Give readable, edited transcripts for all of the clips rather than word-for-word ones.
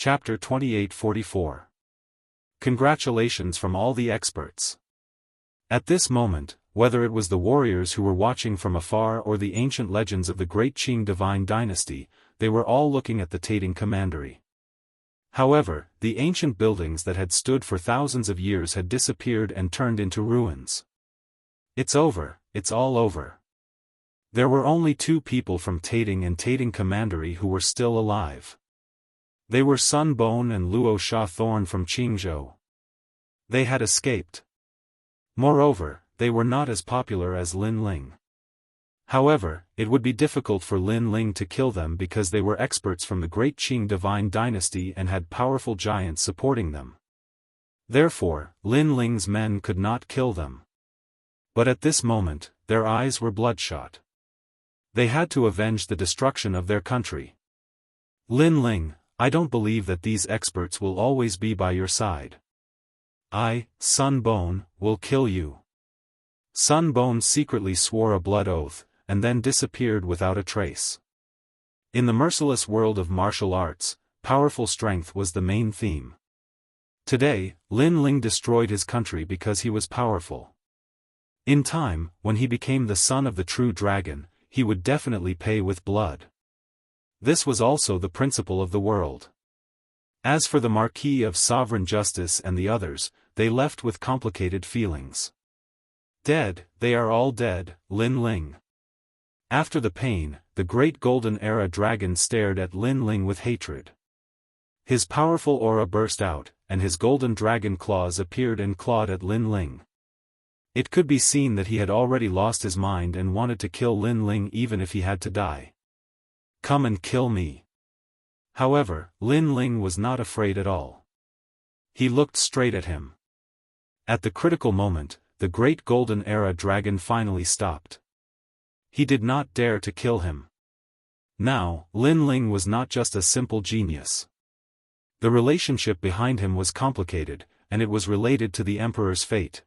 Chapter 2844. Congratulations from all the experts. At this moment, whether it was the warriors who were watching from afar or the ancient legends of the great Qing divine dynasty, they were all looking at the Tating commandery. However, the ancient buildings that had stood for thousands of years had disappeared and turned into ruins. It's over, it's all over. There were only 2 people from Tating and Tating commandery who were still alive. They were Sun Bone and Luo Sha Thorn from Qingzhou. They had escaped. Moreover, they were not as popular as Lin Ling. However, it would be difficult for Lin Ling to kill them because they were experts from the great Qing divine dynasty and had powerful giants supporting them. Therefore, Lin Ling's men could not kill them. But at this moment, their eyes were bloodshot. They had to avenge the destruction of their country. Lin Ling, I don't believe that these experts will always be by your side. I, Sun Bone, will kill you. Sun Bone secretly swore a blood oath, and then disappeared without a trace. In the merciless world of martial arts, powerful strength was the main theme. Today, Lin Ling destroyed his country because he was powerful. In time, when he became the son of the true dragon, he would definitely pay with blood. This was also the principle of the world. As for the Marquis of Sovereign Justice and the others, they left with complicated feelings. Dead, they are all dead, Lin Ling. After the pain, the great Golden Era dragon stared at Lin Ling with hatred. His powerful aura burst out, and his golden dragon claws appeared and clawed at Lin Ling. It could be seen that he had already lost his mind and wanted to kill Lin Ling even if he had to die. Come and kill me. However, Lin Ling was not afraid at all. He looked straight at him. At the critical moment, the great Golden Era dragon finally stopped. He did not dare to kill him. Now, Lin Ling was not just a simple genius. The relationship behind him was complicated, and it was related to the Emperor's fate.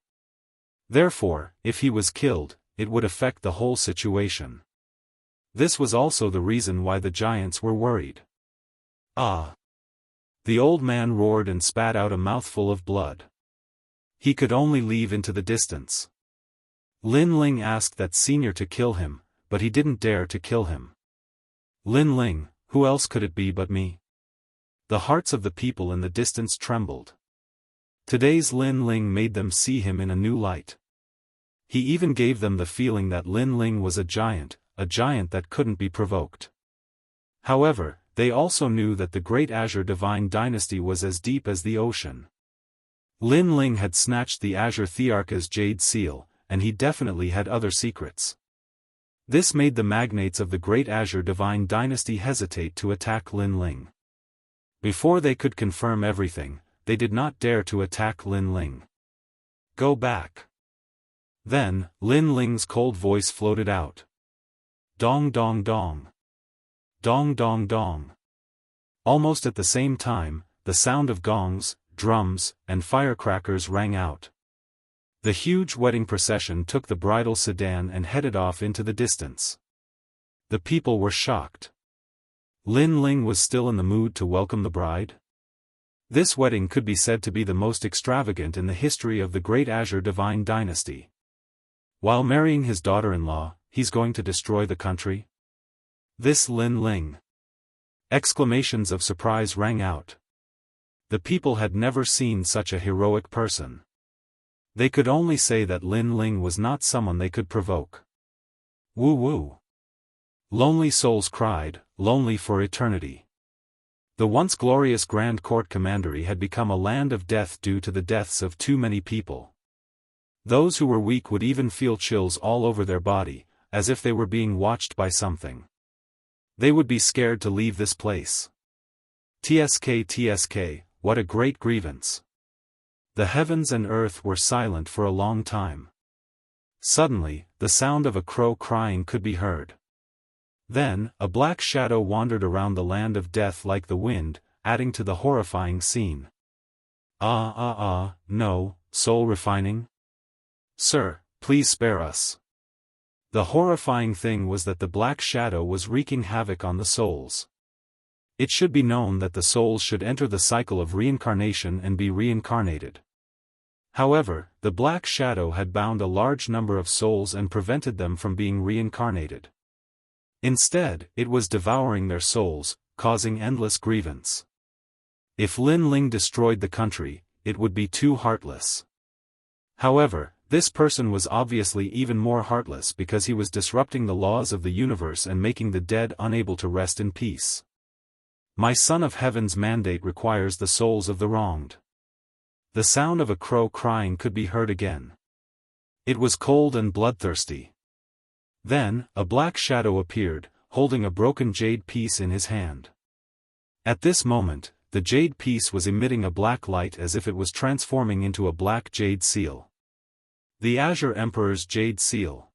Therefore, if he was killed, it would affect the whole situation. This was also the reason why the giants were worried. Ah! The old man roared and spat out a mouthful of blood. He could only leave into the distance. Lin Ling asked that senior to kill him, but he didn't dare to kill him. Lin Ling, who else could it be but me? The hearts of the people in the distance trembled. Today's Lin Ling made them see him in a new light. He even gave them the feeling that Lin Ling was a giant that couldn't be provoked. However, they also knew that the great Azure divine dynasty was as deep as the ocean. Lin Ling had snatched the Azure Thearcha's jade seal, and he definitely had other secrets. This made the magnates of the great Azure divine dynasty hesitate to attack Lin Ling. Before they could confirm everything, they did not dare to attack Lin Ling. Go back. Then, Lin Ling's cold voice floated out. Dong dong dong. Dong dong dong. Almost at the same time, the sound of gongs, drums, and firecrackers rang out. The huge wedding procession took the bridal sedan and headed off into the distance. The people were shocked. Lin Ling was still in the mood to welcome the bride? This wedding could be said to be the most extravagant in the history of the great Azure divine dynasty. While marrying his daughter-in-law, he's going to destroy the country? This Lin Ling. Exclamations of surprise rang out. The people had never seen such a heroic person. They could only say that Lin Ling was not someone they could provoke. Woo woo. Lonely souls cried, lonely for eternity. The once glorious Grand Court Commandery had become a land of death due to the deaths of too many people. Those who were weak would even feel chills all over their body, as if they were being watched by something. They would be scared to leave this place. TSK, what a great grievance. The heavens and earth were silent for a long time. Suddenly, the sound of a crow crying could be heard. Then, a black shadow wandered around the land of death like the wind, adding to the horrifying scene. No, soul refining? Sir, please spare us. The horrifying thing was that the black shadow was wreaking havoc on the souls. It should be known that the souls should enter the cycle of reincarnation and be reincarnated. However, the Black Shadow had bound a large number of souls and prevented them from being reincarnated. Instead, it was devouring their souls, causing endless grievance. If Lin Ling destroyed the country, it would be too heartless. However, this person was obviously even more heartless because he was disrupting the laws of the universe and making the dead unable to rest in peace. My Son of Heaven's mandate requires the souls of the wronged. The sound of a crow crying could be heard again. It was cold and bloodthirsty. Then, a black shadow appeared, holding a broken jade piece in his hand. At this moment, the jade piece was emitting a black light as if it was transforming into a black jade seal. The Azure Emperor's Jade Seal.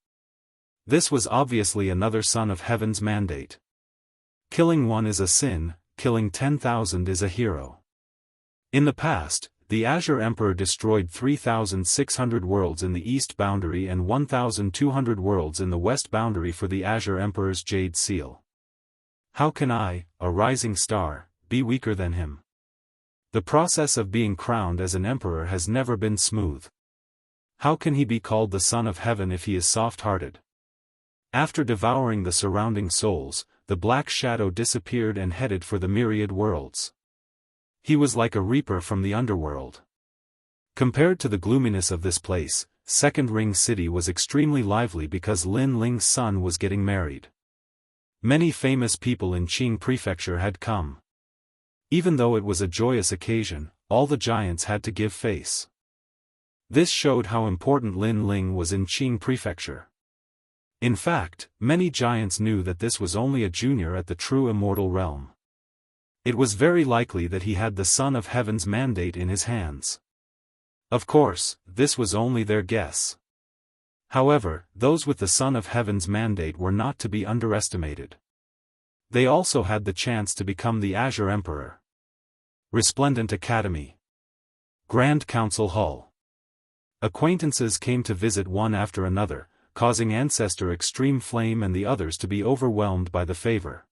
This was obviously another Son of Heaven's mandate. Killing one is a sin, killing 10,000 is a hero. In the past, the Azure Emperor destroyed 3,600 worlds in the east boundary and 1,200 worlds in the west boundary for the Azure Emperor's Jade Seal. How can I, a rising star, be weaker than him? The process of being crowned as an emperor has never been smooth. How can he be called the Son of Heaven if he is soft-hearted? After devouring the surrounding souls, the Black Shadow disappeared and headed for the myriad worlds. He was like a reaper from the underworld. Compared to the gloominess of this place, Second Ring City was extremely lively because Lin Ling's son was getting married. Many famous people in Qing Prefecture had come. Even though it was a joyous occasion, all the giants had to give face. This showed how important Lin Ling was in Qing Prefecture. In fact, many giants knew that this was only a junior at the true immortal realm. It was very likely that he had the Son of Heaven's mandate in his hands. Of course, this was only their guess. However, those with the Son of Heaven's mandate were not to be underestimated. They also had the chance to become the Azure Emperor. Resplendent Academy. Grand Council Hall. Acquaintances came to visit one after another, causing Ancestor Extreme Flame and the others to be overwhelmed by the favor.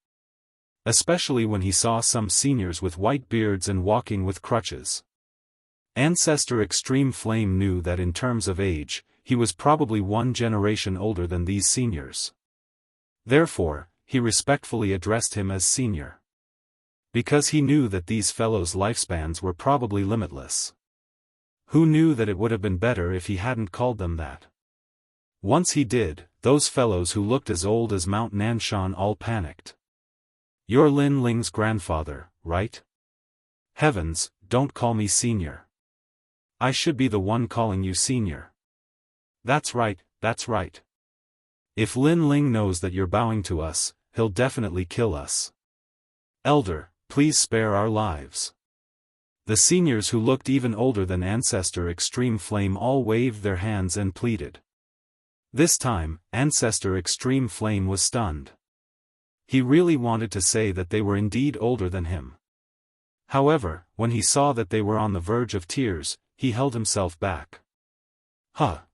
Especially when he saw some seniors with white beards and walking with crutches. Ancestor Extreme Flame knew that in terms of age, he was probably one generation older than these seniors. Therefore, he respectfully addressed him as senior. Because he knew that these fellows' lifespans were probably limitless. Who knew that it would have been better if he hadn't called them that? Once he did, those fellows who looked as old as Mount Nanshan all panicked. You're Lin Ling's grandfather, right? Heavens, don't call me senior. I should be the one calling you senior. That's right, that's right. If Lin Ling knows that you're bowing to us, he'll definitely kill us. Elder, please spare our lives. The seniors who looked even older than Ancestor Extreme Flame all waved their hands and pleaded. This time, Ancestor Extreme Flame was stunned. He really wanted to say that they were indeed older than him. However, when he saw that they were on the verge of tears, he held himself back.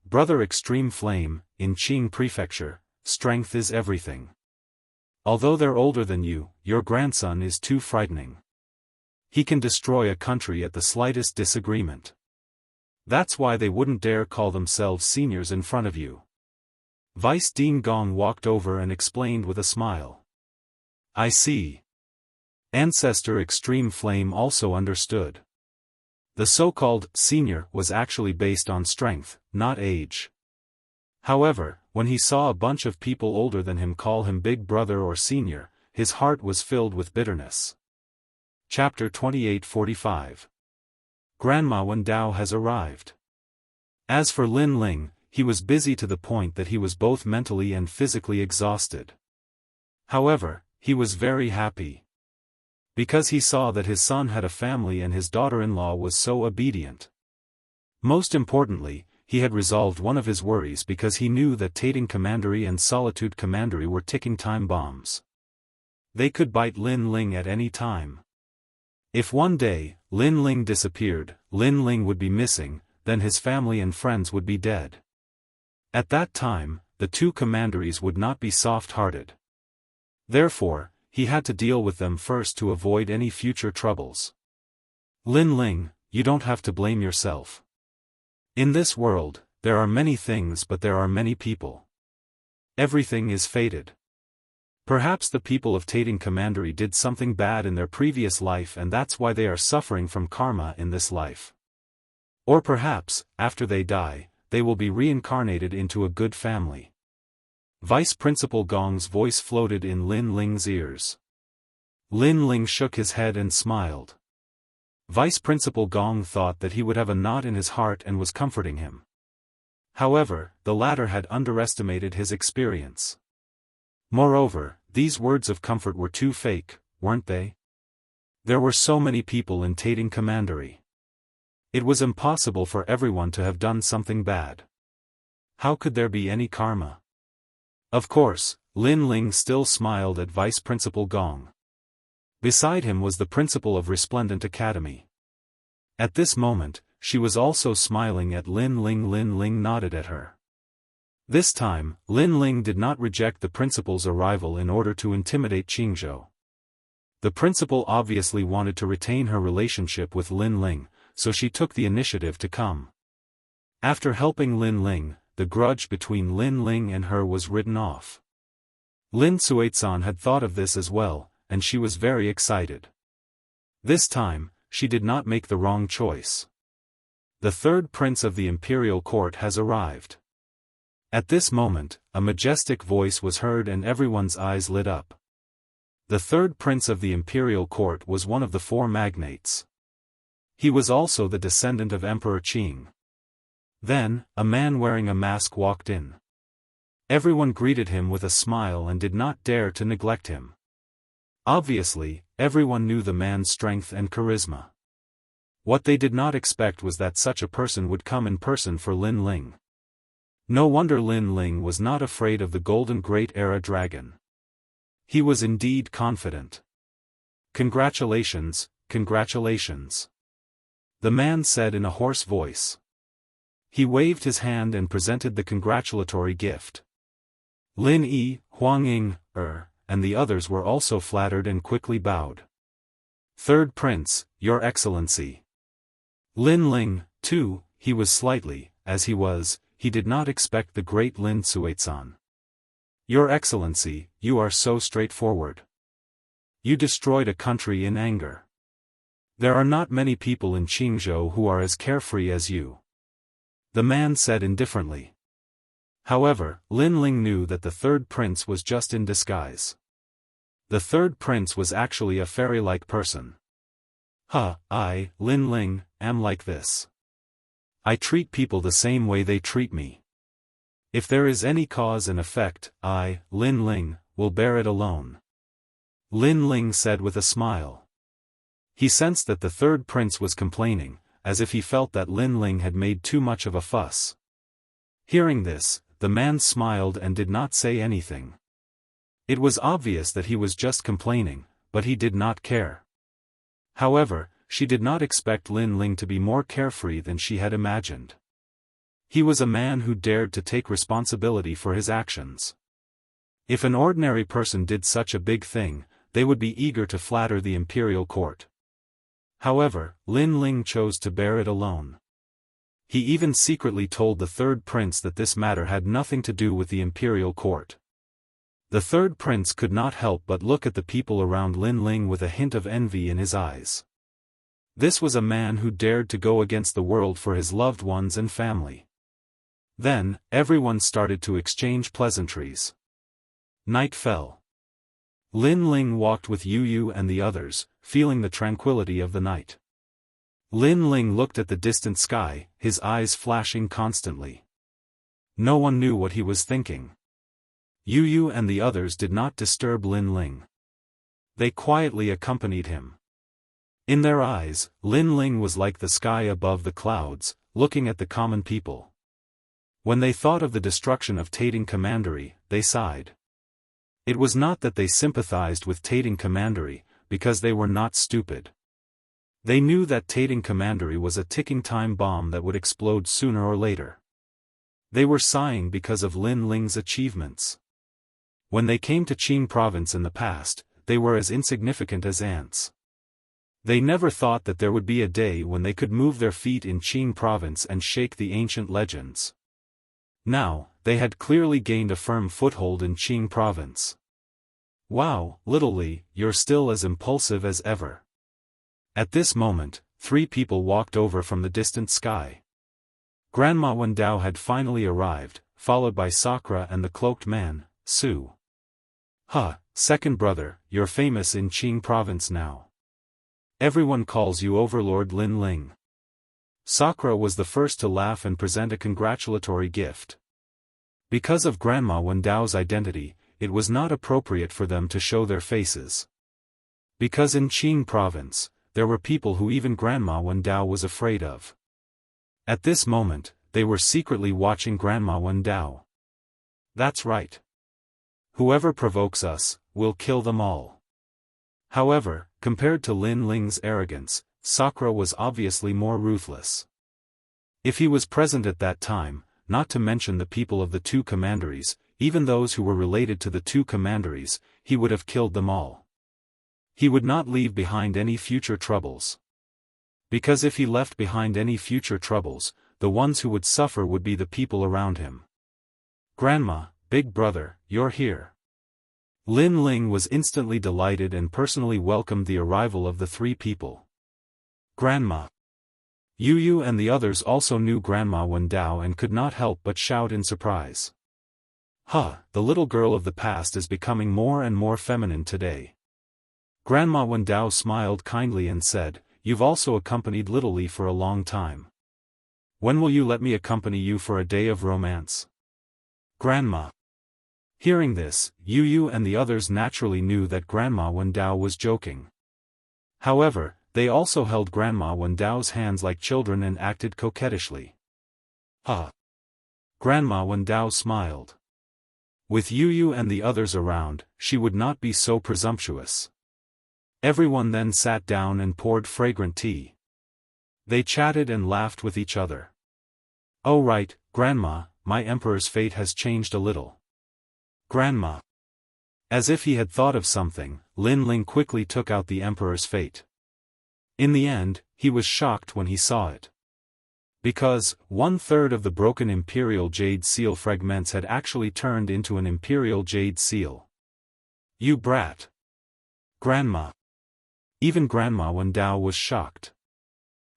Brother Extreme Flame, in Qing Prefecture, strength is everything. Although they're older than you, your grandson is too frightening. He can destroy a country at the slightest disagreement. That's why they wouldn't dare call themselves seniors in front of you. Vice Dean Gong walked over and explained with a smile. I see. Ancestor Extreme Flame also understood. The so-called senior was actually based on strength, not age. However, when he saw a bunch of people older than him call him big brother or senior, his heart was filled with bitterness. Chapter 28:45. Grandma Wen Dao has arrived. As for Lin Ling, he was busy to the point that he was both mentally and physically exhausted. However, he was very happy. Because he saw that his son had a family and his daughter-in-law was so obedient. Most importantly, he had resolved one of his worries because he knew that Tating Commandery and Solitude Commandery were ticking time bombs. They could bite Lin Ling at any time. If one day, Lin Ling disappeared, Lin Ling would be missing, then his family and friends would be dead. At that time, the two commanderies would not be soft-hearted. Therefore, he had to deal with them first to avoid any future troubles. Lin Ling, you don't have to blame yourself. In this world, there are many things but there are many people. Everything is fated. Perhaps the people of Tating Commandery did something bad in their previous life and that's why they are suffering from karma in this life. Or perhaps, after they die, they will be reincarnated into a good family. Vice Principal Gong's voice floated in Lin Ling's ears. Lin Ling shook his head and smiled. Vice Principal Gong thought that he would have a knot in his heart and was comforting him. However, the latter had underestimated his experience. Moreover, these words of comfort were too fake, weren't they? There were so many people in Tating Commandery. It was impossible for everyone to have done something bad. How could there be any karma? Of course, Lin Ling still smiled at Vice Principal Gong. Beside him was the principal of Resplendent Academy. At this moment, she was also smiling at Lin Ling. Lin Ling nodded at her. This time, Lin Ling did not reject the principal's arrival in order to intimidate Qingzhou. The principal obviously wanted to retain her relationship with Lin Ling, so she took the initiative to come. After helping Lin Ling, the grudge between Lin Ling and her was written off. Lin Suizan had thought of this as well, and she was very excited. This time, she did not make the wrong choice. The third prince of the imperial court has arrived. At this moment, a majestic voice was heard and everyone's eyes lit up. The third prince of the imperial court was one of the four magnates. He was also the descendant of Emperor Qing. Then, a man wearing a mask walked in. Everyone greeted him with a smile and did not dare to neglect him. Obviously, everyone knew the man's strength and charisma. What they did not expect was that such a person would come in person for Lin Ling. No wonder Lin Ling was not afraid of the Golden Great Era Dragon. He was indeed confident. Congratulations, congratulations. The man said in a hoarse voice. He waved his hand and presented the congratulatory gift. Lin Yi, Huang Ying, and the others were also flattered and quickly bowed. Third Prince, Your Excellency. Lin Ling, too, he was slightly, as he did not expect the great Lin Suizan. Your Excellency, you are so straightforward. You destroyed a country in anger. There are not many people in Qingzhou who are as carefree as you. The man said indifferently. However, Lin Ling knew that the third prince was just in disguise. The third prince was actually a fairy-like person. I, Lin Ling, am like this. I treat people the same way they treat me. If there is any cause and effect, I, Lin Ling, will bear it alone. Lin Ling said with a smile. He sensed that the third prince was complaining, as if he felt that Lin Ling had made too much of a fuss. Hearing this, the man smiled and did not say anything. It was obvious that he was just complaining, but he did not care. However, she did not expect Lin Ling to be more carefree than she had imagined. He was a man who dared to take responsibility for his actions. If an ordinary person did such a big thing, they would be eager to flatter the imperial court. However, Lin Ling chose to bear it alone. He even secretly told the third prince that this matter had nothing to do with the imperial court. The third prince could not help but look at the people around Lin Ling with a hint of envy in his eyes. This was a man who dared to go against the world for his loved ones and family. Then, everyone started to exchange pleasantries. Night fell. Lin Ling walked with Yu and the others, feeling the tranquility of the night. Lin Ling looked at the distant sky, his eyes flashing constantly. No one knew what he was thinking. Yu and the others did not disturb Lin Ling. They quietly accompanied him. In their eyes, Lin Ling was like the sky above the clouds, looking at the common people. When they thought of the destruction of Tating Commandery, they sighed. It was not that they sympathized with Tating Commandery, because they were not stupid. They knew that Tating Commandery was a ticking time bomb that would explode sooner or later. They were sighing because of Lin Ling's achievements. When they came to Qing province in the past, they were as insignificant as ants. They never thought that there would be a day when they could move their feet in Qing province and shake the ancient legends. Now, they had clearly gained a firm foothold in Qing province. Wow, little Li, you're still as impulsive as ever. At this moment, 3 people walked over from the distant sky. Grandma Wendao had finally arrived, followed by Sakura and the cloaked man, Su. Huh, second brother, you're famous in Qing province now. Everyone calls you Overlord Lin Ling. Sakura was the first to laugh and present a congratulatory gift. Because of Grandma Wendao's identity, it was not appropriate for them to show their faces. Because in Qing province, there were people who even Grandma Wendao was afraid of. At this moment, they were secretly watching Grandma Wendao. That's right. Whoever provokes us, we'll kill them all. However, compared to Lin Ling's arrogance, Sakura was obviously more ruthless. If he was present at that time, not to mention the people of the 2 commanderies, even those who were related to the 2 commanderies, he would have killed them all. He would not leave behind any future troubles. Because if he left behind any future troubles, the ones who would suffer would be the people around him. Grandma, big brother, you're here. Lin Ling was instantly delighted and personally welcomed the arrival of the 3 people. Grandma. Yu and the others also knew Grandma Wendao and could not help but shout in surprise. Huh, the little girl of the past is becoming more and more feminine today. Grandma Wendao smiled kindly and said, You've also accompanied little Li for a long time. When will you let me accompany you for a day of romance? Grandma. Hearing this, Yu and the others naturally knew that Grandma Wendao was joking. However, they also held Grandma Wendao's hands like children and acted coquettishly. Grandma Wendao smiled. With Yu and the others around, she would not be so presumptuous. Everyone then sat down and poured fragrant tea. They chatted and laughed with each other. Oh right, Grandma, my emperor's fate has changed a little. Grandma. As if he had thought of something, Lin Ling quickly took out the emperor's fate. In the end, he was shocked when he saw it. Because, 1/3 of the broken Imperial Jade Seal fragments had actually turned into an Imperial Jade Seal. You brat. Grandma. Even Grandma Wendao was shocked.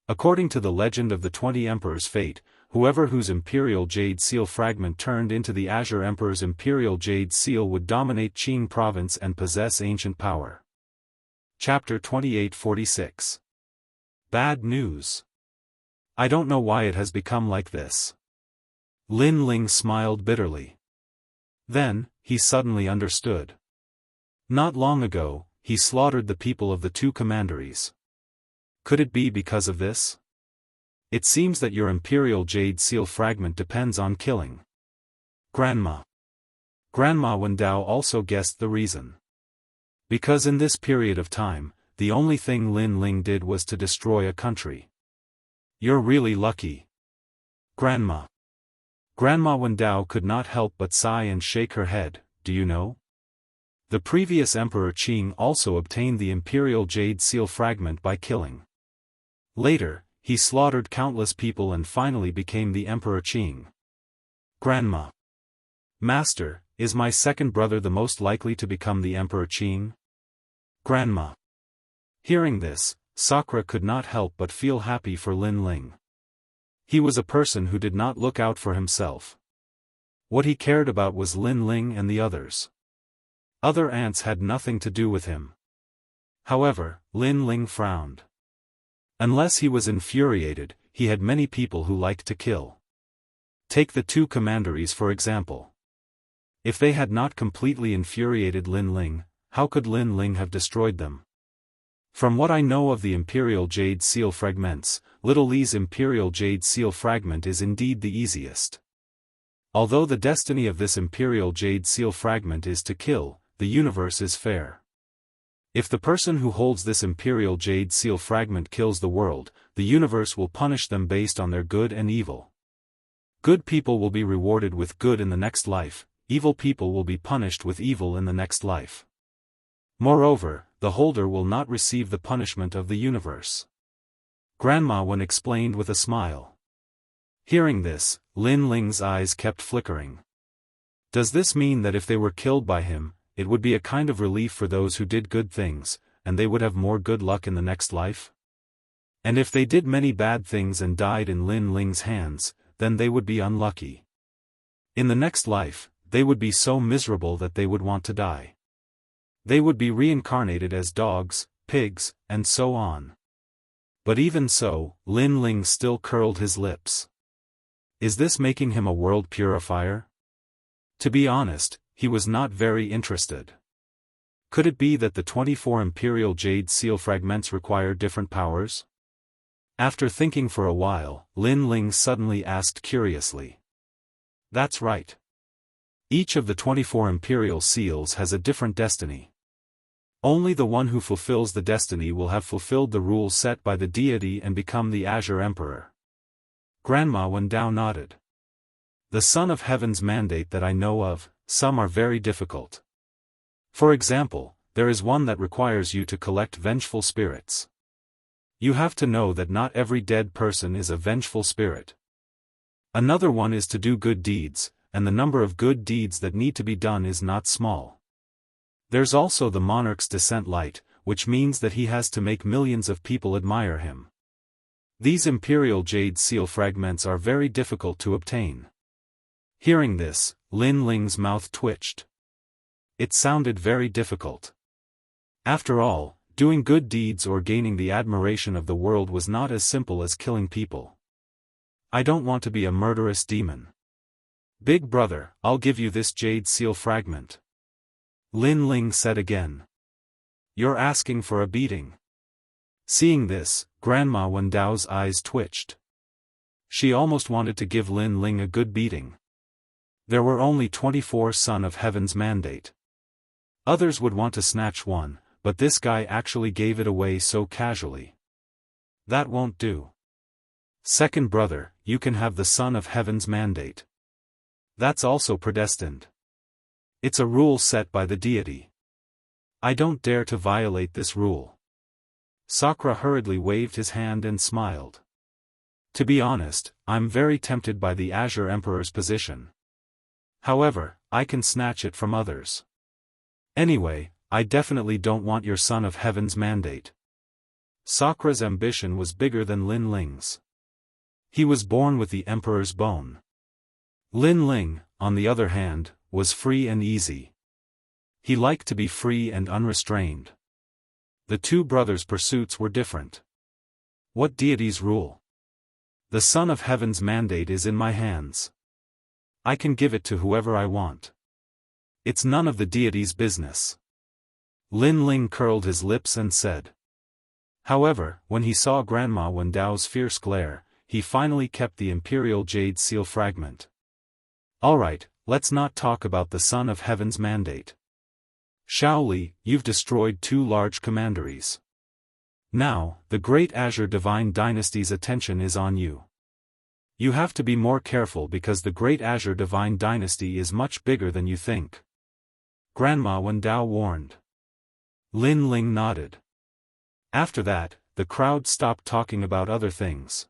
According to the legend of the 20 Emperor's fate, whoever whose Imperial Jade Seal fragment turned into the Azure Emperor's Imperial Jade Seal would dominate Qing province and possess ancient power. Chapter 2846. Bad news. I don't know why it has become like this. Lin Ling smiled bitterly. Then, he suddenly understood. Not long ago, he slaughtered the people of the 2 commanderies. Could it be because of this? It seems that your Imperial Jade Seal fragment depends on killing. Grandma. Grandma Wendao also guessed the reason. Because in this period of time, the only thing Lin Ling did was to destroy a country. You're really lucky. Grandma. Grandma Wendao could not help but sigh and shake her head, do you know? The previous Emperor Qing also obtained the Imperial Jade Seal fragment by killing. Later, he slaughtered countless people and finally became the Emperor Qing. Grandma. Master, is my second brother the most likely to become the Emperor Qing? Grandma. Hearing this, Sakura could not help but feel happy for Lin Ling. He was a person who did not look out for himself. What he cared about was Lin Ling and the others. Other ants had nothing to do with him. However, Lin Ling frowned. Unless he was infuriated, he had many people who liked to kill. Take the 2 commanderies for example. If they had not completely infuriated Lin Ling, how could Lin Ling have destroyed them? From what I know of the Imperial Jade Seal fragments, Little Li's Imperial Jade Seal fragment is indeed the easiest. Although the destiny of this Imperial Jade Seal fragment is to kill, the universe is fair. If the person who holds this Imperial Jade Seal fragment kills the world, the universe will punish them based on their good and evil. Good people will be rewarded with good in the next life, evil people will be punished with evil in the next life. Moreover, the holder will not receive the punishment of the universe. Grandma Wen explained with a smile. Hearing this, Lin Ling's eyes kept flickering. Does this mean that if they were killed by him, it would be a kind of relief for those who did good things, and they would have more good luck in the next life? And if they did many bad things and died in Lin Ling's hands, then they would be unlucky. In the next life, they would be so miserable that they would want to die. They would be reincarnated as dogs, pigs, and so on. But even so, Lin Ling still curled his lips. Is this making him a world purifier? To be honest, he was not very interested. Could it be that the 24 Imperial Jade Seal fragments require different powers? After thinking for a while, Lin Ling suddenly asked curiously. That's right. Each of the 24 Imperial Seals has a different destiny. Only the one who fulfills the destiny will have fulfilled the rule set by the deity and become the Azure Emperor. Grandma Wen Dao nodded. The Son of Heaven's mandate that I know of, some are very difficult. For example, there is one that requires you to collect vengeful spirits. You have to know that not every dead person is a vengeful spirit. Another one is to do good deeds, and the number of good deeds that need to be done is not small. There's also the monarch's descent light, which means that he has to make millions of people admire him. These Imperial Jade Seal fragments are very difficult to obtain. Hearing this, Lin Ling's mouth twitched. It sounded very difficult. After all, doing good deeds or gaining the admiration of the world was not as simple as killing people. I don't want to be a murderous demon. Big brother, I'll give you this Jade Seal fragment. Lin Ling said again. You're asking for a beating. Seeing this, Grandma Wen Dao's eyes twitched. She almost wanted to give Lin Ling a good beating. There were only 24 Son of Heaven's mandate. Others would want to snatch one, but this guy actually gave it away so casually. That won't do. Second brother, you can have the Son of Heaven's mandate. That's also predestined. It's a rule set by the deity. I don't dare to violate this rule. Sakura hurriedly waved his hand and smiled. To be honest, I'm very tempted by the Azure Emperor's position. However, I can snatch it from others. Anyway, I definitely don't want your Son of Heaven's mandate. Sakura's ambition was bigger than Lin Ling's. He was born with the Emperor's bone. Lin Ling, on the other hand, was free and easy. He liked to be free and unrestrained. The two brothers' pursuits were different. What deities rule? The Son of Heaven's mandate is in my hands. I can give it to whoever I want. It's none of the deity's business. Lin Ling curled his lips and said. However, when he saw Grandma Wen Dao's fierce glare, he finally kept the Imperial Jade Seal fragment. Alright, let's not talk about the Son of Heaven's mandate. Shaoli, you've destroyed 2 large commanderies. Now, the Great Azure Divine Dynasty's attention is on you. You have to be more careful because the Great Azure Divine Dynasty is much bigger than you think. Grandma Wen Dao warned. Lin Ling nodded. After that, the crowd stopped talking about other things.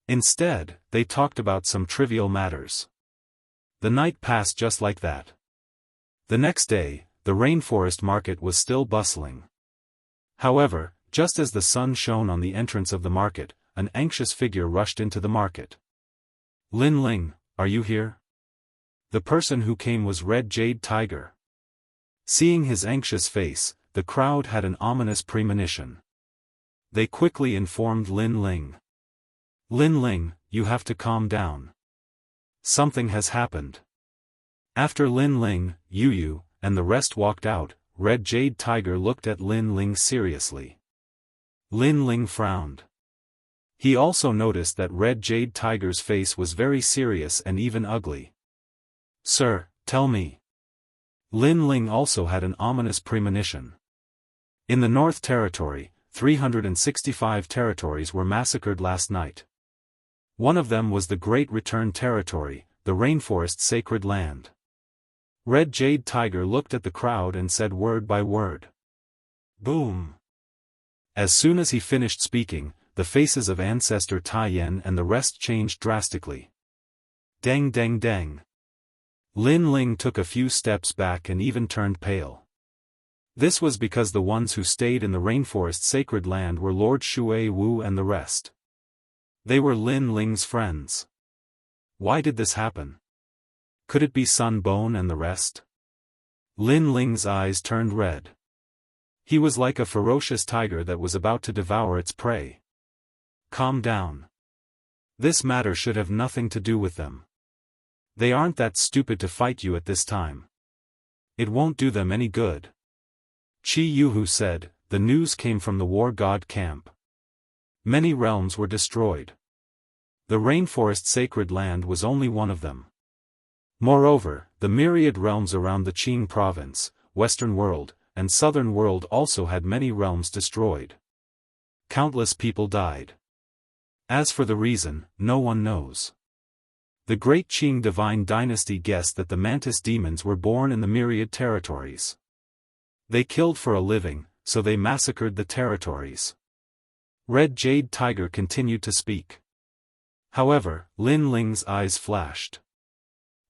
Instead, they talked about some trivial matters. The night passed just like that. The next day, the rainforest market was still bustling. However, just as the sun shone on the entrance of the market, an anxious figure rushed into the market. Lin Ling, are you here? The person who came was Red Jade Tiger. Seeing his anxious face, the crowd had an ominous premonition. They quickly informed Lin Ling. Lin Ling, you have to calm down. Something has happened. After Lin Ling, Yu, and the rest walked out, Red Jade Tiger looked at Lin Ling seriously. Lin Ling frowned. He also noticed that Red Jade Tiger's face was very serious and even ugly. Sir, tell me. Lin Ling also had an ominous premonition. In the North Territory, 365 territories were massacred last night. One of them was the Great Return Territory, the Rainforest Sacred Land. Red Jade Tiger looked at the crowd and said word by word. Boom! As soon as he finished speaking, the faces of Ancestor Taiyan and the rest changed drastically. Deng deng deng. Lin Ling took a few steps back and even turned pale. This was because the ones who stayed in the rainforest sacred land were Lord Shui Wu and the rest. They were Lin Ling's friends. Why did this happen? Could it be Sun Bone and the rest? Lin Ling's eyes turned red. He was like a ferocious tiger that was about to devour its prey. Calm down. This matter should have nothing to do with them. They aren't that stupid to fight you at this time. It won't do them any good. Chi Yuhu said. The news came from the war god camp. Many realms were destroyed. The rainforest sacred land was only one of them. Moreover, the myriad realms around the Qing province, western world, and southern world also had many realms destroyed. Countless people died. As for the reason, no one knows. The great Qing divine dynasty guessed that the mantis demons were born in the myriad territories. They killed for a living, so they massacred the territories. Red Jade Tiger continued to speak. However, Lin Ling's eyes flashed.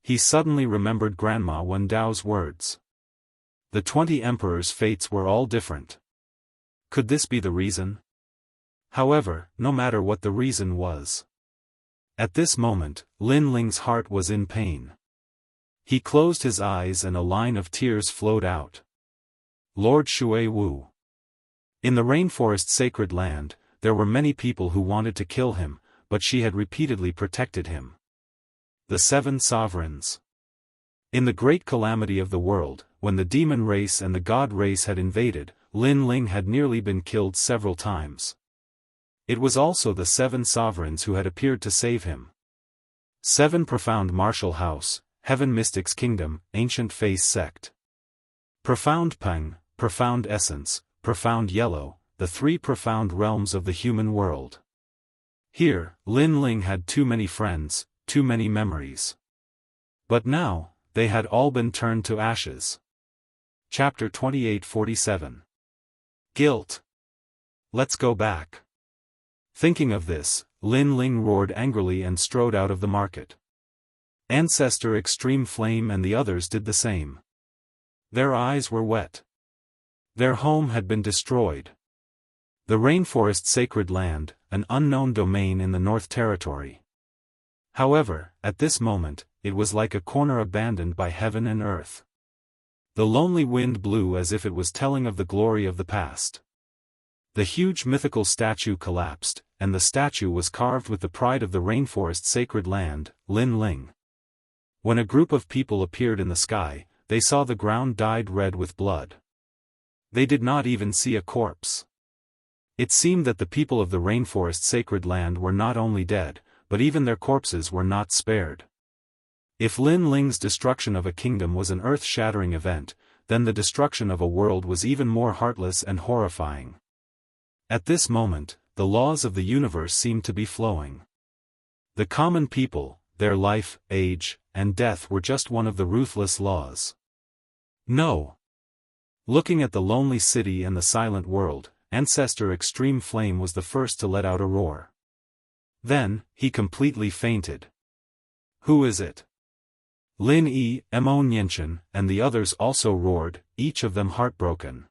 He suddenly remembered Grandma Wen Dao's words. The 20 emperors' fates were all different. Could this be the reason? However, no matter what the reason was. At this moment, Lin Ling's heart was in pain. He closed his eyes and a line of tears flowed out. Lord Shui Wu. In the rainforest sacred land, there were many people who wanted to kill him, but she had repeatedly protected him. The 7 sovereigns. In the great calamity of the world, when the demon race and the god race had invaded, Lin Ling had nearly been killed several times. It was also the 7 sovereigns who had appeared to save him. 7 Profound Martial House, Heaven Mystics Kingdom, Ancient Face Sect. Profound Peng, Profound Essence, Profound Yellow, the 3 profound realms of the human world. Here, Lin Ling had too many friends, too many memories. But now, they had all been turned to ashes. Chapter 2847. Guilt. Let's go back. Thinking of this, Lin Ling roared angrily and strode out of the market. Ancestor Extreme Flame and the others did the same. Their eyes were wet. Their home had been destroyed. The rainforest sacred land, an unknown domain in the North Territory. However, at this moment, it was like a corner abandoned by heaven and earth. The lonely wind blew as if it was telling of the glory of the past. The huge mythical statue collapsed, and the statue was carved with the pride of the rainforest sacred land, Lin Ling. When a group of people appeared in the sky, they saw the ground dyed red with blood. They did not even see a corpse. It seemed that the people of the rainforest sacred land were not only dead, but even their corpses were not spared. If Lin Ling's destruction of a kingdom was an earth-shattering event, then the destruction of a world was even more heartless and horrifying. At this moment, the laws of the universe seemed to be flowing. The common people, their life, age, and death were just one of the ruthless laws. No. Looking at the lonely city and the silent world, Ancestor Extreme Flame was the first to let out a roar. Then, he completely fainted. Who is it? Lin Yi, Mo Nianchen, and the others also roared, each of them heartbroken.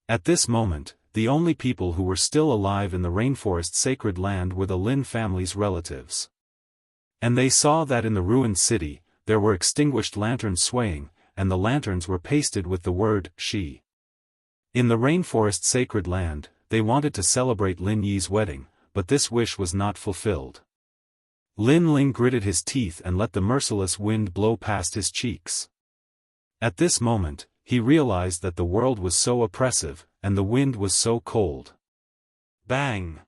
At this moment, the only people who were still alive in the rainforest sacred land were the Lin family's relatives. And they saw that in the ruined city, there were extinguished lanterns swaying, and the lanterns were pasted with the word, She. In the rainforest sacred land, they wanted to celebrate Lin Yi's wedding, but this wish was not fulfilled. Lin Ling gritted his teeth and let the merciless wind blow past his cheeks. At this moment, he realized that the world was so oppressive, and the wind was so cold. Bang!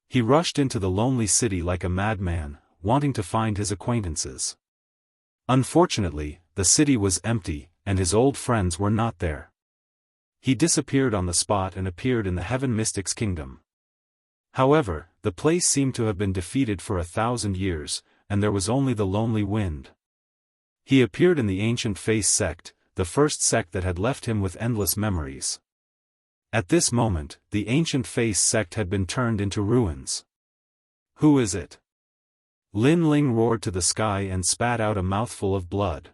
He rushed into the lonely city like a madman, wanting to find his acquaintances. Unfortunately, the city was empty, and his old friends were not there. He disappeared on the spot and appeared in the Heaven Mystics Kingdom. However, the place seemed to have been defeated for 1,000 years, and there was only the lonely wind. He appeared in the Ancient Face sect, the first sect that had left him with endless memories. At this moment, the ancient face sect had been turned into ruins. Who is it? Lin Ling roared to the sky and spat out a mouthful of blood.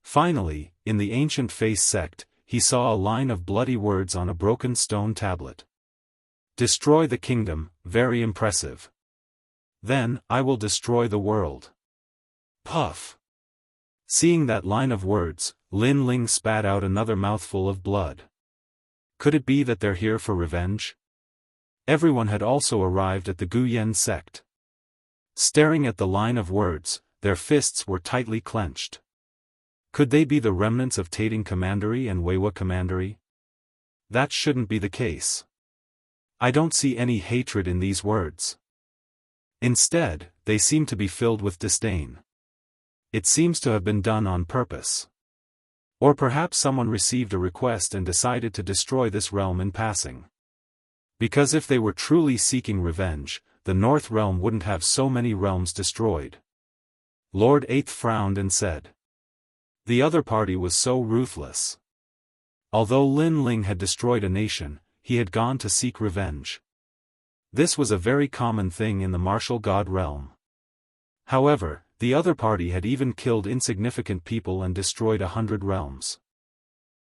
Finally, in the ancient face sect, he saw a line of bloody words on a broken stone tablet. Destroy the kingdom, very impressive. Then, I will destroy the world. Puff. Seeing that line of words, Lin Ling spat out another mouthful of blood. Could it be that they're here for revenge? Everyone had also arrived at the Guyan sect. Staring at the line of words, their fists were tightly clenched. Could they be the remnants of Tating Commandery and Weiwa Commandery? That shouldn't be the case. I don't see any hatred in these words. Instead, they seem to be filled with disdain. It seems to have been done on purpose. Or perhaps someone received a request and decided to destroy this realm in passing. Because if they were truly seeking revenge, the North Realm wouldn't have so many realms destroyed. Lord Eighth frowned and said. The other party was so ruthless. Although Lin Ling had destroyed a nation, he had gone to seek revenge. This was a very common thing in the martial god realm. However, the other party had even killed insignificant people and destroyed 100 realms.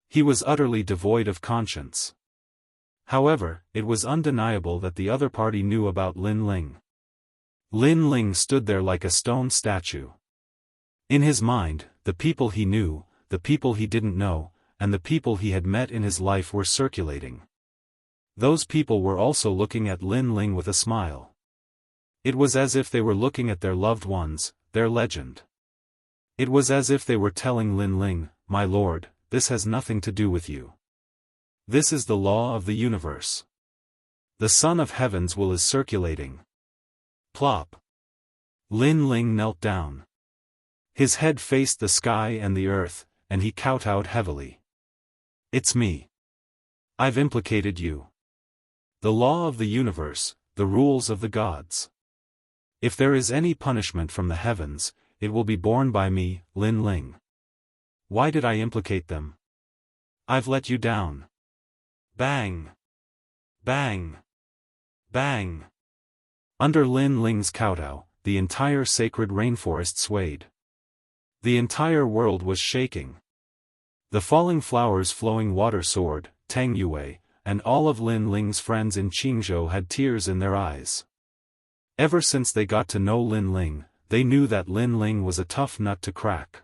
He was utterly devoid of conscience. However, it was undeniable that the other party knew about Lin Ling. Lin Ling stood there like a stone statue. In his mind, the people he knew, the people he didn't know, and the people he had met in his life were circulating. Those people were also looking at Lin Ling with a smile. It was as if they were looking at their loved ones, their legend. It was as if they were telling Lin Ling, my lord, this has nothing to do with you. This is the law of the universe. The Son of Heaven's will is circulating. Plop. Lin Ling knelt down. His head faced the sky and the earth, and he kowtowed heavily. It's me. I've implicated you. The law of the universe, the rules of the gods. If there is any punishment from the heavens, it will be borne by me, Lin Ling. Why did I implicate them? I've let you down. Bang! Bang! Bang! Under Lin Ling's kowtow, the entire sacred rainforest swayed. The entire world was shaking. The falling flowers flowing water sword, Tang Yue, and all of Lin Ling's friends in Qingzhou had tears in their eyes. Ever since they got to know Lin Ling, they knew that Lin Ling was a tough nut to crack.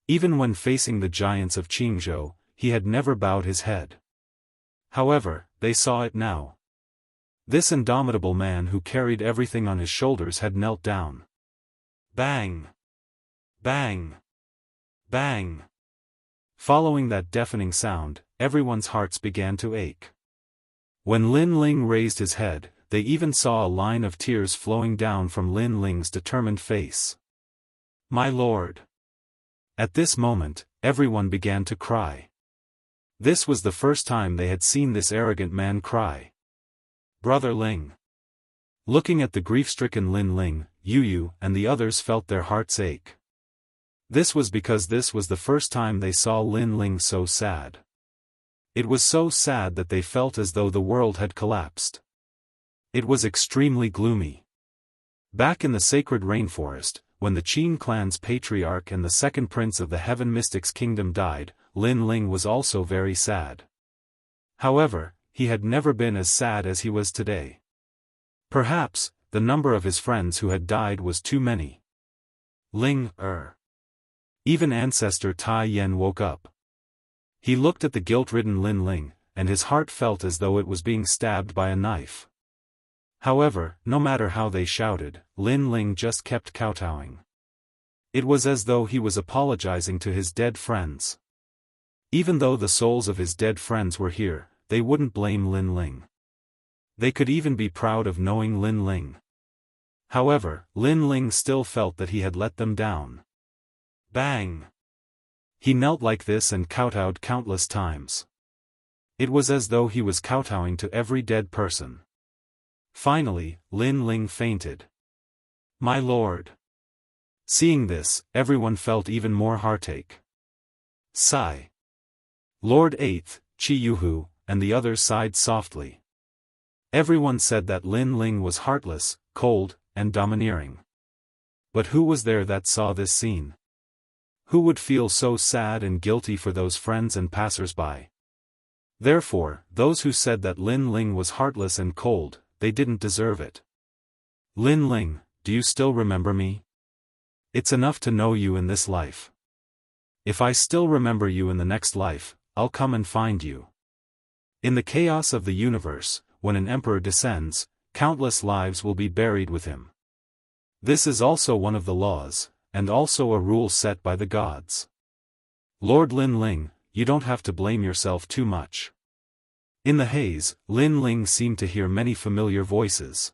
Even when facing the giants of Qingzhou, he had never bowed his head. However, they saw it now. This indomitable man who carried everything on his shoulders had knelt down. Bang! Bang! Bang! Following that deafening sound, everyone's hearts began to ache. When Lin Ling raised his head, they even saw a line of tears flowing down from Lin Ling's determined face. My lord! At this moment, everyone began to cry. This was the first time they had seen this arrogant man cry. Brother Ling. Looking at the grief-stricken Lin Ling, Yu and the others felt their hearts ache. This was because this was the first time they saw Lin Ling so sad. It was so sad that they felt as though the world had collapsed. It was extremely gloomy. Back in the sacred rainforest, when the Qin clan's patriarch and the second prince of the Heaven Mystics Kingdom died, Lin Ling was also very sad. However, he had never been as sad as he was today. Perhaps, the number of his friends who had died was too many. Even Ancestor Tai Yen woke up. He looked at the guilt-ridden Lin Ling, and his heart felt as though it was being stabbed by a knife. However, no matter how they shouted, Lin Ling just kept kowtowing. It was as though he was apologizing to his dead friends. Even though the souls of his dead friends were here, they wouldn't blame Lin Ling. They could even be proud of knowing Lin Ling. However, Lin Ling still felt that he had let them down. Bang! He knelt like this and kowtowed countless times. It was as though he was kowtowing to every dead person. Finally, Lin Ling fainted. My lord! Seeing this, everyone felt even more heartache. Sigh. Lord Eighth, Qi Yuhu, and the others sighed softly. Everyone said that Lin Ling was heartless, cold, and domineering. But who was there that saw this scene? Who would feel so sad and guilty for those friends and passers-by? Therefore, those who said that Lin Ling was heartless and cold, they didn't deserve it. Lin Ling, do you still remember me? It's enough to know you in this life. If I still remember you in the next life, I'll come and find you. In the chaos of the universe, when an emperor descends, countless lives will be buried with him. This is also one of the laws, and also a rule set by the gods. Lord Lin Ling, you don't have to blame yourself too much. In the haze, Lin Ling seemed to hear many familiar voices.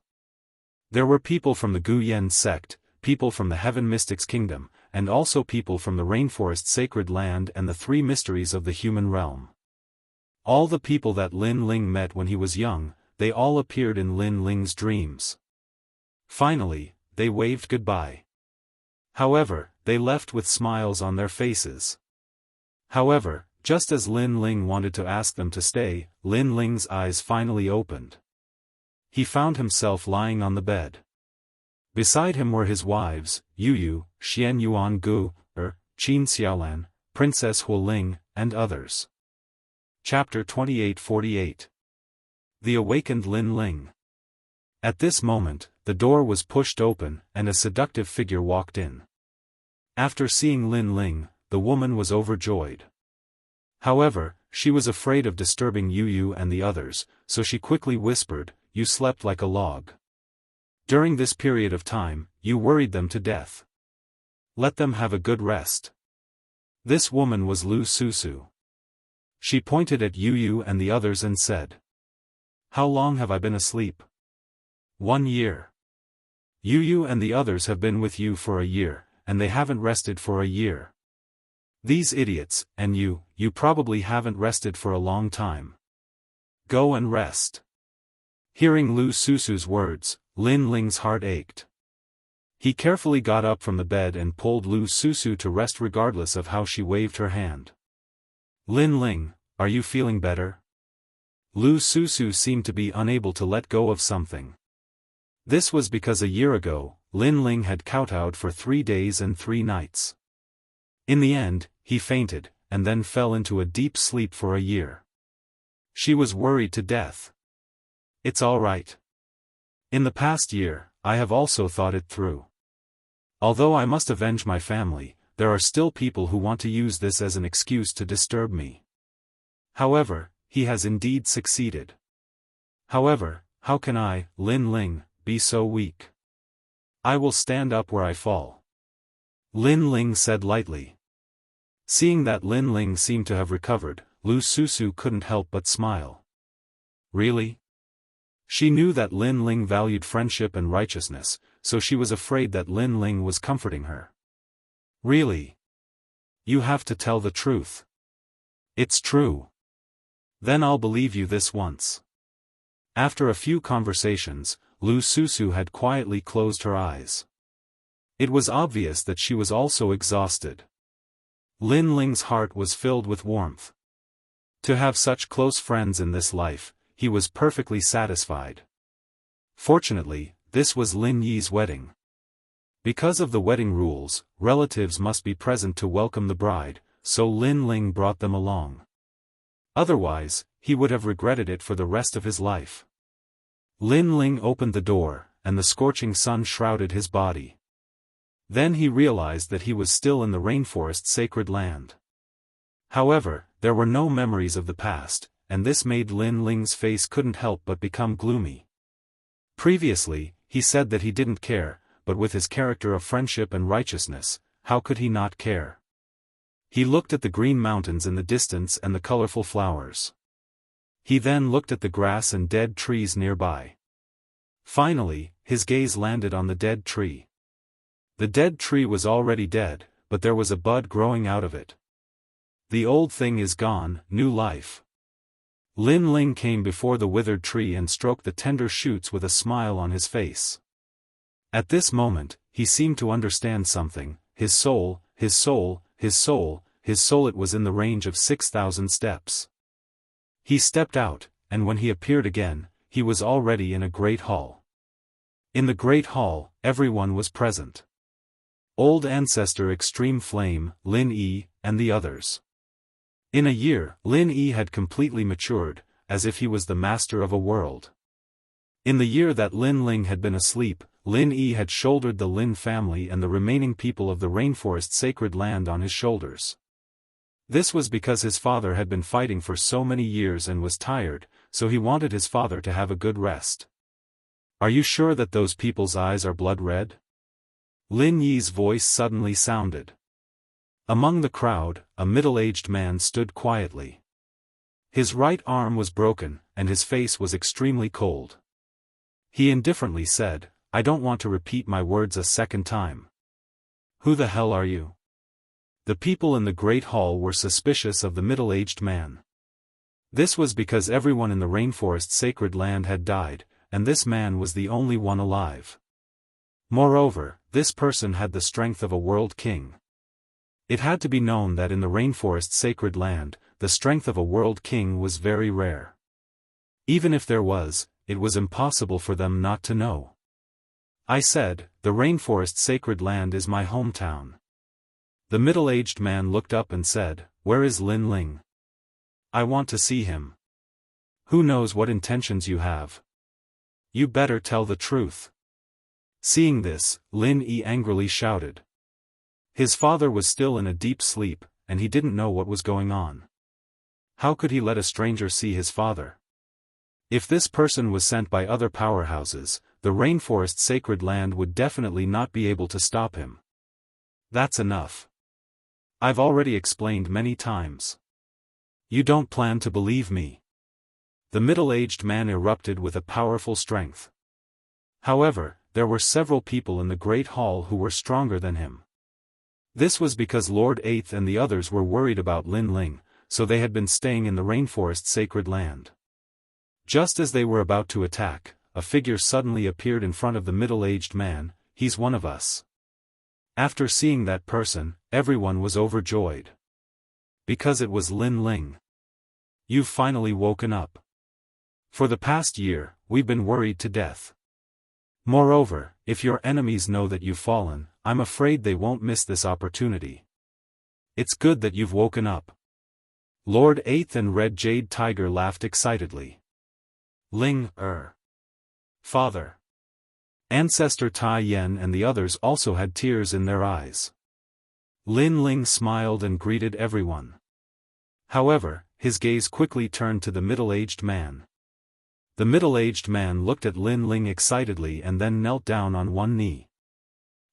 There were people from the Guyan sect, people from the Heaven Mystics Kingdom, and also people from the Rainforest Sacred Land and the Three Mysteries of the Human Realm. All the people that Lin Ling met when he was young, they all appeared in Lin Ling's dreams. Finally, they waved goodbye. However, they left with smiles on their faces. However, just as Lin Ling wanted to ask them to stay, Lin Ling's eyes finally opened. He found himself lying on the bed. Beside him were his wives, Yu, Xian Yuan Gu, Qin Xiaolan, Princess Huling, and others. Chapter 28-48. The Awakened Lin Ling. At this moment, the door was pushed open, and a seductive figure walked in. After seeing Lin Ling, the woman was overjoyed. However, she was afraid of disturbing Yu and the others, so she quickly whispered, "You slept like a log. During this period of time, you worried them to death. Let them have a good rest." This woman was Lu Susu. She pointed at Yu and the others and said, "How long have I been asleep?" 1 year. Yu and the others have been with you for a year, and they haven't rested for a year. These idiots, and you probably haven't rested for a long time. Go and rest. Hearing Lu Susu's words, Lin Ling's heart ached. He carefully got up from the bed and pulled Lu Susu to rest regardless of how she waved her hand. "Lin Ling, are you feeling better?" Lu Susu seemed to be unable to let go of something. This was because a year ago, Lin Ling had kowtowed for 3 days and 3 nights. In the end, he fainted, and then fell into a deep sleep for a year. She was worried to death. "It's all right. In the past year, I have also thought it through. Although I must avenge my family, there are still people who want to use this as an excuse to disturb me. However, he has indeed succeeded. However, how can I, Lin Ling, be so weak? I will stand up where I fall," Lin Ling said lightly. Seeing that Lin Ling seemed to have recovered, Lu Susu couldn't help but smile. Really? She knew that Lin Ling valued friendship and righteousness, so she was afraid that Lin Ling was comforting her. "Really? You have to tell the truth." "It's true." "Then I'll believe you this once." After a few conversations, Lu Susu had quietly closed her eyes. It was obvious that she was also exhausted. Lin Ling's heart was filled with warmth. To have such close friends in this life, he was perfectly satisfied. Fortunately, this was Lin Yi's wedding. Because of the wedding rules, relatives must be present to welcome the bride, so Lin Ling brought them along. Otherwise, he would have regretted it for the rest of his life. Lin Ling opened the door, and the scorching sun shrouded his body. Then he realized that he was still in the Rainforest Sacred Land. However, there were no memories of the past, and this made Lin Ling's face couldn't help but become gloomy. Previously, he said that he didn't care, but with his character of friendship and righteousness, how could he not care? He looked at the green mountains in the distance and the colorful flowers. He then looked at the grass and dead trees nearby. Finally, his gaze landed on the dead tree. The dead tree was already dead, but there was a bud growing out of it. The old thing is gone, new life. Lin Ling came before the withered tree and stroked the tender shoots with a smile on his face. At this moment, he seemed to understand something. His soul, it was in the range of 6,000 steps. He stepped out, and when he appeared again, he was already in a great hall. In the great hall, everyone was present. Old Ancestor Extreme Flame, Lin Yi, and the others. In a year, Lin Yi had completely matured, as if he was the master of a world. In the year that Lin Ling had been asleep, Lin Yi had shouldered the Lin family and the remaining people of the rainforest sacred land on his shoulders. This was because his father had been fighting for so many years and was tired, so he wanted his father to have a good rest. Are you sure that those people's eyes are blood red? Lin Yi's voice suddenly sounded. Among the crowd, a middle-aged man stood quietly. His right arm was broken, and his face was extremely cold. He indifferently said, "I don't want to repeat my words a second time. Who the hell are you?" The people in the great hall were suspicious of the middle-aged man. This was because everyone in the rainforest sacred land had died, and this man was the only one alive. Moreover, this person had the strength of a world king. It had to be known that in the rainforest sacred land, the strength of a world king was very rare. Even if there was, it was impossible for them not to know. I said, "The rainforest sacred land is my hometown." The middle-aged man looked up and said, "Where is Lin Ling? I want to see him. Who knows what intentions you have? You better tell the truth." Seeing this, Lin Yi angrily shouted. His father was still in a deep sleep, and he didn't know what was going on. How could he let a stranger see his father? If this person was sent by other powerhouses, the rainforest sacred land would definitely not be able to stop him. That's enough. I've already explained many times. You don't plan to believe me. The middle-aged man erupted with a powerful strength. However, there were several people in the great hall who were stronger than him. This was because Lord Eighth and the others were worried about Lin Ling, so they had been staying in the rainforest sacred land. Just as they were about to attack, a figure suddenly appeared in front of the middle-aged man. "He's one of us." After seeing that person, everyone was overjoyed. Because it was Lin Ling. "You've finally woken up. For the past year, we've been worried to death. Moreover, if your enemies know that you've fallen, I'm afraid they won't miss this opportunity. It's good that you've woken up." Lord Eighth and Red Jade Tiger laughed excitedly. Ling, Father. Ancestor Tai Yen and the others also had tears in their eyes. Lin Ling smiled and greeted everyone. However, his gaze quickly turned to the middle-aged man. The middle-aged man looked at Lin Ling excitedly and then knelt down on one knee.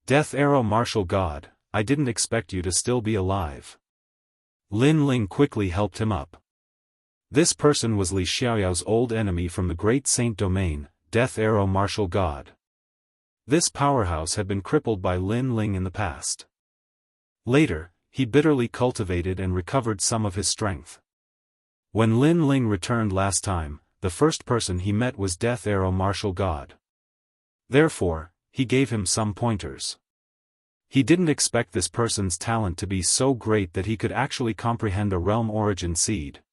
"Death Arrow Martial God, I didn't expect you to still be alive." Lin Ling quickly helped him up. This person was Li Xiaoyao's old enemy from the Great Saint Domain, Death Arrow Martial God. This powerhouse had been crippled by Lin Ling in the past. Later, he bitterly cultivated and recovered some of his strength. When Lin Ling returned last time, the first person he met was Death Arrow Martial God. Therefore, he gave him some pointers. He didn't expect this person's talent to be so great that he could actually comprehend a realm origin seed.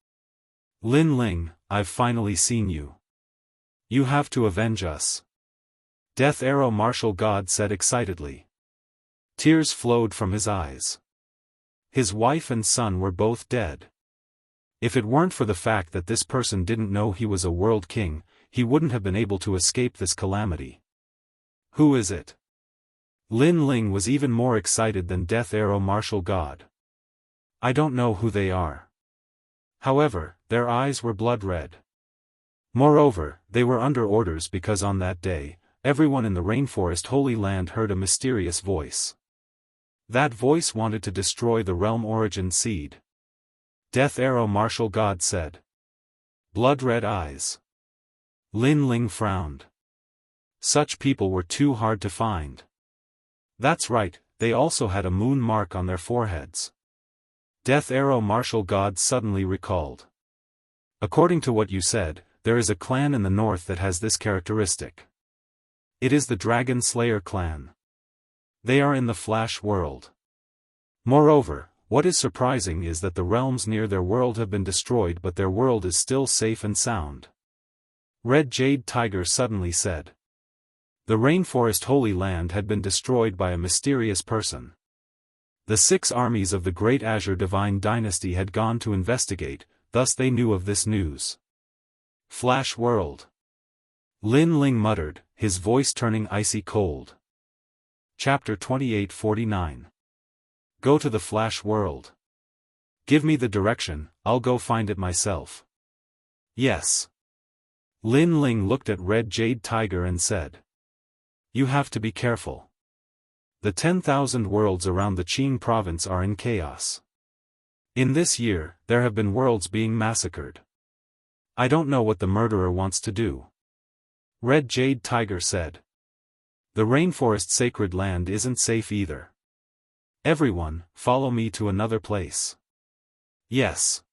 "Lin Ling, I've finally seen you. You have to avenge us," Death Arrow Martial God said excitedly. Tears flowed from his eyes. His wife and son were both dead. If it weren't for the fact that this person didn't know he was a world king, he wouldn't have been able to escape this calamity. "Who is it?" Lin Ling was even more excited than Death Arrow Martial God. "I don't know who they are. However, their eyes were blood red. Moreover, they were under orders because on that day, everyone in the rainforest Holy Land heard a mysterious voice. That voice wanted to destroy the realm origin seed." Death Arrow Martial God said. "Blood red eyes." Lin Ling frowned. Such people were too hard to find. That's right, they also had a moon mark on their foreheads. Death Arrow Martial God suddenly recalled. "According to what you said, there is a clan in the north that has this characteristic. It is the Dragon Slayer clan. They are in the Flash world. Moreover, what is surprising is that the realms near their world have been destroyed, but their world is still safe and sound. Red Jade Tiger suddenly said. The rainforest Holy Land had been destroyed by a mysterious person. The 6 armies of the Great Azure Divine Dynasty had gone to investigate, thus they knew of this news. Flash World. Lin Ling muttered, his voice turning icy cold. Chapter 2849. Go to the Flash World. Give me the direction, I'll go find it myself. Yes. Lin Ling looked at Red Jade Tiger and said. You have to be careful. The 10,000 worlds around the Qing province are in chaos. In this year, there have been worlds being massacred. I don't know what the murderer wants to do. Red Jade Tiger said. The rainforest sacred land isn't safe either. Everyone, follow me to another place. Yes.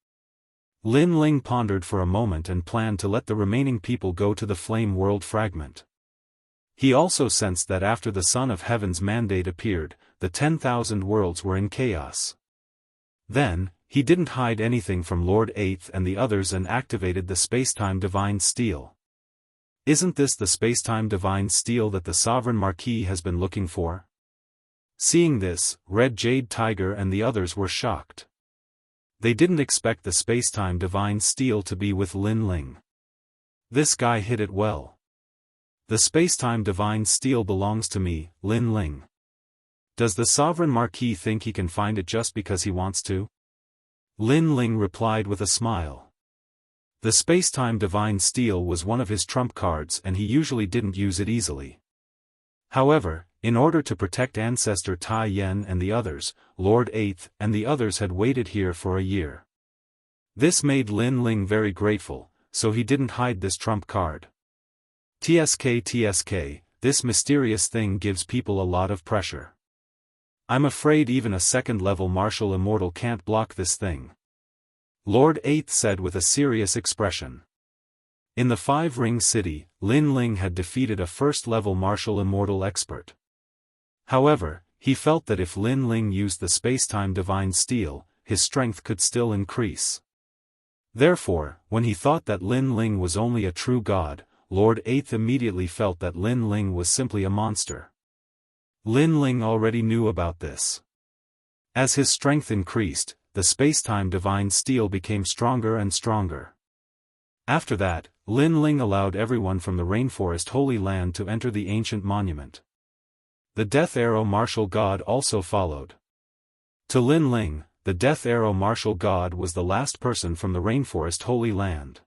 Lin Ling pondered for a moment and planned to let the remaining people go to the Flame World fragment. He also sensed that after the Son of Heaven's mandate appeared, the 10,000 worlds were in chaos. Then, he didn't hide anything from Lord Eighth and the others and activated the Spacetime Divine Steel. Isn't this the Spacetime Divine Steel that the Sovereign Marquis has been looking for? Seeing this, Red Jade Tiger and the others were shocked. They didn't expect the Spacetime Divine Steel to be with Lin Ling. This guy hit it well. The Spacetime Divine Steel belongs to me, Lin Ling. Does the Sovereign Marquis think he can find it just because he wants to? Lin Ling replied with a smile. The Spacetime Divine Steel was one of his trump cards and he usually didn't use it easily. However, in order to protect Ancestor Tai Yen and the others, Lord Eighth and the others had waited here for a year. This made Lin Ling very grateful, so he didn't hide this trump card. TSK, this mysterious thing gives people a lot of pressure. I'm afraid even a second-level martial immortal can't block this thing. Lord Eighth said with a serious expression. In the Five-Ring City, Lin Ling had defeated a first-level martial immortal expert. However, he felt that if Lin Ling used the Spacetime Divine Steel, his strength could still increase. Therefore, when he thought that Lin Ling was only a true god, Lord Eighth immediately felt that Lin Ling was simply a monster. Lin Ling already knew about this. As his strength increased, the Spacetime Divine Steel became stronger and stronger. After that, Lin Ling allowed everyone from the Rainforest Holy Land to enter the ancient monument. The Death Arrow Martial God also followed. To Lin Ling, the Death Arrow Martial God was the last person from the Rainforest Holy Land.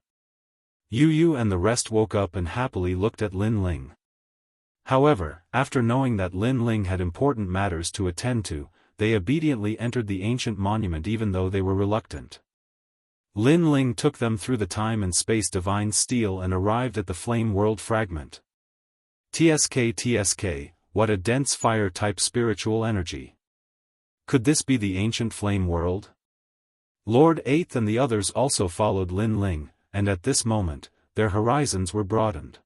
Yu and the rest woke up and happily looked at Lin Ling. However, after knowing that Lin Ling had important matters to attend to, they obediently entered the ancient monument even though they were reluctant. Lin Ling took them through the time and space Divine Steel and arrived at the Flame World fragment. TSK, what a dense fire-type spiritual energy. Could this be the ancient Flame World? Lord Eighth and the others also followed Lin Ling, and at this moment, their horizons were broadened.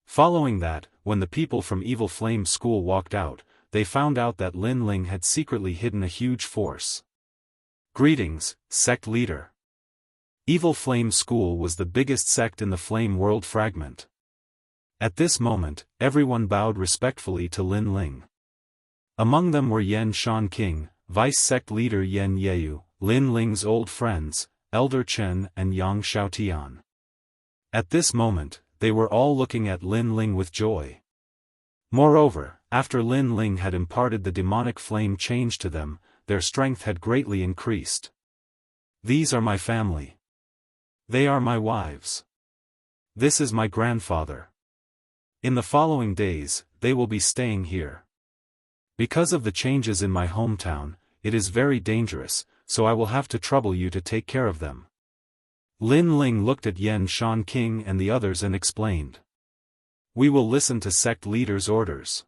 Following that, when the people from Evil Flame School walked out, they found out that Lin Ling had secretly hidden a huge force. Greetings, sect leader. Evil Flame School was the biggest sect in the Flame World fragment. At this moment, everyone bowed respectfully to Lin Ling. Among them were Yen Shan King, Vice Sect Leader Yen Yeyu, Lin Ling's old friends, Elder Chen and Yang Xiaotian. At this moment, they were all looking at Lin Ling with joy. Moreover, after Lin Ling had imparted the demonic flame change to them, their strength had greatly increased. These are my family. They are my wives. This is my grandfather. In the following days, they will be staying here. Because of the changes in my hometown, it is very dangerous, so I will have to trouble you to take care of them. Lin Ling looked at Yen Shan King and the others and explained. We will listen to sect leader's orders.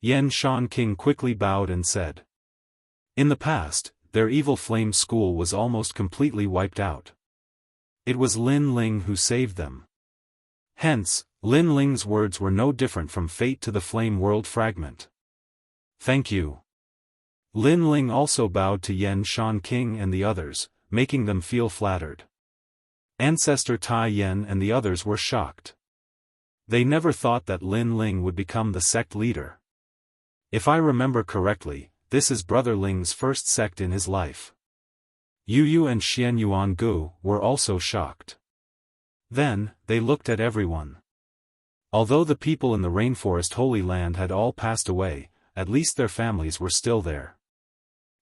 Yen Shan King quickly bowed and said. In the past, their Evil Flame School was almost completely wiped out. It was Lin Ling who saved them. Hence, Lin Ling's words were no different from fate to the Flame World fragment. Thank you. Lin Ling also bowed to Yen Shan King and the others, making them feel flattered. Ancestor Tai Yen and the others were shocked. They never thought that Lin Ling would become the sect leader. If I remember correctly, this is Brother Ling's first sect in his life. Yu Yu and Xian Yuan Gu were also shocked. Then, they looked at everyone. Although the people in the rainforest Holy Land had all passed away, at least their families were still there.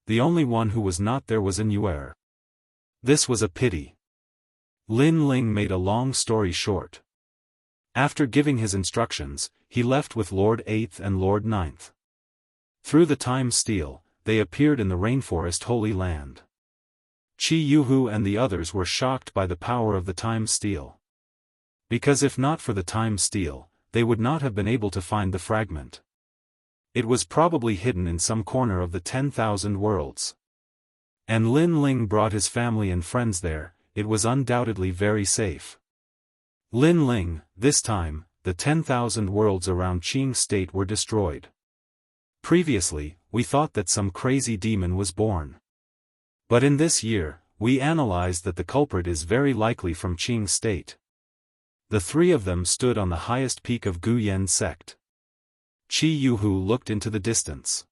The only one who was not there was Yuer. This was a pity. Lin Ling made a long story short. After giving his instructions, he left with Lord 8th and Lord 9th. Through the time steel, they appeared in the rainforest Holy Land. Qi Yuhu and the others were shocked by the power of the time steel. Because if not for the time steel, they would not have been able to find the fragment. It was probably hidden in some corner of the 10,000 worlds. And Lin Ling brought his family and friends there. It was undoubtedly very safe. Lin Ling, this time, the 10,000 worlds around Qing State were destroyed. Previously, we thought that some crazy demon was born. But in this year, we analyzed that the culprit is very likely from Qing State. The three of them stood on the highest peak of Guyan sect. Qi Yuhu looked into the distance.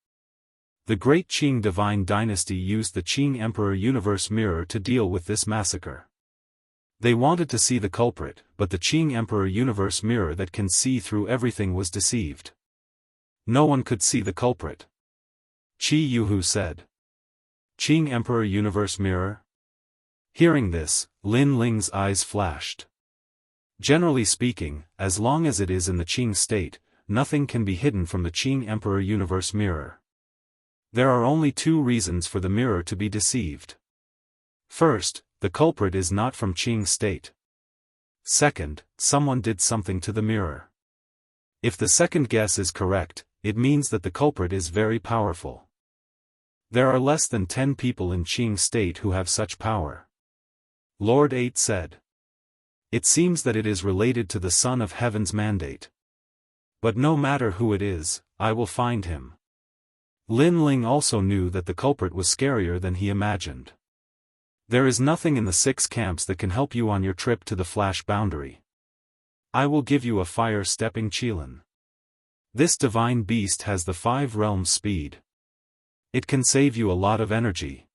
The great Qing divine dynasty used the Qing Emperor Universe Mirror to deal with this massacre. They wanted to see the culprit, but the Qing Emperor Universe Mirror that can see through everything was deceived. No one could see the culprit. Qi Yuhu said. Qing Emperor Universe Mirror? Hearing this, Lin Ling's eyes flashed. Generally speaking, as long as it is in the Qing state, nothing can be hidden from the Qing Emperor Universe Mirror. There are only two reasons for the mirror to be deceived. First, the culprit is not from Qing state. Second, someone did something to the mirror. If the second guess is correct, it means that the culprit is very powerful. There are less than 10 people in Qing state who have such power. Lord 8 said. It seems that it is related to the Son of Heaven's mandate. But no matter who it is, I will find him. Lin Ling also knew that the culprit was scarier than he imagined. There is nothing in the 6 camps that can help you on your trip to the flash boundary. I will give you a fire-stepping Qilin. This divine beast has the 5 realms speed. It can save you a lot of energy.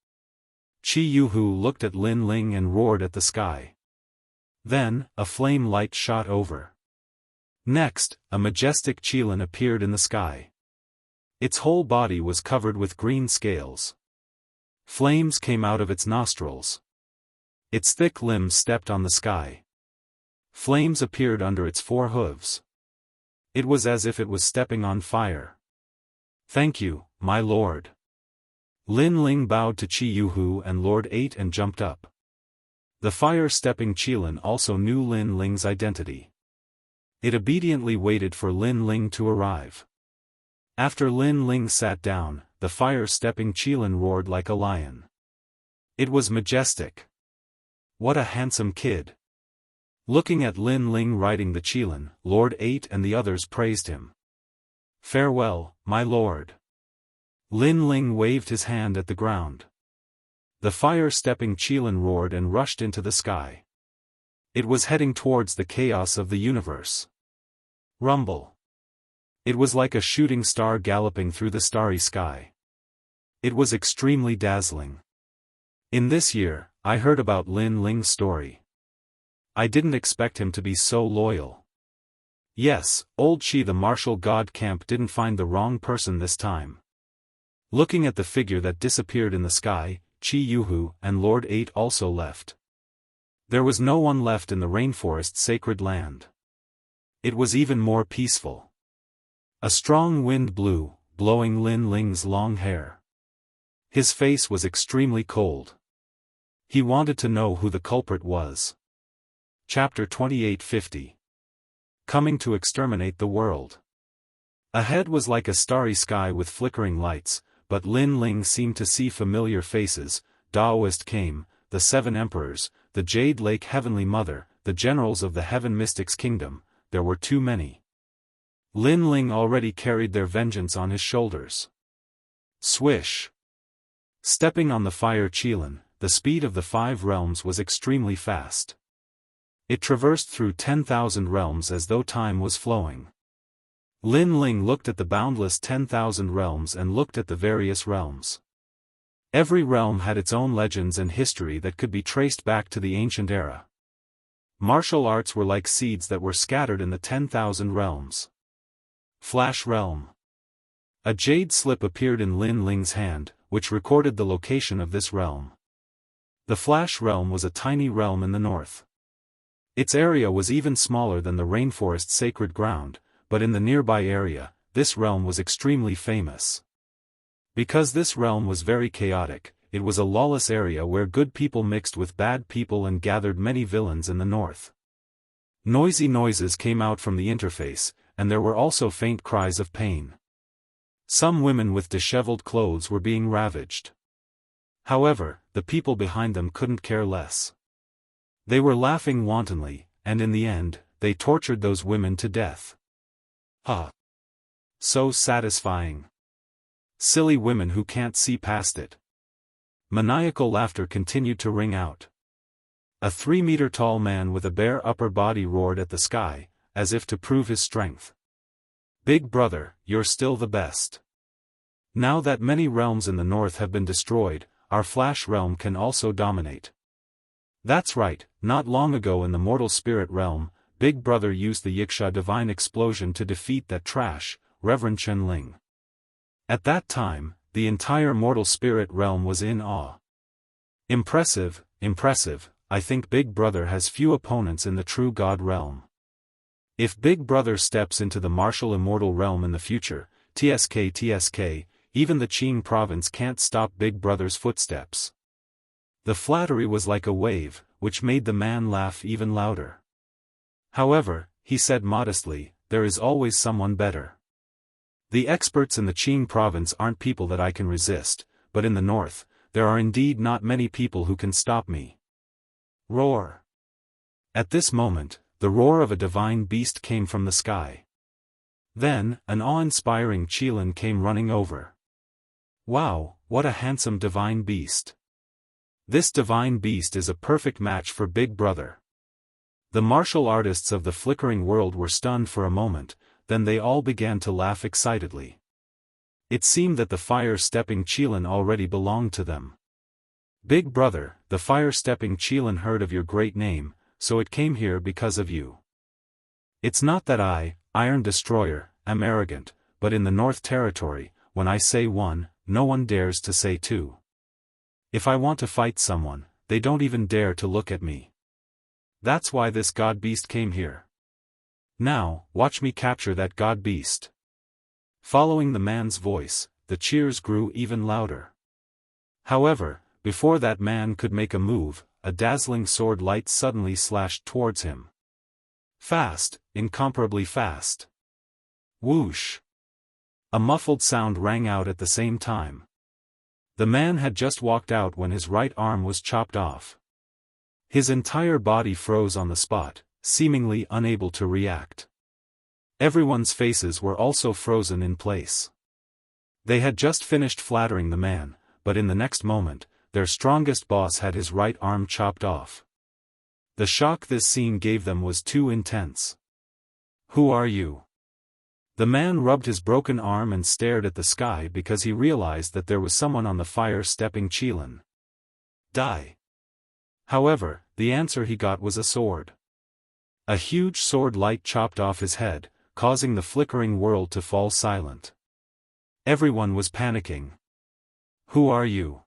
Qi Yuhu looked at Lin Ling and roared at the sky. Then, a flame light shot over. Next, a majestic Qilin appeared in the sky. Its whole body was covered with green scales. Flames came out of its nostrils. Its thick limbs stepped on the sky. Flames appeared under its 4 hooves. It was as if it was stepping on fire. Thank you, my lord. Lin Ling bowed to Qi Yuhu and Lord 8 and jumped up. The fire-stepping Qilin also knew Lin Ling's identity. It obediently waited for Lin Ling to arrive. After Lin Ling sat down, the fire-stepping Qilin roared like a lion. It was majestic. What a handsome kid. Looking at Lin Ling riding the Qilin, Lord 8 and the others praised him. Farewell, my lord. Lin Ling waved his hand at the ground. The fire-stepping Qilin roared and rushed into the sky. It was heading towards the chaos of the universe. Rumble. It was like a shooting star galloping through the starry sky. It was extremely dazzling. In this year, I heard about Lin Ling's story. I didn't expect him to be so loyal. Yes, old Qi the martial god camp didn't find the wrong person this time. Looking at the figure that disappeared in the sky, Qi Yuhu and Lord 8 also left. There was no one left in the rainforest sacred land. It was even more peaceful. A strong wind blew, blowing Lin Ling's long hair. His face was extremely cold. He wanted to know who the culprit was. Chapter 2850. Coming to exterminate the world. Ahead was like a starry sky with flickering lights, but Lin Ling seemed to see familiar faces. Daoist came, the 7 emperors, the Jade Lake Heavenly Mother, the generals of the Heaven Mystics Kingdom. There were too many. Lin Ling already carried their vengeance on his shoulders. Swish! Stepping on the fire Qilin, the speed of the 5 realms was extremely fast. It traversed through 10,000 realms as though time was flowing. Lin Ling looked at the boundless 10,000 realms and looked at the various realms. Every realm had its own legends and history that could be traced back to the ancient era. Martial arts were like seeds that were scattered in the 10,000 realms. Flash Realm. A jade slip appeared in Lin Ling's hand, which recorded the location of this realm. The Flash Realm was a tiny realm in the north. Its area was even smaller than the rainforest sacred ground, but in the nearby area, this realm was extremely famous. Because this realm was very chaotic, it was a lawless area where good people mixed with bad people and gathered many villains in the north. Noisy noises came out from the interface, and there were also faint cries of pain. Some women with disheveled clothes were being ravaged. However, the people behind them couldn't care less. They were laughing wantonly, and in the end, they tortured those women to death. Ha! So satisfying. Silly women who can't see past it. Maniacal laughter continued to ring out. A 3-meter-tall man with a bare upper body roared at the sky, as if to prove his strength. Big brother, you're still the best. Now that many realms in the north have been destroyed, our Flash realm can also dominate. That's right, not long ago in the mortal spirit realm, Big Brother used the Wuxia divine explosion to defeat that trash, Reverend Chen Ling. At that time, the entire mortal spirit realm was in awe. Impressive, impressive, I think Big Brother has few opponents in the true God realm. If Big Brother steps into the martial immortal realm in the future, TSK, even the Qing province can't stop Big Brother's footsteps. The flattery was like a wave, which made the man laugh even louder. However, he said modestly, there is always someone better. The experts in the Qing province aren't people that I can resist, but in the north, there are indeed not many people who can stop me. Roar! At this moment, the roar of a divine beast came from the sky. Then, an awe-inspiring Qilin came running over. Wow, what a handsome divine beast! This divine beast is a perfect match for Big Brother. The martial artists of the flickering world were stunned for a moment, then they all began to laugh excitedly. It seemed that the fire-stepping Qilin already belonged to them. Big Brother, the fire-stepping Qilin heard of your great name, so it came here because of you. It's not that I, Iron Destroyer, am arrogant, but in the North Territory, when I say one, no one dares to say two. If I want to fight someone, they don't even dare to look at me. That's why this god beast came here. Now, watch me capture that god beast. Following the man's voice, the cheers grew even louder. However, before that man could make a move, a dazzling sword light suddenly slashed towards him. Fast, incomparably fast. Whoosh! A muffled sound rang out at the same time. The man had just walked out when his right arm was chopped off. His entire body froze on the spot, seemingly unable to react. Everyone's faces were also frozen in place. They had just finished flattering the man, but in the next moment, their strongest boss had his right arm chopped off. The shock this scene gave them was too intense. Who are you? The man rubbed his broken arm and stared at the sky because he realized that there was someone on the fire-stepping Qilin. Die. However, the answer he got was a sword. A huge sword light chopped off his head, causing the flickering world to fall silent. Everyone was panicking. Who are you?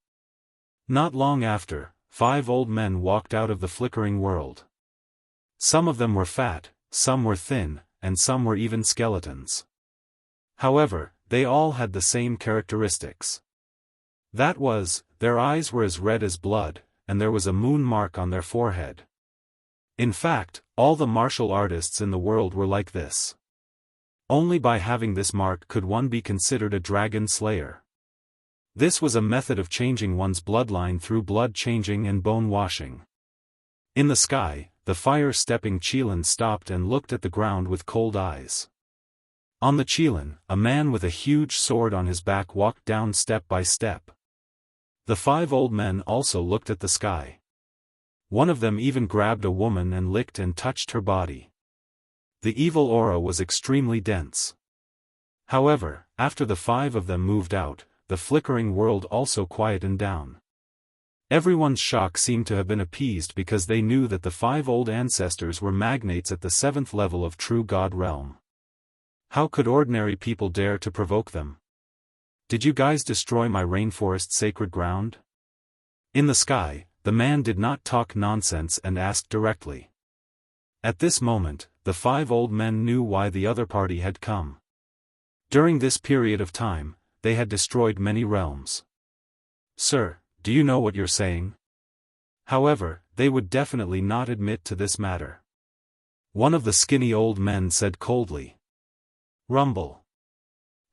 Not long after, 5 old men walked out of the flickering world. Some of them were fat, some were thin, and some were even skeletons. However, they all had the same characteristics. That was, their eyes were as red as blood, and there was a moon mark on their forehead. In fact, all the martial artists in the world were like this. Only by having this mark could one be considered a dragon slayer. This was a method of changing one's bloodline through blood changing and bone washing. In the sky, the fire-stepping Qilin stopped and looked at the ground with cold eyes. On the Qilin, a man with a huge sword on his back walked down step by step. The 5 old men also looked at the sky. One of them even grabbed a woman and licked and touched her body. The evil aura was extremely dense. However, after the 5 of them moved out, the flickering world also quietened down. Everyone's shock seemed to have been appeased because they knew that the 5 old ancestors were magnates at the 7th level of true God realm. How could ordinary people dare to provoke them? Did you guys destroy my rainforest sacred ground? In the sky, the man did not talk nonsense and asked directly. At this moment, the 5 old men knew why the other party had come. During this period of time, they had destroyed many realms. Sir, do you know what you're saying? However, they would definitely not admit to this matter. One of the skinny old men said coldly. Rumble.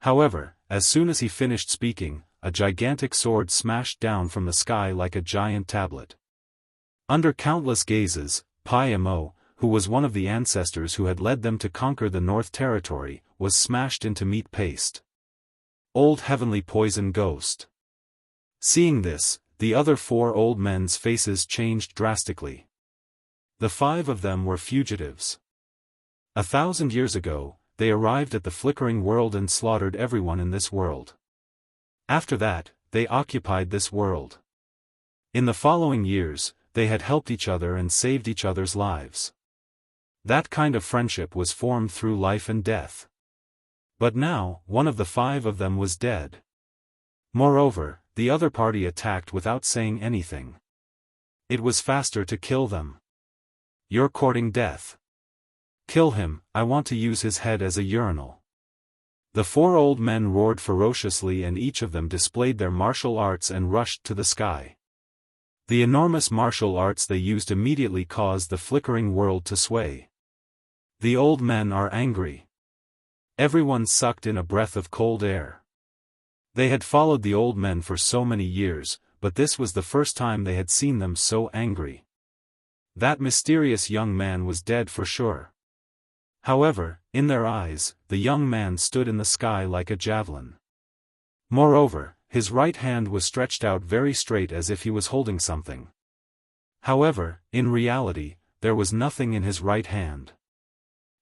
However, as soon as he finished speaking, a gigantic sword smashed down from the sky like a giant tablet. Under countless gazes, Pai Mo, who was one of the ancestors who had led them to conquer the North Territory, was smashed into meat paste. Old heavenly poison ghost. Seeing this, the other 4 old men's faces changed drastically. The 5 of them were fugitives. 1,000 years ago, they arrived at the flickering world and slaughtered everyone in this world. After that, they occupied this world. In the following years, they had helped each other and saved each other's lives. That kind of friendship was formed through life and death. But now, one of the 5 of them was dead. Moreover, the other party attacked without saying anything. It was faster to kill them. You're courting death. Kill him, I want to use his head as a urinal. The 4 old men roared ferociously and each of them displayed their martial arts and rushed to the sky. The enormous martial arts they used immediately caused the flickering world to sway. The old men are angry. Everyone sucked in a breath of cold air. They had followed the old men for so many years, but this was the first time they had seen them so angry. That mysterious young man was dead for sure. However, in their eyes, the young man stood in the sky like a javelin. Moreover, his right hand was stretched out very straight as if he was holding something. However, in reality, there was nothing in his right hand.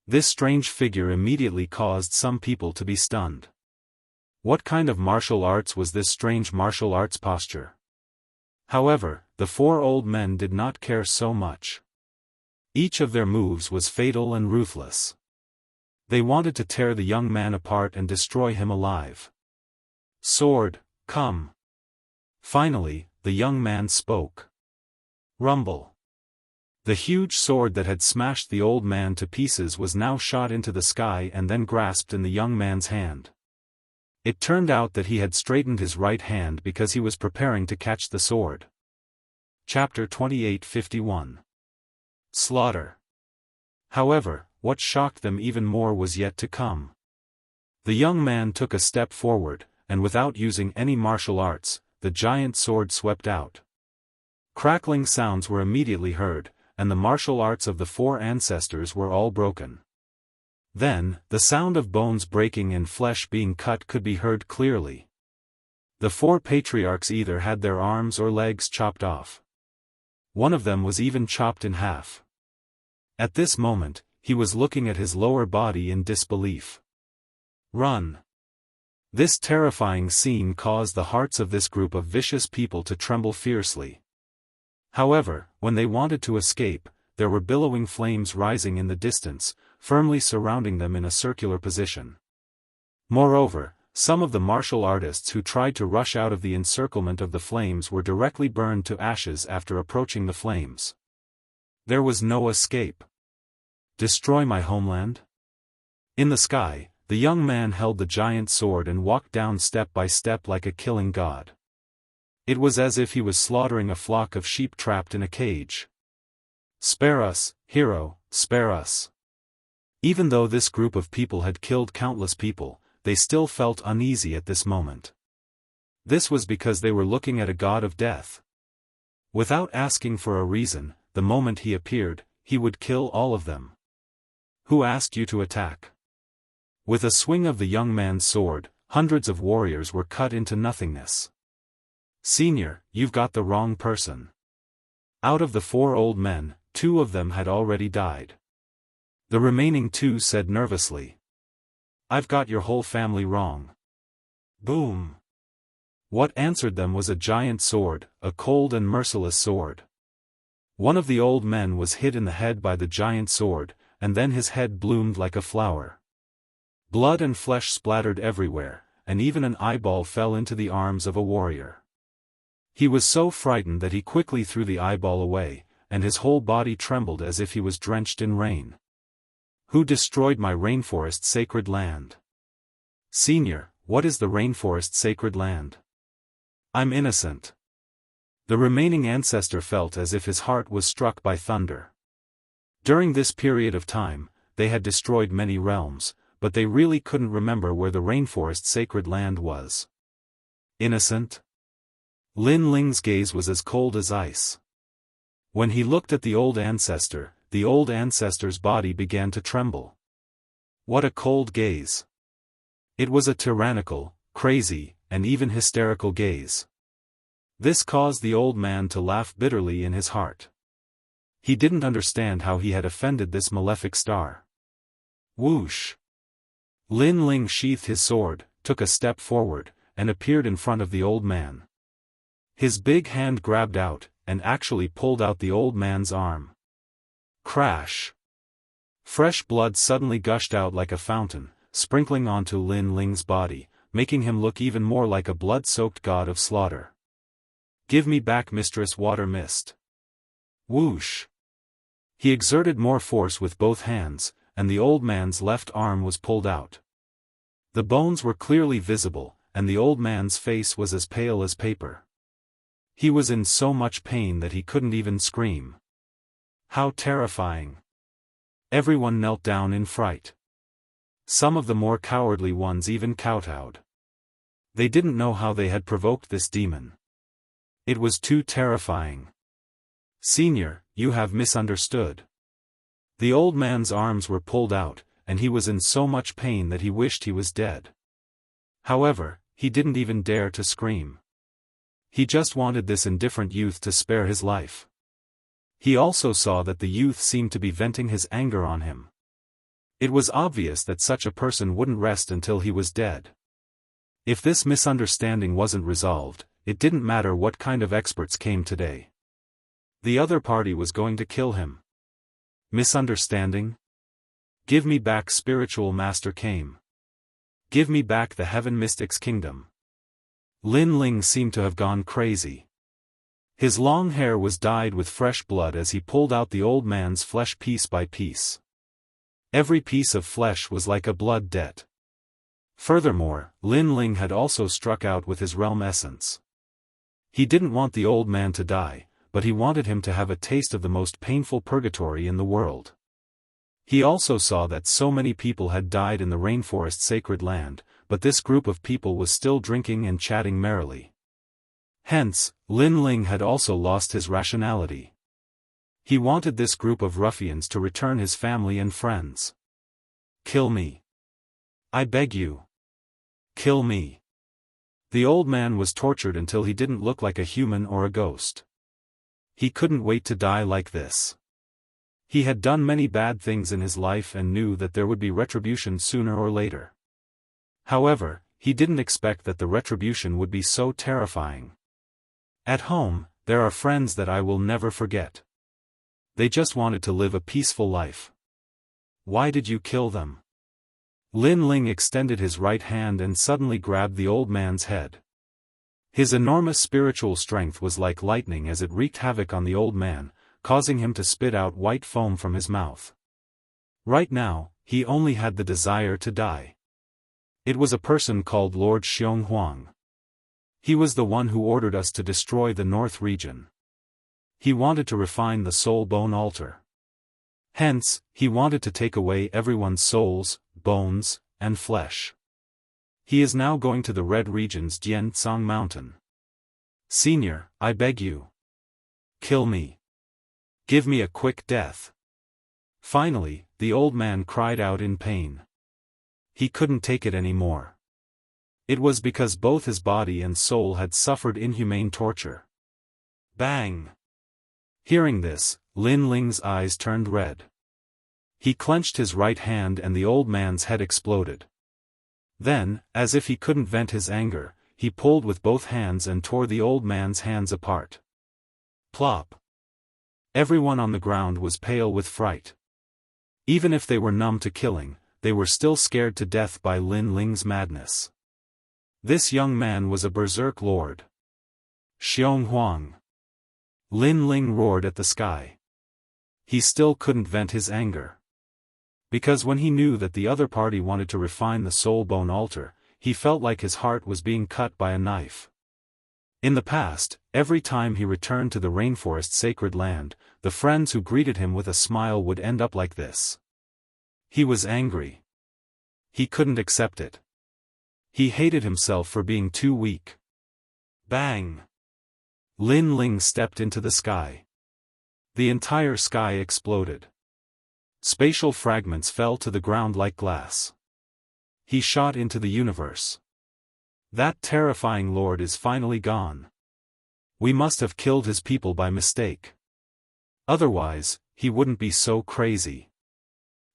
This strange figure immediately caused some people to be stunned. What kind of martial arts was this strange martial arts posture? However, the 4 old men did not care so much. Each of their moves was fatal and ruthless. They wanted to tear the young man apart and destroy him alive. Sword, come. Finally, the young man spoke. Rumble. The huge sword that had smashed the old man to pieces was now shot into the sky and then grasped in the young man's hand. It turned out that he had straightened his right hand because he was preparing to catch the sword. Chapter 28:51. Slaughter. However, what shocked them even more was yet to come. The young man took a step forward, and without using any martial arts, the giant sword swept out. Crackling sounds were immediately heard, and the martial arts of the 4 ancestors were all broken. Then, the sound of bones breaking and flesh being cut could be heard clearly. The 4 patriarchs either had their arms or legs chopped off. One of them was even chopped in half. At this moment, he was looking at his lower body in disbelief. Run! This terrifying scene caused the hearts of this group of vicious people to tremble fiercely. However, when they wanted to escape, there were billowing flames rising in the distance, firmly surrounding them in a circular position. Moreover, some of the martial artists who tried to rush out of the encirclement of the flames were directly burned to ashes after approaching the flames. There was no escape. Destroy my homeland? In the sky, the young man held the giant sword and walked down step by step like a killing god. It was as if he was slaughtering a flock of sheep trapped in a cage. Spare us, hero, spare us. Even though this group of people had killed countless people, they still felt uneasy at this moment. This was because they were looking at a god of death. Without asking for a reason, the moment he appeared, he would kill all of them. Who asked you to attack? With a swing of the young man's sword, hundreds of warriors were cut into nothingness. "Senior, you've got the wrong person. Out of the 4 old men, 2 of them had already died." The remaining 2 said nervously. "I've got your whole family wrong." Boom! What answered them was a giant sword, a cold and merciless sword. One of the old men was hit in the head by the giant sword, and then his head bloomed like a flower. Blood and flesh splattered everywhere, and even an eyeball fell into the arms of a warrior. He was so frightened that he quickly threw the eyeball away, and his whole body trembled as if he was drenched in rain. "Who destroyed my rainforest sacred land?" "Senior, what is the rainforest sacred land?" "I'm innocent." The remaining ancestor felt as if his heart was struck by thunder. During this period of time, they had destroyed many realms, but they really couldn't remember where the rainforest sacred land was. Innocent? Lin Ling's gaze was as cold as ice. When he looked at the old ancestor's body began to tremble. What a cold gaze. It was a tyrannical, crazy, and even hysterical gaze. This caused the old man to laugh bitterly in his heart. He didn't understand how he had offended this malefic star. Whoosh! Lin Ling sheathed his sword, took a step forward, and appeared in front of the old man. His big hand grabbed out, and actually pulled out the old man's arm. Crash! Fresh blood suddenly gushed out like a fountain, sprinkling onto Lin Ling's body, making him look even more like a blood-soaked god of slaughter. "Give me back Mistress Water Mist." Whoosh! He exerted more force with both hands, and the old man's left arm was pulled out. The bones were clearly visible, and the old man's face was as pale as paper. He was in so much pain that he couldn't even scream. How terrifying! Everyone knelt down in fright. Some of the more cowardly ones even kowtowed. They didn't know how they had provoked this demon. It was too terrifying. "Senior, you have misunderstood." The old man's arms were pulled out, and he was in so much pain that he wished he was dead. However, he didn't even dare to scream. He just wanted this indifferent youth to spare his life. He also saw that the youth seemed to be venting his anger on him. It was obvious that such a person wouldn't rest until he was dead. If this misunderstanding wasn't resolved, it didn't matter what kind of experts came today. The other party was going to kill him. Misunderstanding? "Give me back spiritual master came. Give me back the heaven mystic's kingdom." Lin Ling seemed to have gone crazy. His long hair was dyed with fresh blood as he pulled out the old man's flesh piece by piece. Every piece of flesh was like a blood debt. Furthermore, Lin Ling had also struck out with his realm essence. He didn't want the old man to die, but he wanted him to have a taste of the most painful purgatory in the world. He also saw that so many people had died in the rainforest sacred land, but this group of people was still drinking and chatting merrily. Hence, Lin Ling had also lost his rationality. He wanted this group of ruffians to return his family and friends. "Kill me. I beg you. Kill me." The old man was tortured until he didn't look like a human or a ghost. He couldn't wait to die like this. He had done many bad things in his life and knew that there would be retribution sooner or later. However, he didn't expect that the retribution would be so terrifying. "At home, there are friends that I will never forget. They just wanted to live a peaceful life. Why did you kill them?" Lin Ling extended his right hand and suddenly grabbed the old man's head. His enormous spiritual strength was like lightning as it wreaked havoc on the old man, causing him to spit out white foam from his mouth. Right now, he only had the desire to die. It was a person called Lord Xionghuang. He was the one who ordered us to destroy the North region. He wanted to refine the soul bone altar. Hence, he wanted to take away everyone's souls, bones, and flesh. He is now going to the Red Region's Jiancang Mountain. "Senior, I beg you. Kill me. Give me a quick death." Finally, the old man cried out in pain. He couldn't take it anymore. It was because both his body and soul had suffered inhumane torture. Bang! Hearing this, Lin Ling's eyes turned red. He clenched his right hand and the old man's head exploded. Then, as if he couldn't vent his anger, he pulled with both hands and tore the old man's hands apart. Plop! Everyone on the ground was pale with fright. Even if they were numb to killing, they were still scared to death by Lin Ling's madness. This young man was a berserk lord. Xiong Huang. Lin Ling roared at the sky. He still couldn't vent his anger. Because when he knew that the other party wanted to refine the soul bone altar, he felt like his heart was being cut by a knife. In the past, every time he returned to the rainforest sacred land, the friends who greeted him with a smile would end up like this. He was angry. He couldn't accept it. He hated himself for being too weak. Bang! Lin Ling stepped into the sky. The entire sky exploded. Spatial fragments fell to the ground like glass. He shot into the universe. That terrifying lord is finally gone. We must have killed his people by mistake. Otherwise, he wouldn't be so crazy.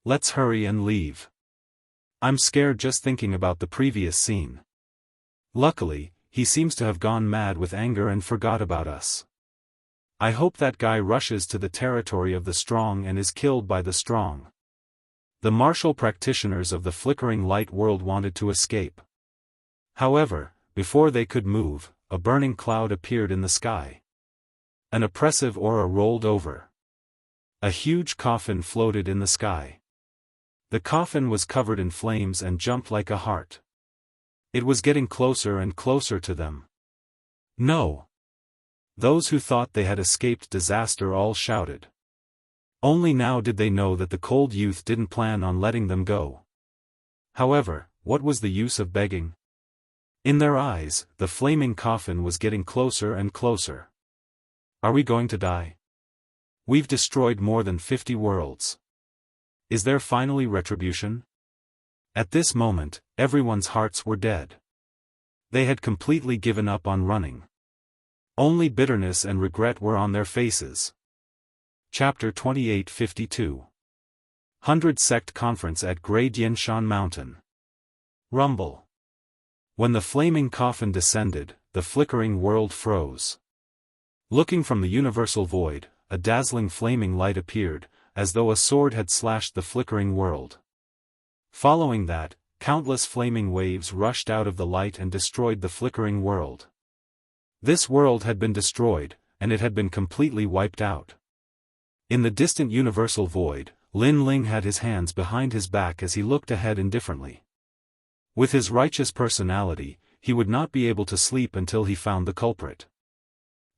Let's hurry and leave. I'm scared just thinking about the previous scene. Luckily, he seems to have gone mad with anger and forgot about us. I hope that guy rushes to the territory of the strong and is killed by the strong. The martial practitioners of the flickering light world wanted to escape. However, before they could move, a burning cloud appeared in the sky. An oppressive aura rolled over. A huge coffin floated in the sky. The coffin was covered in flames and jumped like a heart. It was getting closer and closer to them. No! Those who thought they had escaped disaster all shouted. Only now did they know that the cold youth didn't plan on letting them go. However, what was the use of begging? In their eyes, the flaming coffin was getting closer and closer. Are we going to die? We've destroyed more than 50 worlds. Is there finally retribution? At this moment, everyone's hearts were dead. They had completely given up on running. Only bitterness and regret were on their faces. Chapter 2852. 100 Sect Conference at Great Yanshan Mountain. Rumble. When the flaming coffin descended, the flickering world froze. Looking from the universal void, a dazzling flaming light appeared, as though a sword had slashed the flickering world. Following that, countless flaming waves rushed out of the light and destroyed the flickering world. This world had been destroyed, and it had been completely wiped out. In the distant universal void, Lin Ling had his hands behind his back as he looked ahead indifferently. With his righteous personality, he would not be able to sleep until he found the culprit.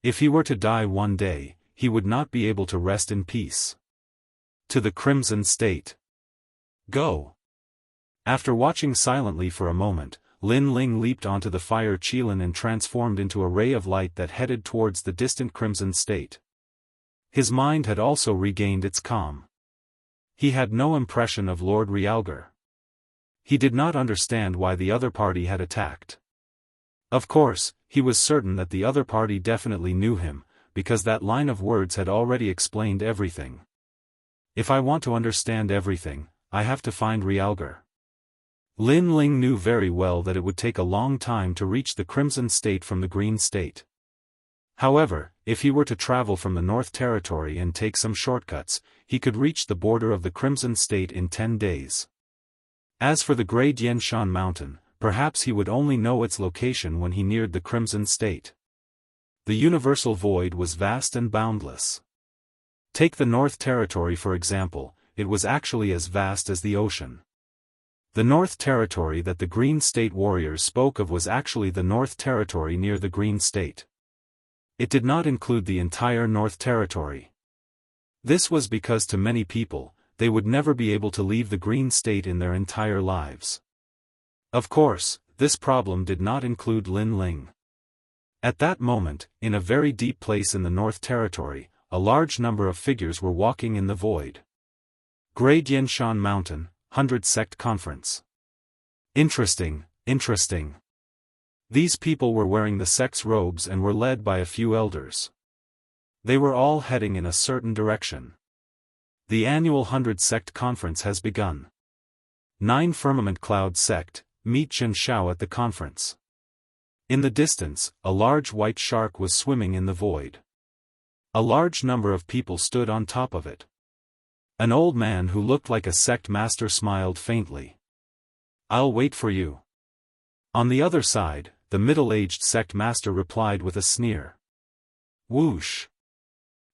If he were to die one day, he would not be able to rest in peace. To the Crimson State. Go! After watching silently for a moment, Lin Ling leaped onto the fire Qilin and transformed into a ray of light that headed towards the distant Crimson State. His mind had also regained its calm. He had no impression of Lord Realgar. He did not understand why the other party had attacked. Of course, he was certain that the other party definitely knew him, because that line of words had already explained everything. If I want to understand everything, I have to find Realgar. Lin Ling knew very well that it would take a long time to reach the Crimson State from the Green State. However, if he were to travel from the North Territory and take some shortcuts, he could reach the border of the Crimson State in 10 days. As for the Great Yanshan Mountain, perhaps he would only know its location when he neared the Crimson State. The universal void was vast and boundless. Take the North Territory for example, it was actually as vast as the ocean. The North Territory that the Green State warriors spoke of was actually the North Territory near the Green State. It did not include the entire North Territory. This was because to many people, they would never be able to leave the Green State in their entire lives. Of course, this problem did not include Lin Ling. At that moment, in a very deep place in the North Territory, a large number of figures were walking in the void. Great Yanshan Mountain, 100 Sect Conference. Interesting, interesting. These people were wearing the sect's robes and were led by a few elders. They were all heading in a certain direction. The annual 100 Sect Conference has begun. 9 Firmament Cloud Sect, meet Xianxia at the conference. In the distance, a large white shark was swimming in the void. A large number of people stood on top of it. An old man who looked like a sect master smiled faintly. "I'll wait for you." On the other side, the middle-aged sect master replied with a sneer. Whoosh!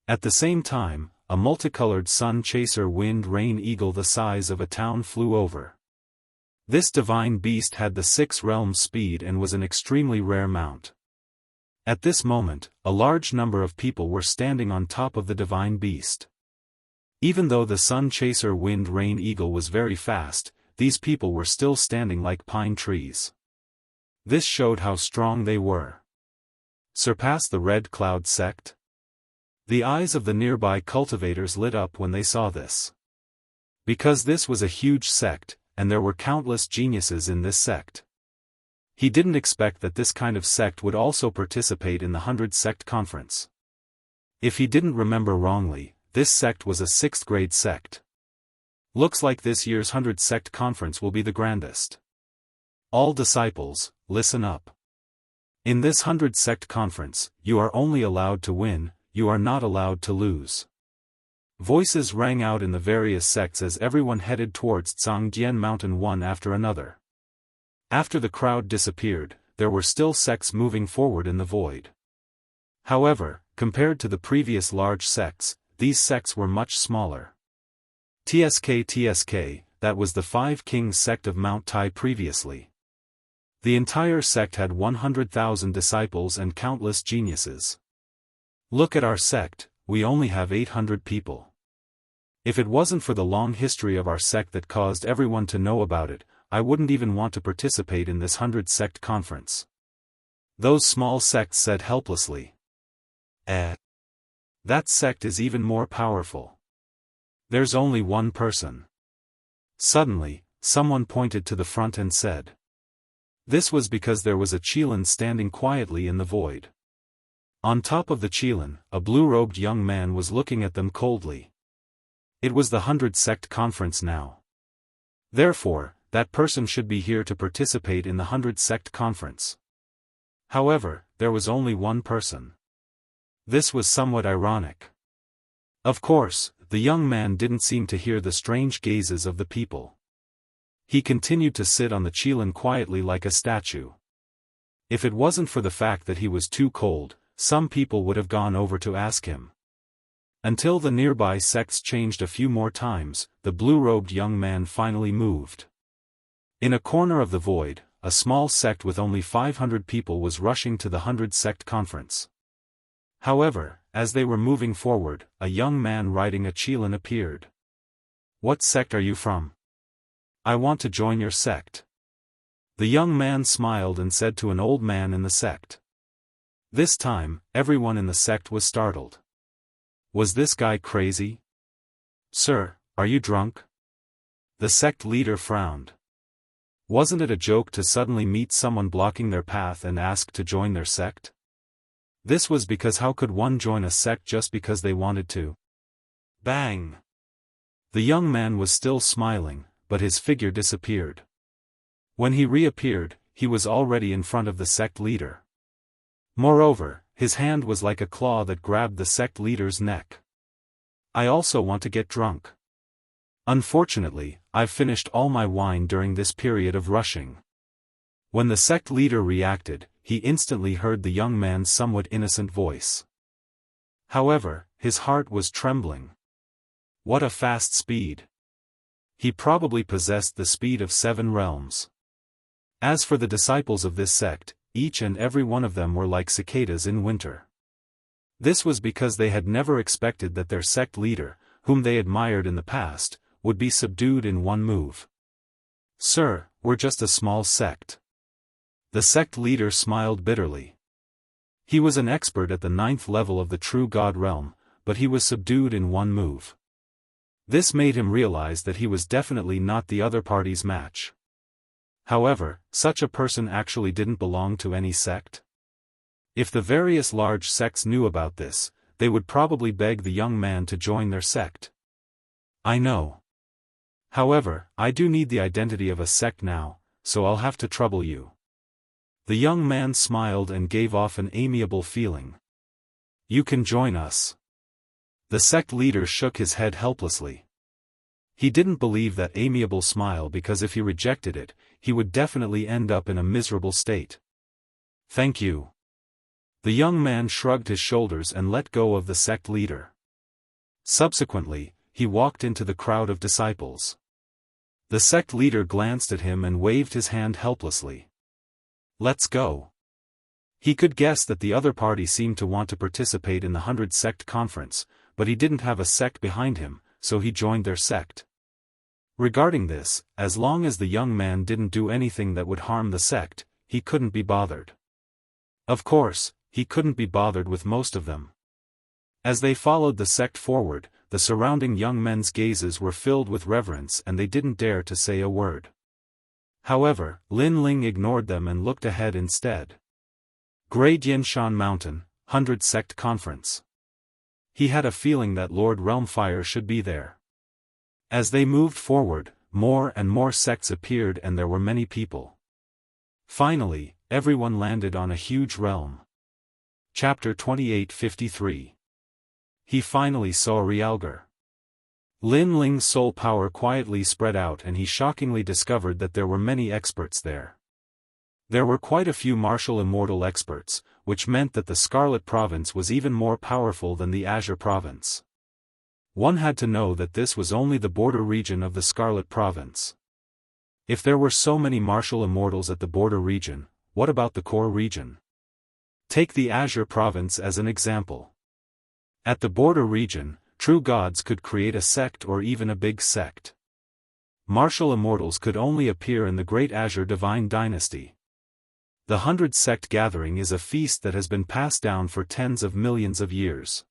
At the same time, a multicolored sun chaser wind rain eagle the size of a town flew over. This divine beast had the 6 realms speed and was an extremely rare mount. At this moment, a large number of people were standing on top of the divine beast. Even though the sun chaser wind rain eagle was very fast, these people were still standing like pine trees. This showed how strong they were. Surpass the Red Cloud Sect? The eyes of the nearby cultivators lit up when they saw this. Because this was a huge sect, and there were countless geniuses in this sect. He didn't expect that this kind of sect would also participate in the 100 Sect Conference. If he didn't remember wrongly, this sect was a 6th grade sect. Looks like this year's 100 Sect Conference will be the grandest. All disciples, listen up. In this 100 Sect Conference, you are only allowed to win, you are not allowed to lose. Voices rang out in the various sects as everyone headed towards Zhangjian Mountain one after another. After the crowd disappeared, there were still sects moving forward in the void. However, compared to the previous large sects, these sects were much smaller. TSK, that was the 5 Kings sect of Mount Tai previously. The entire sect had 100,000 disciples and countless geniuses. Look at our sect, we only have 800 people. If it wasn't for the long history of our sect that caused everyone to know about it, I wouldn't even want to participate in this 100 Sect Conference. Those small sects said helplessly. That sect is even more powerful. There's only one person. Suddenly, someone pointed to the front and said. This was because there was a Qilin standing quietly in the void. On top of the Qilin, a blue-robed young man was looking at them coldly. It was the 100 Sect Conference now. Therefore, that person should be here to participate in the 100 Sect Conference. However, there was only one person. This was somewhat ironic. Of course, the young man didn't seem to hear the strange gazes of the people. He continued to sit on the Qilin quietly like a statue. If it wasn't for the fact that he was too cold, some people would have gone over to ask him. Until the nearby sects changed a few more times, the blue-robed young man finally moved. In a corner of the void, a small sect with only 500 people was rushing to the 100 Sect Conference. However, as they were moving forward, a young man riding a Qilin appeared. What sect are you from? I want to join your sect. The young man smiled and said to an old man in the sect. This time, everyone in the sect was startled. Was this guy crazy? Sir, are you drunk? The sect leader frowned. Wasn't it a joke to suddenly meet someone blocking their path and ask to join their sect? This was because how could one join a sect just because they wanted to? Bang! The young man was still smiling, but his figure disappeared. When he reappeared, he was already in front of the sect leader. Moreover, his hand was like a claw that grabbed the sect leader's neck. I also want to get drunk. Unfortunately, I've finished all my wine during this period of rushing. When the sect leader reacted, he instantly heard the young man's somewhat innocent voice. However, his heart was trembling. What a fast speed! He probably possessed the speed of 7 realms. As for the disciples of this sect, each and every one of them were like cicadas in winter. This was because they had never expected that their sect leader, whom they admired in the past, would be subdued in one move. Sir, we're just a small sect. The sect leader smiled bitterly. He was an expert at the 9th level of the true God realm, but he was subdued in one move. This made him realize that he was definitely not the other party's match. However, such a person actually didn't belong to any sect. If the various large sects knew about this, they would probably beg the young man to join their sect. I know. However, I do need the identity of a sect now, so I'll have to trouble you. The young man smiled and gave off an amiable feeling. You can join us. The sect leader shook his head helplessly. He didn't believe that amiable smile because if he rejected it, he would definitely end up in a miserable state. Thank you. The young man shrugged his shoulders and let go of the sect leader. Subsequently, he walked into the crowd of disciples. The sect leader glanced at him and waved his hand helplessly. Let's go. He could guess that the other party seemed to want to participate in the 100 sect conference, but he didn't have a sect behind him, so he joined their sect. Regarding this, as long as the young man didn't do anything that would harm the sect, he couldn't be bothered. Of course, he couldn't be bothered with most of them. As they followed the sect forward, the surrounding young men's gazes were filled with reverence and they didn't dare to say a word. However, Lin Ling ignored them and looked ahead instead. Great Yinshan Mountain, 100 Sect Conference. He had a feeling that Lord Realmfire should be there. As they moved forward, more and more sects appeared and there were many people. Finally, everyone landed on a huge realm. Chapter 2853. He finally saw Realgar. Lin Ling's soul power quietly spread out and he shockingly discovered that there were many experts there. There were quite a few martial immortal experts, which meant that the Scarlet Province was even more powerful than the Azure Province. One had to know that this was only the border region of the Scarlet Province. If there were so many martial immortals at the border region, what about the core region? Take the Azure Province as an example. At the border region, true gods could create a sect or even a big sect. Martial immortals could only appear in the Great Azure Divine Dynasty. The 100 Sect Gathering is a feast that has been passed down for tens of millions of years.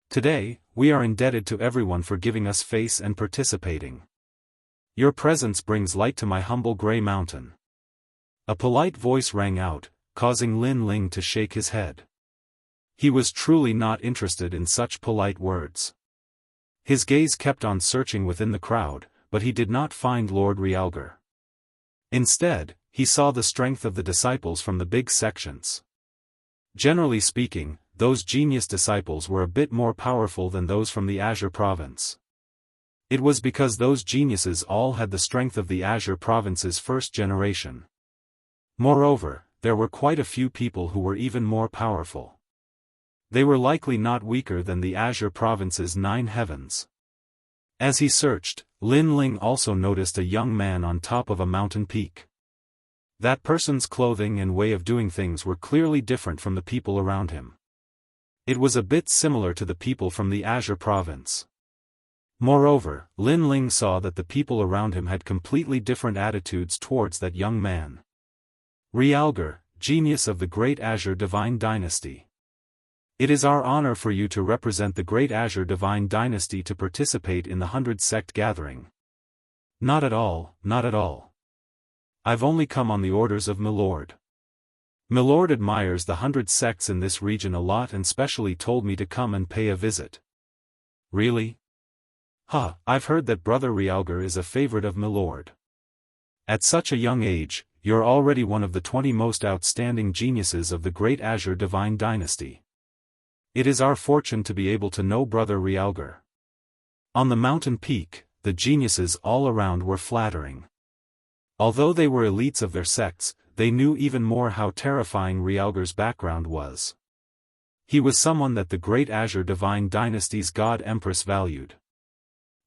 Today, we are indebted to everyone for giving us face and participating. Your presence brings light to my humble gray mountain. A polite voice rang out, causing Lin Ling to shake his head. He was truly not interested in such polite words. His gaze kept on searching within the crowd, but he did not find Lord Realgar. Instead, he saw the strength of the disciples from the big sections. Generally speaking, those genius disciples were a bit more powerful than those from the Azure Province. It was because those geniuses all had the strength of the Azure Province's first generation. Moreover, there were quite a few people who were even more powerful. They were likely not weaker than the Azure Province's 9 heavens. As he searched, Lin Ling also noticed a young man on top of a mountain peak. That person's clothing and way of doing things were clearly different from the people around him. It was a bit similar to the people from the Azure Province. Moreover, Lin Ling saw that the people around him had completely different attitudes towards that young man. Realgar, genius of the Great Azure Divine Dynasty. It is our honor for you to represent the Great Azure Divine Dynasty to participate in the 100 Sect Gathering. Not at all, not at all. I've only come on the orders of Milord. Milord admires the 100 sects in this region a lot and specially told me to come and pay a visit. Really? Huh, I've heard that Brother Realgar is a favorite of Milord. At such a young age, you're already one of the 20 most outstanding geniuses of the Great Azure Divine Dynasty. It is our fortune to be able to know Brother Realgar. On the mountain peak, the geniuses all around were flattering. Although they were elites of their sects, they knew even more how terrifying Realgar's background was. He was someone that the Great Azure Divine Dynasty's God Empress valued.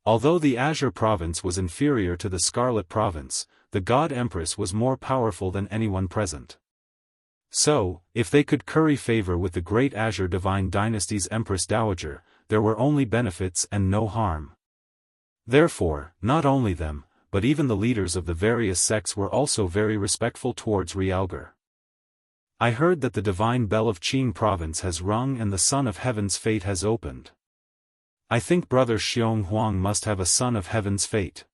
Although the Azure Province was inferior to the Scarlet Province, the God Empress was more powerful than anyone present. So, if they could curry favor with the Great Azure Divine Dynasty's Empress Dowager, there were only benefits and no harm. Therefore, not only them, but even the leaders of the various sects were also very respectful towards Realgar. I heard that the divine bell of Qing Province has rung and the Son of Heaven's fate has opened. I think Brother Xiong Huang must have a Son of Heaven's fate.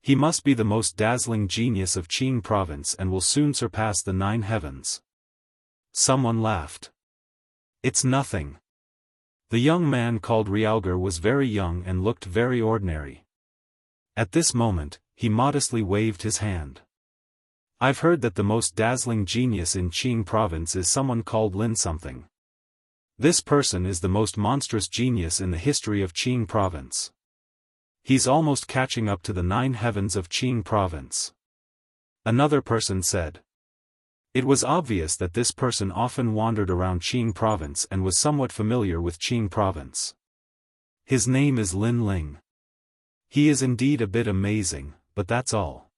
He must be the most dazzling genius of Qing province and will soon surpass the 9 heavens. Someone laughed. It's nothing. The young man called Realgar was very young and looked very ordinary. At this moment, he modestly waved his hand. I've heard that the most dazzling genius in Qing province is someone called Lin something. This person is the most monstrous genius in the history of Qing province. He's almost catching up to the 9 heavens of Qing province. Another person said. It was obvious that this person often wandered around Qing province and was somewhat familiar with Qing province. His name is Lin Ling. He is indeed a bit amazing, but that's all.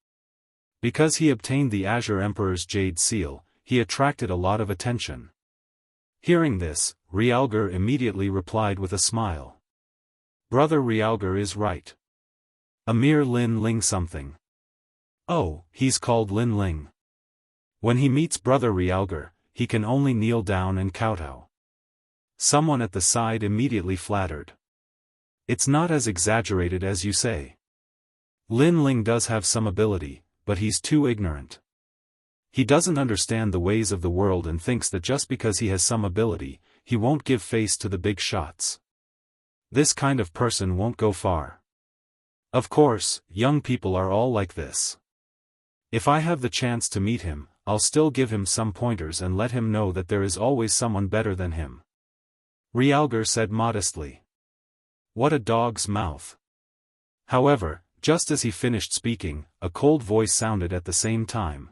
Because he obtained the Azure Emperor's Jade Seal, he attracted a lot of attention. Hearing this, Realgar immediately replied with a smile. Brother Realgar is right. A mere Lin Ling something. Oh, he's called Lin Ling. When he meets Brother Realgar, he can only kneel down and kowtow. Someone at the side immediately flattered. It's not as exaggerated as you say. Lin Ling does have some ability, but he's too ignorant. He doesn't understand the ways of the world and thinks that just because he has some ability, he won't give face to the big shots. This kind of person won't go far. Of course, young people are all like this. If I have the chance to meet him, I'll still give him some pointers and let him know that there is always someone better than him. Realgar said modestly. What a dog's mouth. However, just as he finished speaking, a cold voice sounded at the same time.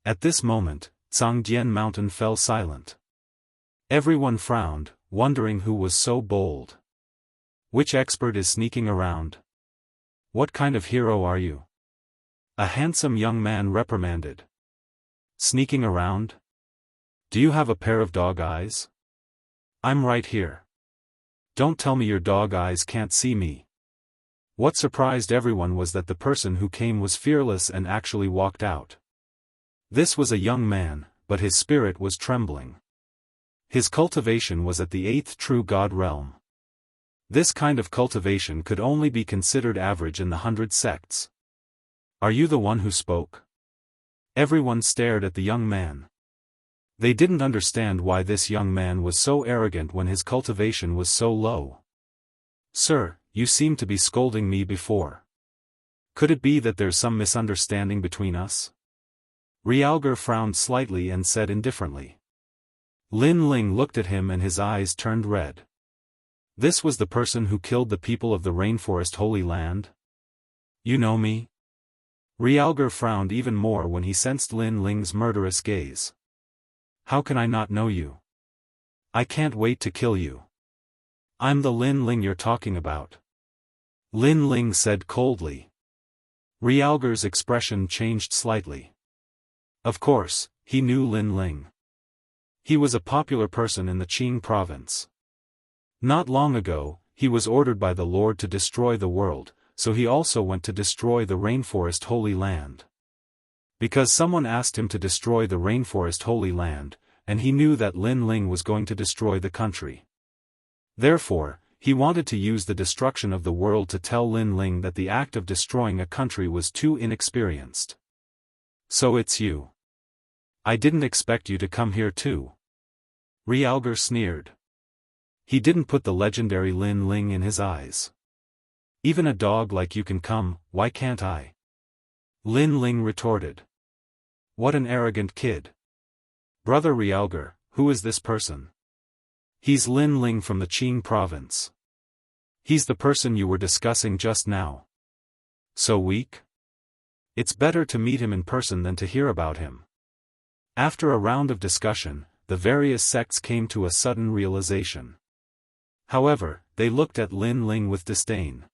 At this moment, Zhangdian Mountain fell silent. Everyone frowned, wondering who was so bold. Which expert is sneaking around? What kind of hero are you? A handsome young man reprimanded. Sneaking around? Do you have a pair of dog eyes? I'm right here. Don't tell me your dog eyes can't see me. What surprised everyone was that the person who came was fearless and actually walked out. This was a young man, but his spirit was trembling. His cultivation was at the 8th true god realm. This kind of cultivation could only be considered average in the 100 sects. Are you the one who spoke? Everyone stared at the young man. They didn't understand why this young man was so arrogant when his cultivation was so low. Sir, you seemed to be scolding me before. Could it be that there's some misunderstanding between us? Realgar frowned slightly and said indifferently. Lin Ling looked at him and his eyes turned red. This was the person who killed the people of the Rainforest Holy Land? You know me? Realgar frowned even more when he sensed Lin Ling's murderous gaze. How can I not know you? I can't wait to kill you. I'm the Lin Ling you're talking about. Lin Ling said coldly. Realgar's expression changed slightly. Of course, he knew Lin Ling. He was a popular person in the Qing province. Not long ago, he was ordered by the Lord to destroy the world, so he also went to destroy the Rainforest Holy Land. Because someone asked him to destroy the Rainforest Holy Land, and he knew that Lin Ling was going to destroy the country. Therefore, he wanted to use the destruction of the world to tell Lin Ling that the act of destroying a country was too inexperienced. So it's you. I didn't expect you to come here too. Realgar sneered. He didn't put the legendary Lin Ling in his eyes. Even a dog like you can come, why can't I? Lin Ling retorted. What an arrogant kid. Brother Realgar, who is this person? He's Lin Ling from the Qing province. He's the person you were discussing just now. So weak? It's better to meet him in person than to hear about him. After a round of discussion, the various sects came to a sudden realization. However, they looked at Lin Ling with disdain.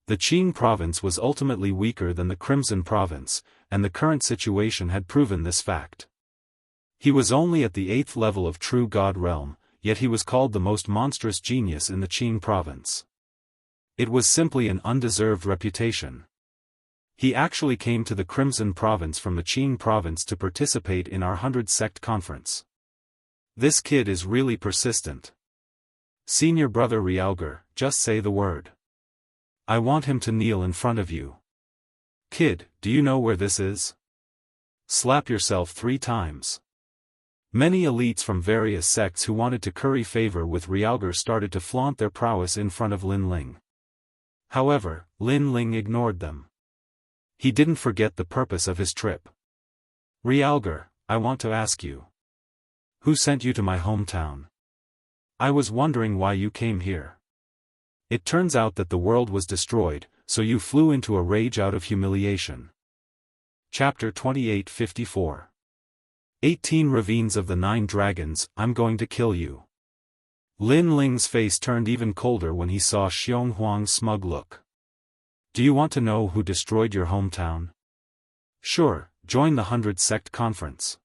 The Qing province was ultimately weaker than the Crimson province, and the current situation had proven this fact. He was only at the 8th level of true god realm, yet he was called the most monstrous genius in the Qing province. It was simply an undeserved reputation. He actually came to the Crimson province from the Qing province to participate in our 100 sect conference. This kid is really persistent. Senior brother Realgar, just say the word. I want him to kneel in front of you. Kid, do you know where this is? Slap yourself 3 times. Many elites from various sects who wanted to curry favor with Realgar started to flaunt their prowess in front of Lin Ling. However, Lin Ling ignored them. He didn't forget the purpose of his trip. Realgar, I want to ask you. Who sent you to my hometown? I was wondering why you came here. It turns out that the world was destroyed, so you flew into a rage out of humiliation. Chapter 28:54. 18 Ravines of the 9 Dragons, I'm going to kill you. Lin Ling's face turned even colder when he saw Xiong Huang's smug look. Do you want to know who destroyed your hometown? Sure, join the 100 Sect Conference.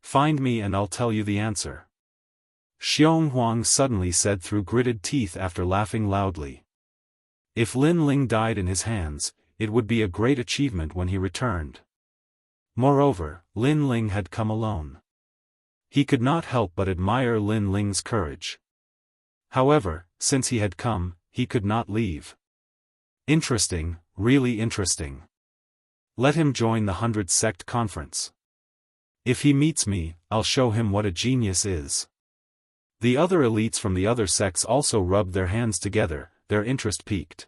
Find me and I'll tell you the answer. Xiong Huang suddenly said through gritted teeth after laughing loudly. If Lin Ling died in his hands, it would be a great achievement when he returned. Moreover, Lin Ling had come alone. He could not help but admire Lin Ling's courage. However, since he had come, he could not leave. Interesting, really interesting. Let him join the 100 Sect Conference. If he meets me, I'll show him what a genius is. The other elites from the other sects also rubbed their hands together, their interest piqued.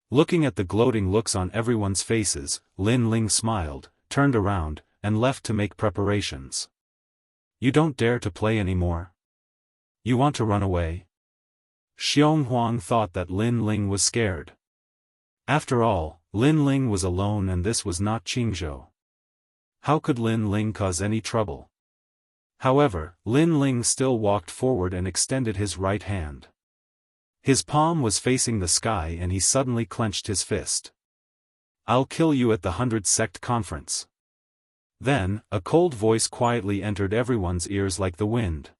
Looking at the gloating looks on everyone's faces, Lin Ling smiled, turned around, and left to make preparations. You don't dare to play anymore? You want to run away? Xiong Huang thought that Lin Ling was scared. After all, Lin Ling was alone and this was not Qingzhou. How could Lin Ling cause any trouble? However, Lin Ling still walked forward and extended his right hand. His palm was facing the sky and he suddenly clenched his fist. I'll kill you at the 100 Sect Conference. Then, a cold voice quietly entered everyone's ears like the wind.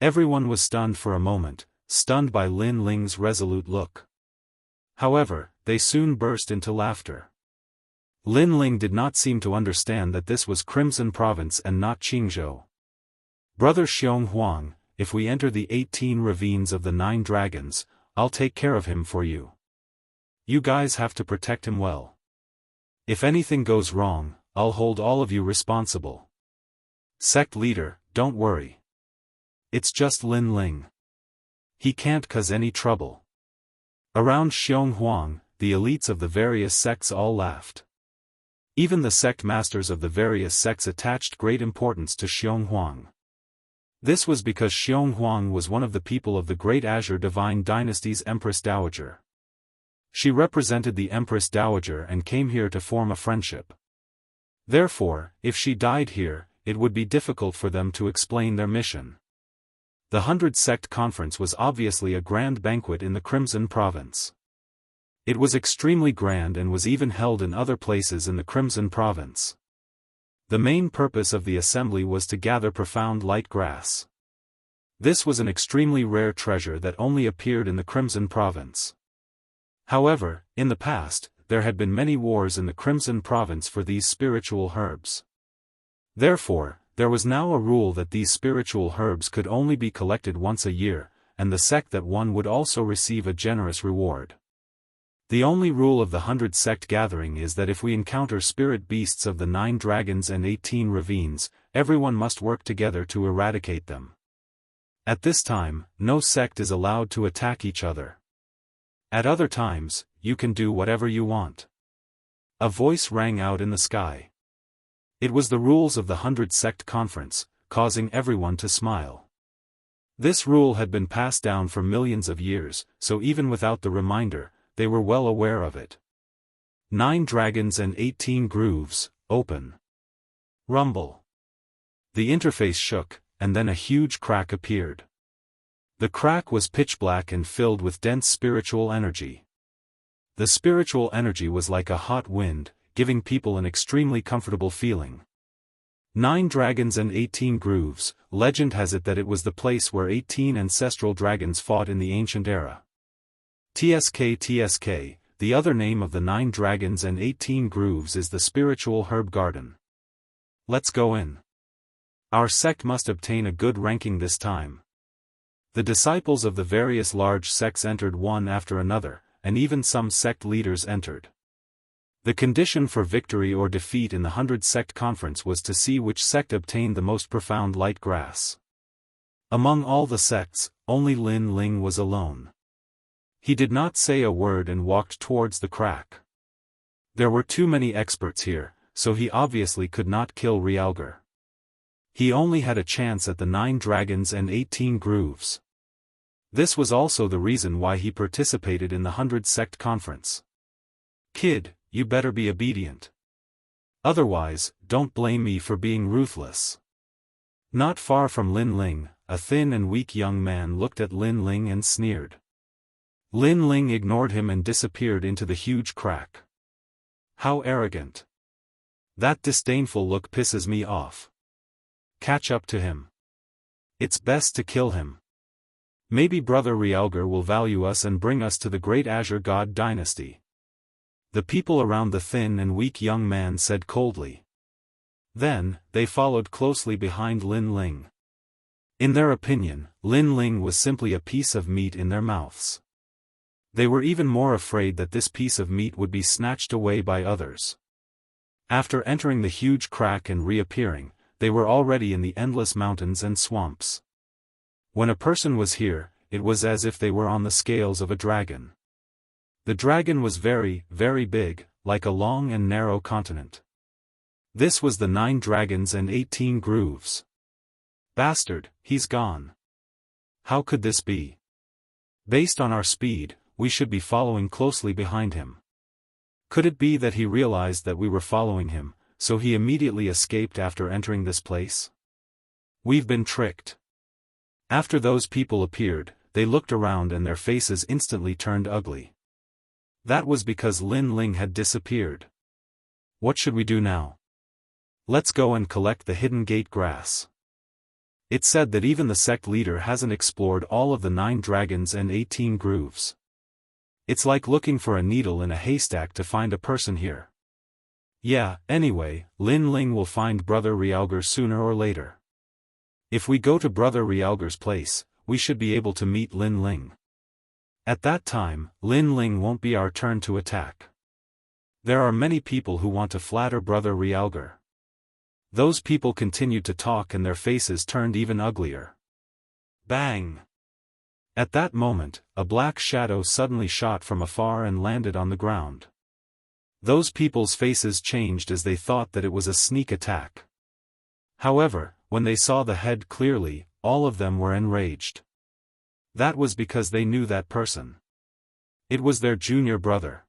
Everyone was stunned for a moment, stunned by Lin Ling's resolute look. However, they soon burst into laughter. Lin Ling did not seem to understand that this was Crimson Province and not Qingzhou. Brother Xiong Huang, if we enter the 18 ravines of the 9 dragons, I'll take care of him for you. You guys have to protect him well. If anything goes wrong, I'll hold all of you responsible. Sect leader, don't worry. It's just Lin Ling. He can't cause any trouble. Around Xiong Huang, the elites of the various sects all laughed. Even the sect masters of the various sects attached great importance to Xiong Huang. This was because Xiong Huang was one of the people of the Great Azure Divine Dynasty's Empress Dowager. She represented the Empress Dowager and came here to form a friendship. Therefore, if she died here, it would be difficult for them to explain their mission. The 100 Sect Conference was obviously a grand banquet in the Crimson Province. It was extremely grand and was even held in other places in the Crimson Province. The main purpose of the assembly was to gather profound light grass. This was an extremely rare treasure that only appeared in the Crimson Province. However, in the past, there had been many wars in the Crimson Province for these spiritual herbs. Therefore, there was now a rule that these spiritual herbs could only be collected once a year, and the sect that won would also receive a generous reward. The only rule of the 100 Sect gathering is that if we encounter spirit beasts of the 9 dragons and 18 ravines, everyone must work together to eradicate them. At this time, no sect is allowed to attack each other. At other times, you can do whatever you want. A voice rang out in the sky. It was the rules of the 100 Sect Conference, causing everyone to smile. This rule had been passed down for millions of years, so even without the reminder, they were well aware of it. 9 dragons and 18 grooves, open. Rumble. The interface shook, and then a huge crack appeared. The crack was pitch black and filled with dense spiritual energy. The spiritual energy was like a hot wind, giving people an extremely comfortable feeling. 9 dragons and 18 grooves, legend has it that it was the place where 18 ancestral dragons fought in the ancient era. TSK, the other name of the 9 dragons and 18 grooves is the spiritual herb garden. Let's go in. Our sect must obtain a good ranking this time. The disciples of the various large sects entered one after another, and even some sect leaders entered. The condition for victory or defeat in the 100-sect conference was to see which sect obtained the most profound light grass. Among all the sects, only Lin Ling was alone. He did not say a word and walked towards the crack. There were too many experts here, so he obviously could not kill Realgar. He only had a chance at the 9 dragons and 18 grooves. This was also the reason why he participated in the 100-sect conference. Kid, you better be obedient. Otherwise, don't blame me for being ruthless. Not far from Lin Ling, a thin and weak young man looked at Lin Ling and sneered. Lin Ling ignored him and disappeared into the huge crack. How arrogant. That disdainful look pisses me off. Catch up to him. It's best to kill him. Maybe Brother Realgar will value us and bring us to the great Azure God dynasty. The people around the thin and weak young man said coldly. Then, they followed closely behind Lin Ling. In their opinion, Lin Ling was simply a piece of meat in their mouths. They were even more afraid that this piece of meat would be snatched away by others. After entering the huge crack and reappearing, they were already in the endless mountains and swamps. When a person was here, it was as if they were on the scales of a dragon. The dragon was very, very big, like a long and narrow continent. This was the 9 dragons and 18 grooves. Bastard, he's gone. How could this be? Based on our speed, we should be following closely behind him. Could it be that he realized that we were following him, so he immediately escaped after entering this place? We've been tricked. After those people appeared, they looked around and their faces instantly turned ugly. That was because Lin Ling had disappeared. What should we do now? Let's go and collect the hidden gate grass. It's said that even the sect leader hasn't explored all of the 9 dragons and 18 grooves. It's like looking for a needle in a haystack to find a person here. Yeah, anyway, Lin Ling will find Brother Realgar sooner or later. If we go to Brother Realgar's place, we should be able to meet Lin Ling. At that time, Lin Ling won't be our turn to attack. There are many people who want to flatter Brother Realgar. Those people continued to talk and their faces turned even uglier. Bang! At that moment, a black shadow suddenly shot from afar and landed on the ground. Those people's faces changed as they thought that it was a sneak attack. However, when they saw the head clearly, all of them were enraged. That was because they knew that person. It was their junior brother.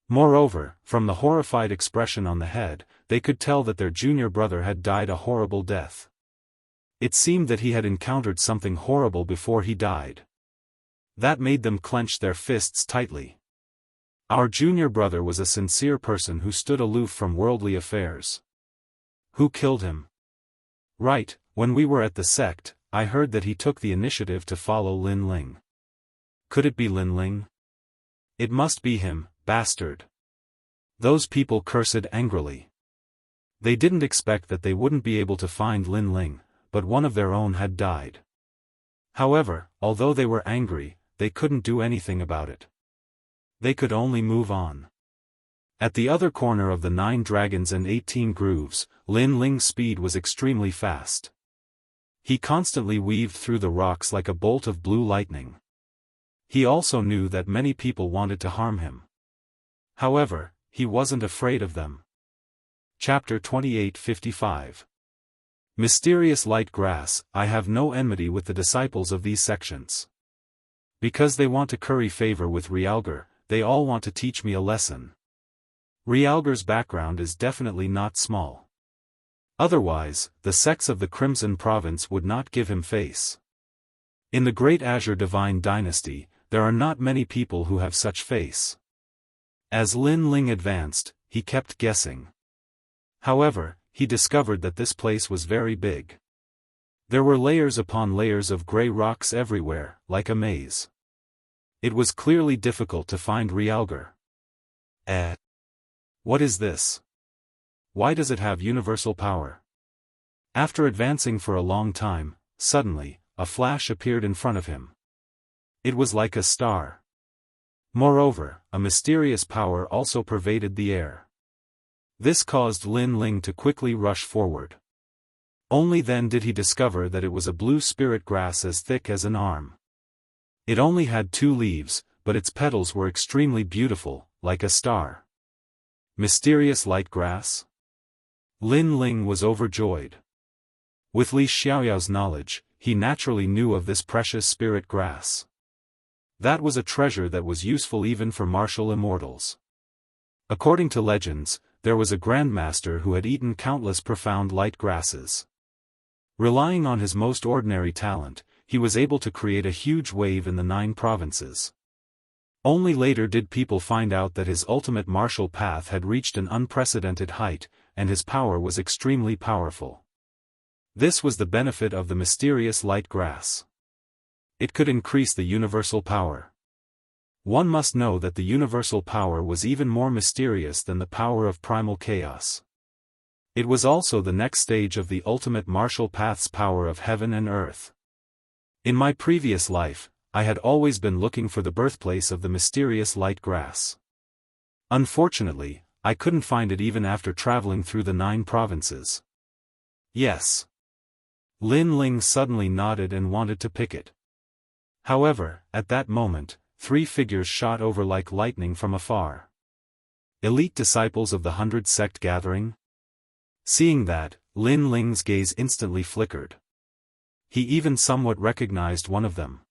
Moreover, from the horrified expression on the head, they could tell that their junior brother had died a horrible death. It seemed that he had encountered something horrible before he died. That made them clench their fists tightly. Our junior brother was a sincere person who stood aloof from worldly affairs. Who killed him? Right, when we were at the sect, I heard that he took the initiative to follow Lin Ling. Could it be Lin Ling? It must be him, bastard. Those people cursed angrily. They didn't expect that they wouldn't be able to find Lin Ling, but one of their own had died. However, although they were angry, they couldn't do anything about it. They could only move on. At the other corner of the 9 dragons and 18 grooves, Lin Ling's speed was extremely fast. He constantly weaved through the rocks like a bolt of blue lightning. He also knew that many people wanted to harm him. However, he wasn't afraid of them. Chapter 28:55. Mysterious light grass. I have no enmity with the disciples of these sections. Because they want to curry favor with Realgar, they all want to teach me a lesson. Realgar's background is definitely not small. Otherwise, the sects of the Crimson Province would not give him face. In the Great Azure Divine Dynasty, there are not many people who have such face. As Lin Ling advanced, he kept guessing. However, he discovered that this place was very big. There were layers upon layers of grey rocks everywhere, like a maze. It was clearly difficult to find Realgar. What is this? Why does it have universal power? After advancing for a long time, suddenly, a flash appeared in front of him. It was like a star. Moreover, a mysterious power also pervaded the air. This caused Lin Ling to quickly rush forward. Only then did he discover that it was a blue spirit grass as thick as an arm. It only had 2 leaves, but its petals were extremely beautiful, like a star. Mysterious light grass? Lin Ling was overjoyed. With Li Xiaoyao's knowledge, he naturally knew of this precious spirit grass. That was a treasure that was useful even for martial immortals. According to legends, there was a grandmaster who had eaten countless profound light grasses. Relying on his most ordinary talent, he was able to create a huge wave in the 9 provinces. Only later did people find out that his ultimate martial path had reached an unprecedented height, and his power was extremely powerful. This was the benefit of the mysterious light grass. It could increase the universal power. One must know that the universal power was even more mysterious than the power of primal chaos. It was also the next stage of the ultimate martial path's power of heaven and earth. In my previous life, I had always been looking for the birthplace of the mysterious light grass. Unfortunately, I couldn't find it even after traveling through the 9 provinces. Yes. Lin Ling suddenly nodded and wanted to pick it. However, at that moment, 3 figures shot over like lightning from afar. Elite disciples of the 100 sect gathering? Seeing that, Lin Ling's gaze instantly flickered. He even somewhat recognized one of them.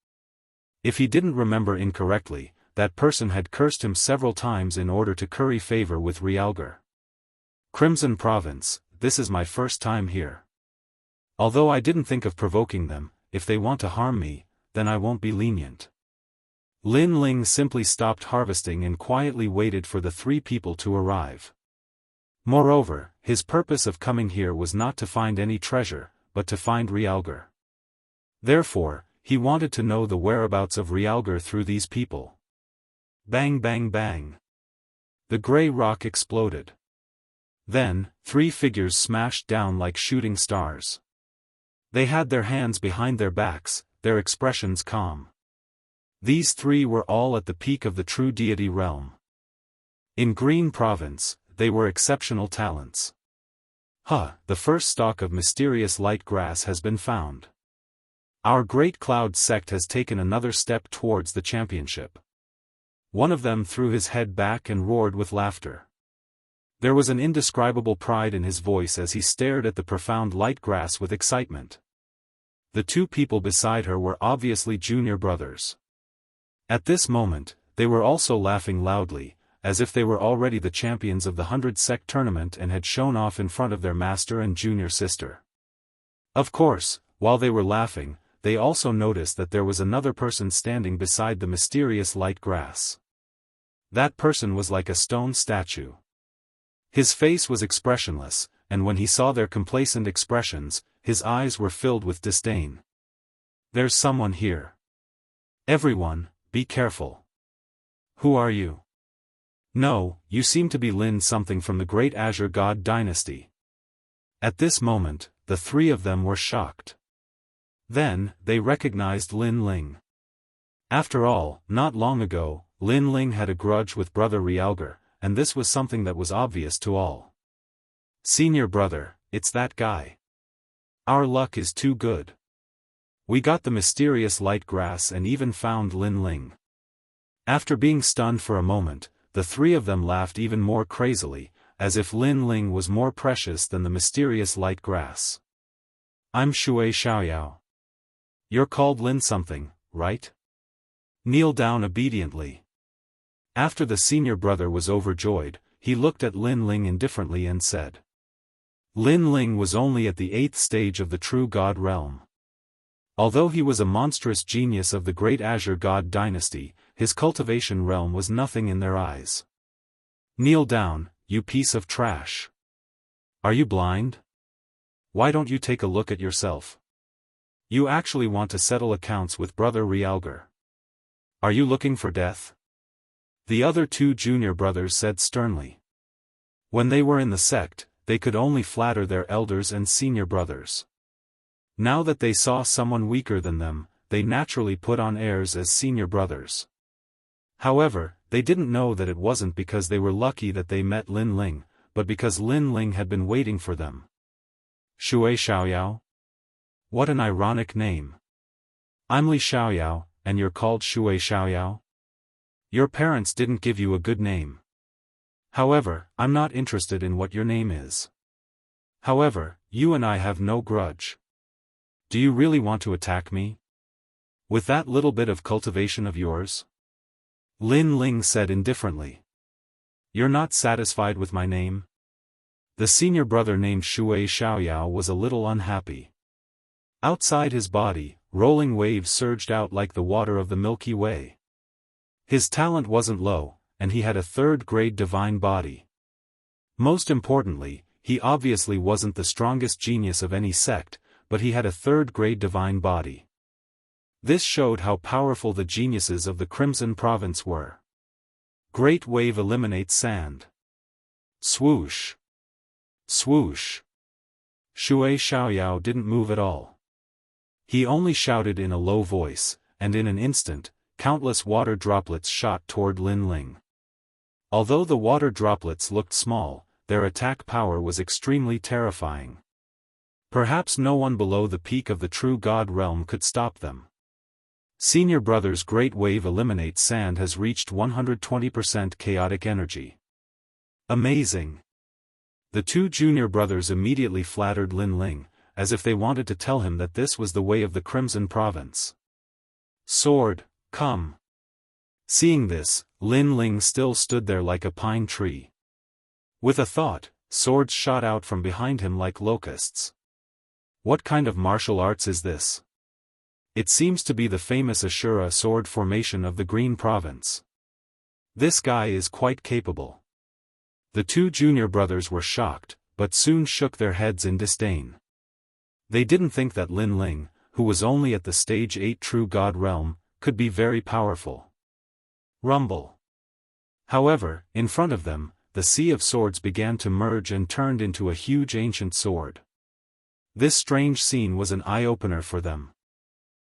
If he didn't remember incorrectly, that person had cursed him several times in order to curry favor with Realgar. Crimson Province, this is my first time here. Although I didn't think of provoking them, if they want to harm me, then I won't be lenient. Lin Ling simply stopped harvesting and quietly waited for the 3 people to arrive. Moreover, his purpose of coming here was not to find any treasure, but to find Realgar. Therefore, he wanted to know the whereabouts of Realgar through these people. Bang bang bang. The grey rock exploded. Then, 3 figures smashed down like shooting stars. They had their hands behind their backs, their expressions calm. These 3 were all at the peak of the true deity realm. In Green Province, they were exceptional talents. The first stalk of mysterious light grass has been found. Our Great Cloud sect has taken another step towards the championship. One of them threw his head back and roared with laughter. There was an indescribable pride in his voice as he stared at the profound light grass with excitement. The 2 people beside her were obviously junior brothers. At this moment, they were also laughing loudly, as if they were already the champions of the 100 sect tournament and had shown off in front of their master and junior sister. Of course, while they were laughing, they also noticed that there was another person standing beside the mysterious light grass. That person was like a stone statue. His face was expressionless, and when he saw their complacent expressions, his eyes were filled with disdain. There's someone here. Everyone, be careful. Who are you? No, you seem to be Lin something from the Great Azure God dynasty. At this moment, the 3 of them were shocked. Then, they recognized Lin Ling. After all, not long ago, Lin Ling had a grudge with brother Realgar, and this was something that was obvious to all. Senior brother, it's that guy. Our luck is too good. We got the mysterious light grass and even found Lin Ling. After being stunned for a moment, the 3 of them laughed even more crazily, as if Lin Ling was more precious than the mysterious light grass. I'm Shui Xiaoyao. You're called Lin something, right? Kneel down obediently. After the senior brother was overjoyed, he looked at Lin Ling indifferently and said. Lin Ling was only at the 8th stage of the true God realm. Although he was a monstrous genius of the Great Azure God dynasty, his cultivation realm was nothing in their eyes. Kneel down, you piece of trash. Are you blind? Why don't you take a look at yourself? You actually want to settle accounts with brother Realgar. Are you looking for death? The other 2 junior brothers said sternly. When they were in the sect, they could only flatter their elders and senior brothers. Now that they saw someone weaker than them, they naturally put on airs as senior brothers. However, they didn't know that it wasn't because they were lucky that they met Lin Ling, but because Lin Ling had been waiting for them. Shui Xiaoyao? What an ironic name. I'm Li Xiaoyao, and you're called Shui Xiaoyao? Your parents didn't give you a good name. However, I'm not interested in what your name is. However, you and I have no grudge. Do you really want to attack me? With that little bit of cultivation of yours? Lin Ling said indifferently. You're not satisfied with my name? The senior brother named Shui Xiaoyao was a little unhappy. Outside his body, rolling waves surged out like the water of the Milky Way. His talent wasn't low, and he had a third-grade divine body. Most importantly, he obviously wasn't the strongest genius of any sect, but he had a third-grade divine body. This showed how powerful the geniuses of the Crimson Province were. Great wave eliminates sand. Swoosh. Swoosh. Shui Xiaoyao didn't move at all. He only shouted in a low voice, and in an instant, countless water droplets shot toward Lin Ling. Although the water droplets looked small, their attack power was extremely terrifying. Perhaps no one below the peak of the true God realm could stop them. Senior brother's great wave eliminates sand has reached 120% chaotic energy. Amazing. The two junior brothers immediately flattered Lin Ling, as if they wanted to tell him that this was the way of the Crimson Province. Sword, come. Seeing this, Lin Ling still stood there like a pine tree. With a thought, swords shot out from behind him like locusts. What kind of martial arts is this? It seems to be the famous Ashura sword formation of the Green Province. This guy is quite capable. The two junior brothers were shocked, but soon shook their heads in disdain. They didn't think that Lin Ling, who was only at the stage 8 true God realm, could be very powerful. Rumble. However, in front of them, the sea of swords began to merge and turned into a huge ancient sword. This strange scene was an eye-opener for them.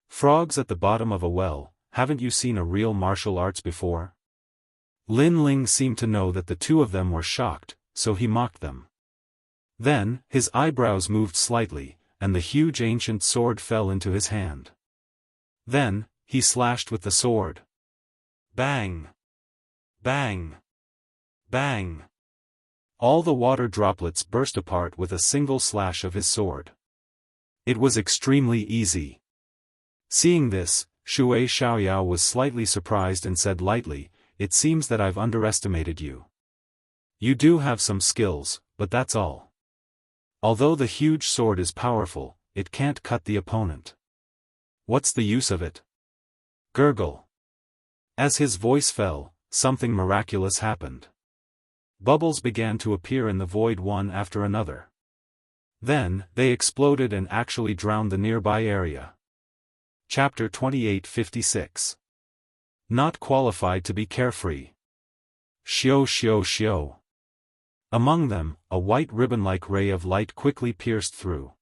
Frogs at the bottom of a well, haven't you seen a real martial arts before? Lin Ling seemed to know that the two of them were shocked, so he mocked them. Then, his eyebrows moved slightly, and the huge ancient sword fell into his hand. Then, he slashed with the sword. Bang! Bang! Bang! All the water droplets burst apart with a single slash of his sword. It was extremely easy. Seeing this, Shui Xiaoyao was slightly surprised and said lightly, "It seems that I've underestimated you. You do have some skills, but that's all. Although the huge sword is powerful, it can't cut the opponent. What's the use of it?" Gurgle. As his voice fell, something miraculous happened. Bubbles began to appear in the void one after another. Then, they exploded and actually drowned the nearby area. Chapter 2856. Not qualified to be carefree. Xiao xiao xiao. Among them, a white ribbon-like ray of light quickly pierced through.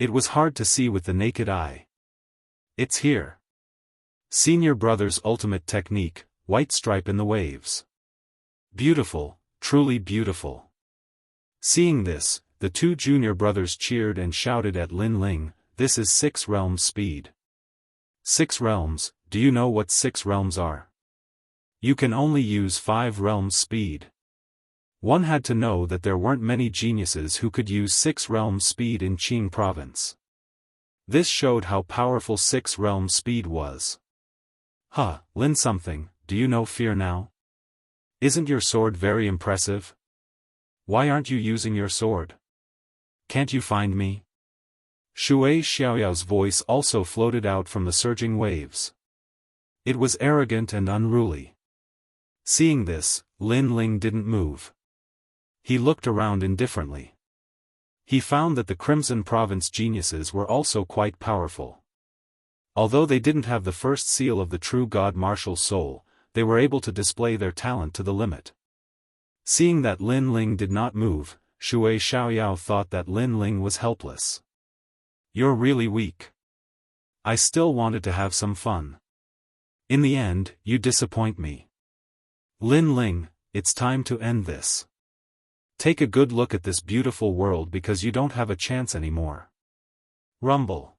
It was hard to see with the naked eye. It's here. Senior brother's ultimate technique, white stripe in the waves. Beautiful, truly beautiful. Seeing this, the two junior brothers cheered and shouted at Lin Ling, "This is 6 realms speed." 6 realms, do you know what 6 realms are? You can only use 5 realms speed. One had to know that there weren't many geniuses who could use 6 realms speed in Qing province. This showed how powerful 6 realms speed was. Huh, Lin something, do you know fear now? Isn't your sword very impressive? Why aren't you using your sword? Can't you find me? Shui Xiaoyao's voice also floated out from the surging waves. It was arrogant and unruly. Seeing this, Lin Ling didn't move. He looked around indifferently. He found that the Crimson Province geniuses were also quite powerful. Although they didn't have the first seal of the true God martial soul, they were able to display their talent to the limit. Seeing that Lin Ling did not move, Shui Xiaoyao thought that Lin Ling was helpless. You're really weak. I still wanted to have some fun. In the end, you disappoint me. Lin Ling, it's time to end this. Take a good look at this beautiful world because you don't have a chance anymore. Rumble.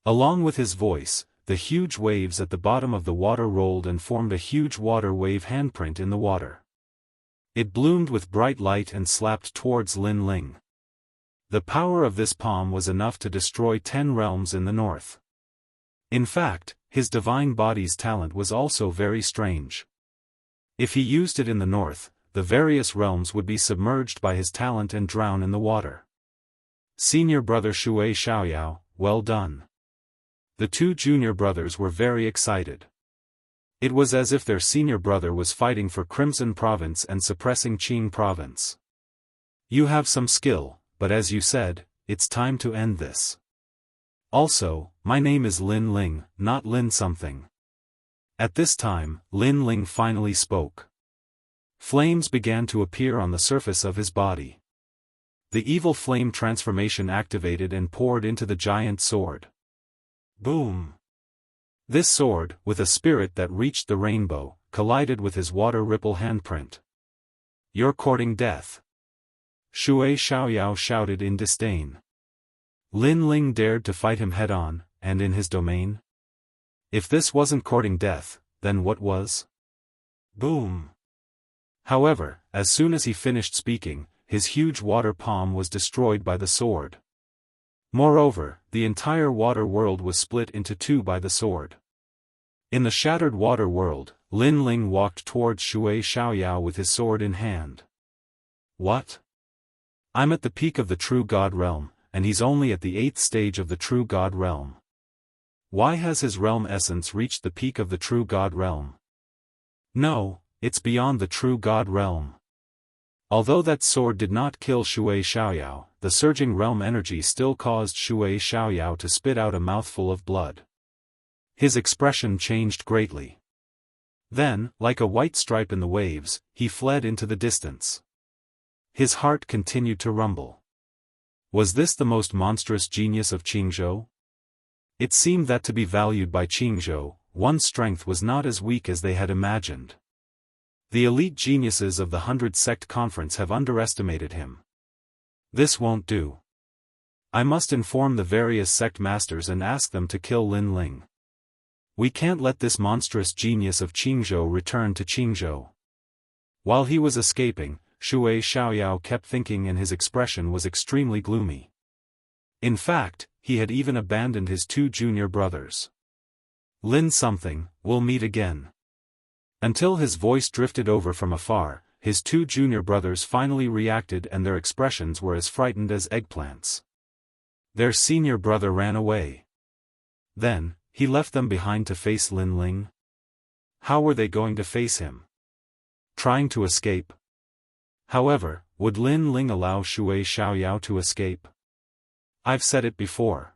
Along with his voice, the huge waves at the bottom of the water rolled and formed a huge water wave handprint in the water. It bloomed with bright light and slapped towards Lin Ling. The power of this palm was enough to destroy 10 realms in the north. In fact, his divine body's talent was also very strange. If he used it in the north, the various realms would be submerged by his talent and drown in the water. Senior brother Wuxia Xianxia, well done. The two junior brothers were very excited. It was as if their senior brother was fighting for Crimson Province and suppressing Qing Province. You have some skill, but as you said, it's time to end this. Also, my name is Lin Ling, not Lin something. At this time, Lin Ling finally spoke. Flames began to appear on the surface of his body. The evil flame transformation activated and poured into the giant sword. Boom! This sword, with a spirit that reached the rainbow, collided with his water ripple handprint. You're courting death. Wuxia Xianxia shouted in disdain. Lin Ling dared to fight him head-on, and in his domain? If this wasn't courting death, then what was? Boom! However, as soon as he finished speaking, his huge water palm was destroyed by the sword. Moreover, the entire water world was split into two by the sword. In the shattered water world, Lin Ling walked towards Wuxia Xianxia with his sword in hand. What? I'm at the peak of the true God realm, and he's only at the 8th stage of the true God realm. Why has his realm essence reached the peak of the true God realm? No, it's beyond the true God realm. Although that sword did not kill Wuxia Xianxia, the surging realm energy still caused Wuxia Xianxia to spit out a mouthful of blood. His expression changed greatly. Then, like a white stripe in the waves, he fled into the distance. His heart continued to rumble. Was this the most monstrous genius of Qingzhou? It seemed that to be valued by Qingzhou, one's strength was not as weak as they had imagined. The elite geniuses of the 100 Sect Conference have underestimated him. This won't do. I must inform the various sect masters and ask them to kill Lin Ling. We can't let this monstrous genius of Qingzhou return to Qingzhou. While he was escaping, Wuxia Xianxia kept thinking and his expression was extremely gloomy. In fact, he had even abandoned his two junior brothers. Lin something, we'll meet again. Until his voice drifted over from afar, his two junior brothers finally reacted and their expressions were as frightened as eggplants. Their senior brother ran away. Then, he left them behind to face Lin Ling. How were they going to face him? Trying to escape? However, would Lin Ling allow Wuxia Xianxia to escape? I've said it before.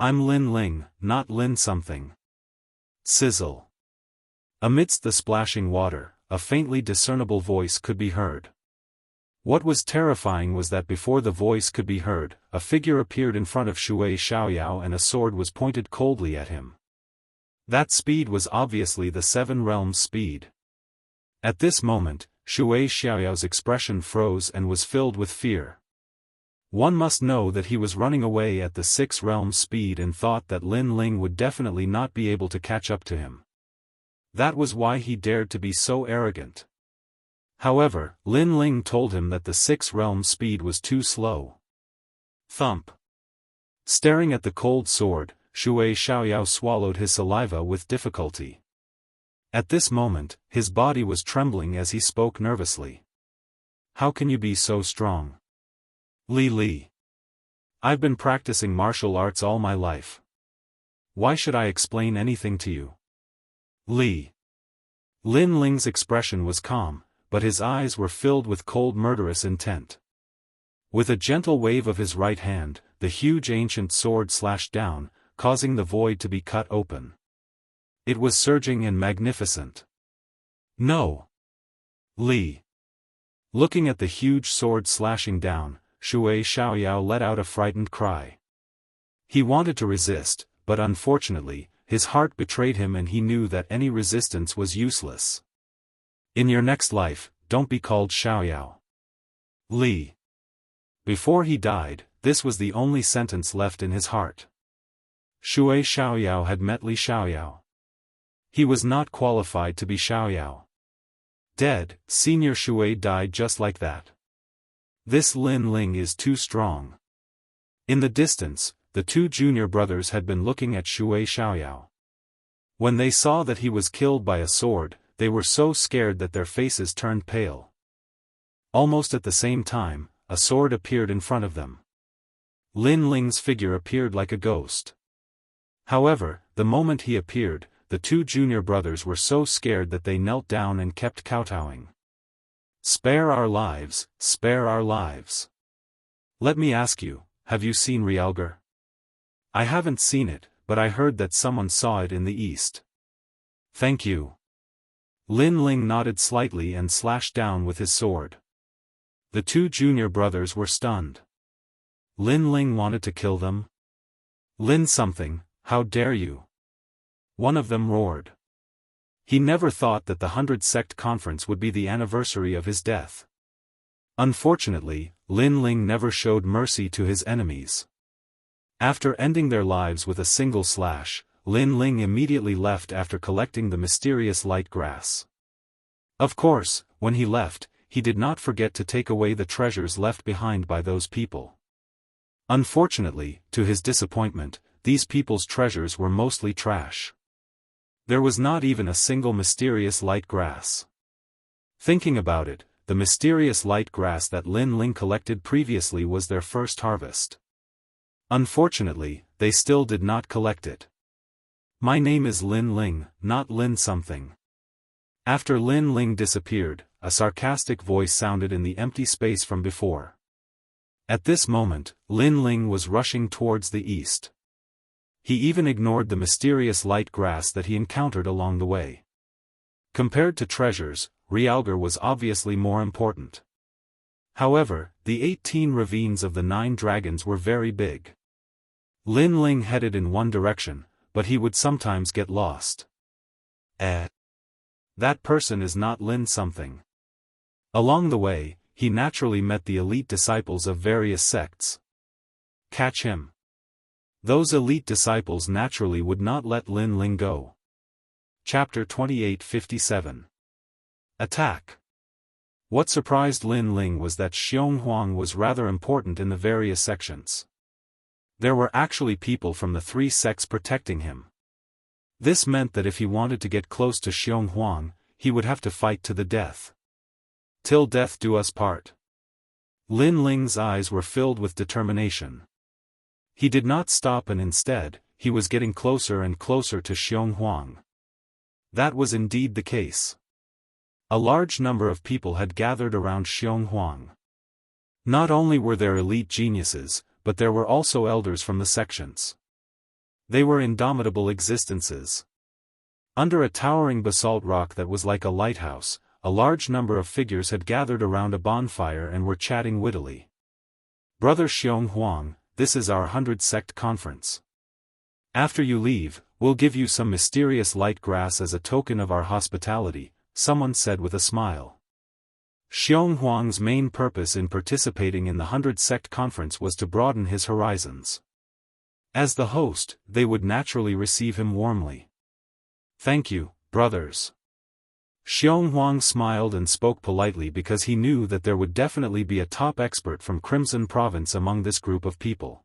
I'm Lin Ling, not Lin something. Sizzle. Amidst the splashing water, a faintly discernible voice could be heard. What was terrifying was that before the voice could be heard, a figure appeared in front of Wuxia Xianxia and a sword was pointed coldly at him. That speed was obviously the 7 realms speed. At this moment, Wuxia Xianxia's expression froze and was filled with fear. One must know that he was running away at the 6 realms speed and thought that Lin Ling would definitely not be able to catch up to him. That was why he dared to be so arrogant. However, Lin Ling told him that the 6 realms speed was too slow. Thump. Staring at the cold sword, Wuxia Xianxia swallowed his saliva with difficulty. At this moment, his body was trembling as he spoke nervously. How can you be so strong? Li. I've been practicing martial arts all my life. Why should I explain anything to you? Li. Lin Ling's expression was calm, but his eyes were filled with cold murderous intent. With a gentle wave of his right hand, the huge ancient sword slashed down, causing the void to be cut open. It was surging and magnificent. No! Li. Looking at the huge sword slashing down, Wuxia Xianxia let out a frightened cry. He wanted to resist, but unfortunately, his heart betrayed him and he knew that any resistance was useless. In your next life, don't be called Xiaoyao. Li. Before he died, this was the only sentence left in his heart. Shui Xiaoyao had met Li Xiaoyao. He was not qualified to be Xiaoyao. Dead, Senior Shui died just like that. This Lin Ling is too strong. In the distance, the two junior brothers had been looking at Shui Xiaoyao. When they saw that he was killed by a sword, they were so scared that their faces turned pale. Almost at the same time, a sword appeared in front of them. Lin Ling's figure appeared like a ghost. However, the moment he appeared, the two junior brothers were so scared that they knelt down and kept kowtowing. Spare our lives, spare our lives. Let me ask you, have you seen Realgar? I haven't seen it, but I heard that someone saw it in the east. Thank you. Lin Ling nodded slightly and slashed down with his sword. The two junior brothers were stunned. Lin Ling wanted to kill them? Lin something, how dare you? One of them roared. He never thought that the 100 Sect Conference would be the anniversary of his death. Unfortunately, Lin Ling never showed mercy to his enemies. After ending their lives with a single slash, Lin Ling immediately left after collecting the mysterious light grass. Of course, when he left, he did not forget to take away the treasures left behind by those people. Unfortunately, to his disappointment, these people's treasures were mostly trash. There was not even a single mysterious light grass. Thinking about it, the mysterious light grass that Lin Ling collected previously was their first harvest. Unfortunately, they still did not collect it. My name is Lin Ling, not Lin something. After Lin Ling disappeared, a sarcastic voice sounded in the empty space from before. At this moment, Lin Ling was rushing towards the east. He even ignored the mysterious light grass that he encountered along the way. Compared to treasures, Realgar was obviously more important. However, the 18 ravines of the 9 dragons were very big. Lin Ling headed in one direction, but he would sometimes get lost. That person is not Lin something. Along the way, he naturally met the elite disciples of various sects. Catch him. Those elite disciples naturally would not let Lin Ling go. Chapter 2857. Attack. What surprised Lin Ling was that Xiong Huang was rather important in the various sections. There were actually people from the 3 sects protecting him. This meant that if he wanted to get close to Xiong Huang, he would have to fight to the death. Till death do us part. Lin Ling's eyes were filled with determination. He did not stop and instead, he was getting closer and closer to Xiong Huang. That was indeed the case. A large number of people had gathered around Xiong Huang. Not only were there elite geniuses, but there were also elders from the sections. They were indomitable existences. Under a towering basalt rock that was like a lighthouse, a large number of figures had gathered around a bonfire and were chatting wittily. Brother Xiong Huang, this is our 100 Sect Conference. After you leave, we'll give you some mysterious light grass as a token of our hospitality, someone said with a smile. Xiong Huang's main purpose in participating in the 100 Sect Conference was to broaden his horizons. As the host, they would naturally receive him warmly. Thank you, brothers. Xiong Huang smiled and spoke politely because he knew that there would definitely be a top expert from Crimson Province among this group of people.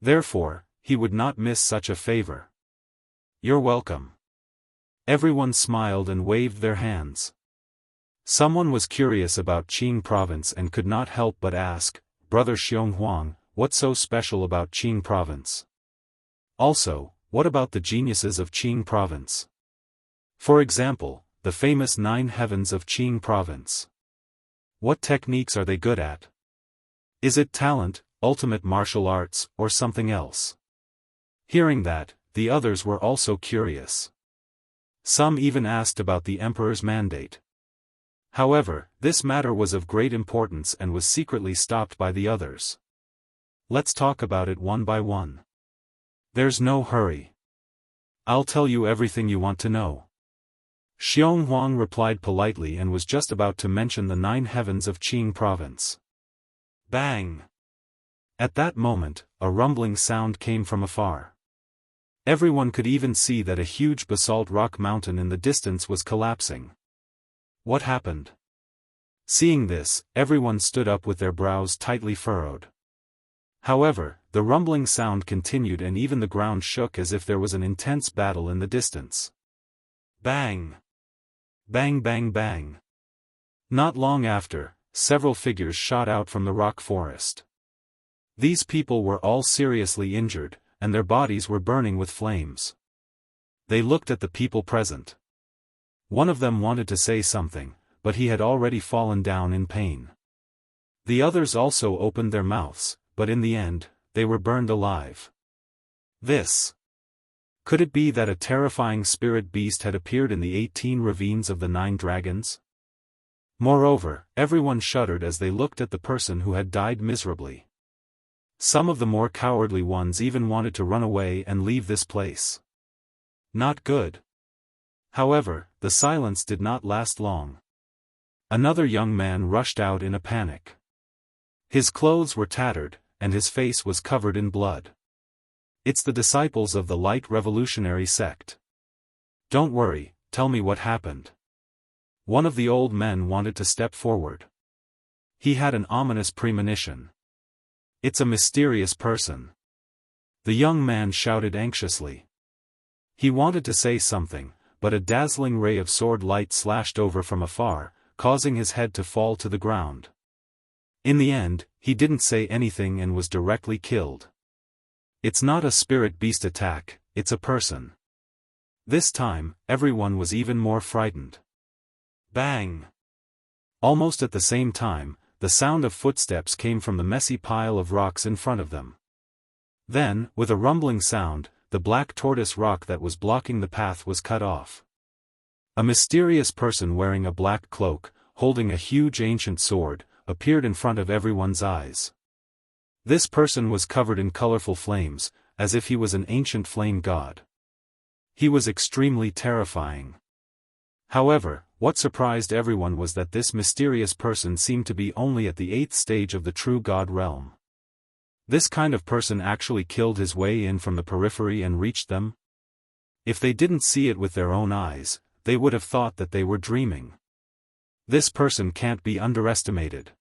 Therefore, he would not miss such a favor. You're welcome. Everyone smiled and waved their hands. Someone was curious about Qing Province and could not help but ask, Brother Xiong Huang, what's so special about Qing Province? Also, what about the geniuses of Qing Province? For example, the famous 9 heavens of Qing Province. What techniques are they good at? Is it talent, ultimate martial arts, or something else? Hearing that, the others were also curious. Some even asked about the emperor's mandate. However, this matter was of great importance and was secretly stopped by the others. Let's talk about it one by one. There's no hurry. I'll tell you everything you want to know. Xiong Huang replied politely and was just about to mention the 9 heavens of Qing province. Bang! At that moment, a rumbling sound came from afar. Everyone could even see that a huge basalt rock mountain in the distance was collapsing. What happened? Seeing this, everyone stood up with their brows tightly furrowed. However, the rumbling sound continued and even the ground shook as if there was an intense battle in the distance. Bang! Bang bang bang! Not long after, several figures shot out from the rock forest. These people were all seriously injured, and their bodies were burning with flames. They looked at the people present. One of them wanted to say something, but he had already fallen down in pain. The others also opened their mouths, but in the end, they were burned alive. Could it be that a terrifying spirit beast had appeared in the 18 ravines of the 9 dragons? Moreover, everyone shuddered as they looked at the person who had died miserably. Some of the more cowardly ones even wanted to run away and leave this place. Not good. However, the silence did not last long. Another young man rushed out in a panic. His clothes were tattered, and his face was covered in blood. It's the disciples of the Light Revolutionary sect. Don't worry, tell me what happened. One of the old men wanted to step forward. He had an ominous premonition. It's a mysterious person. The young man shouted anxiously. He wanted to say something, but a dazzling ray of sword light slashed over from afar, causing his head to fall to the ground. In the end, he didn't say anything and was directly killed. It's not a spirit beast attack, it's a person. This time, everyone was even more frightened. Bang! Almost at the same time, the sound of footsteps came from the messy pile of rocks in front of them. Then, with a rumbling sound, the black tortoise rock that was blocking the path was cut off. A mysterious person wearing a black cloak, holding a huge ancient sword, appeared in front of everyone's eyes. This person was covered in colorful flames, as if he was an ancient flame god. He was extremely terrifying. However, what surprised everyone was that this mysterious person seemed to be only at the 8th stage of the true god realm. This kind of person actually killed his way in from the periphery and reached them? If they didn't see it with their own eyes, they would have thought that they were dreaming. This person can't be underestimated.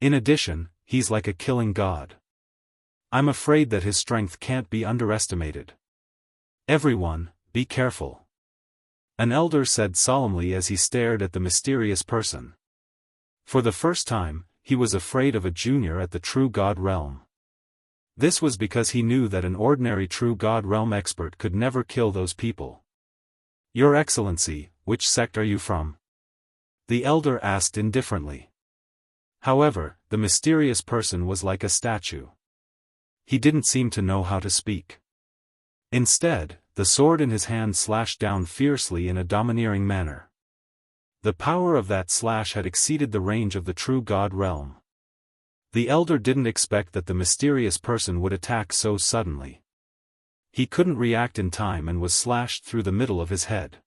In addition, he's like a killing god. I'm afraid that his strength can't be underestimated. Everyone, be careful. An elder said solemnly as he stared at the mysterious person. For the first time, he was afraid of a junior at the true god realm. This was because he knew that an ordinary true god realm expert could never kill those people. Your Excellency, which sect are you from? The elder asked indifferently. However, the mysterious person was like a statue. He didn't seem to know how to speak. Instead, the sword in his hand slashed down fiercely in a domineering manner. The power of that slash had exceeded the range of the true god realm. The elder didn't expect that the mysterious person would attack so suddenly. He couldn't react in time and was slashed through the middle of his head.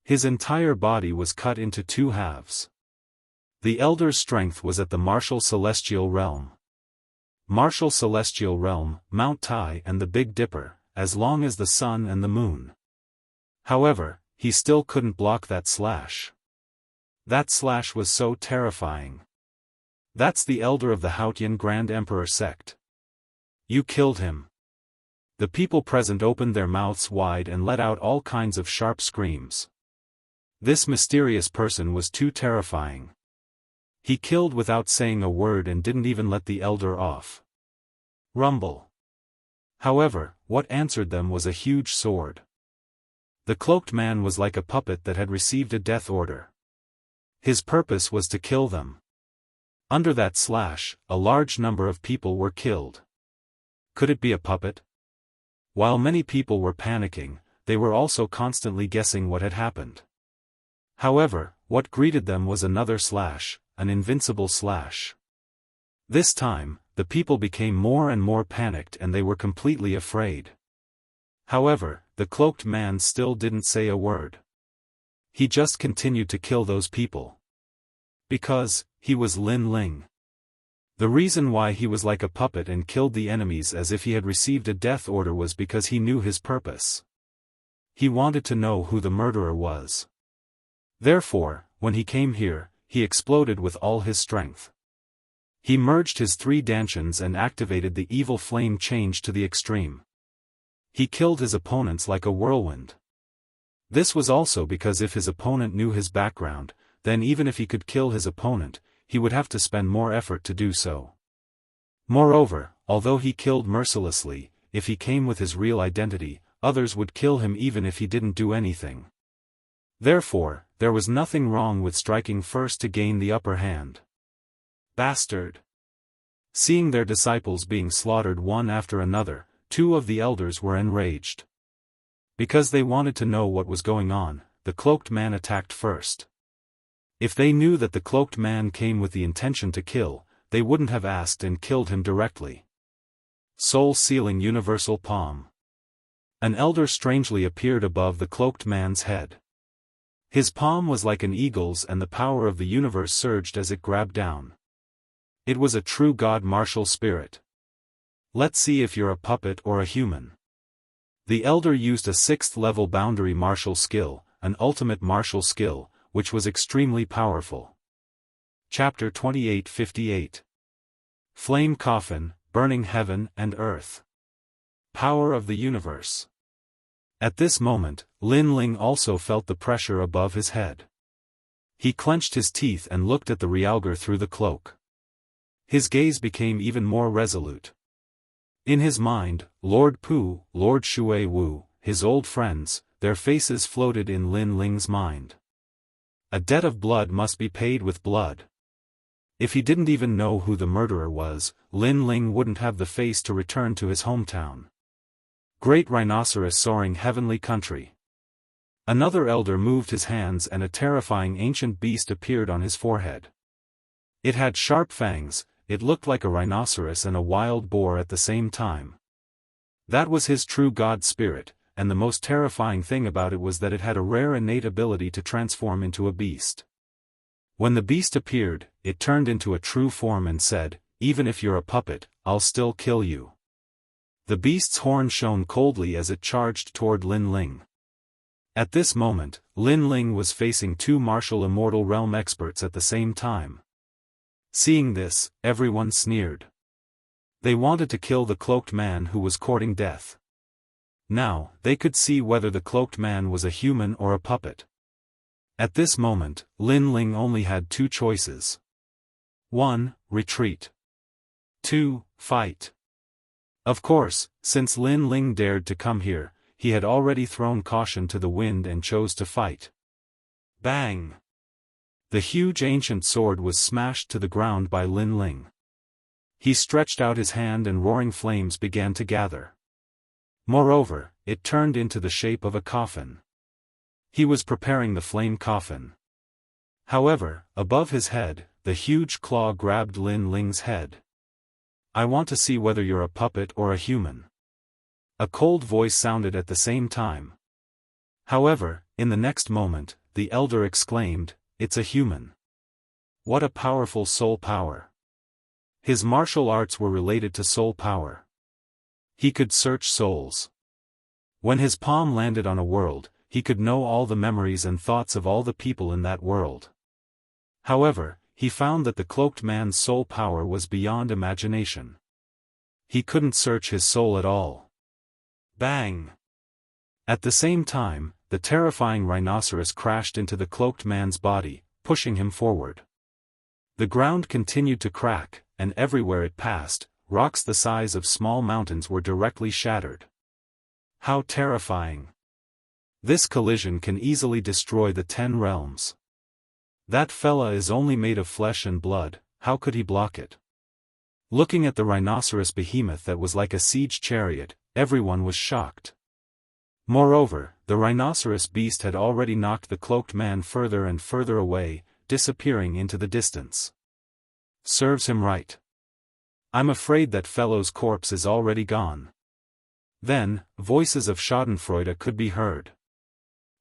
His entire body was cut into 2 halves. The elder's strength was at the martial celestial realm. Martial celestial realm, Mount Tai and the Big Dipper, as long as the sun and the moon. However, he still couldn't block that slash. That slash was so terrifying. That's the elder of the Haotian Grand Emperor sect. You killed him. The people present opened their mouths wide and let out all kinds of sharp screams. This mysterious person was too terrifying. He killed without saying a word and didn't even let the elder off. Rumble. However, what answered them was a huge sword. The cloaked man was like a puppet that had received a death order. His purpose was to kill them. Under that slash, a large number of people were killed. Could it be a puppet? While many people were panicking, they were also constantly guessing what had happened. However, what greeted them was another slash, an invincible slash. This time, the people became more and more panicked and they were completely afraid. However, the cloaked man still didn't say a word. He just continued to kill those people. Because, he was Lin Ling. The reason why he was like a puppet and killed the enemies as if he had received a death order was because he knew his purpose. He wanted to know who the murderer was. Therefore, when he came here, he exploded with all his strength. He merged his 3 dantians and activated the evil flame change to the extreme. He killed his opponents like a whirlwind. This was also because if his opponent knew his background, then even if he could kill his opponent, he would have to spend more effort to do so. Moreover, although he killed mercilessly, if he came with his real identity, others would kill him even if he didn't do anything. Therefore, there was nothing wrong with striking first to gain the upper hand. Bastard! Seeing their disciples being slaughtered one after another, 2 of the elders were enraged. Because they wanted to know what was going on, the cloaked man attacked first. If they knew that the cloaked man came with the intention to kill, they wouldn't have asked and killed him directly. Soul-sealing universal palm. An elder strangely appeared above the cloaked man's head. His palm was like an eagle's and the power of the universe surged as it grabbed down. It was a true god martial spirit. Let's see if you're a puppet or a human. The elder used a 6th level boundary martial skill, an ultimate martial skill, which was extremely powerful. Chapter 28:58. Flame Coffin, Burning Heaven and Earth. Power of the Universe. At this moment, Lin Ling also felt the pressure above his head. He clenched his teeth and looked at the realgar through the cloak. His gaze became even more resolute. In his mind, Lord Pu, Lord Shui Wu, his old friends, their faces floated in Lin Ling's mind. A debt of blood must be paid with blood. If he didn't even know who the murderer was, Lin Ling wouldn't have the face to return to his hometown. Great rhinoceros soaring heavenly country. Another elder moved his hands and a terrifying ancient beast appeared on his forehead. It had sharp fangs, it looked like a rhinoceros and a wild boar at the same time. That was his true god spirit, and the most terrifying thing about it was that it had a rare innate ability to transform into a beast. When the beast appeared, it turned into a true form and said, "Even if you're a puppet, I'll still kill you." The beast's horn shone coldly as it charged toward Lin Ling. At this moment, Lin Ling was facing 2 martial immortal realm experts at the same time. Seeing this, everyone sneered. They wanted to kill the cloaked man who was courting death. Now, they could see whether the cloaked man was a human or a puppet. At this moment, Lin Ling only had 2 choices. 1. Retreat. 2. Fight. Of course, since Lin Ling dared to come here, he had already thrown caution to the wind and chose to fight. Bang! The huge ancient sword was smashed to the ground by Lin Ling. He stretched out his hand and roaring flames began to gather. Moreover, it turned into the shape of a coffin. He was preparing the flame coffin. However, above his head, the huge claw grabbed Lin Ling's head. "I want to see whether you're a puppet or a human." A cold voice sounded at the same time. However, in the next moment, the elder exclaimed, "It's a human." What a powerful soul power. His martial arts were related to soul power. He could search souls. When his palm landed on a world, he could know all the memories and thoughts of all the people in that world. However, he found that the cloaked man's soul power was beyond imagination. He couldn't search his soul at all. Bang! At the same time, the terrifying rhinoceros crashed into the cloaked man's body, pushing him forward. The ground continued to crack, and everywhere it passed, rocks the size of small mountains were directly shattered. How terrifying! This collision can easily destroy the 10 realms. That fella is only made of flesh and blood, how could he block it? Looking at the rhinoceros behemoth that was like a siege chariot, everyone was shocked. Moreover, the rhinoceros beast had already knocked the cloaked man further and further away, disappearing into the distance. Serves him right. I'm afraid that fellow's corpse is already gone. Then, voices of schadenfreude could be heard.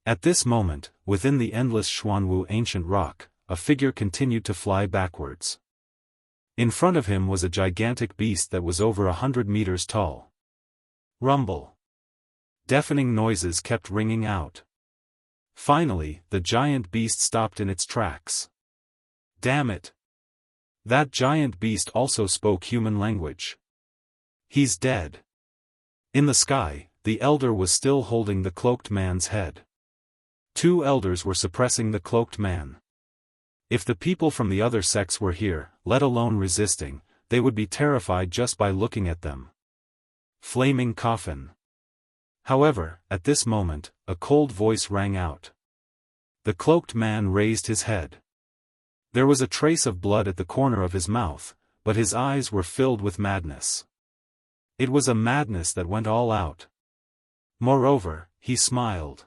At this moment, within the endless Xuanwu ancient rock, a figure continued to fly backwards. In front of him was a gigantic beast that was over 100 meters tall. Rumble. Deafening noises kept ringing out. Finally, the giant beast stopped in its tracks. Damn it! That giant beast also spoke human language. He's dead. In the sky, the elder was still holding the cloaked man's head. Two elders were suppressing the cloaked man. If the people from the other sects were here, let alone resisting, they would be terrified just by looking at them. Flaming coffin. However, at this moment, a cold voice rang out. The cloaked man raised his head. There was a trace of blood at the corner of his mouth, but his eyes were filled with madness. It was a madness that went all out. Moreover, he smiled.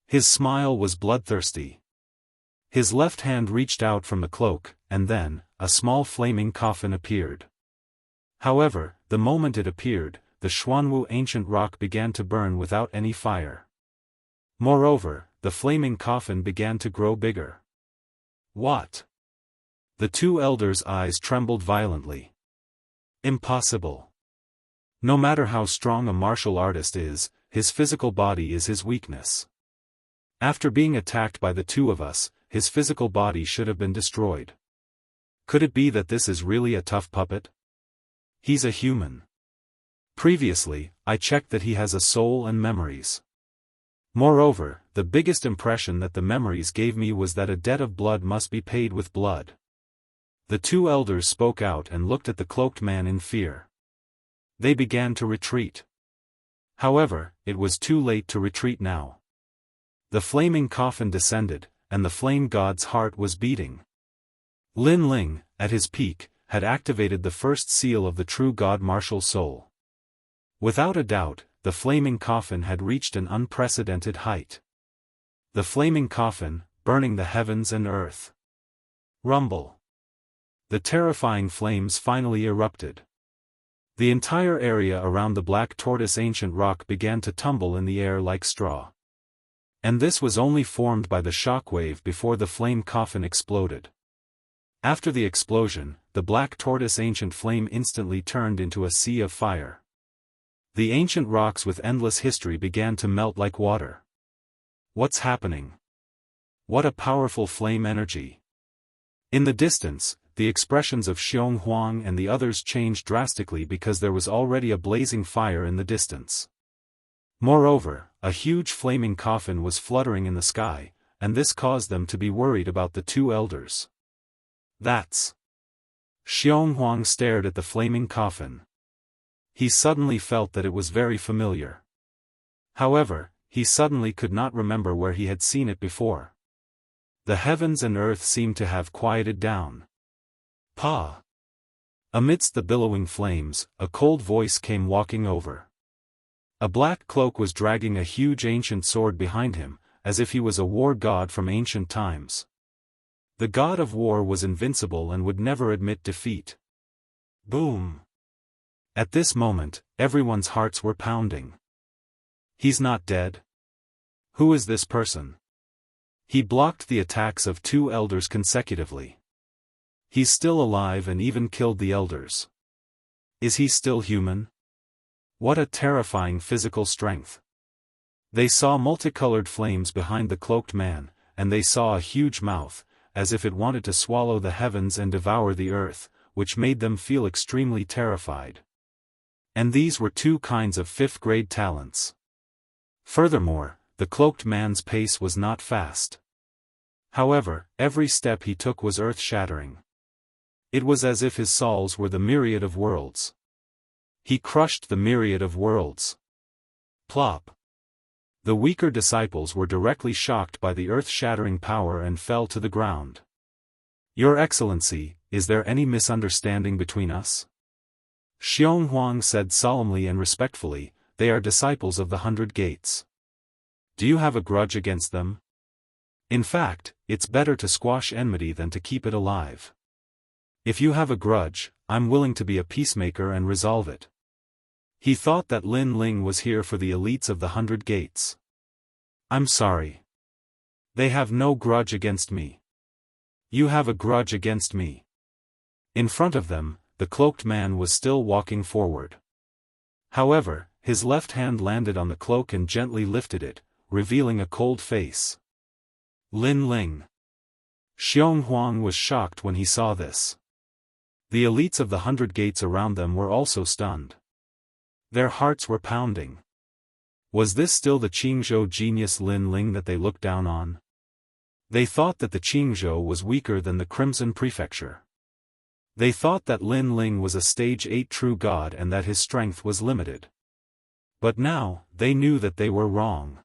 His smile was bloodthirsty. His left hand reached out from the cloak, and then, a small flaming coffin appeared. However, the moment it appeared, the Xuanwu ancient rock began to burn without any fire. Moreover, the flaming coffin began to grow bigger. What? The two elders' eyes trembled violently. Impossible. No matter how strong a martial artist is, his physical body is his weakness. After being attacked by the two of us, his physical body should have been destroyed. Could it be that this is really a tough puppet? He's a human. Previously, I checked that he has a soul and memories. Moreover, the biggest impression that the memories gave me was that a debt of blood must be paid with blood. The two elders spoke out and looked at the cloaked man in fear. They began to retreat. However, it was too late to retreat now. The flaming coffin descended, and the flame god's heart was beating. Lin Ling, at his peak, had activated the first seal of the true god martial soul. Without a doubt, the flaming coffin had reached an unprecedented height. The flaming coffin, burning the heavens and earth. Rumble. The terrifying flames finally erupted. The entire area around the black tortoise ancient rock began to tumble in the air like straw. And this was only formed by the shockwave before the flame coffin exploded. After the explosion, the black tortoise ancient flame instantly turned into a sea of fire. The ancient rocks with endless history began to melt like water. What's happening? What a powerful flame energy! In the distance, the expressions of Xiong Huang and the others changed drastically because there was already a blazing fire in the distance. Moreover, a huge flaming coffin was fluttering in the sky, and this caused them to be worried about the two elders. That's... Xiong Huang stared at the flaming coffin. He suddenly felt that it was very familiar. However, he suddenly could not remember where he had seen it before. The heavens and earth seemed to have quieted down. Pa! Amidst the billowing flames, a cold voice came walking over. A black cloak was dragging a huge ancient sword behind him, as if he was a war god from ancient times. The god of war was invincible and would never admit defeat. Boom! At this moment, everyone's hearts were pounding. He's not dead? Who is this person? He blocked the attacks of two elders consecutively. He's still alive and even killed the elders. Is he still human? What a terrifying physical strength. They saw multicolored flames behind the cloaked man, and they saw a huge mouth, as if it wanted to swallow the heavens and devour the earth, which made them feel extremely terrified. And these were two kinds of fifth-grade talents. Furthermore, the cloaked man's pace was not fast. However, every step he took was earth-shattering. It was as if his souls were the myriad of worlds. He crushed the myriad of worlds. Plop. The weaker disciples were directly shocked by the earth-shattering power and fell to the ground. Your Excellency, is there any misunderstanding between us? Xiong Huang said solemnly and respectfully, they are disciples of the 100 Gates. Do you have a grudge against them? In fact, it's better to squash enmity than to keep it alive. If you have a grudge, I'm willing to be a peacemaker and resolve it. He thought that Lin Ling was here for the elites of the 100 Gates. I'm sorry. They have no grudge against me. You have a grudge against me. In front of them, the cloaked man was still walking forward. However, his left hand landed on the cloak and gently lifted it, revealing a cold face. Lin Ling. Xiong Huang was shocked when he saw this. The elites of the 100 Gates around them were also stunned. Their hearts were pounding. Was this still the Qingzhou genius Lin Ling that they looked down on? They thought that the Qingzhou was weaker than the Crimson Prefecture. They thought that Lin Ling was a stage 8 true god and that his strength was limited. But now, they knew that they were wrong.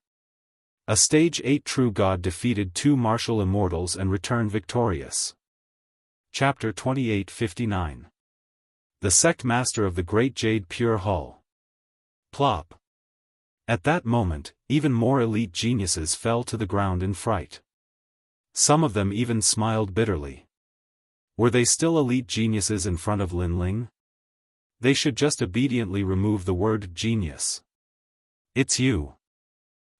A stage 8 true god defeated 2 martial immortals and returned victorious. Chapter 28:59. The Sect Master of the Great Jade Pure Hall. Plop. At that moment, even more elite geniuses fell to the ground in fright. Some of them even smiled bitterly. Were they still elite geniuses in front of Lin Ling? They should just obediently remove the word genius. It's you.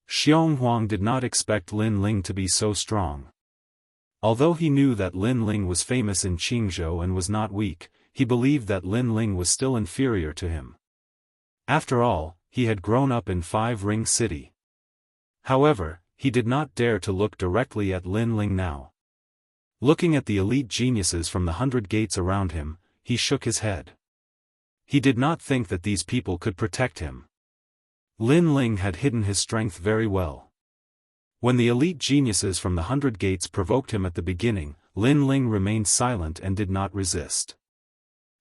Xiong Huang did not expect Lin Ling to be so strong. Although he knew that Lin Ling was famous in Qingzhou and was not weak, he believed that Lin Ling was still inferior to him. After all, he had grown up in Five Ring City. However, he did not dare to look directly at Lin Ling now. Looking at the elite geniuses from the 100 Gates around him, he shook his head. He did not think that these people could protect him. Lin Ling had hidden his strength very well. When the elite geniuses from the 100 Gates provoked him at the beginning, Lin Ling remained silent and did not resist.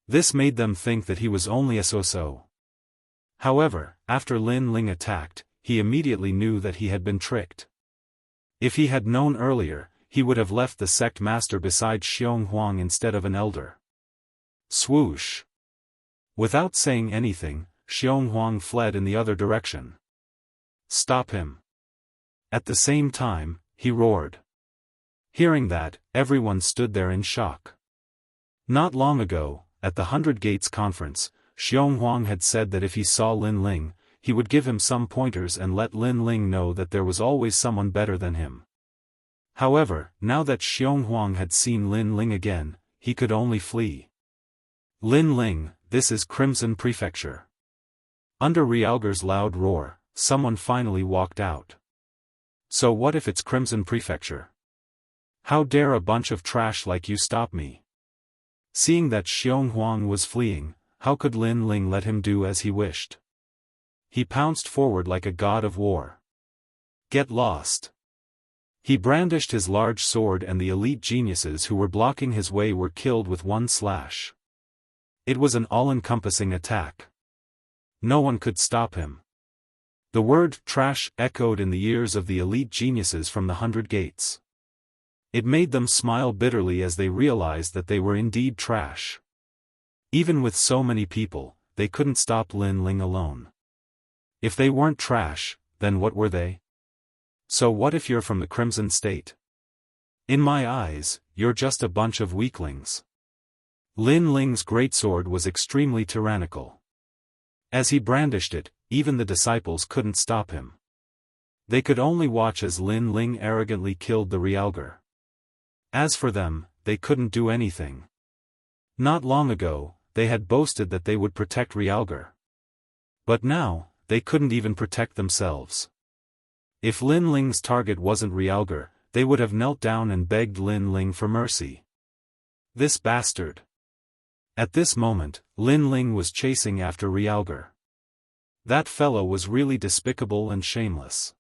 This made them think that he was only a so-so. However, after Lin Ling attacked, he immediately knew that he had been tricked. If he had known earlier, he would have left the sect master beside Xiong Huang instead of an elder. Swoosh! Without saying anything, Xiong Huang fled in the other direction. Stop him! At the same time, he roared. Hearing that, everyone stood there in shock. Not long ago, at the 100 Gates conference, Xiong Huang had said that if he saw Lin Ling, he would give him some pointers and let Lin Ling know that there was always someone better than him. However, now that Xiong Huang had seen Lin Ling again, he could only flee. Lin Ling, this is Crimson Prefecture. Under Realger's loud roar, someone finally walked out. So what if it's Crimson Prefecture? How dare a bunch of trash like you stop me? Seeing that Xiong Huang was fleeing, how could Lin Ling let him do as he wished? He pounced forward like a god of war. Get lost! He brandished his large sword and the elite geniuses who were blocking his way were killed with one slash. It was an all-encompassing attack. No one could stop him. The word trash echoed in the ears of the elite geniuses from the 100 Gates. It made them smile bitterly as they realized that they were indeed trash. Even with so many people, they couldn't stop Lin Ling alone. If they weren't trash, then what were they? So what if you're from the Crimson State? In my eyes, you're just a bunch of weaklings. Lin Ling's greatsword was extremely tyrannical. As he brandished it, even the disciples couldn't stop him. They could only watch as Lin Ling arrogantly killed the Realger. As for them, they couldn't do anything. Not long ago, they had boasted that they would protect Realger. But now, they couldn't even protect themselves. If Lin Ling's target wasn't Realger, they would have knelt down and begged Lin Ling for mercy. This bastard! At this moment, Lin Ling was chasing after Realger. That fellow was really despicable and shameless.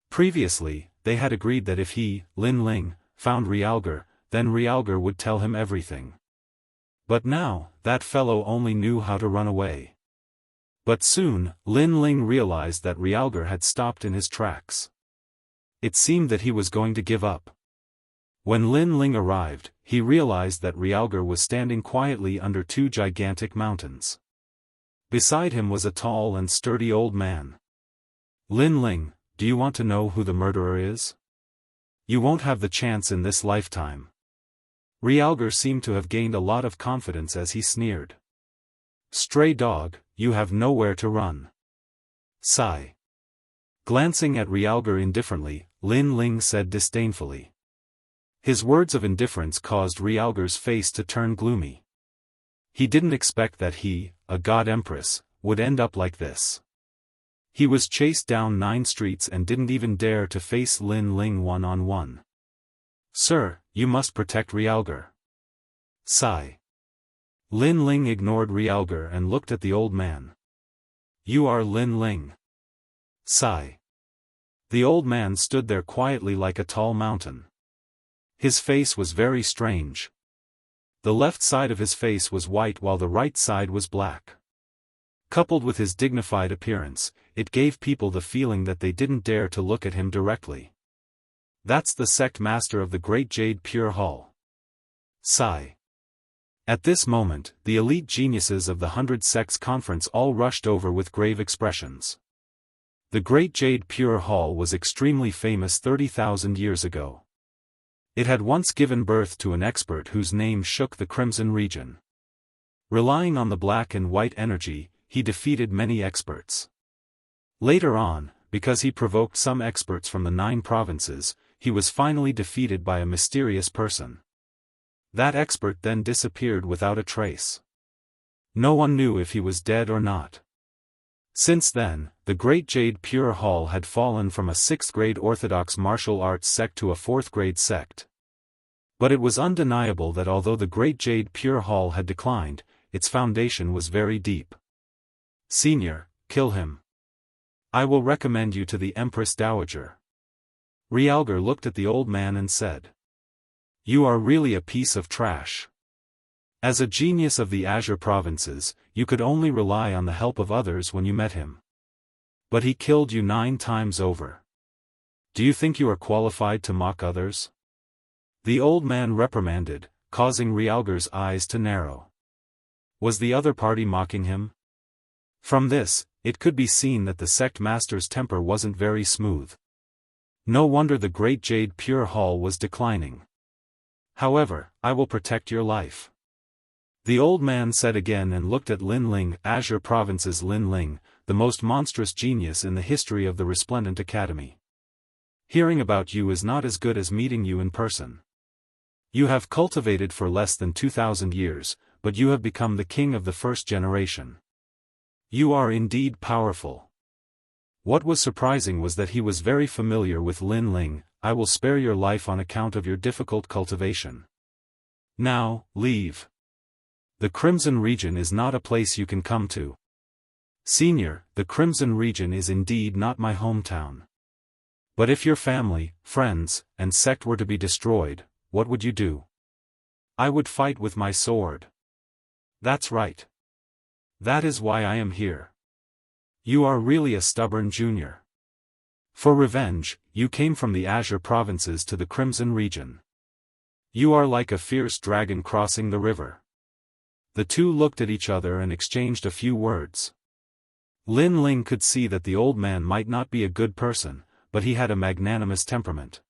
Previously, they had agreed that if he, Lin Ling, found Realger, then Realger would tell him everything. But now, that fellow only knew how to run away. But soon, Lin Ling realized that Realger had stopped in his tracks. It seemed that he was going to give up. When Lin Ling arrived, he realized that Realger was standing quietly under 2 gigantic mountains. Beside him was a tall and sturdy old man. Lin Ling, do you want to know who the murderer is? You won't have the chance in this lifetime. Realger seemed to have gained a lot of confidence as he sneered. Stray dog, you have nowhere to run. Sigh. Glancing at Realgar indifferently, Lin Ling said disdainfully. His words of indifference caused Realgar's face to turn gloomy. He didn't expect that he, a god empress, would end up like this. He was chased down 9 streets and didn't even dare to face Lin Ling one-on-one. Sir, you must protect Realgar. Sigh. Lin Ling ignored Realgar and looked at the old man. You are Lin Ling. Sigh. The old man stood there quietly like a tall mountain. His face was very strange. The left side of his face was white while the right side was black. Coupled with his dignified appearance, it gave people the feeling that they didn't dare to look at him directly. That's the sect master of the Great Jade Pure Hall. Sigh. At this moment, the elite geniuses of the 100 Sects Conference all rushed over with grave expressions. The Great Jade Pure Hall was extremely famous 30,000 years ago. It had once given birth to an expert whose name shook the Crimson region. Relying on the black and white energy, he defeated many experts. Later on, because he provoked some experts from the 9 provinces, he was finally defeated by a mysterious person. That expert then disappeared without a trace. No one knew if he was dead or not. Since then, the Great Jade Pure Hall had fallen from a 6th-grade orthodox martial arts sect to a 4th-grade sect. But it was undeniable that although the Great Jade Pure Hall had declined, its foundation was very deep. Senior, kill him. I will recommend you to the Empress Dowager. Realgar looked at the old man and said. You are really a piece of trash. As a genius of the Azure provinces, you could only rely on the help of others when you met him. But he killed you 9 times over. Do you think you are qualified to mock others? The old man reprimanded, causing Realgar's eyes to narrow. Was the other party mocking him? From this, it could be seen that the sect master's temper wasn't very smooth. No wonder the Great Jade Pure Hall was declining. However, I will protect your life. The old man said again and looked at Lin Ling, Azure Province's Lin Ling, the most monstrous genius in the history of the Resplendent Academy. Hearing about you is not as good as meeting you in person. You have cultivated for less than 2,000 years, but you have become the king of the first generation. You are indeed powerful. What was surprising was that he was very familiar with Lin Ling. I will spare your life on account of your difficult cultivation. Now, leave. The Crimson region is not a place you can come to. Senior, the Crimson region is indeed not my hometown. But if your family, friends, and sect were to be destroyed, what would you do? I would fight with my sword. That's right. That is why I am here. You are really a stubborn junior. For revenge, you came from the Azure provinces to the Crimson region. You are like a fierce dragon crossing the river. The two looked at each other and exchanged a few words. Lin Ling could see that the old man might not be a good person, but he had a magnanimous temperament.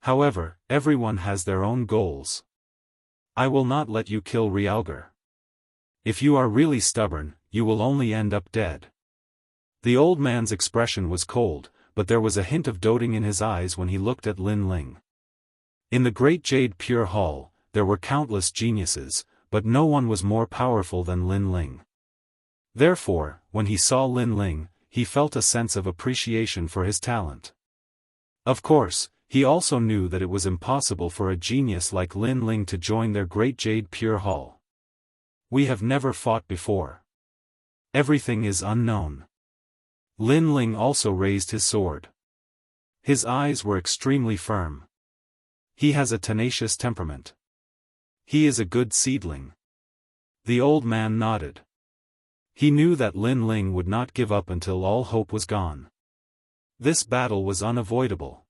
However, everyone has their own goals. I will not let you kill Realgar. If you are really stubborn, you will only end up dead. The old man's expression was cold, but there was a hint of doting in his eyes when he looked at Lin Ling. In the Great Jade Pure Hall, there were countless geniuses, but no one was more powerful than Lin Ling. Therefore, when he saw Lin Ling, he felt a sense of appreciation for his talent. Of course, he also knew that it was impossible for a genius like Lin Ling to join their Great Jade Pure Hall. We have never fought before. Everything is unknown. Lin Ling also raised his sword. His eyes were extremely firm. He has a tenacious temperament. He is a good seedling. The old man nodded. He knew that Lin Ling would not give up until all hope was gone. This battle was unavoidable.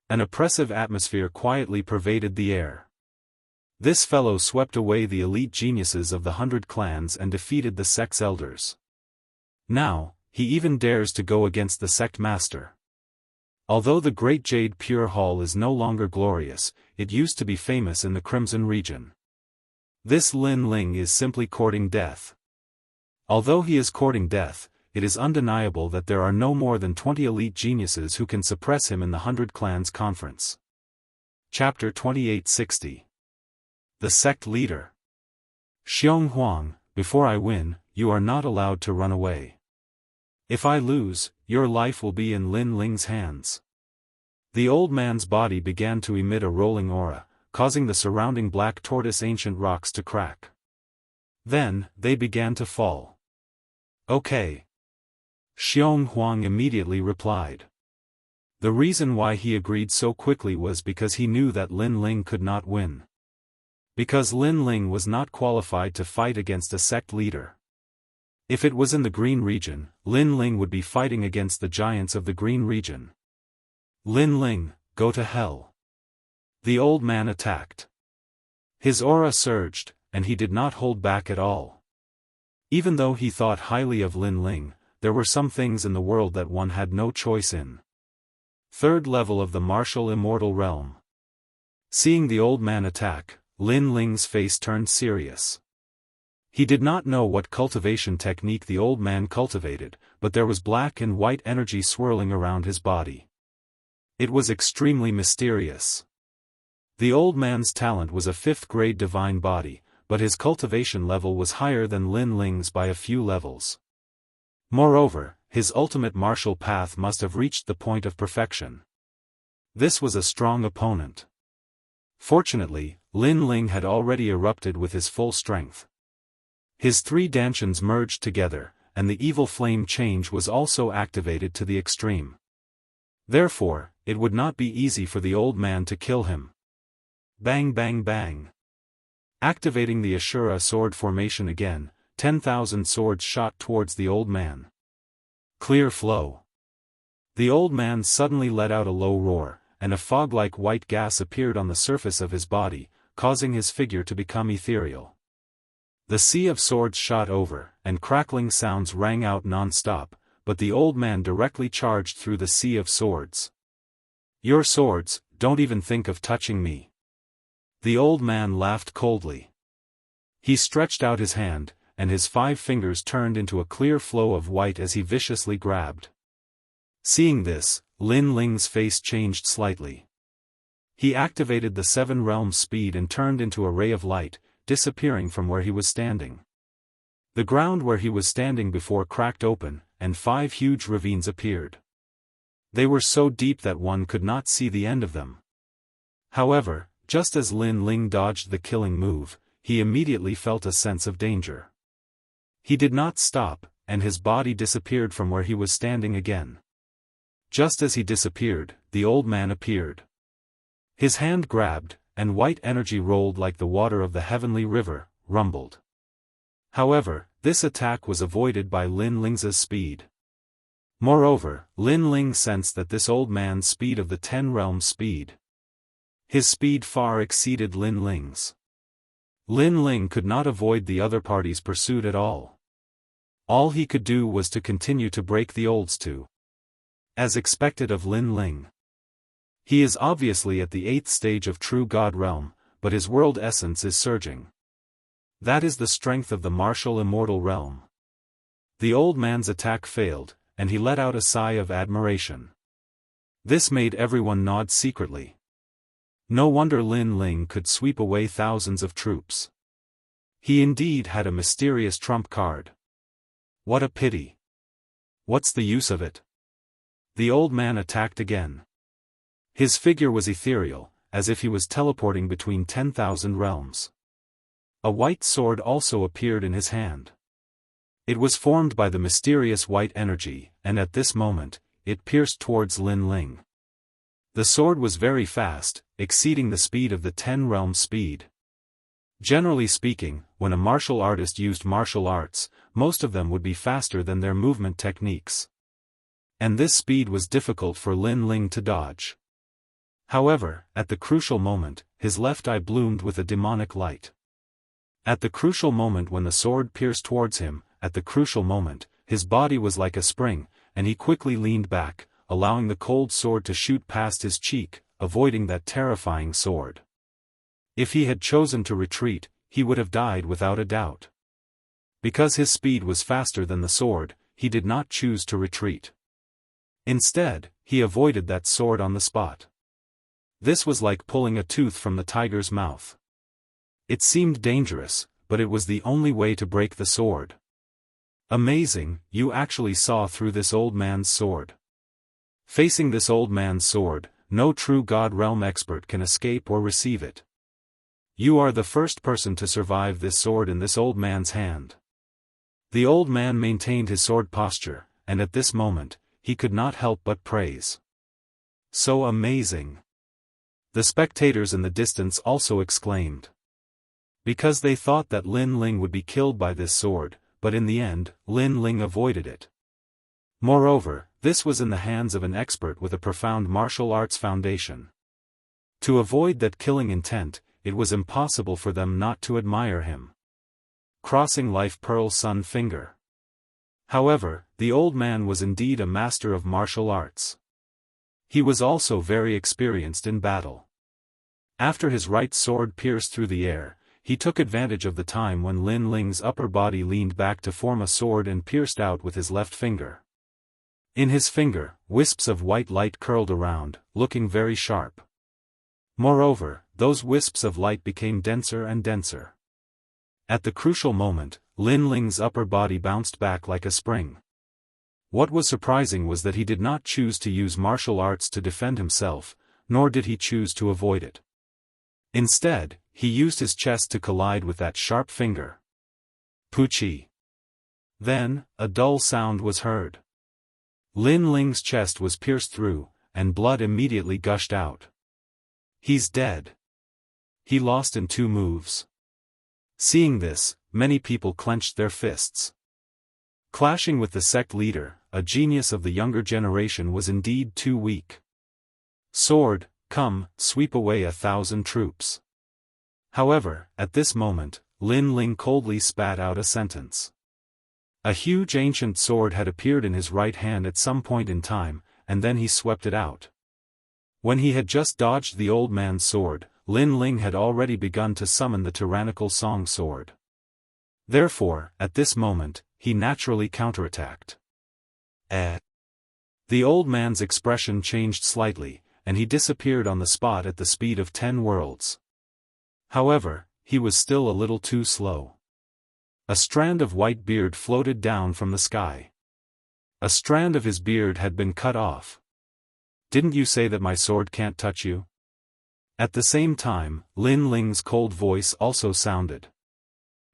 An oppressive atmosphere quietly pervaded the air. This fellow swept away the elite geniuses of the 100 clans and defeated the sect's elders. Now, he even dares to go against the sect master. Although the Great Jade Pure Hall is no longer glorious, it used to be famous in the Crimson region. This Lin Ling is simply courting death. Although he is courting death, it is undeniable that there are no more than 20 elite geniuses who can suppress him in the 100 Clans Conference. Chapter 2860. The Sect Leader. Xiong Huang, before I win, you are not allowed to run away. If I lose, your life will be in Lin Ling's hands. The old man's body began to emit a rolling aura, causing the surrounding black tortoise ancient rocks to crack. Then, they began to fall. Okay. Xiong Huang immediately replied. The reason why he agreed so quickly was because he knew that Lin Ling could not win. Because Lin Ling was not qualified to fight against a sect leader. If it was in the Green region, Lin Ling would be fighting against the giants of the Green region. Lin Ling, go to hell. The old man attacked. His aura surged, and he did not hold back at all. Even though he thought highly of Lin Ling, there were some things in the world that one had no choice in. Third level of the martial immortal realm. Seeing the old man attack, Lin Ling's face turned serious. He did not know what cultivation technique the old man cultivated, but there was black and white energy swirling around his body. It was extremely mysterious. The old man's talent was a 5th grade divine body, but his cultivation level was higher than Lin Ling's by a few levels. Moreover, his ultimate martial path must have reached the point of perfection. This was a strong opponent. Fortunately, Lin Ling had already erupted with his full strength. His 3 dantians merged together, and the evil flame change was also activated to the extreme. Therefore, it would not be easy for the old man to kill him. Bang bang bang. Activating the Ashura sword formation again, 10,000 swords shot towards the old man. Clear flow. The old man suddenly let out a low roar, and a fog-like white gas appeared on the surface of his body, causing his figure to become ethereal. The sea of swords shot over, and crackling sounds rang out non-stop, but the old man directly charged through the sea of swords. Your swords, don't even think of touching me. The old man laughed coldly. He stretched out his hand, and his 5 fingers turned into a clear flow of white as he viciously grabbed. Seeing this, Lin Ling's face changed slightly. He activated the 7 realms speed and turned into a ray of light, disappearing from where he was standing. The ground where he was standing before cracked open, and 5 huge ravines appeared. They were so deep that one could not see the end of them. However, just as Lin Ling dodged the killing move, he immediately felt a sense of danger. He did not stop, and his body disappeared from where he was standing again. Just as he disappeared, the old man appeared. His hand grabbed, and white energy rolled like the water of the heavenly river, rumbled. However, this attack was avoided by Lin Ling's speed. Moreover, Lin Ling sensed that this old man's speed of the 10 realms speed. His speed far exceeded Lin Ling's. Lin Ling could not avoid the other party's pursuit at all. All he could do was to continue to break the olds to. As expected of Lin Ling. He is obviously at the 8th stage of true God realm, but his world essence is surging. That is the strength of the martial immortal realm. The old man's attack failed, and he let out a sigh of admiration. This made everyone nod secretly. No wonder Lin Ling could sweep away thousands of troops. He indeed had a mysterious trump card. What a pity. What's the use of it? The old man attacked again. His figure was ethereal, as if he was teleporting between 10,000 realms. A white sword also appeared in his hand. It was formed by the mysterious white energy, and at this moment, it pierced towards Lin Ling. The sword was very fast, exceeding the speed of the 10 realms speed. Generally speaking, when a martial artist used martial arts, most of them would be faster than their movement techniques. And this speed was difficult for Lin Ling to dodge. However, at the crucial moment, his left eye bloomed with a demonic light. At the crucial moment when the sword pierced towards him, at the crucial moment, his body was like a spring, and he quickly leaned back, allowing the cold sword to shoot past his cheek, avoiding that terrifying sword. If he had chosen to retreat, he would have died without a doubt. Because his speed was faster than the sword, he did not choose to retreat. Instead, he avoided that sword on the spot. This was like pulling a tooth from the tiger's mouth. It seemed dangerous, but it was the only way to break the sword. Amazing, you actually saw through this old man's sword. Facing this old man's sword, no true God Realm expert can escape or receive it. You are the first person to survive this sword in this old man's hand. The old man maintained his sword posture, and at this moment, he could not help but praise. So amazing! The spectators in the distance also exclaimed. Because they thought that Lin Ling would be killed by this sword, but in the end, Lin Ling avoided it. Moreover, this was in the hands of an expert with a profound martial arts foundation. To avoid that killing intent, it was impossible for them not to admire him. Crossing Life Pearl Sun Finger. However, the old man was indeed a master of martial arts. He was also very experienced in battle. After his right sword pierced through the air, he took advantage of the time when Lin Ling's upper body leaned back to form a sword and pierced out with his left finger. In his finger, wisps of white light curled around, looking very sharp. Moreover, those wisps of light became denser and denser. At the crucial moment, Lin Ling's upper body bounced back like a spring. What was surprising was that he did not choose to use martial arts to defend himself, nor did he choose to avoid it. Instead, he used his chest to collide with that sharp finger. Poochie. Then, a dull sound was heard. Lin Ling's chest was pierced through, and blood immediately gushed out. He's dead. He lost in 2 moves. Seeing this, many people clenched their fists. Clashing with the sect leader, a genius of the younger generation, was indeed too weak. Sword, come, sweep away 1,000 troops. However, at this moment, Lin Ling coldly spat out a sentence. A huge ancient sword had appeared in his right hand at some point in time, and then he swept it out. When he had just dodged the old man's sword, Lin Ling had already begun to summon the tyrannical song sword. Therefore, at this moment, he naturally counterattacked. The old man's expression changed slightly, and he disappeared on the spot at the speed of 10 worlds. However, he was still a little too slow. A strand of white beard floated down from the sky. A strand of his beard had been cut off. Didn't you say that my sword can't touch you? At the same time, Lin Ling's cold voice also sounded.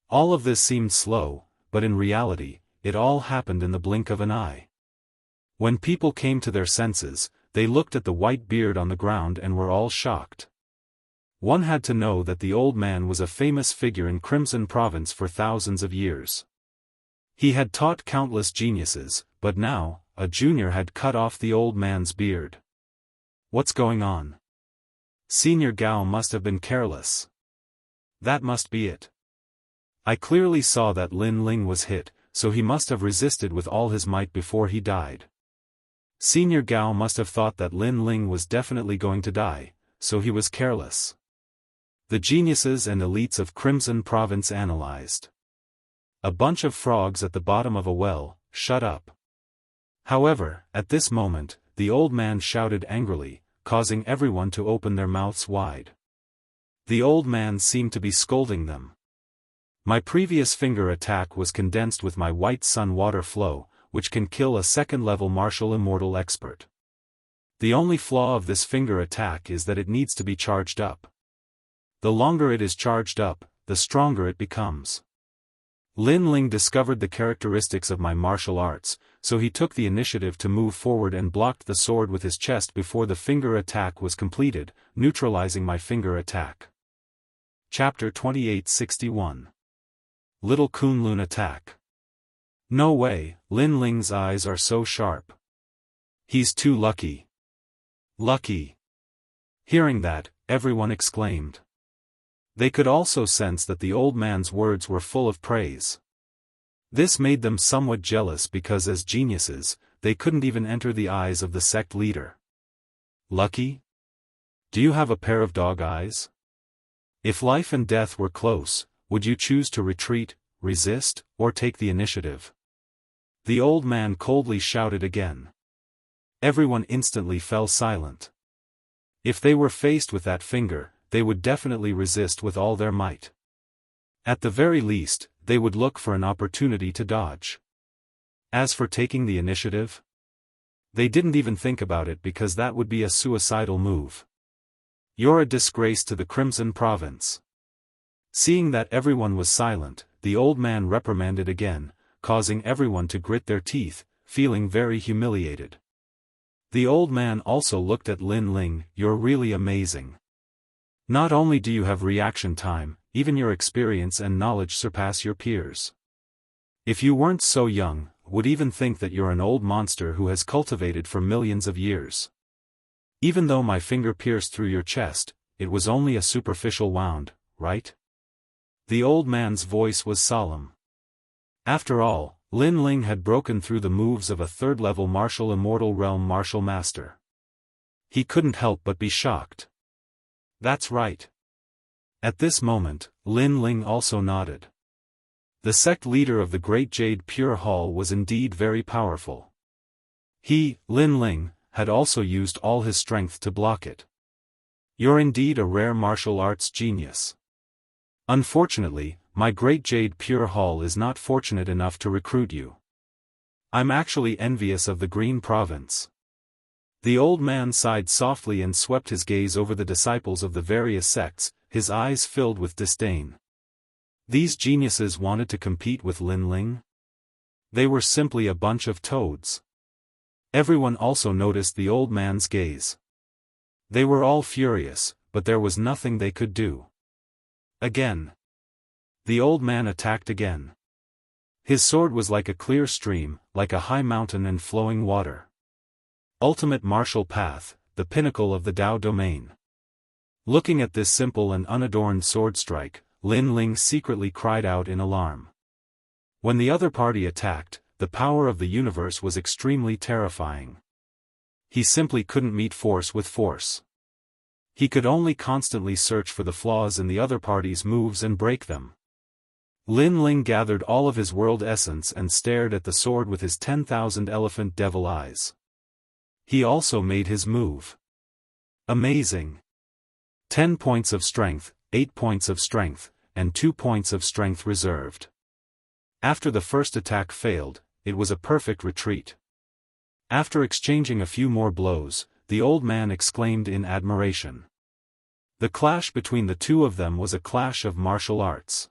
All of this seemed slow, but in reality, it all happened in the blink of an eye. When people came to their senses, they looked at the white beard on the ground and were all shocked. One had to know that the old man was a famous figure in Crimson Province for thousands of years. He had taught countless geniuses, but now, a junior had cut off the old man's beard. What's going on? Senior Gao must have been careless. That must be it. I clearly saw that Lin Ling was hit, so he must have resisted with all his might before he died. Senior Gao must have thought that Lin Ling was definitely going to die, so he was careless. The geniuses and elites of Crimson Province analyzed. A bunch of frogs at the bottom of a well, shut up. However, at this moment, the old man shouted angrily, causing everyone to open their mouths wide. The old man seemed to be scolding them. My previous finger attack was condensed with my white sun water flow, which can kill a second-level martial immortal expert. The only flaw of this finger attack is that it needs to be charged up. The longer it is charged up, the stronger it becomes. Lin Ling discovered the characteristics of my martial arts, so he took the initiative to move forward and blocked the sword with his chest before the finger attack was completed, neutralizing my finger attack. Chapter 2861. Little Kunlun Attack. No way, Lin Ling's eyes are so sharp. He's too lucky. Lucky. Hearing that, everyone exclaimed. They could also sense that the old man's words were full of praise. This made them somewhat jealous because as geniuses, they couldn't even enter the eyes of the sect leader. Lucky? Do you have a pair of dog eyes? If life and death were close, would you choose to retreat, resist, or take the initiative. The old man coldly shouted again. Everyone instantly fell silent. If they were faced with that finger, they would definitely resist with all their might. At the very least, they would look for an opportunity to dodge. As for taking the initiative, they didn't even think about it because that would be a suicidal move. You're a disgrace to the Crimson Province. Seeing that everyone was silent, the old man reprimanded again, causing everyone to grit their teeth, feeling very humiliated. The old man also looked at Lin Ling. You're really amazing. Not only do you have reaction time, even your experience and knowledge surpass your peers. If you weren't so young, would even think that you're an old monster who has cultivated for millions of years. Even though my finger pierced through your chest, it was only a superficial wound, right? The old man's voice was solemn. After all, Lin Ling had broken through the moves of a third-level martial immortal realm martial master. He couldn't help but be shocked. That's right. At this moment, Lin Ling also nodded. The sect leader of the Great Jade Pure Hall was indeed very powerful. He, Lin Ling, had also used all his strength to block it. You're indeed a rare martial arts genius. Unfortunately, my Great Jade Pure Hall is not fortunate enough to recruit you. I'm actually envious of the Green Province. The old man sighed softly and swept his gaze over the disciples of the various sects, his eyes filled with disdain. These geniuses wanted to compete with Lin Ling? They were simply a bunch of toads. Everyone also noticed the old man's gaze. They were all furious, but there was nothing they could do. Again. The old man attacked again. His sword was like a clear stream, like a high mountain and flowing water. Ultimate martial path, the pinnacle of the Dao domain. Looking at this simple and unadorned sword strike, Lin Ling secretly cried out in alarm. When the other party attacked, the power of the universe was extremely terrifying. He simply couldn't meet force with force. He could only constantly search for the flaws in the other party's moves and break them. Lin Ling gathered all of his world essence and stared at the sword with his 10,000 elephant devil eyes. He also made his move. Amazing. 10 points of strength, 8 points of strength, and 2 points of strength reserved. After the first attack failed, it was a perfect retreat. After exchanging a few more blows, the old man exclaimed in admiration. The clash between the two of them was a clash of martial arts.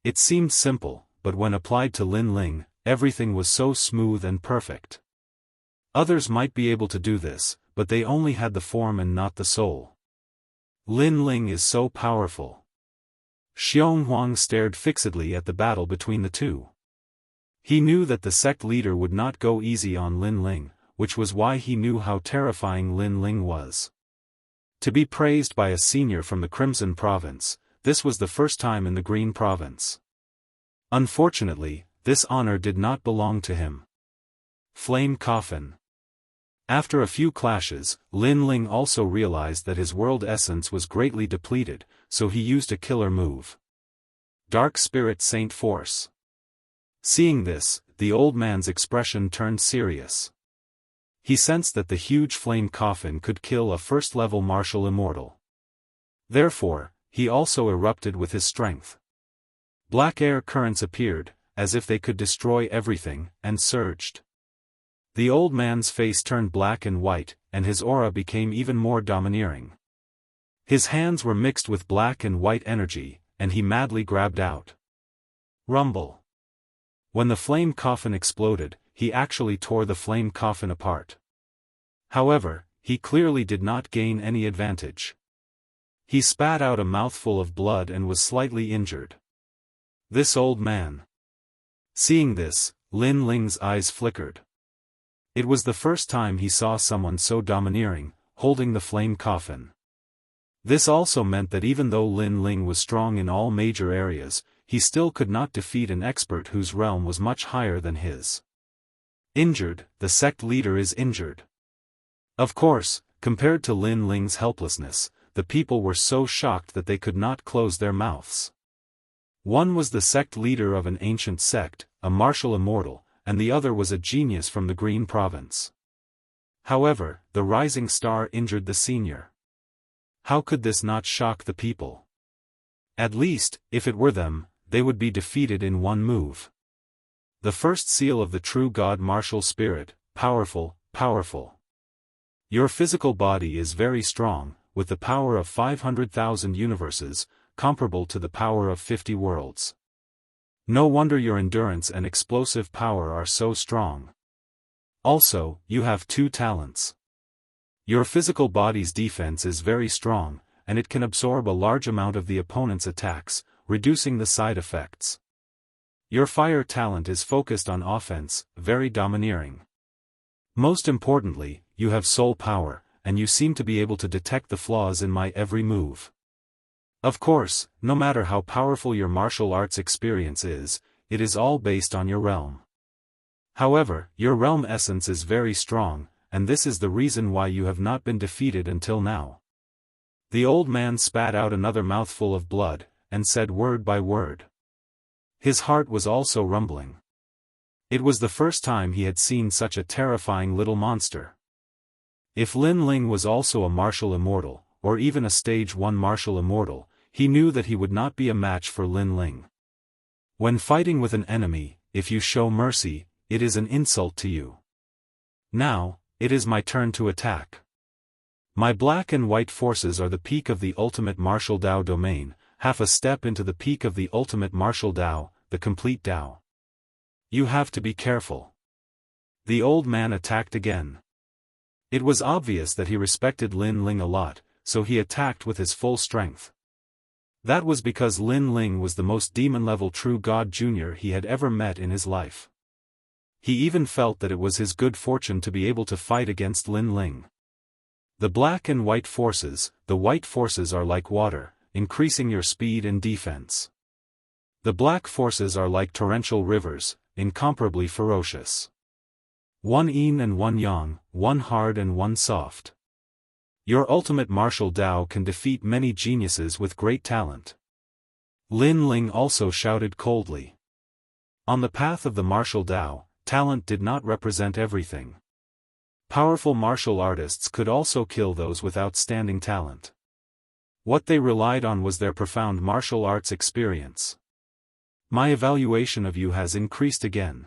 It seemed simple, but when applied to Lin Ling, everything was so smooth and perfect. Others might be able to do this, but they only had the form and not the soul. Lin Ling is so powerful. Xiong Huang stared fixedly at the battle between the two. He knew that the sect leader would not go easy on Lin Ling, which was why he knew how terrifying Lin Ling was. To be praised by a senior from the Crimson Province, this was the first time in the Green Province. Unfortunately, this honor did not belong to him. Flame Coffin. After a few clashes, Lin Ling also realized that his world essence was greatly depleted, so he used a killer move. Dark Spirit Saint Force. Seeing this, the old man's expression turned serious. He sensed that the huge flame coffin could kill a first-level martial immortal. Therefore, he also erupted with his strength. Black air currents appeared, as if they could destroy everything, and surged. The old man's face turned black and white, and his aura became even more domineering. His hands were mixed with black and white energy, and he madly grabbed out. Rumble. When the flame coffin exploded, he actually tore the flame coffin apart. However, he clearly did not gain any advantage. He spat out a mouthful of blood and was slightly injured. This old man. Seeing this, Lin Ling's eyes flickered. It was the first time he saw someone so domineering, holding the flame coffin. This also meant that even though Lin Ling was strong in all major areas, he still could not defeat an expert whose realm was much higher than his. Injured, the sect leader is injured. Of course, compared to Lin Ling's helplessness, the people were so shocked that they could not close their mouths. One was the sect leader of an ancient sect, a martial immortal, and the other was a genius from the Green Province. However, the rising star injured the senior. How could this not shock the people? At least, if it were them, they would be defeated in one move. The first seal of the true God martial spirit, powerful, powerful. Your physical body is very strong, with the power of 500,000 universes, comparable to the power of 50 worlds. No wonder your endurance and explosive power are so strong. Also, you have two talents. Your physical body's defense is very strong, and it can absorb a large amount of the opponent's attacks, reducing the side effects. Your fire talent is focused on offense, very domineering. Most importantly, you have soul power, and you seem to be able to detect the flaws in my every move. Of course, no matter how powerful your martial arts experience is, it is all based on your realm. However, your realm essence is very strong, and this is the reason why you have not been defeated until now. The old man spat out another mouthful of blood, and said word by word. His heart was also rumbling. It was the first time he had seen such a terrifying little monster. If Lin Ling was also a martial immortal, or even a stage 1 martial immortal, he knew that he would not be a match for Lin Ling. When fighting with an enemy, if you show mercy, it is an insult to you. Now, it is my turn to attack. My black and white forces are the peak of the ultimate martial Dao domain, half a step into the peak of the ultimate martial Dao, the complete Dao. You have to be careful. The old man attacked again. It was obvious that he respected Lin Ling a lot, so he attacked with his full strength. That was because Lin Ling was the most demon-level true God junior he had ever met in his life. He even felt that it was his good fortune to be able to fight against Lin Ling. The black and white forces, the white forces are like water, increasing your speed and defense. The black forces are like torrential rivers, incomparably ferocious. One yin and one yang, one hard and one soft. Your ultimate martial Dao can defeat many geniuses with great talent. Lin Ling also shouted coldly. On the path of the martial Dao, talent did not represent everything. Powerful martial artists could also kill those with outstanding talent. What they relied on was their profound martial arts experience. My evaluation of you has increased again.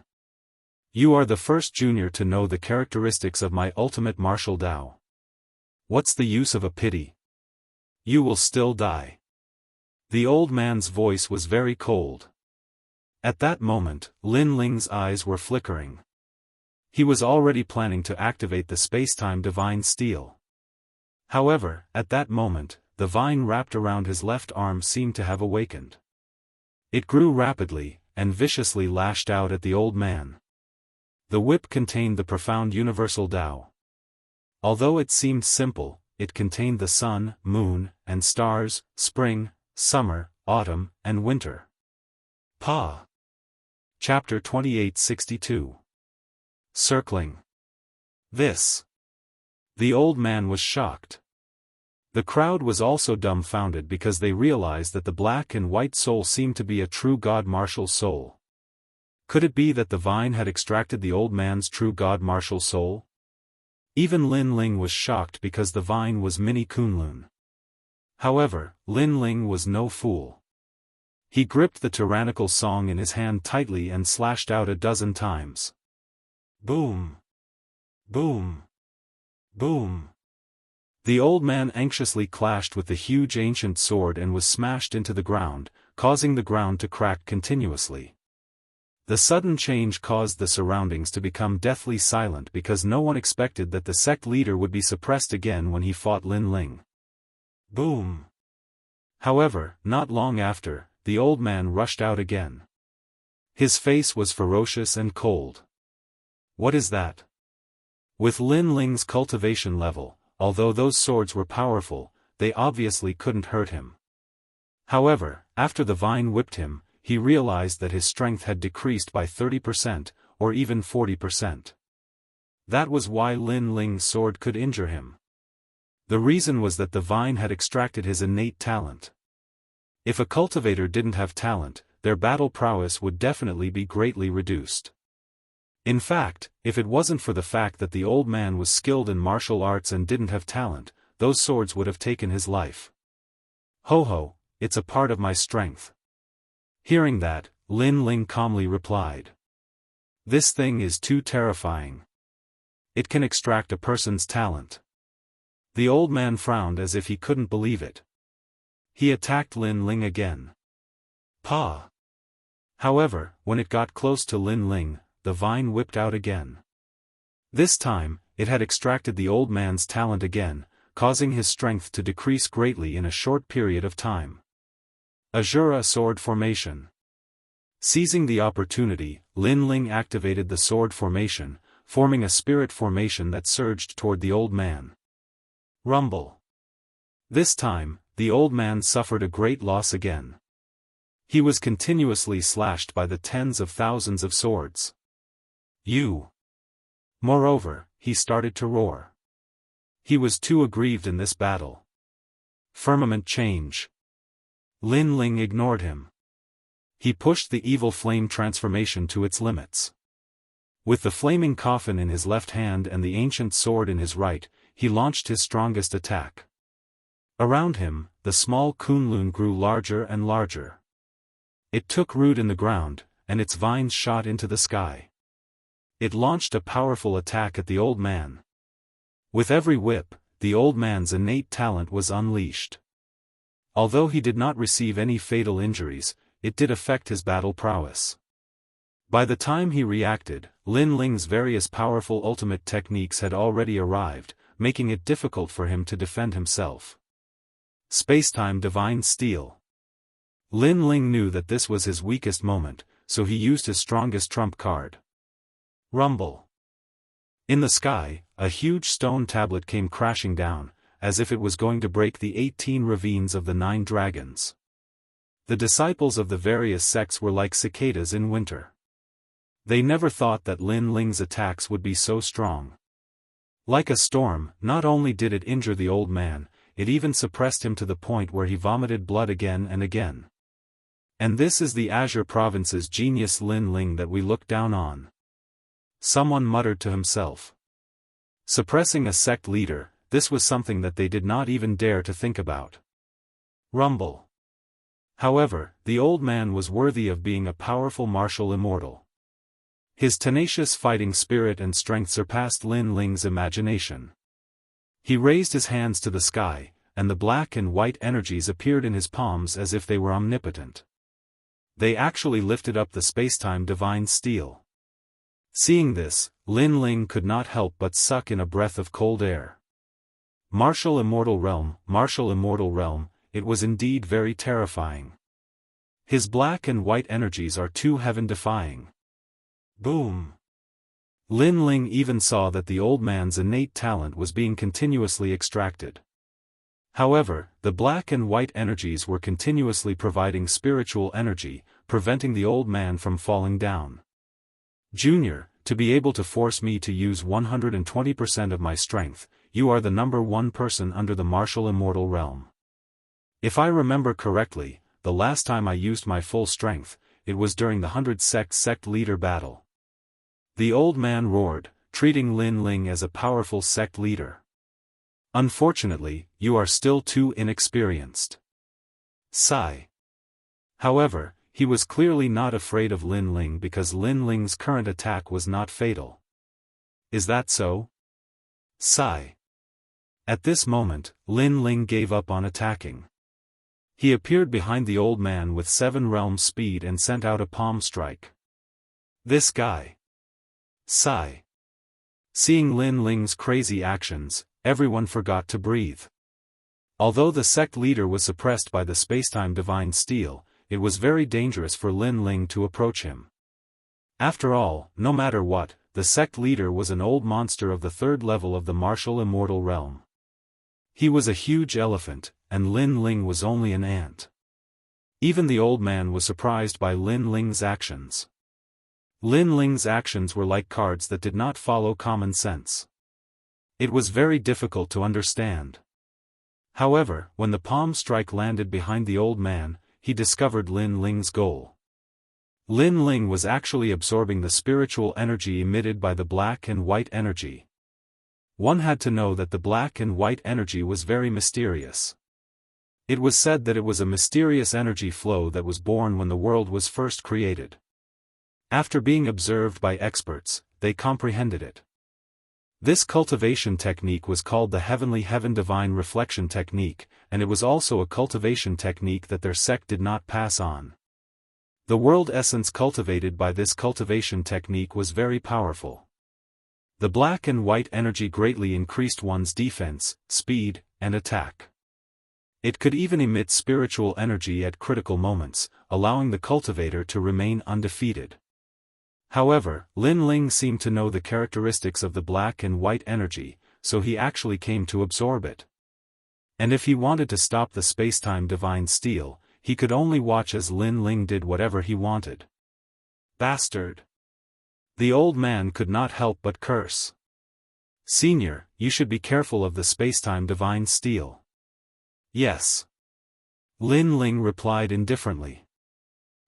You are the first junior to know the characteristics of my ultimate martial Dao. What's the use of a pity? You will still die. The old man's voice was very cold. At that moment, Lin Ling's eyes were flickering. He was already planning to activate the spacetime divine steel. However, at that moment, the vine wrapped around his left arm seemed to have awakened. It grew rapidly, and viciously lashed out at the old man. The whip contained the profound universal Dao. Although it seemed simple, it contained the sun, moon, and stars, spring, summer, autumn, and winter. Pa. Chapter 2862. Circling. This. The old man was shocked. The crowd was also dumbfounded because they realized that the black and white soul seemed to be a true God martial soul. Could it be that the vine had extracted the old man's true God martial soul? Even Lin Ling was shocked because the vine was Mini Kunlun. However, Lin Ling was no fool. He gripped the tyrannical song in his hand tightly and slashed out 12 times. Boom! Boom! Boom! The old man anxiously clashed with the huge ancient sword and was smashed into the ground, causing the ground to crack continuously. The sudden change caused the surroundings to become deathly silent because no one expected that the sect leader would be suppressed again when he fought Lin Ling. Boom! However, not long after, the old man rushed out again. His face was ferocious and cold. What is that? With Lin Ling's cultivation level, although those swords were powerful, they obviously couldn't hurt him. However, after the vine whipped him, he realized that his strength had decreased by 30%, or even 40%. That was why Lin Ling's sword could injure him. The reason was that the vine had extracted his innate talent. If a cultivator didn't have talent, their battle prowess would definitely be greatly reduced. In fact, if it wasn't for the fact that the old man was skilled in martial arts and didn't have talent, those swords would have taken his life. Ho ho, it's a part of my strength. Hearing that, Lin Ling calmly replied. This thing is too terrifying. It can extract a person's talent. The old man frowned as if he couldn't believe it. He attacked Lin Ling again. Pa! However, when it got close to Lin Ling, the vine whipped out again. This time, it had extracted the old man's talent again, causing his strength to decrease greatly in a short period of time. Azura sword formation. Seizing the opportunity, Lin Ling activated the sword formation, forming a spirit formation that surged toward the old man. Rumble. This time, the old man suffered a great loss again. He was continuously slashed by the tens of thousands of swords. Moreover, he started to roar. He was too aggrieved in this battle. Firmament change. Lin Ling ignored him. He pushed the evil flame transformation to its limits. With the flaming coffin in his left hand and the ancient sword in his right, he launched his strongest attack. Around him, the small Kunlun grew larger and larger. It took root in the ground, and its vines shot into the sky. It launched a powerful attack at the old man. With every whip, the old man's innate talent was unleashed. Although he did not receive any fatal injuries, it did affect his battle prowess. By the time he reacted, Lin Ling's various powerful ultimate techniques had already arrived, making it difficult for him to defend himself. Spacetime Divine Steel. Lin Ling knew that this was his weakest moment, so he used his strongest trump card. Rumble. In the sky, a huge stone tablet came crashing down, as if it was going to break the 18 ravines of the 9 dragons. The disciples of the various sects were like cicadas in winter. They never thought that Lin Ling's attacks would be so strong. Like a storm, not only did it injure the old man, it even suppressed him to the point where he vomited blood again and again. And this is the Azure Province's genius Lin Ling that we look down on. Someone muttered to himself. Suppressing a sect leader, this was something that they did not even dare to think about. Rumble. However, the old man was worthy of being a powerful martial immortal. His tenacious fighting spirit and strength surpassed Lin Ling's imagination. He raised his hands to the sky, and the black and white energies appeared in his palms as if they were omnipotent. They actually lifted up the spacetime divine steel. Seeing this, Lin Ling could not help but suck in a breath of cold air. Martial immortal realm, it was indeed very terrifying. His black and white energies are too heaven-defying. Boom! Lin Ling even saw that the old man's innate talent was being continuously extracted. However, the black and white energies were continuously providing spiritual energy, preventing the old man from falling down. Junior, to be able to force me to use 120% of my strength, you are the number 1 person under the martial immortal realm. If I remember correctly, the last time I used my full strength, it was during the 100 sect leader battle. The old man roared, treating Lin Ling as a powerful sect leader. Unfortunately, you are still too inexperienced. Sigh. However, he was clearly not afraid of Lin Ling because Lin Ling's current attack was not fatal. Is that so? Sigh. At this moment, Lin Ling gave up on attacking. He appeared behind the old man with 7 realm speed and sent out a palm strike. This guy. Sigh. Seeing Lin Ling's crazy actions, everyone forgot to breathe. Although the sect leader was suppressed by the spacetime divine steel, it was very dangerous for Lin Ling to approach him. After all, no matter what, the sect leader was an old monster of the 3rd level of the martial immortal realm. He was a huge elephant, and Lin Ling was only an ant. Even the old man was surprised by Lin Ling's actions. Lin Ling's actions were like cards that did not follow common sense. It was very difficult to understand. However, when the palm strike landed behind the old man, he discovered Lin Ling's goal. Lin Ling was actually absorbing the spiritual energy emitted by the black and white energy. One had to know that the black and white energy was very mysterious. It was said that it was a mysterious energy flow that was born when the world was first created. After being observed by experts, they comprehended it. This cultivation technique was called the Heavenly Heaven Divine Reflection Technique, and it was also a cultivation technique that their sect did not pass on. The world essence cultivated by this cultivation technique was very powerful. The black and white energy greatly increased one's defense, speed, and attack. It could even emit spiritual energy at critical moments, allowing the cultivator to remain undefeated. However, Lin Ling seemed to know the characteristics of the black and white energy, so he actually came to absorb it. And if he wanted to stop the spacetime divine steel, he could only watch as Lin Ling did whatever he wanted. Bastard! The old man could not help but curse. Senior, you should be careful of the spacetime divine steel. Yes. Lin Ling replied indifferently.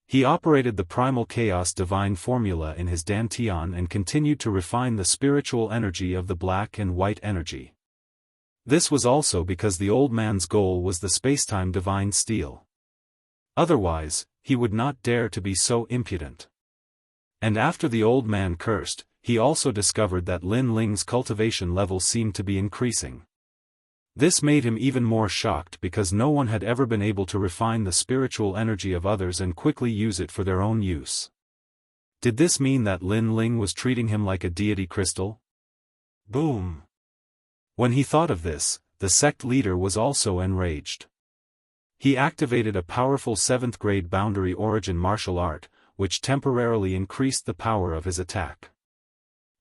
He operated the primal chaos divine formula in his dantian and continued to refine the spiritual energy of the black and white energy. This was also because the old man's goal was the spacetime divine steel. Otherwise, he would not dare to be so impudent. And after the old man cursed, he also discovered that Lin Ling's cultivation level seemed to be increasing. This made him even more shocked because no one had ever been able to refine the spiritual energy of others and quickly use it for their own use. Did this mean that Lin Ling was treating him like a deity crystal? Boom! When he thought of this, the sect leader was also enraged. He activated a powerful 7th grade boundary origin martial art, which temporarily increased the power of his attack.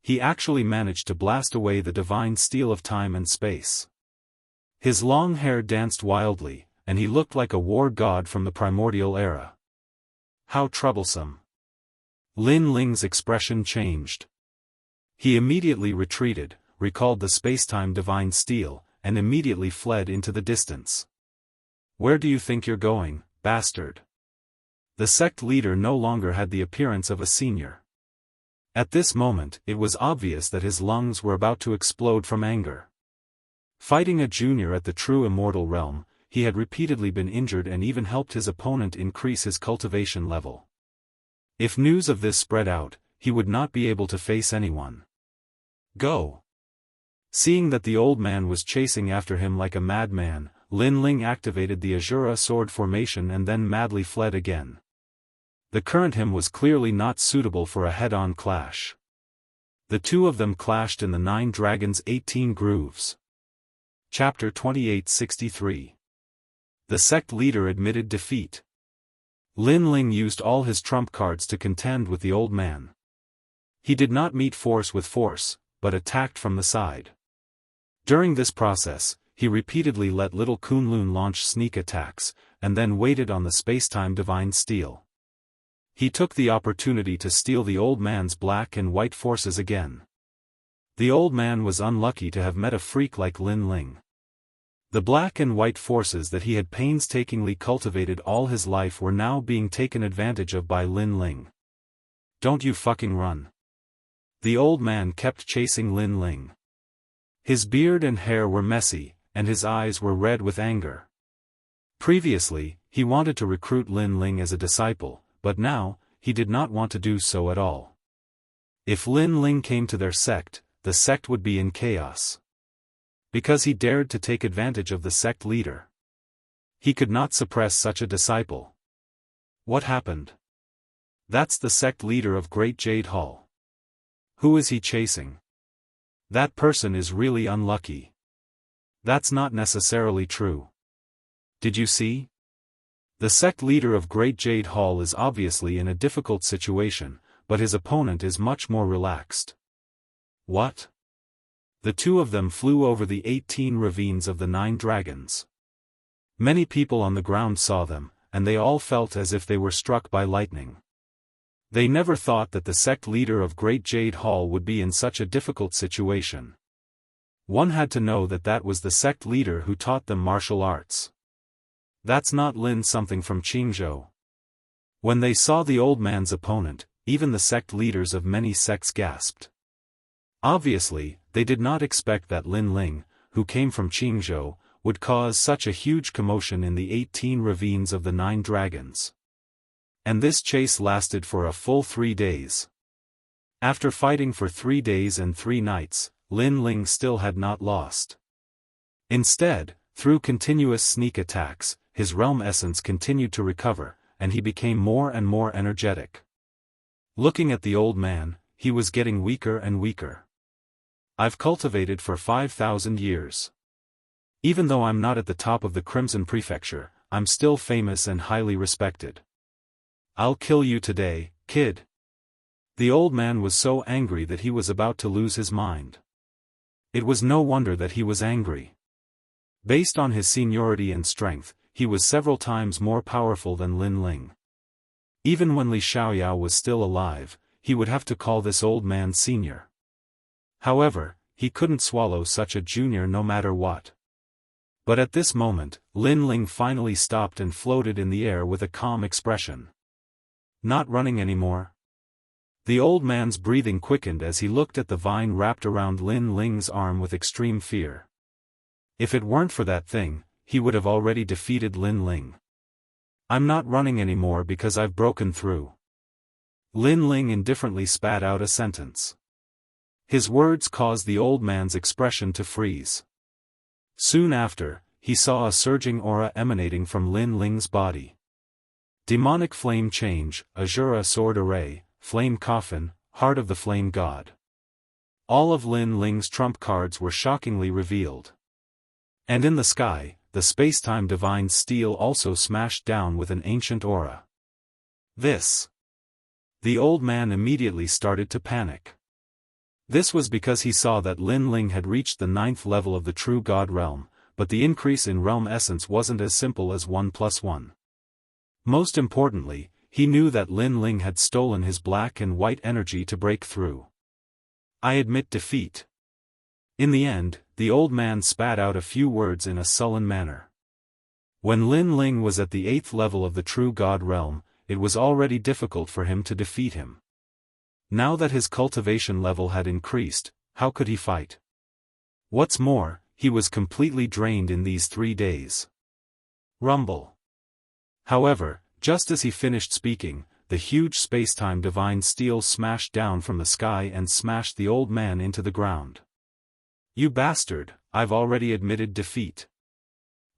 He actually managed to blast away the divine steel of time and space. His long hair danced wildly, and he looked like a war god from the primordial era. How troublesome! Lin Ling's expression changed. He immediately retreated, recalled the spacetime divine steel, and immediately fled into the distance. Where do you think you're going, bastard? The sect leader no longer had the appearance of a senior. At this moment, it was obvious that his lungs were about to explode from anger. Fighting a junior at the true immortal realm, he had repeatedly been injured and even helped his opponent increase his cultivation level. If news of this spread out, he would not be able to face anyone. Go! Seeing that the old man was chasing after him like a madman, Lin Ling activated the Azura sword formation and then madly fled again. The current him was clearly not suitable for a head-on clash. The two of them clashed in the 9 Dragons' 18 Grooves. Chapter 2863. The sect leader admitted defeat. Lin Ling used all his trump cards to contend with the old man. He did not meet force with force, but attacked from the side. During this process, he repeatedly let little Kunlun launch sneak attacks, and then waited on the spacetime divine steel. He took the opportunity to steal the old man's black and white forces again. The old man was unlucky to have met a freak like Lin Ling. The black and white forces that he had painstakingly cultivated all his life were now being taken advantage of by Lin Ling. Don't you fucking run. The old man kept chasing Lin Ling. His beard and hair were messy, and his eyes were red with anger. Previously, he wanted to recruit Lin Ling as a disciple, but now, he did not want to do so at all. If Lin Ling came to their sect, the sect would be in chaos. Because he dared to take advantage of the sect leader. He could not suppress such a disciple. What happened? That's the sect leader of Great Jade Hall. Who is he chasing? That person is really unlucky. That's not necessarily true. Did you see? The sect leader of Great Jade Hall is obviously in a difficult situation, but his opponent is much more relaxed. What? The two of them flew over the 18 ravines of the 9 dragons. Many people on the ground saw them, and they all felt as if they were struck by lightning. They never thought that the sect leader of Great Jade Hall would be in such a difficult situation. One had to know that that was the sect leader who taught them martial arts. That's not Lin something from Qingzhou. When they saw the old man's opponent, even the sect leaders of many sects gasped. Obviously, they did not expect that Lin Ling, who came from Jianghu, would cause such a huge commotion in the 18 ravines of the 9 dragons. And this chase lasted for a full 3 days. After fighting for 3 days and 3 nights, Lin Ling still had not lost. Instead, through continuous sneak attacks, his realm essence continued to recover, and he became more and more energetic. Looking at the old man, he was getting weaker and weaker. I've cultivated for 5,000 years. Even though I'm not at the top of the Crimson Prefecture, I'm still famous and highly respected. I'll kill you today, kid. The old man was so angry that he was about to lose his mind. It was no wonder that he was angry. Based on his seniority and strength, he was several times more powerful than Lin Ling. Even when Li Xiaoyao was still alive, he would have to call this old man senior. However, he couldn't swallow such a junior no matter what. But at this moment, Lin Ling finally stopped and floated in the air with a calm expression. Not running anymore? The old man's breathing quickened as he looked at the vine wrapped around Lin Ling's arm with extreme fear. If it weren't for that thing, he would have already defeated Lin Ling. I'm not running anymore because I've broken through. Lin Ling indifferently spat out a sentence. His words caused the old man's expression to freeze. Soon after, he saw a surging aura emanating from Lin Ling's body. Demonic flame change, Azura sword array, flame coffin, heart of the flame god. All of Lin Ling's trump cards were shockingly revealed. And in the sky, the spacetime divine steel also smashed down with an ancient aura. This. The old man immediately started to panic. This was because he saw that Lin Ling had reached the 9th level of the true god realm, but the increase in realm essence wasn't as simple as 1 + 1. Most importantly, he knew that Lin Ling had stolen his black and white energy to break through. I admit defeat. In the end, the old man spat out a few words in a sullen manner. When Lin Ling was at the 8th level of the true god realm, it was already difficult for him to defeat him. Now that his cultivation level had increased, how could he fight? What's more, he was completely drained in these 3 days. Rumble. However, just as he finished speaking, the huge spacetime divine steel smashed down from the sky and smashed the old man into the ground. You bastard, I've already admitted defeat.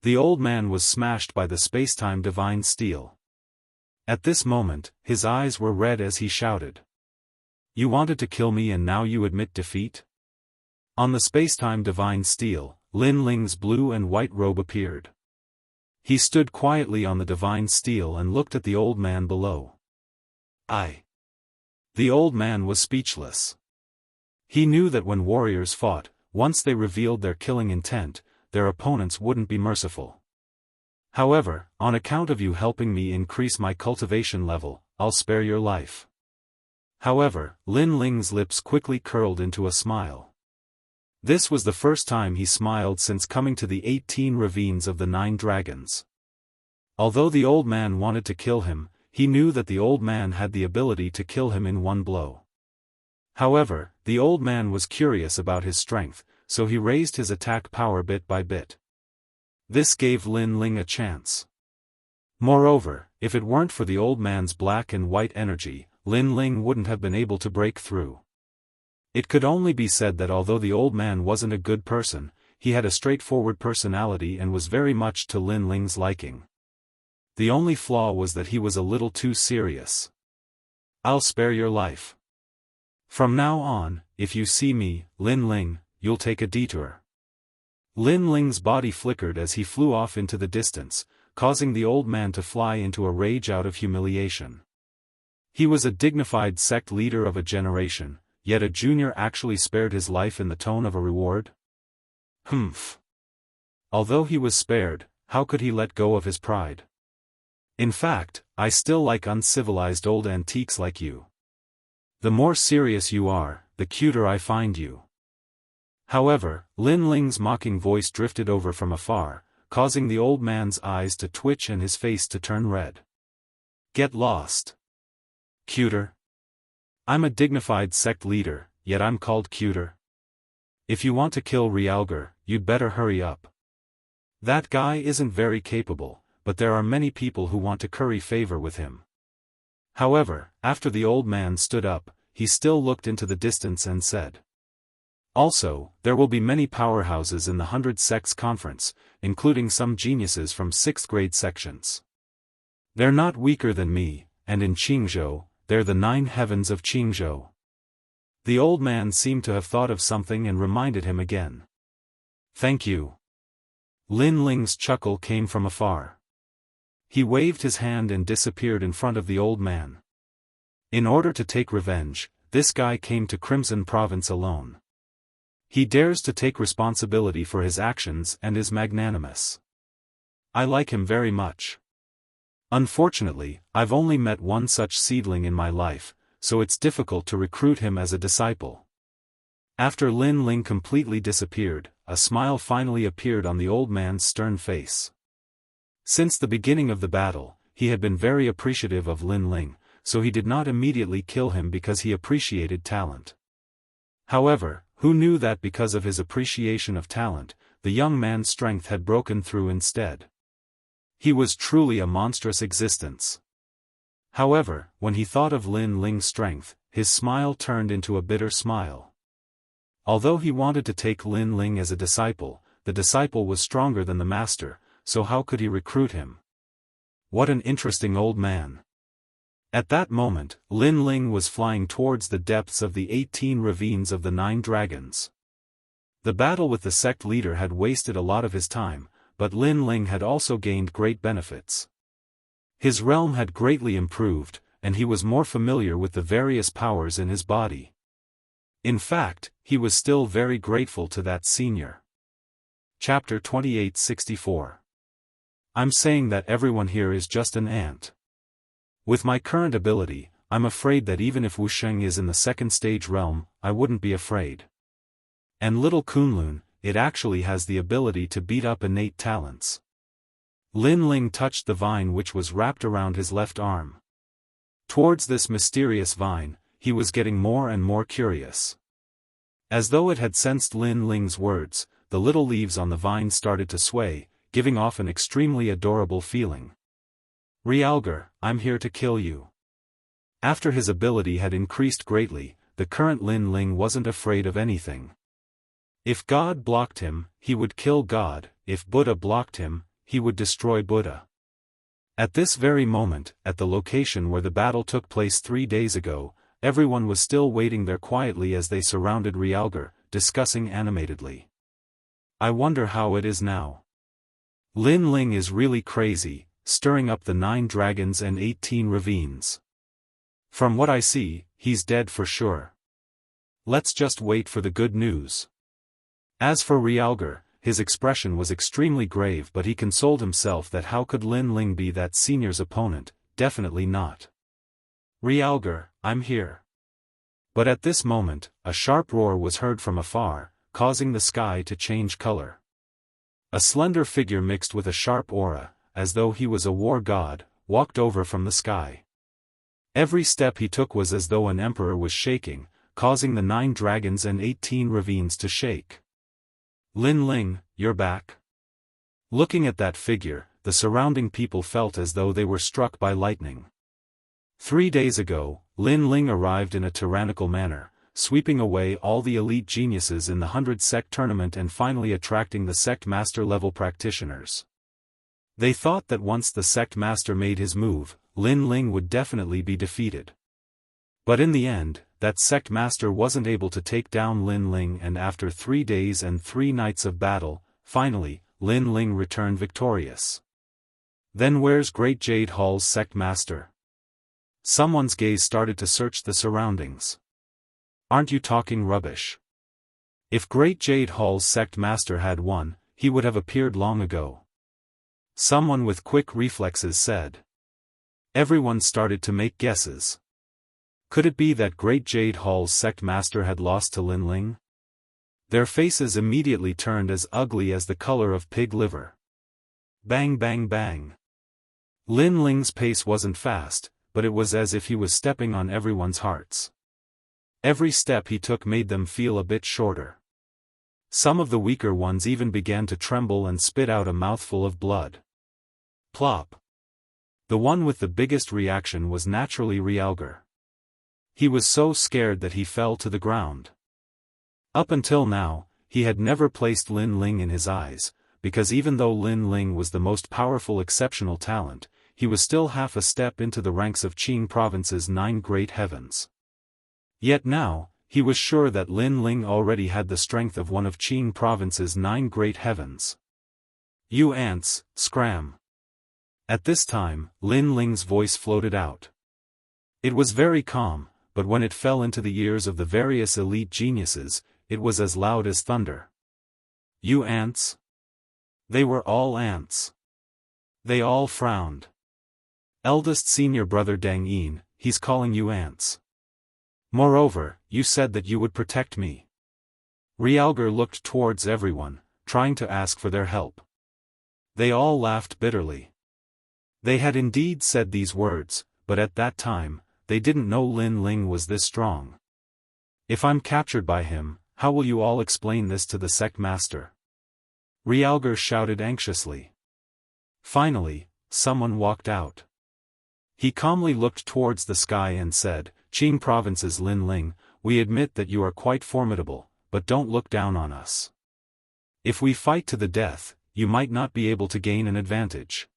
The old man was smashed by the spacetime divine steel. At this moment, his eyes were red as he shouted. You wanted to kill me and now you admit defeat? On the spacetime divine steel, Lin Ling's blue and white robe appeared. He stood quietly on the divine steel and looked at the old man below. The old man was speechless. He knew that when warriors fought, once they revealed their killing intent, their opponents wouldn't be merciful. However, on account of you helping me increase my cultivation level, I'll spare your life. However, Lin Ling's lips quickly curled into a smile. This was the first time he smiled since coming to the 18 ravines of the 9 dragons. Although the old man wanted to kill him, he knew that the old man had the ability to kill him in one blow. However, the old man was curious about his strength, so he raised his attack power bit by bit. This gave Lin Ling a chance. Moreover, if it weren't for the old man's black and white energy, Lin Ling wouldn't have been able to break through. It could only be said that although the old man wasn't a good person, he had a straightforward personality and was very much to Lin Ling's liking. The only flaw was that he was a little too serious. I'll spare your life. From now on, if you see me, Lin Ling, you'll take a detour. Lin Ling's body flickered as he flew off into the distance, causing the old man to fly into a rage out of humiliation. He was a dignified sect leader of a generation, yet a junior actually spared his life in the tone of a reward? Humph. Although he was spared, how could he let go of his pride? In fact, I still like uncivilized old antiques like you. The more serious you are, the cuter I find you. However, Lin Ling's mocking voice drifted over from afar, causing the old man's eyes to twitch and his face to turn red. Get lost. Cuter. I'm a dignified sect leader, yet I'm called cuter. If you want to kill Realgar, you'd better hurry up. That guy isn't very capable, but there are many people who want to curry favor with him. However, after the old man stood up, he still looked into the distance and said. Also, there will be many powerhouses in the 100 Sects conference, including some geniuses from 6th grade sections. They're not weaker than me, and in Jianghu, they're the 9 heavens of Jianghu. The old man seemed to have thought of something and reminded him again. Thank you. Lin Ling's chuckle came from afar. He waved his hand and disappeared in front of the old man. In order to take revenge, this guy came to Crimson Province alone. He dares to take responsibility for his actions and is magnanimous. I like him very much. Unfortunately, I've only met one such seedling in my life, so it's difficult to recruit him as a disciple. After Lin Ling completely disappeared, a smile finally appeared on the old man's stern face. Since the beginning of the battle, he had been very appreciative of Lin Ling, so he did not immediately kill him because he appreciated talent. However, who knew that because of his appreciation of talent, the young man's strength had broken through instead. He was truly a monstrous existence. However, when he thought of Lin Ling's strength, his smile turned into a bitter smile. Although he wanted to take Lin Ling as a disciple, the disciple was stronger than the master, so how could he recruit him? What an interesting old man. At that moment, Lin Ling was flying towards the depths of the 18 ravines of the 9 dragons. The battle with the sect leader had wasted a lot of his time, but Lin Ling had also gained great benefits. His realm had greatly improved, and he was more familiar with the various powers in his body. In fact, he was still very grateful to that senior. Chapter 2864. I'm saying that everyone here is just an ant. With my current ability, I'm afraid that even if Wuxia is in the 2nd stage realm, I wouldn't be afraid. And little Kunlun, it actually has the ability to beat up innate talents. Lin Ling touched the vine which was wrapped around his left arm. Towards this mysterious vine, he was getting more and more curious. As though it had sensed Lin Ling's words, the little leaves on the vine started to sway, giving off an extremely adorable feeling. Realgar, I'm here to kill you. After his ability had increased greatly, the current Lin Ling wasn't afraid of anything. If God blocked him, he would kill God, if Buddha blocked him, he would destroy Buddha. At this very moment, at the location where the battle took place 3 days ago, everyone was still waiting there quietly as they surrounded Realgar, discussing animatedly. I wonder how it is now. Lin Ling is really crazy, stirring up the 9 dragons and 18 ravines. From what I see, he's dead for sure. Let's just wait for the good news. As for Realgar, his expression was extremely grave, but he consoled himself that how could Lin Ling be that senior's opponent? Definitely not. Realgar, I'm here. But at this moment, a sharp roar was heard from afar, causing the sky to change color. A slender figure mixed with a sharp aura, as though he was a war god, walked over from the sky. Every step he took was as though an emperor was shaking, causing the 9 dragons and 18 ravines to shake. Lin Ling, you're back. Looking at that figure, the surrounding people felt as though they were struck by lightning. 3 days ago, Lin Ling arrived in a tyrannical manner, sweeping away all the elite geniuses in the 100 sect tournament and finally attracting the sect master level practitioners. They thought that once the sect master made his move, Lin Ling would definitely be defeated. But in the end, that sect master wasn't able to take down Lin Ling, and after 3 days and 3 nights of battle, finally, Lin Ling returned victorious. Then where's Great Jade Hall's sect master? Someone's gaze started to search the surroundings. Aren't you talking rubbish? If Great Jade Hall's sect master had won, he would have appeared long ago. Someone with quick reflexes said. Everyone started to make guesses. Could it be that Great Jade Hall's sect master had lost to Lin Ling? Their faces immediately turned as ugly as the color of pig liver. Bang bang bang. Lin Ling's pace wasn't fast, but it was as if he was stepping on everyone's hearts. Every step he took made them feel a bit shorter. Some of the weaker ones even began to tremble and spit out a mouthful of blood. Plop. The one with the biggest reaction was naturally Realgar. He was so scared that he fell to the ground. Up until now, he had never placed Lin Ling in his eyes, because even though Lin Ling was the most powerful exceptional talent, he was still half a step into the ranks of Qing Province's 9 great heavens. Yet now, he was sure that Lin Ling already had the strength of one of Qing Province's 9 great heavens. You ants, scram. At this time, Lin Ling's voice floated out. It was very calm, but when it fell into the ears of the various elite geniuses, it was as loud as thunder. You ants? They were all ants. They all frowned. Eldest senior brother Dang Yin, he's calling you ants. Moreover, you said that you would protect me. Realgar looked towards everyone, trying to ask for their help. They all laughed bitterly. They had indeed said these words, but at that time, they didn't know Lin Ling was this strong. If I'm captured by him, how will you all explain this to the sect master? Realgar shouted anxiously. Finally, someone walked out. He calmly looked towards the sky and said, Qing Province's Lin Ling, we admit that you are quite formidable, but don't look down on us. If we fight to the death, you might not be able to gain an advantage.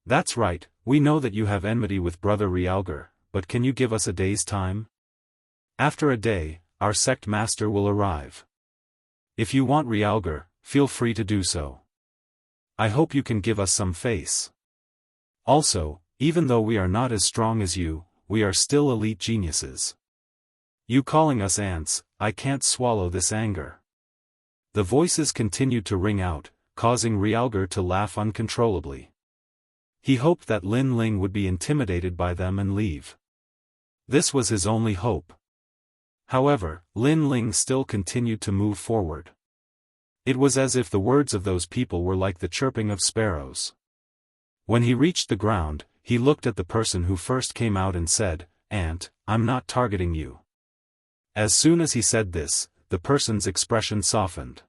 That's right, we know that you have enmity with brother Realgar, but can you give us a day's time? After a day, our sect master will arrive. If you want Realgar, feel free to do so. I hope you can give us some face. Also, even though we are not as strong as you, we are still elite geniuses. You calling us ants, I can't swallow this anger. The voices continued to ring out, causing Realgar to laugh uncontrollably. He hoped that Lin Ling would be intimidated by them and leave. This was his only hope. However, Lin Ling still continued to move forward. It was as if the words of those people were like the chirping of sparrows. When he reached the ground, he looked at the person who first came out and said, Ant, I'm not targeting you. As soon as he said this, the person's expression softened.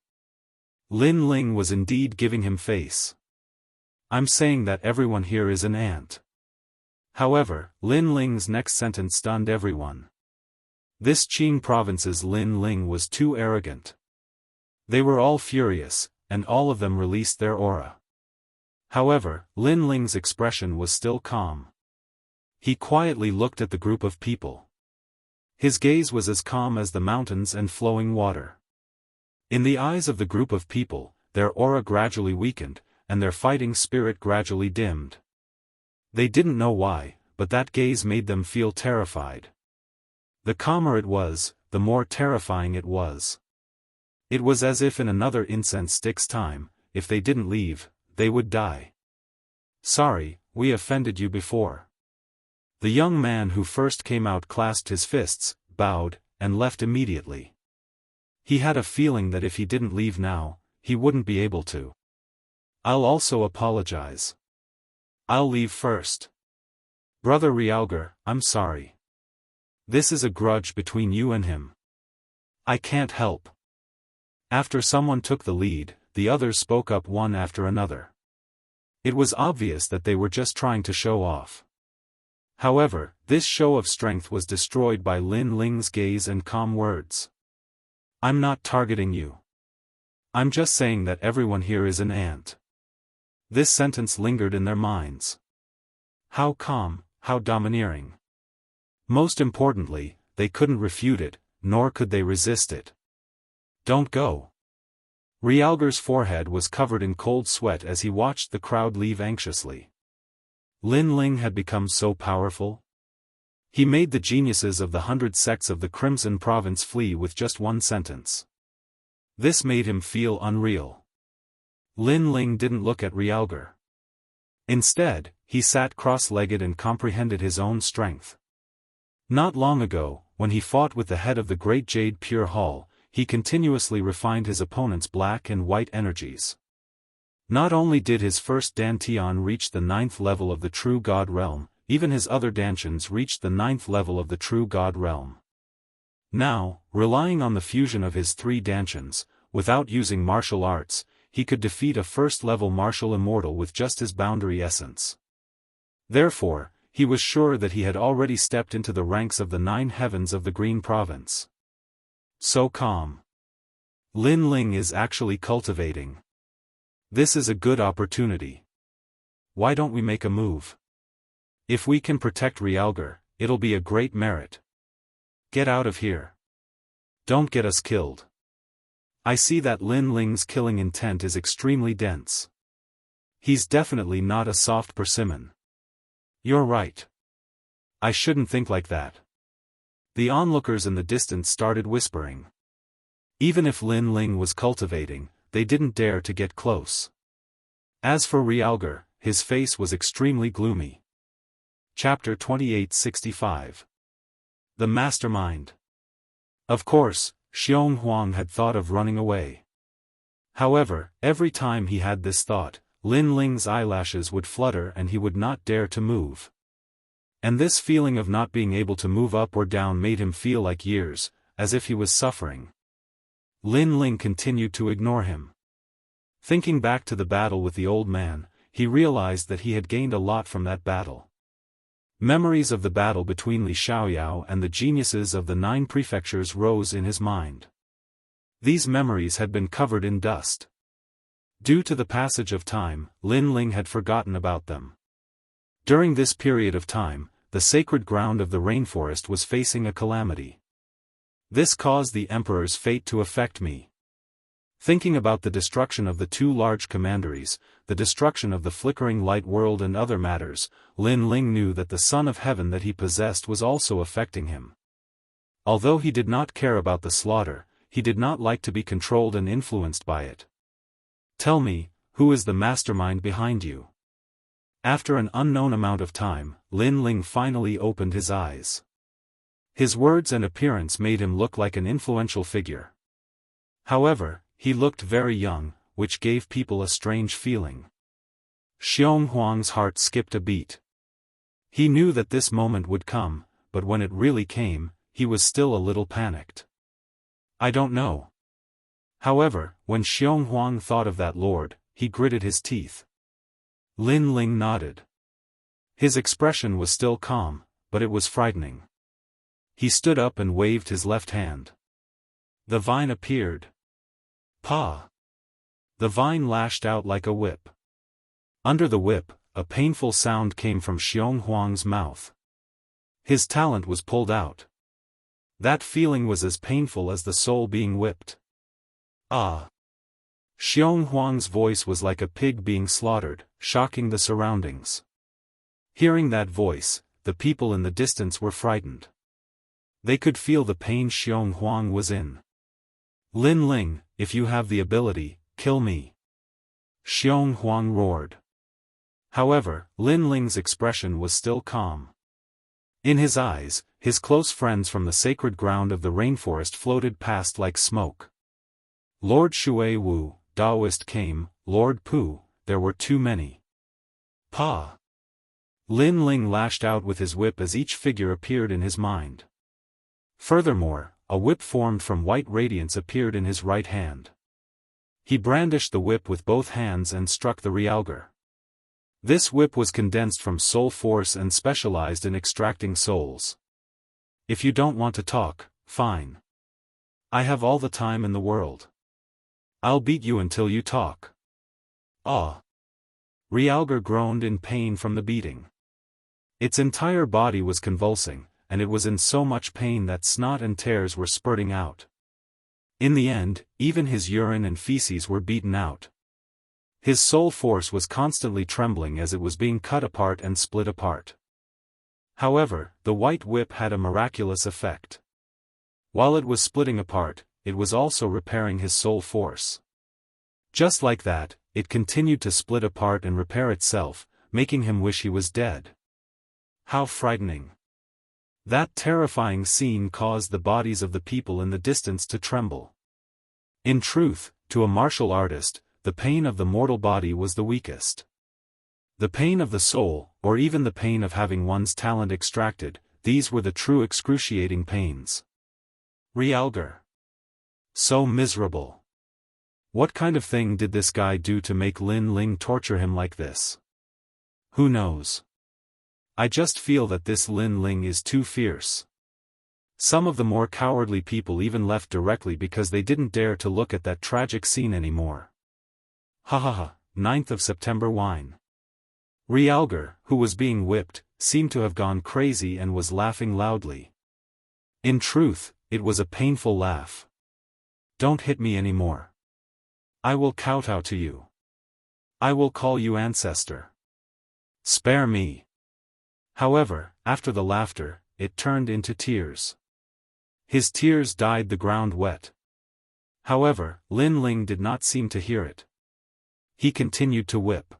Lin Ling was indeed giving him face. I'm saying that everyone here is an ant. However, Lin Ling's next sentence stunned everyone. This Qing Province's Lin Ling was too arrogant. They were all furious, and all of them released their aura. However, Lin Ling's expression was still calm. He quietly looked at the group of people. His gaze was as calm as the mountains and flowing water. In the eyes of the group of people, their aura gradually weakened, and their fighting spirit gradually dimmed. They didn't know why, but that gaze made them feel terrified. The calmer it was, the more terrifying it was. It was as if in another incense stick's time, if they didn't leave, they would die. Sorry, we offended you before. The young man who first came out clasped his fists, bowed, and left immediately. He had a feeling that if he didn't leave now, he wouldn't be able to. I'll also apologize. I'll leave first. Brother Realgar, I'm sorry. This is a grudge between you and him. I can't help. After someone took the lead, the others spoke up one after another. It was obvious that they were just trying to show off. However, this show of strength was destroyed by Lin Ling's gaze and calm words. I'm not targeting you. I'm just saying that everyone here is an ant. This sentence lingered in their minds. How calm, how domineering. Most importantly, they couldn't refute it, nor could they resist it. Don't go. Realgar's forehead was covered in cold sweat as he watched the crowd leave anxiously. Lin Ling had become so powerful. He made the geniuses of the 100 sects of the Crimson Province flee with just one sentence. This made him feel unreal. Lin Ling didn't look at Realgar. Instead, he sat cross-legged and comprehended his own strength. Not long ago, when he fought with the head of the Great Jade Pure Hall, he continuously refined his opponent's black and white energies. Not only did his first dantian reach the 9th level of the true God realm, even his other dantians reached the 9th level of the true God realm. Now, relying on the fusion of his 3 dantians, without using martial arts, he could defeat a first-level martial immortal with just his boundary essence. Therefore, he was sure that he had already stepped into the ranks of the 9 heavens of the Green Province. So calm. Lin Ling is actually cultivating. This is a good opportunity. Why don't we make a move? If we can protect Realgar, it'll be a great merit. Get out of here. Don't get us killed. I see that Lin Ling's killing intent is extremely dense. He's definitely not a soft persimmon. You're right. I shouldn't think like that. The onlookers in the distance started whispering. Even if Lin Ling was cultivating, they didn't dare to get close. As for Realgar, his face was extremely gloomy. Chapter 2865. The Mastermind. Of course, Xiong Huang had thought of running away. However, every time he had this thought, Lin Ling's eyelashes would flutter and he would not dare to move. And this feeling of not being able to move up or down made him feel like years, as if he was suffering. Lin Ling continued to ignore him. Thinking back to the battle with the old man, he realized that he had gained a lot from that battle. Memories of the battle between Li Xiaoyao and the geniuses of the 9 prefectures rose in his mind. These memories had been covered in dust. Due to the passage of time, Lin Ling had forgotten about them. During this period of time, the sacred ground of the rainforest was facing a calamity. This caused the Emperor's fate to affect me. Thinking about the destruction of the 2 large commanderies, the destruction of the flickering light world and other matters, Lin Ling knew that the Son of Heaven that he possessed was also affecting him. Although he did not care about the slaughter, he did not like to be controlled and influenced by it. Tell me, who is the mastermind behind you? After an unknown amount of time, Lin Ling finally opened his eyes. His words and appearance made him look like an influential figure. However, he looked very young, which gave people a strange feeling. Xiong Huang's heart skipped a beat. He knew that this moment would come, but when it really came, he was still a little panicked. I don't know. However, when Xiong Huang thought of that lord, he gritted his teeth. Lin Ling nodded. His expression was still calm, but it was frightening. He stood up and waved his left hand. The vine appeared. Pa! The vine lashed out like a whip. Under the whip, a painful sound came from Xiong Huang's mouth. His talent was pulled out. That feeling was as painful as the soul being whipped. Ah! Xiong Huang's voice was like a pig being slaughtered, shocking the surroundings. Hearing that voice, the people in the distance were frightened. They could feel the pain Xiong Huang was in. Lin Ling, if you have the ability, kill me. Xiong Huang roared. However, Lin Ling's expression was still calm. In his eyes, his close friends from the sacred ground of the rainforest floated past like smoke. Lord Shui Wu, Daoist came, Lord Pu, there were too many. Pa! Lin Ling lashed out with his whip as each figure appeared in his mind. Furthermore, a whip formed from white radiance appeared in his right hand. He brandished the whip with both hands and struck the Realgar. This whip was condensed from soul force and specialized in extracting souls. If you don't want to talk, fine. I have all the time in the world. I'll beat you until you talk. Ah! Realgar groaned in pain from the beating. Its entire body was convulsing, and it was in so much pain that snot and tears were spurting out. In the end, even his urine and feces were beaten out. His soul force was constantly trembling as it was being cut apart and split apart. However, the white whip had a miraculous effect. While it was splitting apart, it was also repairing his soul force. Just like that, it continued to split apart and repair itself, making him wish he was dead. How frightening! That terrifying scene caused the bodies of the people in the distance to tremble. In truth, to a martial artist, the pain of the mortal body was the weakest. The pain of the soul, or even the pain of having one's talent extracted, these were the true excruciating pains. Realgar. So miserable. What kind of thing did this guy do to make Lin Ling torture him like this? Who knows? I just feel that this Lin Ling is too fierce. Some of the more cowardly people even left directly because they didn't dare to look at that tragic scene anymore. Ha ha ha, 9th of September wine. Realgar, who was being whipped, seemed to have gone crazy and was laughing loudly. In truth, it was a painful laugh. Don't hit me anymore. I will kowtow to you. I will call you ancestor. Spare me. However, after the laughter, it turned into tears. His tears dyed the ground wet. However, Lin Ling did not seem to hear it. He continued to whip.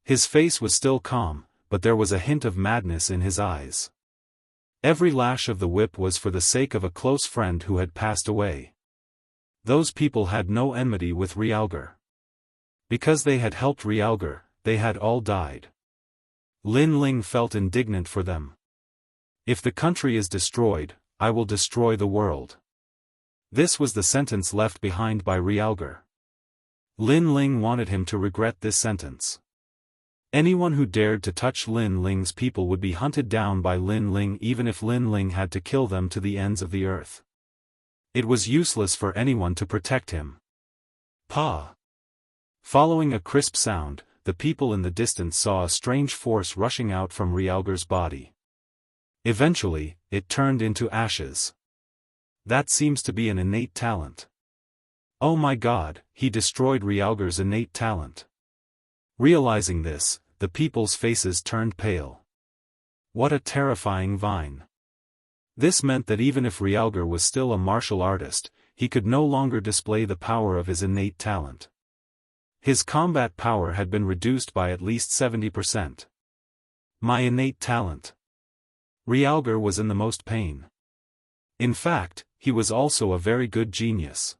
His face was still calm, but there was a hint of madness in his eyes. Every lash of the whip was for the sake of a close friend who had passed away. Those people had no enmity with Realgar. Because they had helped Realgar, they had all died. Lin Ling felt indignant for them. If the country is destroyed, I will destroy the world. This was the sentence left behind by Realgar. Lin Ling wanted him to regret this sentence. Anyone who dared to touch Lin Ling's people would be hunted down by Lin Ling even if Lin Ling had to kill them to the ends of the earth. It was useless for anyone to protect him. Pa! Following a crisp sound, the people in the distance saw a strange force rushing out from Realgar's body. Eventually, it turned into ashes. That seems to be an innate talent. Oh my God, he destroyed Realgar's innate talent. Realizing this, the people's faces turned pale. What a terrifying vine. This meant that even if Realgar was still a martial artist, he could no longer display the power of his innate talent. His combat power had been reduced by at least 70%. My innate talent. Realgar was in the most pain. In fact, he was also a very good genius.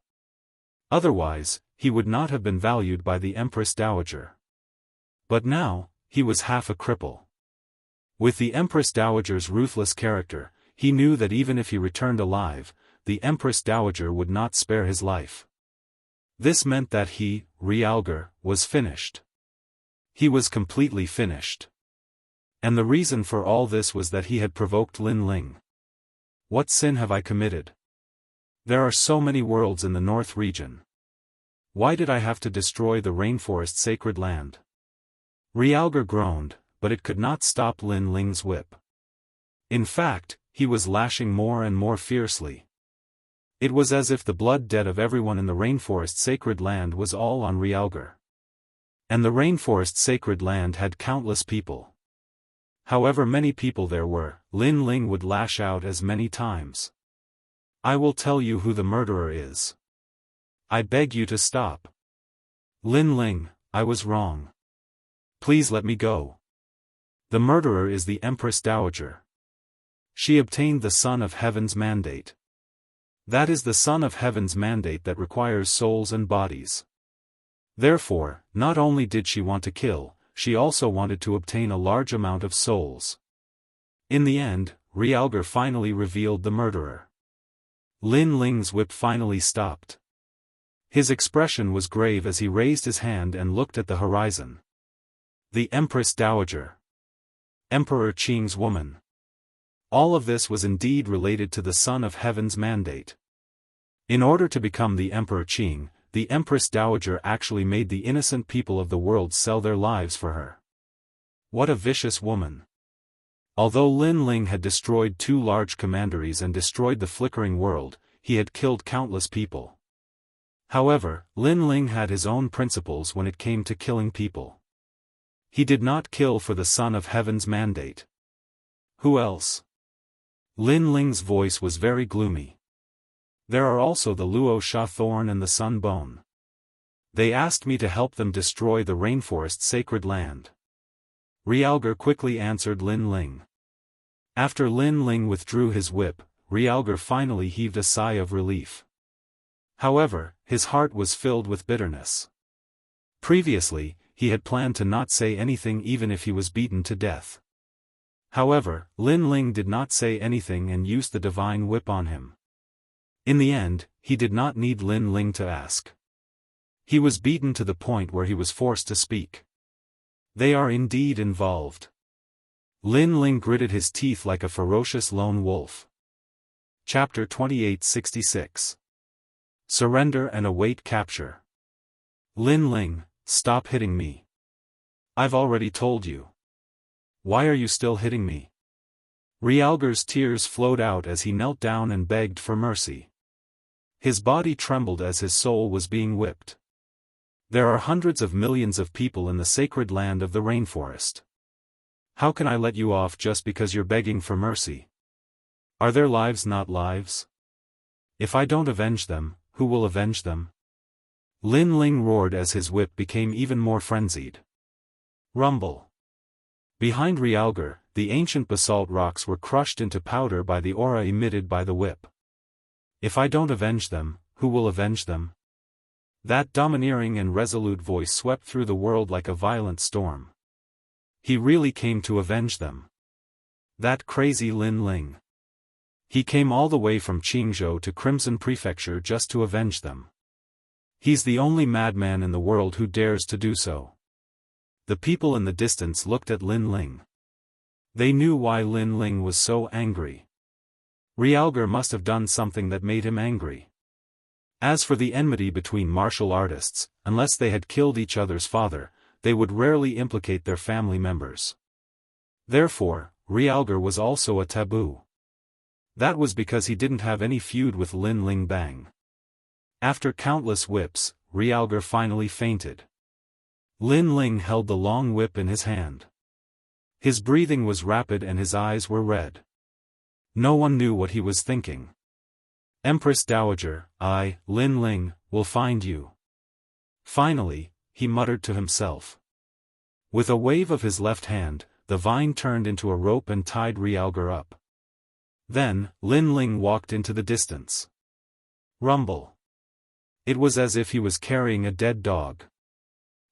Otherwise, he would not have been valued by the Empress Dowager. But now, he was half a cripple. With the Empress Dowager's ruthless character, he knew that even if he returned alive, the Empress Dowager would not spare his life. This meant that he, Realgar, was finished. He was completely finished. And the reason for all this was that he had provoked Lin Ling. What sin have I committed? There are so many worlds in the North region. Why did I have to destroy the rainforest sacred land? Realgar groaned, but it could not stop Lin Ling's whip. In fact, he was lashing more and more fiercely. It was as if the blood debt of everyone in the rainforest sacred land was all on Realgar. And the rainforest sacred land had countless people. However many people there were, Lin Ling would lash out as many times. I will tell you who the murderer is. I beg you to stop. Lin Ling, I was wrong. Please let me go. The murderer is the Empress Dowager. She obtained the Son of Heaven's mandate. That is the Son of Heaven's mandate that requires souls and bodies. Therefore, not only did she want to kill, she also wanted to obtain a large amount of souls. In the end, Realgar finally revealed the murderer. Lin Ling's whip finally stopped. His expression was grave as he raised his hand and looked at the horizon. The Empress Dowager. Emperor Qing's woman. All of this was indeed related to the Son of Heaven's mandate. In order to become the Emperor Qing, the Empress Dowager actually made the innocent people of the world sell their lives for her. What a vicious woman. Although Lin Ling had destroyed 2 large commanderies and destroyed the flickering world, he had killed countless people. However, Lin Ling had his own principles when it came to killing people. He did not kill for the Son of Heaven's mandate. Who else? Lin Ling's voice was very gloomy. There are also the Luo Sha Thorn and the Sun Bone. They asked me to help them destroy the rainforest sacred land. Realgar quickly answered Lin Ling. After Lin Ling withdrew his whip, Realgar finally heaved a sigh of relief. However, his heart was filled with bitterness. Previously, he had planned to not say anything even if he was beaten to death. However, Lin Ling did not say anything and used the divine whip on him. In the end, he did not need Lin Ling to ask. He was beaten to the point where he was forced to speak. They are indeed involved. Lin Ling gritted his teeth like a ferocious lone wolf. Chapter 2866. Surrender and await capture. Lin Ling, stop hitting me. I've already told you. Why are you still hitting me? Realgar's tears flowed out as he knelt down and begged for mercy. His body trembled as his soul was being whipped. There are hundreds of millions of people in the sacred land of the rainforest. How can I let you off just because you're begging for mercy? Are their lives not lives? If I don't avenge them, who will avenge them? Lin Ling roared as his whip became even more frenzied. Rumble. Behind Realgar, the ancient basalt rocks were crushed into powder by the aura emitted by the whip. If I don't avenge them, who will avenge them? That domineering and resolute voice swept through the world like a violent storm. He really came to avenge them. That crazy Lin Ling. He came all the way from Jianghu to Crimson Prefecture just to avenge them. He's the only madman in the world who dares to do so. The people in the distance looked at Lin Ling. They knew why Lin Ling was so angry. Realgar must have done something that made him angry. As for the enmity between martial artists, unless they had killed each other's father, they would rarely implicate their family members. Therefore, Realgar was also a taboo. That was because he didn't have any feud with Lin Ling Bang. After countless whips, Realgar finally fainted. Lin Ling held the long whip in his hand. His breathing was rapid and his eyes were red. No one knew what he was thinking. Empress Dowager, I, Lin Ling, will find you. Finally, he muttered to himself. With a wave of his left hand, the vine turned into a rope and tied Realgar up. Then, Lin Ling walked into the distance. Rumble. It was as if he was carrying a dead dog.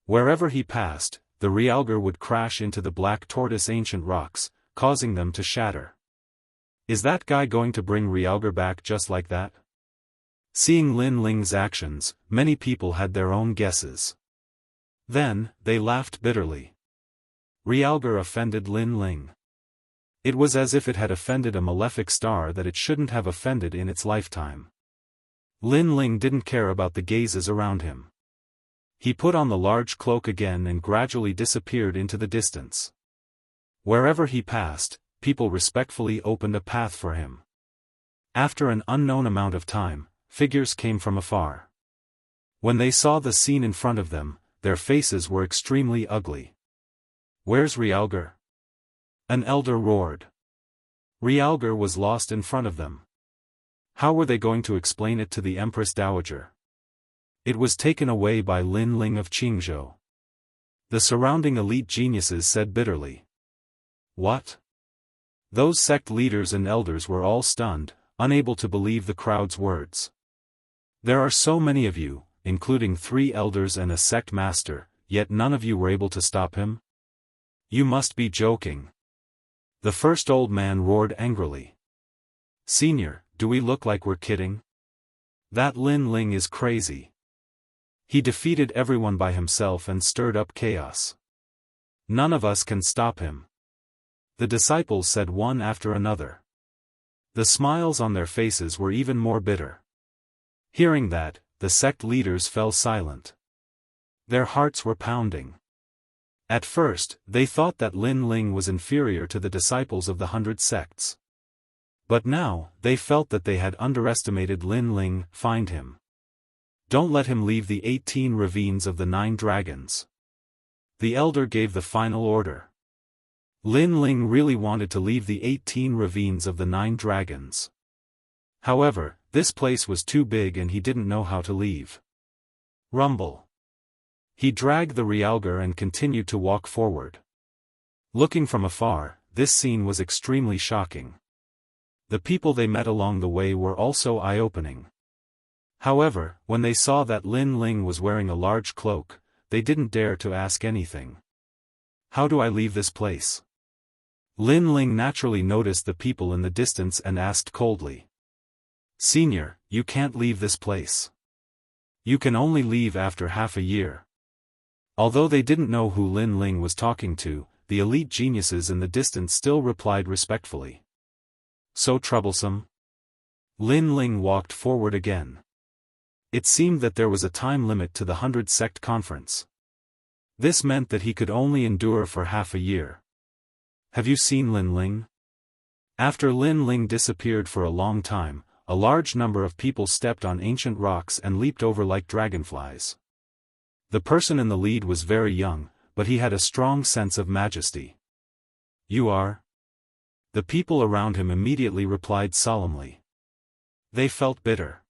Wherever he passed, the Realgar would crash into the black tortoise ancient rocks, causing them to shatter. Is that guy going to bring Realgar back just like that? Seeing Lin Ling's actions, many people had their own guesses. Then, they laughed bitterly. Realgar offended Lin Ling. It was as if it had offended a malefic star that it shouldn't have offended in its lifetime. Lin Ling didn't care about the gazes around him. He put on the large cloak again and gradually disappeared into the distance. Wherever he passed, people respectfully opened a path for him. After an unknown amount of time, figures came from afar. When they saw the scene in front of them, their faces were extremely ugly. Where's Realgar? An elder roared. Realgar was lost in front of them. How were they going to explain it to the Empress Dowager? It was taken away by Lin Ling of Jianghu. The surrounding elite geniuses said bitterly. What? Those sect leaders and elders were all stunned, unable to believe the crowd's words. There are so many of you, including 3 elders and a sect master, yet none of you were able to stop him? You must be joking. The first old man roared angrily. Senior, do we look like we're kidding? That Lin Ling is crazy. He defeated everyone by himself and stirred up chaos. None of us can stop him. The disciples said one after another. The smiles on their faces were even more bitter. Hearing that, the sect leaders fell silent. Their hearts were pounding. At first, they thought that Lin Ling was inferior to the disciples of the 100 sects. But now, they felt that they had underestimated Lin Ling. Find him. Don't let him leave the 18 ravines of the 9 dragons. The elder gave the final order. Lin Ling really wanted to leave the 18 ravines of the 9 dragons. However, this place was too big and he didn't know how to leave. Rumble. He dragged the Realgar and continued to walk forward. Looking from afar, this scene was extremely shocking. The people they met along the way were also eye-opening. However, when they saw that Lin Ling was wearing a large cloak, they didn't dare to ask anything. How do I leave this place? Lin Ling naturally noticed the people in the distance and asked coldly. Senior, you can't leave this place. You can only leave after half a year. Although they didn't know who Lin Ling was talking to, the elite geniuses in the distance still replied respectfully. So troublesome? Lin Ling walked forward again. It seemed that there was a time limit to the 100 sect conference. This meant that he could only endure for half a year. Have you seen Lin Ling? After Lin Ling disappeared for a long time, a large number of people stepped on ancient rocks and leaped over like dragonflies. The person in the lead was very young, but he had a strong sense of majesty. You are? The people around him immediately replied solemnly. They felt bitter.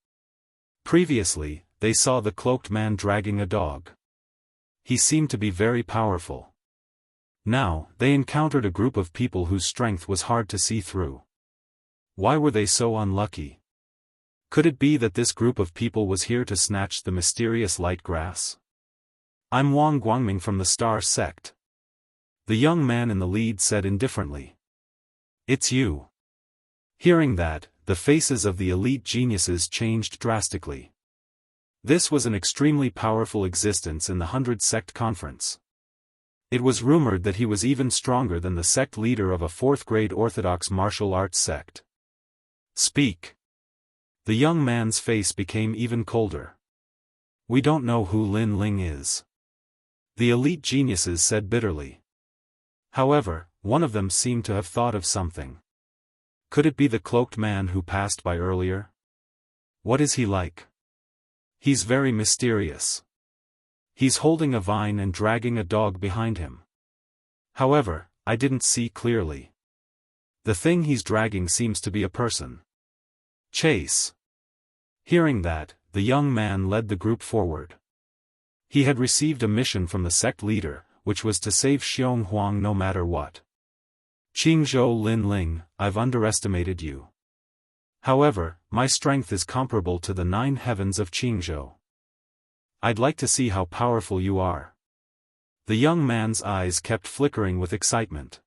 Previously, they saw the cloaked man dragging a dog. He seemed to be very powerful. Now, they encountered a group of people whose strength was hard to see through. Why were they so unlucky? Could it be that this group of people was here to snatch the mysterious light grass? I'm Wang Guangming from the Star Sect. The young man in the lead said indifferently. It's you. Hearing that, the faces of the elite geniuses changed drastically. This was an extremely powerful existence in the 100 sect conference. It was rumored that he was even stronger than the sect leader of a 4th-grade orthodox martial arts sect. Speak. The young man's face became even colder. We don't know who Lin Ling is. The elite geniuses said bitterly. However, one of them seemed to have thought of something. Could it be the cloaked man who passed by earlier? What is he like? He's very mysterious. He's holding a vine and dragging a dog behind him. However, I didn't see clearly. The thing he's dragging seems to be a person. Chase. Hearing that, the young man led the group forward. He had received a mission from the sect leader, which was to save Xiong Huang no matter what. Qingzhou Lin Ling, I've underestimated you. However, my strength is comparable to the 9 heavens of Qingzhou. I'd like to see how powerful you are. The young man's eyes kept flickering with excitement.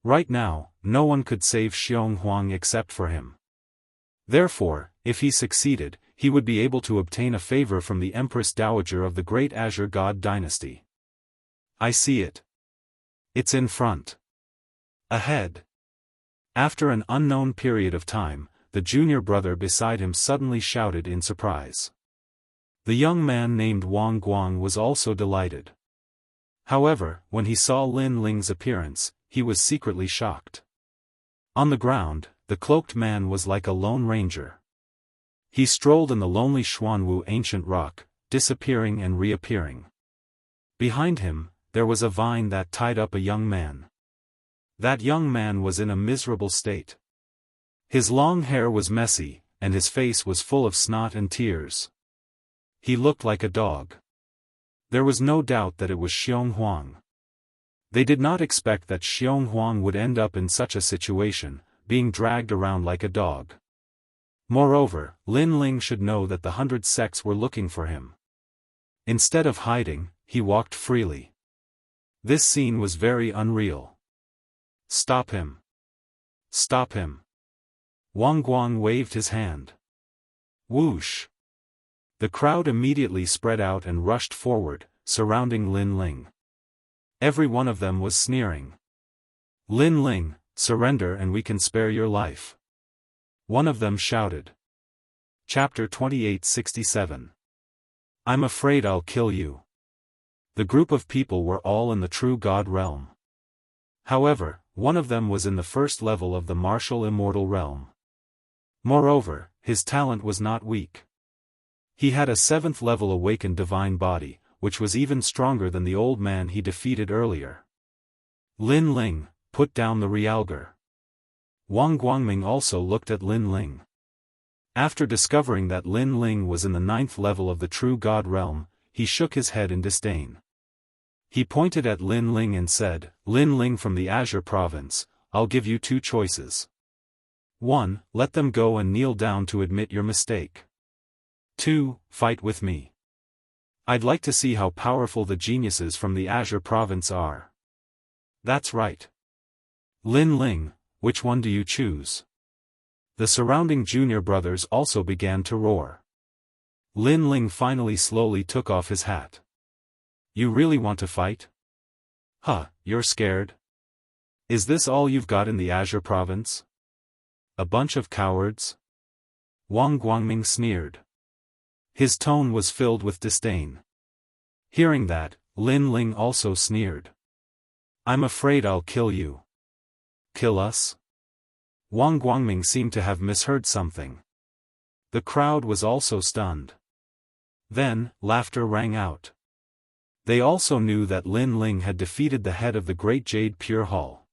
Right now, no one could save Xiong Huang except for him. Therefore, if he succeeded, he would be able to obtain a favor from the Empress Dowager of the Great Azure God Dynasty. I see it. It's in front. Ahead. After an unknown period of time, the junior brother beside him suddenly shouted in surprise. The young man named Wang Guang was also delighted. However, when he saw Lin Ling's appearance, he was secretly shocked. On the ground, the cloaked man was like a lone ranger. He strolled in the lonely Xuanwu ancient rock, disappearing and reappearing. Behind him, there was a vine that tied up a young man. That young man was in a miserable state. His long hair was messy, and his face was full of snot and tears. He looked like a dog. There was no doubt that it was Xiong Huang. They did not expect that Xiong Huang would end up in such a situation, being dragged around like a dog. Moreover, Lin Ling should know that the 100 sects were looking for him. Instead of hiding, he walked freely. This scene was very unreal. Stop him. Stop him. Wang Guang waved his hand. Whoosh. The crowd immediately spread out and rushed forward, surrounding Lin Ling. Every one of them was sneering. Lin Ling, surrender and we can spare your life. One of them shouted. Chapter 2867. I'm afraid I'll kill you. The group of people were all in the true God realm. However, one of them was in the first level of the martial immortal realm. Moreover, his talent was not weak. He had a 7th level awakened divine body, which was even stronger than the old man he defeated earlier. Lin Ling, put down the realgar. Wang Guangming also looked at Lin Ling. After discovering that Lin Ling was in the 9th level of the true God realm, he shook his head in disdain. He pointed at Lin Ling and said, Lin Ling from the Azure province, I'll give you 2 choices. 1. Let them go and kneel down to admit your mistake. 2. Fight with me. I'd like to see how powerful the geniuses from the Azure province are. That's right. Lin Ling, which one do you choose? The surrounding junior brothers also began to roar. Lin Ling finally slowly took off his hat. You really want to fight? Huh, you're scared? Is this all you've got in the Azure province? A bunch of cowards? Wang Guangming sneered. His tone was filled with disdain. Hearing that, Lin Ling also sneered. I'm afraid I'll kill you. Kill us? Wang Guangming seemed to have misheard something. The crowd was also stunned. Then, laughter rang out. They also knew that Lin Ling had defeated the head of the Great Jade Pure Hall.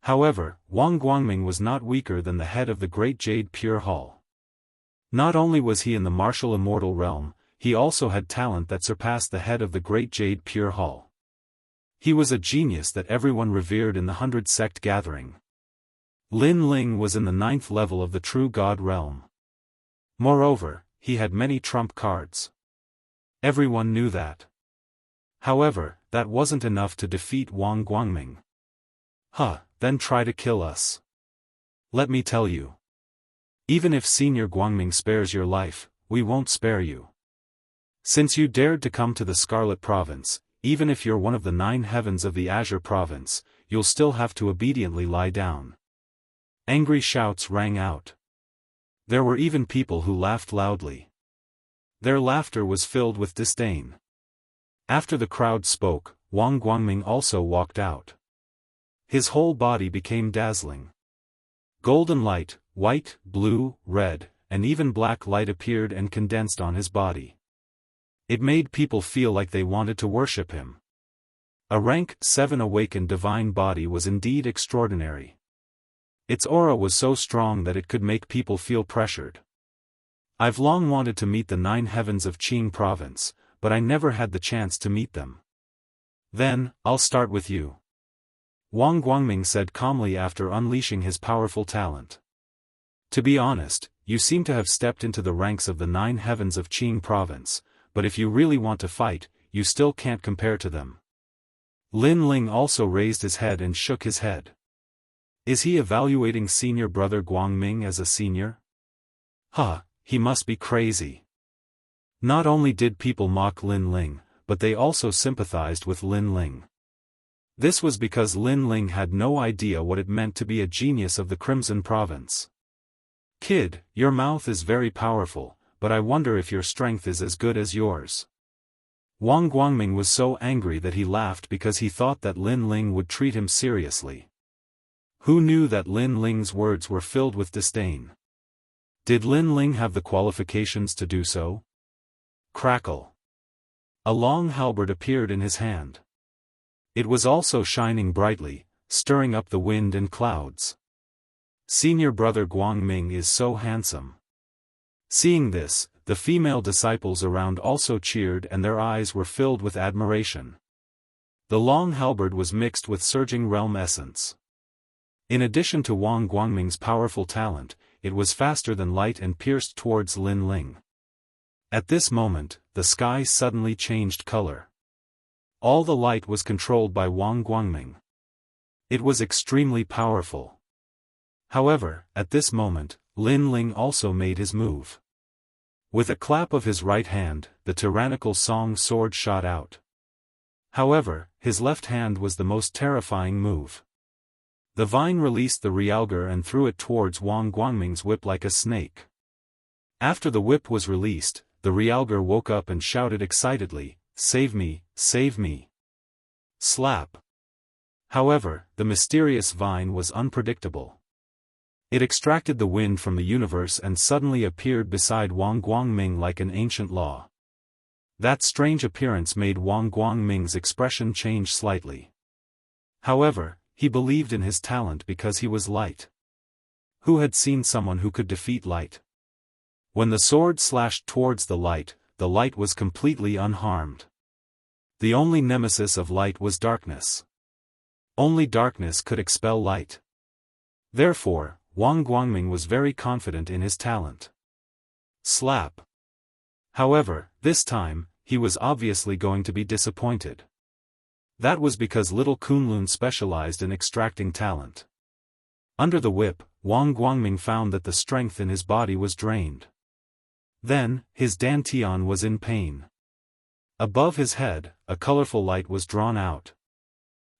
However, Wang Guangming was not weaker than the head of the Great Jade Pure Hall. Not only was he in the martial immortal realm, he also had talent that surpassed the head of the Great Jade Pure Hall. He was a genius that everyone revered in the 100 sect gathering. Lin Ling was in the 9th level of the True God realm. Moreover, he had many trump cards. Everyone knew that. However, that wasn't enough to defeat Wang Guangming. Huh, then try to kill us. Let me tell you. Even if Senior Guangming spares your life, we won't spare you. Since you dared to come to the Scarlet Province, even if you're one of the 9 heavens of the Azure Province, you'll still have to obediently lie down. Angry shouts rang out. There were even people who laughed loudly. Their laughter was filled with disdain. After the crowd spoke, Wang Guangming also walked out. His whole body became dazzling. Golden light, white, blue, red, and even black light appeared and condensed on his body. It made people feel like they wanted to worship him. A rank 7 awakened divine body was indeed extraordinary. Its aura was so strong that it could make people feel pressured. I've long wanted to meet the 9 heavens of Qing province, but I never had the chance to meet them. Then, I'll start with you. Wang Guangming said calmly after unleashing his powerful talent. To be honest, you seem to have stepped into the ranks of the 9 heavens of Qing province, but if you really want to fight, you still can't compare to them. Lin Ling also raised his head and shook his head. Is he evaluating senior brother Guangming as a senior? Huh, he must be crazy. Not only did people mock Lin Ling, but they also sympathized with Lin Ling. This was because Lin Ling had no idea what it meant to be a genius of the Crimson Province. Kid, your mouth is very powerful, but I wonder if your strength is as good as yours. Wang Guangming was so angry that he laughed because he thought that Lin Ling would treat him seriously. Who knew that Lin Ling's words were filled with disdain? Did Lin Ling have the qualifications to do so? Crackle. A long halberd appeared in his hand. It was also shining brightly, stirring up the wind and clouds. Senior brother Guangming is so handsome. Seeing this, the female disciples around also cheered and their eyes were filled with admiration. The long halberd was mixed with surging realm essence. In addition to Wang Guangming's powerful talent, it was faster than light and pierced towards Lin Ling. At this moment, the sky suddenly changed color. All the light was controlled by Wang Guangming. It was extremely powerful. However, at this moment, Lin Ling also made his move. With a clap of his right hand, the tyrannical song sword shot out. However, his left hand was the most terrifying move. The vine released the realgar and threw it towards Wang Guangming's whip like a snake. After the whip was released, the realgar woke up and shouted excitedly, "Save me, save me!" Slap. However, the mysterious vine was unpredictable. It extracted the wind from the universe and suddenly appeared beside Wang Guangming like an ancient law. That strange appearance made Wang Guangming's expression change slightly. However, he believed in his talent because he was light. Who had seen someone who could defeat light? When the sword slashed towards the light was completely unharmed. The only nemesis of light was darkness. Only darkness could expel light. Therefore, Wang Guangming was very confident in his talent. Slap. However, this time, he was obviously going to be disappointed. That was because little Kunlun specialized in extracting talent. Under the whip, Wang Guangming found that the strength in his body was drained. Then, his dantian was in pain. Above his head, a colorful light was drawn out.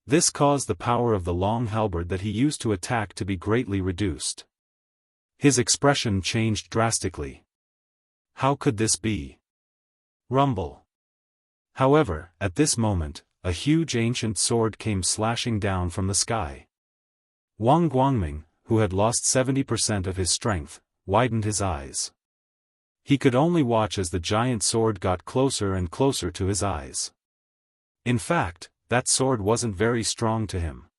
This caused the power of the long halberd that he used to attack to be greatly reduced. His expression changed drastically. How could this be? Rumble. However, at this moment, a huge ancient sword came slashing down from the sky. Wang Guangming, who had lost 70% of his strength, widened his eyes. He could only watch as the giant sword got closer and closer to his eyes. In fact, that sword wasn't very strong to him.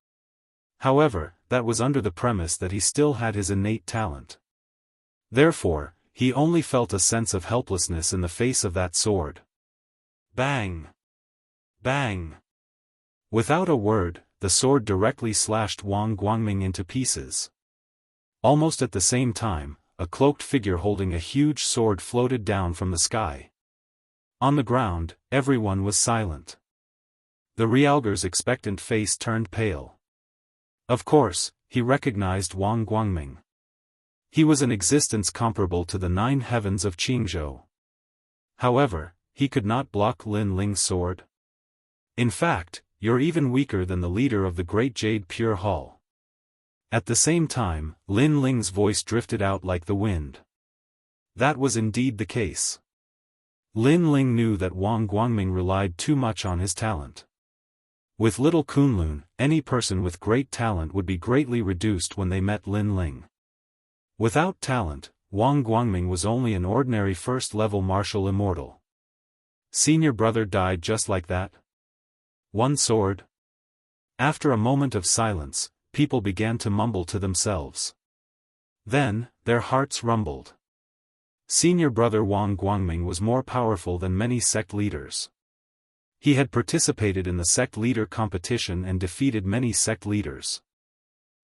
However, that was under the premise that he still had his innate talent. Therefore, he only felt a sense of helplessness in the face of that sword. Bang! Bang! Without a word, the sword directly slashed Wang Guangming into pieces. Almost at the same time, a cloaked figure holding a huge sword floated down from the sky. On the ground, everyone was silent. The Realger's expectant face turned pale. Of course, he recognized Wang Guangming. He was an existence comparable to the 9 heavens of Jianghu. However, he could not block Lin Ling's sword. In fact, you're even weaker than the leader of the Great Jade Pure Hall. At the same time, Lin Ling's voice drifted out like the wind. That was indeed the case. Lin Ling knew that Wang Guangming relied too much on his talent. With little Kunlun, any person with great talent would be greatly reduced when they met Lin Ling. Without talent, Wang Guangming was only an ordinary first-level martial immortal. Senior brother died just like that? One sword? After a moment of silence, people began to mumble to themselves. Then, their hearts rumbled. Senior brother Wang Guangming was more powerful than many sect leaders. He had participated in the sect leader competition and defeated many sect leaders.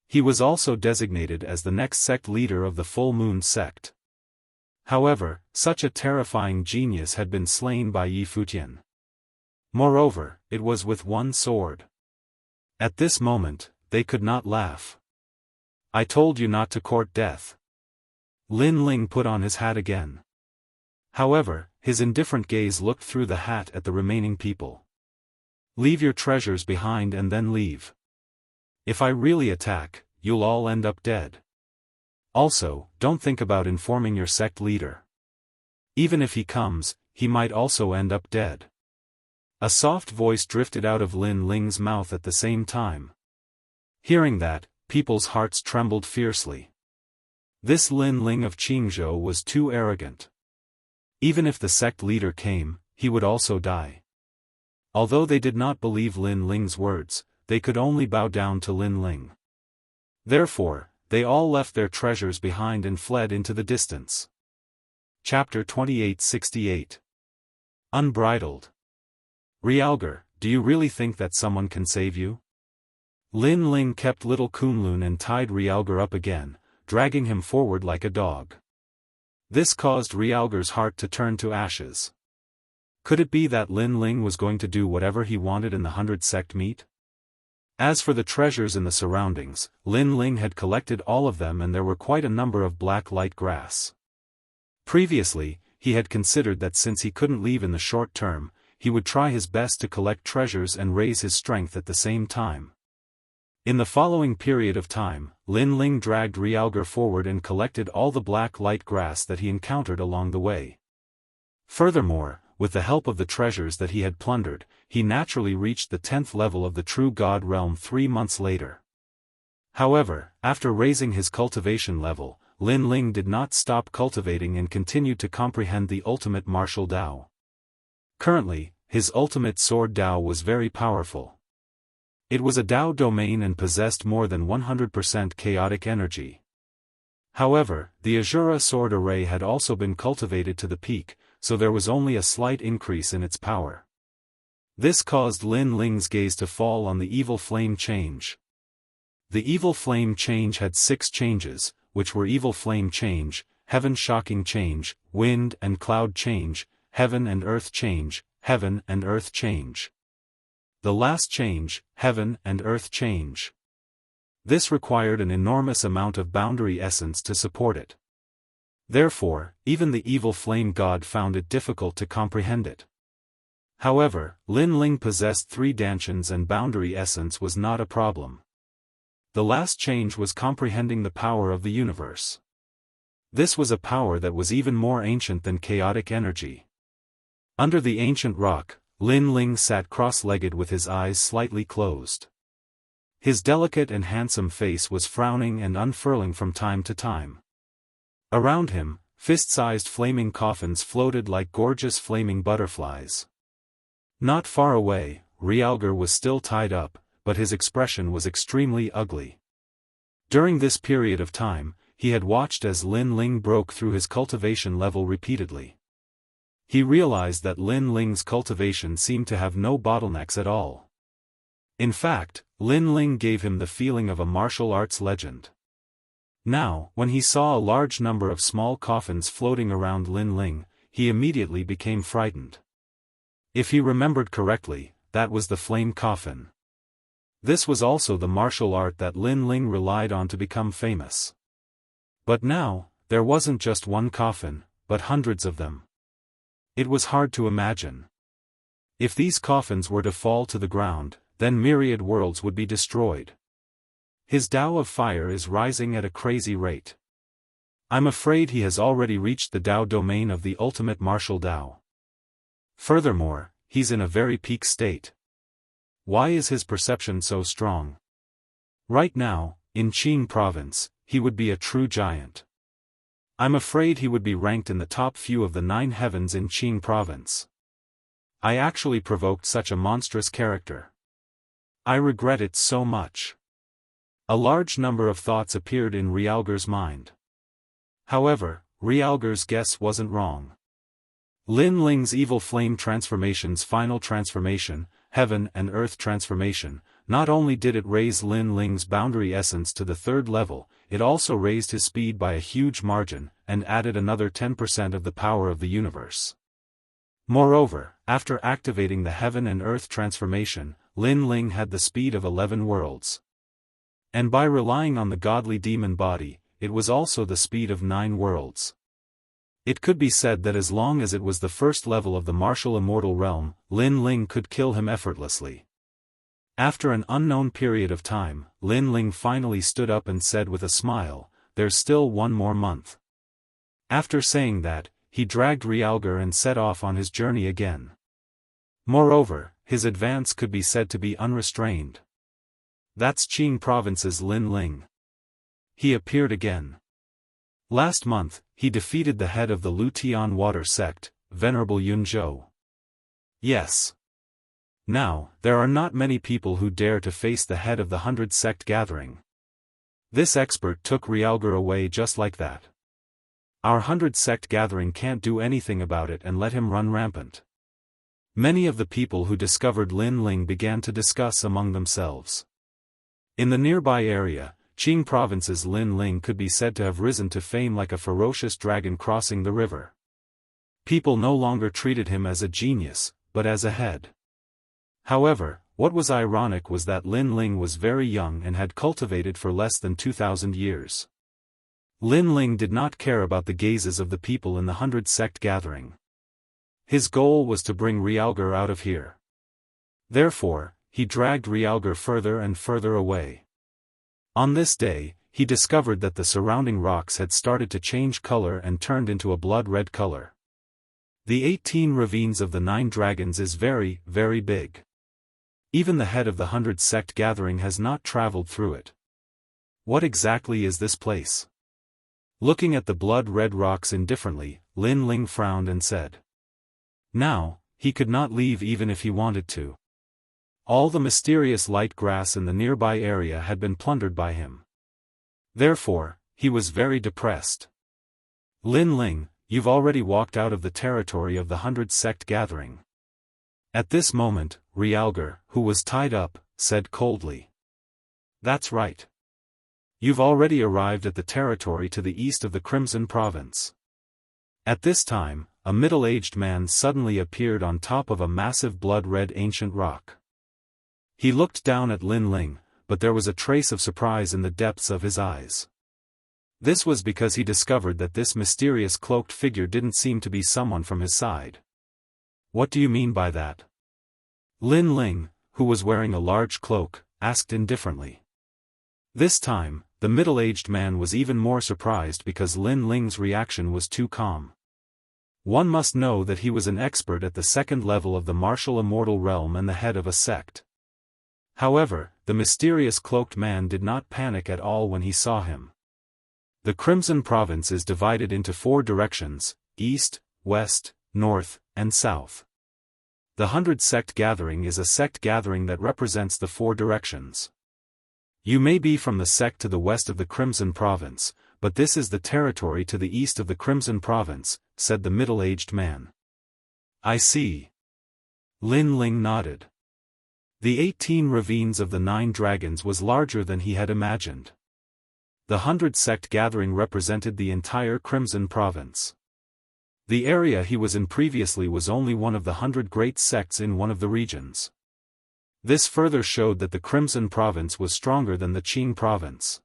He was also designated as the next sect leader of the Full Moon sect. However, such a terrifying genius had been slain by Yi Futian. Moreover, it was with one sword. At this moment, they could not laugh. I told you not to court death. Lin Ling put on his hat again. However, his indifferent gaze looked through the hat at the remaining people. Leave your treasures behind and then leave. If I really attack, you'll all end up dead. Also, don't think about informing your sect leader. Even if he comes, he might also end up dead. A soft voice drifted out of Lin Ling's mouth at the same time. Hearing that, people's hearts trembled fiercely. This Lin Ling of Jianghu was too arrogant. Even if the sect leader came, he would also die. Although they did not believe Lin Ling's words, they could only bow down to Lin Ling. Therefore, they all left their treasures behind and fled into the distance. Chapter 2868. Unbridled. Realger, do you really think that someone can save you? Lin Ling kept little Kunlun and tied Realger up again, dragging him forward like a dog. This caused Realger's heart to turn to ashes. Could it be that Lin Ling was going to do whatever he wanted in the 100 sect meet? As for the treasures in the surroundings, Lin Ling had collected all of them and there were quite a number of black light grass. Previously, he had considered that since he couldn't leave in the short term, he would try his best to collect treasures and raise his strength at the same time. In the following period of time, Lin Ling dragged Realger forward and collected all the black light grass that he encountered along the way. Furthermore, with the help of the treasures that he had plundered, he naturally reached the 10th level of the True God realm 3 months later. However, after raising his cultivation level, Lin Ling did not stop cultivating and continued to comprehend the ultimate martial Dao. Currently, his ultimate sword Dao was very powerful. It was a Dao domain and possessed more than 100% chaotic energy. However, the Azura sword array had also been cultivated to the peak, so there was only a slight increase in its power. This caused Lin Ling's gaze to fall on the evil flame change. The evil flame change had 6 changes, which were evil flame change, heaven shocking change, wind and cloud change, heaven and earth change, heaven and earth change. The last change, heaven and earth change. This required an enormous amount of boundary essence to support it. Therefore, even the evil flame god found it difficult to comprehend it. However, Lin Ling possessed 3 dantians and boundary essence was not a problem. The last change was comprehending the power of the universe. This was a power that was even more ancient than chaotic energy. Under the ancient rock, Lin Ling sat cross-legged with his eyes slightly closed. His delicate and handsome face was frowning and unfurling from time to time. Around him, fist-sized flaming coffins floated like gorgeous flaming butterflies. Not far away, Realgar was still tied up, but his expression was extremely ugly. During this period of time, he had watched as Lin Ling broke through his cultivation level repeatedly. He realized that Lin Ling's cultivation seemed to have no bottlenecks at all. In fact, Lin Ling gave him the feeling of a martial arts legend. Now, when he saw a large number of small coffins floating around Lin Ling, he immediately became frightened. If he remembered correctly, that was the flame coffin. This was also the martial art that Lin Ling relied on to become famous. But now, there wasn't just one coffin, but hundreds of them. It was hard to imagine. If these coffins were to fall to the ground, then myriad worlds would be destroyed. His Tao of fire is rising at a crazy rate. I'm afraid he has already reached the Tao domain of the ultimate martial Tao. Furthermore, he's in a very peak state. Why is his perception so strong? Right now, in Qing province, he would be a true giant. I'm afraid he would be ranked in the top few of the 9 heavens in Qing province. I actually provoked such a monstrous character. I regret it so much. A large number of thoughts appeared in Realgar's mind. However, Realgar's guess wasn't wrong. Lin Ling's evil flame transformation's final transformation, heaven and earth transformation, not only did it raise Lin Ling's boundary essence to the 3rd level, it also raised his speed by a huge margin, and added another 10% of the power of the universe. Moreover, after activating the heaven and earth transformation, Lin Ling had the speed of 11 worlds. And by relying on the godly demon body, it was also the speed of 9 worlds. It could be said that as long as it was the 1st level of the martial immortal realm, Lin Ling could kill him effortlessly. After an unknown period of time, Lin Ling finally stood up and said with a smile, "There's still 1 more month." After saying that, he dragged Realgar and set off on his journey again. Moreover, his advance could be said to be unrestrained. That's Qing province's Lin Ling. He appeared again. Last month, he defeated the head of the Lutian water sect, Venerable Yunzhou. Yes. Now, there are not many people who dare to face the head of the 100 sect gathering. This expert took Realgar away just like that. Our 100 sect gathering can't do anything about it and let him run rampant. Many of the people who discovered Lin Ling began to discuss among themselves. In the nearby area, Qing province's Lin Ling could be said to have risen to fame like a ferocious dragon crossing the river. People no longer treated him as a genius, but as a head. However, what was ironic was that Lin Ling was very young and had cultivated for less than 2,000 years. Lin Ling did not care about the gazes of the people in the 100 sect gathering. His goal was to bring Realgar out of here. Therefore, he dragged Realgar further and further away. On this day, he discovered that the surrounding rocks had started to change color and turned into a blood-red color. The 18 ravines of the 9 dragons is very, very big. Even the head of the 100 sect gathering has not traveled through it. What exactly is this place? Looking at the blood-red rocks indifferently, Lin Ling frowned and said. Now, he could not leave even if he wanted to. All the mysterious light grass in the nearby area had been plundered by him. Therefore, he was very depressed. Lin Ling, you've already walked out of the territory of the 100 sect gathering. At this moment, Realgar, who was tied up, said coldly. That's right. You've already arrived at the territory to the east of the Crimson Province. At this time, a middle-aged man suddenly appeared on top of a massive blood-red ancient rock. He looked down at Lin Ling, but there was a trace of surprise in the depths of his eyes. This was because he discovered that this mysterious cloaked figure didn't seem to be someone from his side. What do you mean by that? Lin Ling, who was wearing a large cloak, asked indifferently. This time, the middle-aged man was even more surprised because Lin Ling's reaction was too calm. One must know that he was an expert at the second level of the martial immortal realm and the head of a sect. However, the mysterious cloaked man did not panic at all when he saw him. The Crimson Province is divided into 4 directions: east, west, north, and south. The 100 Sect Gathering is a sect gathering that represents the 4 directions. You may be from the sect to the west of the Crimson Province, but this is the territory to the east of the Crimson Province, said the middle-aged man. I see. Lin Ling nodded. The 18 ravines of the 9 dragons was larger than he had imagined. The 100 Sect Gathering represented the entire Crimson Province. The area he was in previously was only one of the 100 great sects in one of the regions. This further showed that the Crimson Province was stronger than the Qing Province.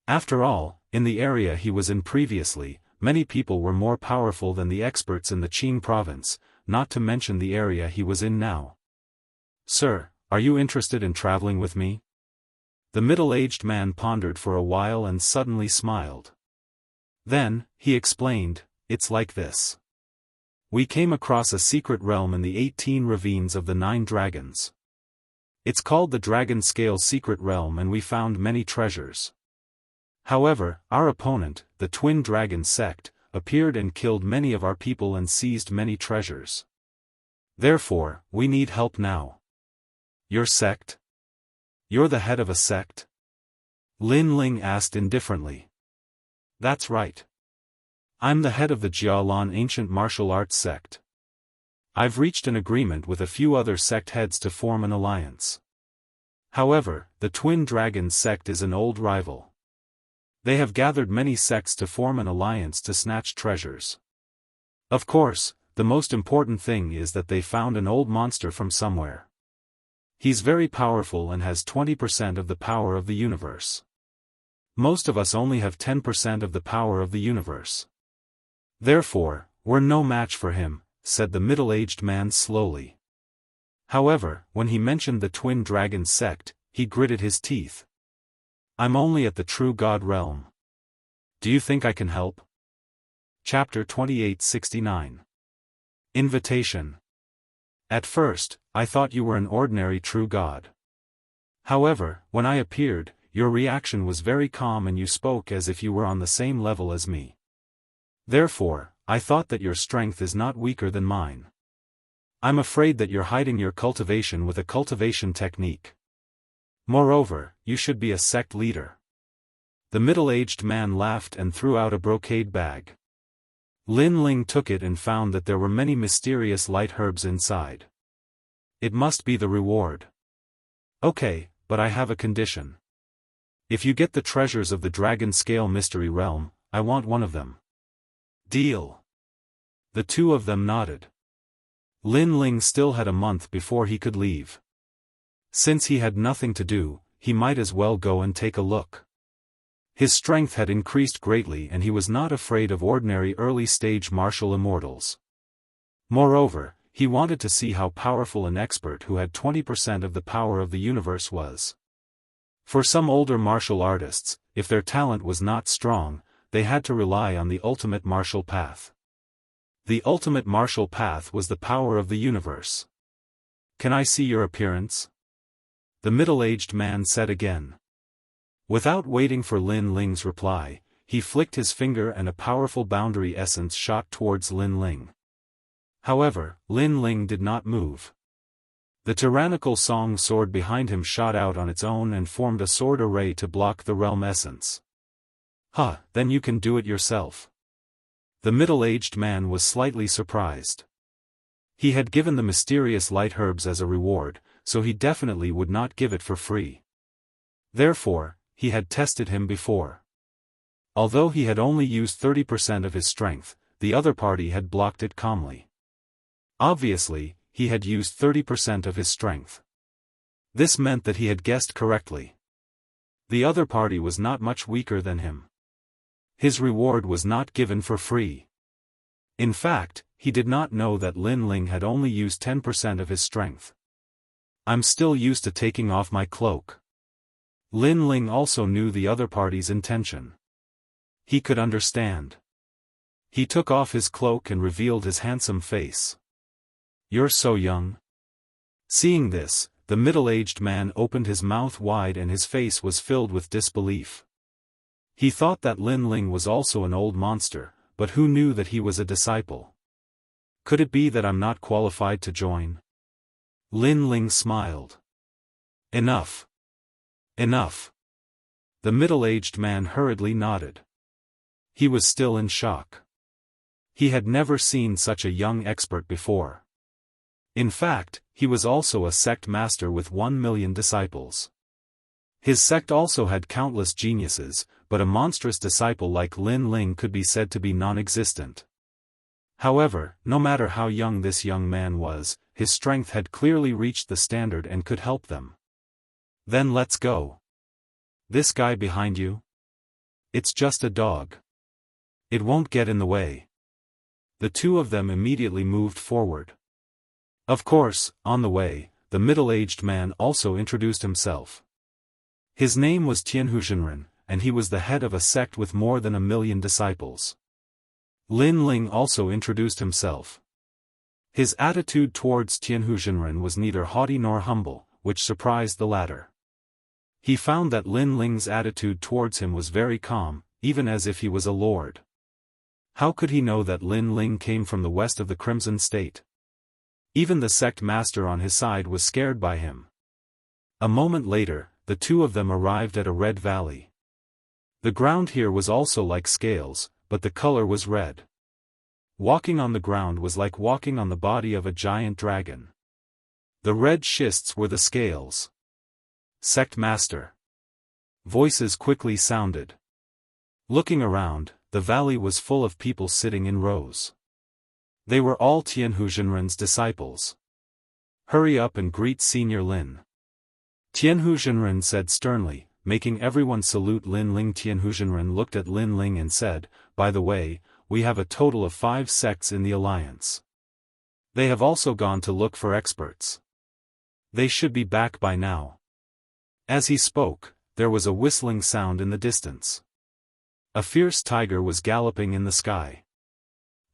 After all, in the area he was in previously, many people were more powerful than the experts in the Qing Province, not to mention the area he was in now. Sir, are you interested in traveling with me? The middle-aged man pondered for a while and suddenly smiled. Then, he explained, it's like this. We came across a secret realm in the 18 ravines of the 9 dragons. It's called the Dragon Scale Secret Realm and we found many treasures. However, our opponent, the Twin Dragon Sect, appeared and killed many of our people and seized many treasures. Therefore, we need help now. Your sect? You're the head of a sect? Lin Ling asked indifferently. That's right. I'm the head of the Jialan Ancient Martial Arts Sect. I've reached an agreement with a few other sect heads to form an alliance. However, the Twin Dragon Sect is an old rival. They have gathered many sects to form an alliance to snatch treasures. Of course, the most important thing is that they found an old monster from somewhere. He's very powerful and has 20% of the power of the universe. Most of us only have 10% of the power of the universe. Therefore, we're no match for him, said the middle-aged man slowly. However, when he mentioned the Twin Dragon Sect, he gritted his teeth. I'm only at the True God realm. Do you think I can help? Chapter 2869. Invitation. At first, I thought you were an ordinary true God. However, when I appeared, your reaction was very calm and you spoke as if you were on the same level as me. Therefore, I thought that your strength is not weaker than mine. I'm afraid that you're hiding your cultivation with a cultivation technique. Moreover, you should be a sect leader. The middle-aged man laughed and threw out a brocade bag. Lin Ling took it and found that there were many mysterious light herbs inside. It must be the reward. Okay, but I have a condition. If you get the treasures of the Dragon Scale Mystery Realm, I want one of them. Deal. The two of them nodded. Lin Ling still had a month before he could leave. Since he had nothing to do, he might as well go and take a look. His strength had increased greatly and he was not afraid of ordinary early-stage martial immortals. Moreover, he wanted to see how powerful an expert who had 20% of the power of the universe was. For some older martial artists, if their talent was not strong, they had to rely on the ultimate martial path. The ultimate martial path was the power of the universe. Can I see your appearance? The middle-aged man said again. Without waiting for Lin Ling's reply, he flicked his finger and a powerful boundary essence shot towards Lin Ling. However, Lin Ling did not move. The tyrannical song sword behind him shot out on its own and formed a sword array to block the realm essence. Then you can do it yourself. The middle-aged man was slightly surprised. He had given the mysterious light herbs as a reward, so he definitely would not give it for free. Therefore, he had tested him before. Although he had only used 30% of his strength, the other party had blocked it calmly. Obviously, he had used 30% of his strength. This meant that he had guessed correctly. The other party was not much weaker than him. His reward was not given for free. In fact, he did not know that Lin Ling had only used 10% of his strength. I'm still used to taking off my cloak. Lin Ling also knew the other party's intention. He could understand. He took off his cloak and revealed his handsome face. You're so young. Seeing this, the middle-aged man opened his mouth wide and his face was filled with disbelief. He thought that Lin Ling was also an old monster, but who knew that he was a disciple? Could it be that I'm not qualified to join? Lin Ling smiled. Enough. Enough. The middle-aged man hurriedly nodded. He was still in shock. He had never seen such a young expert before. In fact, he was also a sect master with 1 million disciples. His sect also had countless geniuses, but a monstrous disciple like Lin Ling could be said to be non-existent. However, no matter how young this young man was, his strength had clearly reached the standard and could help them. Then let's go. This guy behind you? It's just a dog. It won't get in the way. The two of them immediately moved forward. Of course, on the way, the middle-aged man also introduced himself. His name was Jianghu Zhenren, and he was the head of a sect with more than 1 million disciples. Lin Ling also introduced himself. His attitude towards Jianghu Zhenren was neither haughty nor humble, which surprised the latter. He found that Lin Ling's attitude towards him was very calm, even as if he was a lord. How could he know that Lin Ling came from the west of the Crimson State? Even the sect master on his side was scared by him. A moment later, the two of them arrived at a red valley. The ground here was also like scales, but the color was red. Walking on the ground was like walking on the body of a giant dragon. The red schists were the scales. Sect master. Voices quickly sounded. Looking around, the valley was full of people sitting in rows. They were all Jianghu Zhenren's disciples. Hurry up and greet Senior Lin. Jianghu Zhenren said sternly, making everyone salute Lin Ling. Jianghu Zhenren looked at Lin Ling and said, by the way, we have a total of 5 sects in the alliance. They have also gone to look for experts. They should be back by now. As he spoke, there was a whistling sound in the distance. A fierce tiger was galloping in the sky.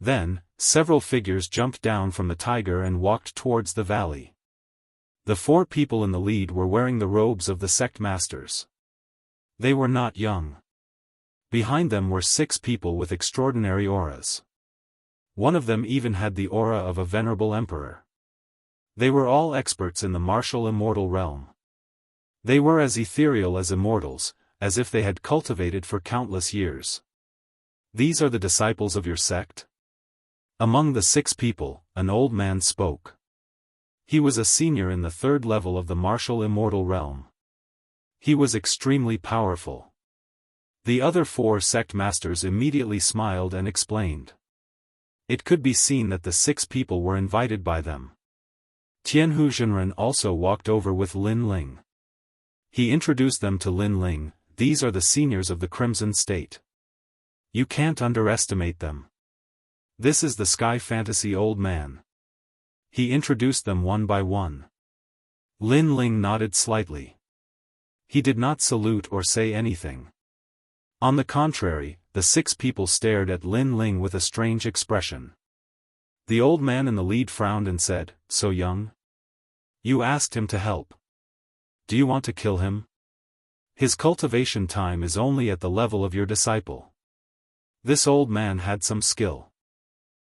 Then, several figures jumped down from the tiger and walked towards the valley. The 4 people in the lead were wearing the robes of the sect masters. They were not young. Behind them were 6 people with extraordinary auras. One of them even had the aura of a venerable emperor. They were all experts in the martial immortal realm. They were as ethereal as immortals, as if they had cultivated for countless years. These are the disciples of your sect? Among the 6 people, an old man spoke. He was a senior in the 3rd level of the martial immortal realm. He was extremely powerful. The other 4 sect masters immediately smiled and explained. It could be seen that the 6 people were invited by them. Jianghu Zhenren also walked over with Lin Ling. He introduced them to Lin Ling. These are the seniors of the Crimson State. You can't underestimate them. This is the Sky Fantasy old man. He introduced them one by one. Lin Ling nodded slightly. He did not salute or say anything. On the contrary, the 6 people stared at Lin Ling with a strange expression. The old man in the lead frowned and said, "So young? You asked him to help. Do you want to kill him? His cultivation time is only at the level of your disciple." This old man had some skill.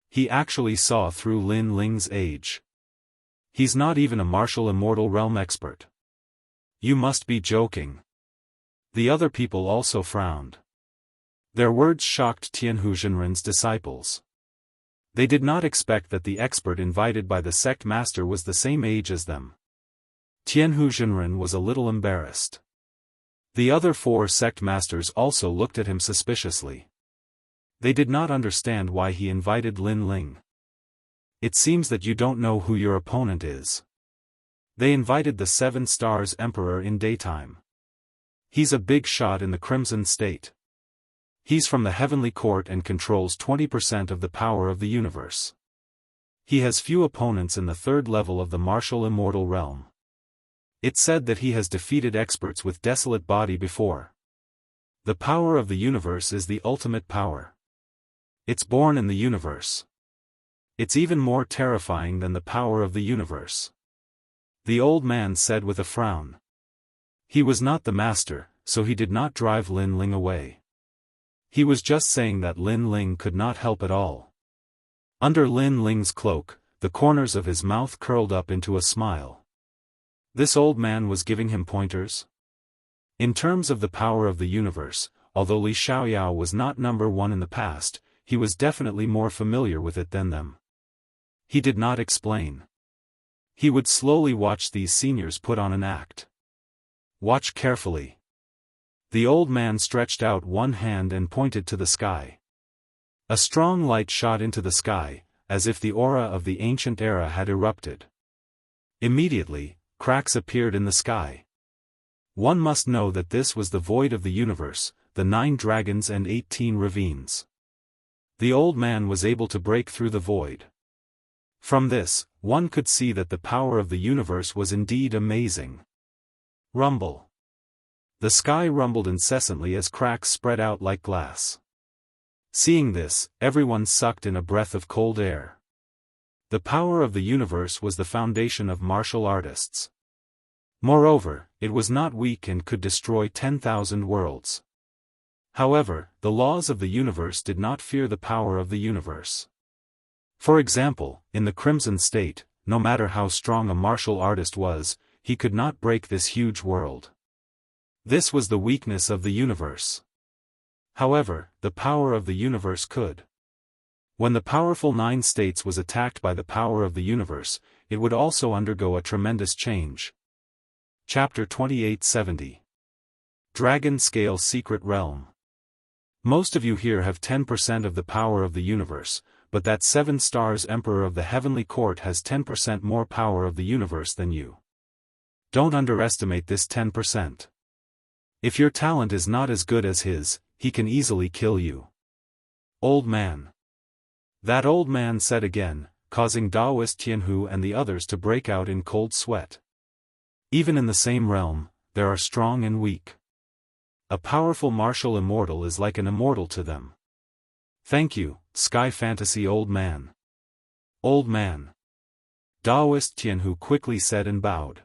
He actually saw through Lin Ling's age. He's not even a martial immortal realm expert. You must be joking. The other people also frowned. Their words shocked Jianghu Zhenren's disciples. They did not expect that the expert invited by the sect master was the same age as them. Jianghu Zhenren was a little embarrassed. The other 4 sect masters also looked at him suspiciously. They did not understand why he invited Lin Ling. It seems that you don't know who your opponent is. They invited the 7 Stars Emperor in daytime. He's a big shot in the Crimson State. He's from the Heavenly Court and controls 20% of the power of the universe. He has few opponents in the 3rd level of the martial immortal realm. It's said that he has defeated experts with desolate body before. The power of the universe is the ultimate power. It's born in the universe. It's even more terrifying than the power of the universe. The old man said with a frown. He was not the master, so he did not drive Lin Ling away. He was just saying that Lin Ling could not help at all. Under Lin Ling's cloak, the corners of his mouth curled up into a smile. This old man was giving him pointers? In terms of the power of the universe, although Li Xiaoyao was not number 1 in the past, he was definitely more familiar with it than them. He did not explain. He would slowly watch these seniors put on an act. Watch carefully. The old man stretched out one hand and pointed to the sky. A strong light shot into the sky, as if the aura of the ancient era had erupted. Immediately, cracks appeared in the sky. One must know that this was the void of the universe, the 9 dragons and 18 ravines. The old man was able to break through the void. From this, one could see that the power of the universe was indeed amazing. Rumble. The sky rumbled incessantly as cracks spread out like glass. Seeing this, everyone sucked in a breath of cold air. The power of the universe was the foundation of martial artists. Moreover, it was not weak and could destroy 10,000 worlds. However, the laws of the universe did not fear the power of the universe. For example, in the Crimson State, no matter how strong a martial artist was, he could not break this huge world. This was the weakness of the universe. However, the power of the universe could. When the powerful 9 states was attacked by the power of the universe, it would also undergo a tremendous change. Chapter 2870. Dragon Scale Secret Realm. Most of you here have 10% of the power of the universe, but that 7 Stars Emperor of the Heavenly Court has 10% more power of the universe than you. Don't underestimate this 10%. If your talent is not as good as his, he can easily kill you. Old man. That old man said again, causing Daoist Jianghu and the others to break out in cold sweat. Even in the same realm, there are strong and weak. A powerful martial immortal is like an immortal to them. Thank you, Sky Fantasy Old Man. Old man. Daoist Jianghu quickly said and bowed.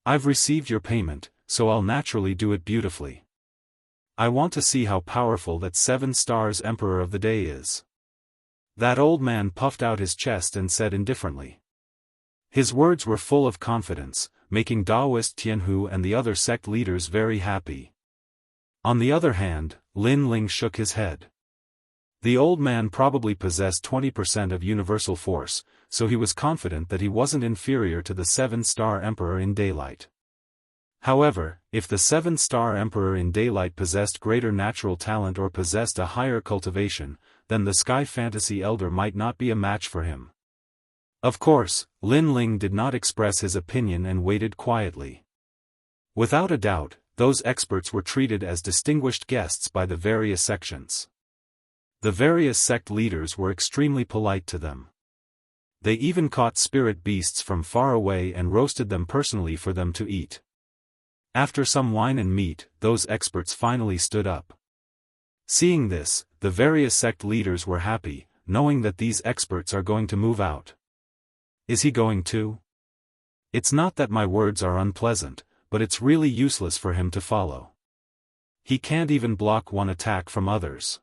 I've received your payment, so I'll naturally do it beautifully. I want to see how powerful that 7 Stars Emperor of the Day is. That old man puffed out his chest and said indifferently. His words were full of confidence, making Daoist Jianghu and the other sect leaders very happy. On the other hand, Lin Ling shook his head. The old man probably possessed 20% of universal force, so he was confident that he wasn't inferior to the 7-star Emperor in daylight. However, if the 7-star Emperor in daylight possessed greater natural talent or possessed a higher cultivation, then the Sky Fantasy Elder might not be a match for him. Of course, Lin Ling did not express his opinion and waited quietly. Without a doubt, those experts were treated as distinguished guests by the various sections. The various sect leaders were extremely polite to them. They even caught spirit beasts from far away and roasted them personally for them to eat. After some wine and meat, those experts finally stood up. Seeing this, the various sect leaders were happy, knowing that these experts are going to move out. Is he going to? It's not that my words are unpleasant, but it's really useless for him to follow. He can't even block one attack from others.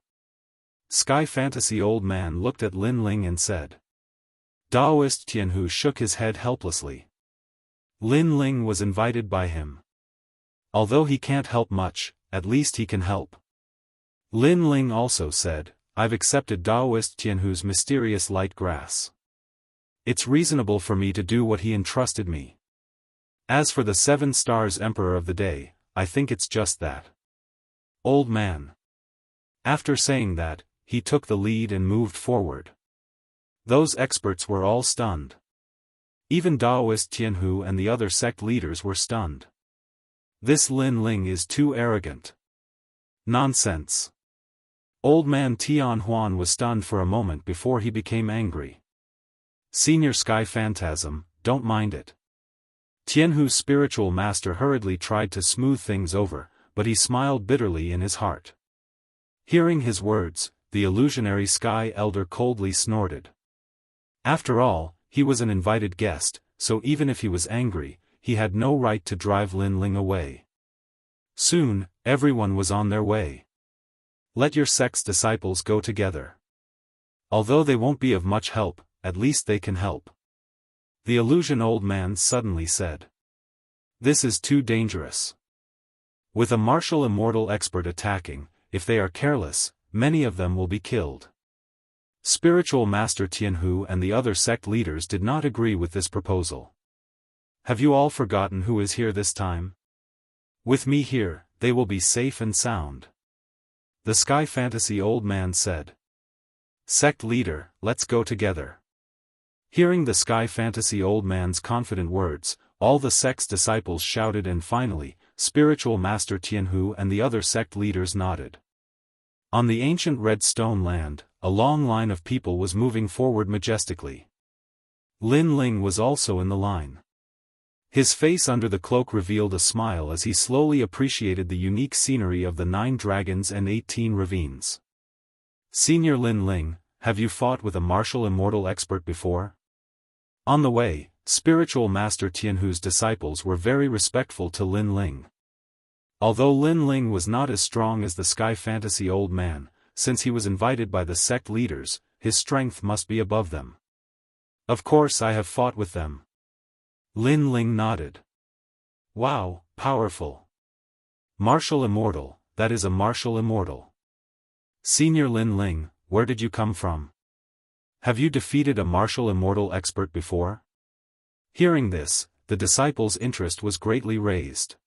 Sky Fantasy Old Man looked at Lin Ling and said. Daoist Jianghu shook his head helplessly. Lin Ling was invited by him. Although he can't help much, at least he can help. Lin Ling also said, I've accepted Daoist Jianghu's mysterious light grass. It's reasonable for me to do what he entrusted me. As for the 7 Stars Emperor of the Day, I think it's just that. Old man. After saying that, he took the lead and moved forward. Those experts were all stunned. Even Daoist Jianghu and the other sect leaders were stunned. This Lin Ling is too arrogant. Nonsense. Old man Tian Huan was stunned for a moment before he became angry. Senior Sky Phantasm, don't mind it. Tianhu's spiritual master hurriedly tried to smooth things over, but he smiled bitterly in his heart. Hearing his words, the illusionary Sky Elder coldly snorted. After all, he was an invited guest, so even if he was angry, he had no right to drive Lin Ling away. Soon, everyone was on their way. Let your sect's disciples go together. Although they won't be of much help, at least they can help. The illusion old man suddenly said. This is too dangerous. With a martial immortal expert attacking, if they are careless, many of them will be killed. Spiritual Master Tianhu and the other sect leaders did not agree with this proposal. Have you all forgotten who is here this time? With me here, they will be safe and sound. The Sky Fantasy old man said. Sect leader, let's go together. Hearing the Sky Fantasy old man's confident words, all the sect's disciples shouted and finally, Spiritual Master Tianhu and the other sect leaders nodded. On the ancient red stone land, a long line of people was moving forward majestically. Lin Ling was also in the line. His face under the cloak revealed a smile as he slowly appreciated the unique scenery of the 9 dragons and 18 ravines. Senior Lin Ling, have you fought with a martial immortal expert before? On the way, Spiritual Master Tianhu's disciples were very respectful to Lin Ling. Although Lin Ling was not as strong as the Sky Fantasy old man, since he was invited by the sect leaders, his strength must be above them. Of course I have fought with them. Lin Ling nodded. Wow, powerful. Martial immortal, that is a martial immortal. Senior Lin Ling, where did you come from? Have you defeated a martial immortal expert before? Hearing this, the disciples' interest was greatly raised.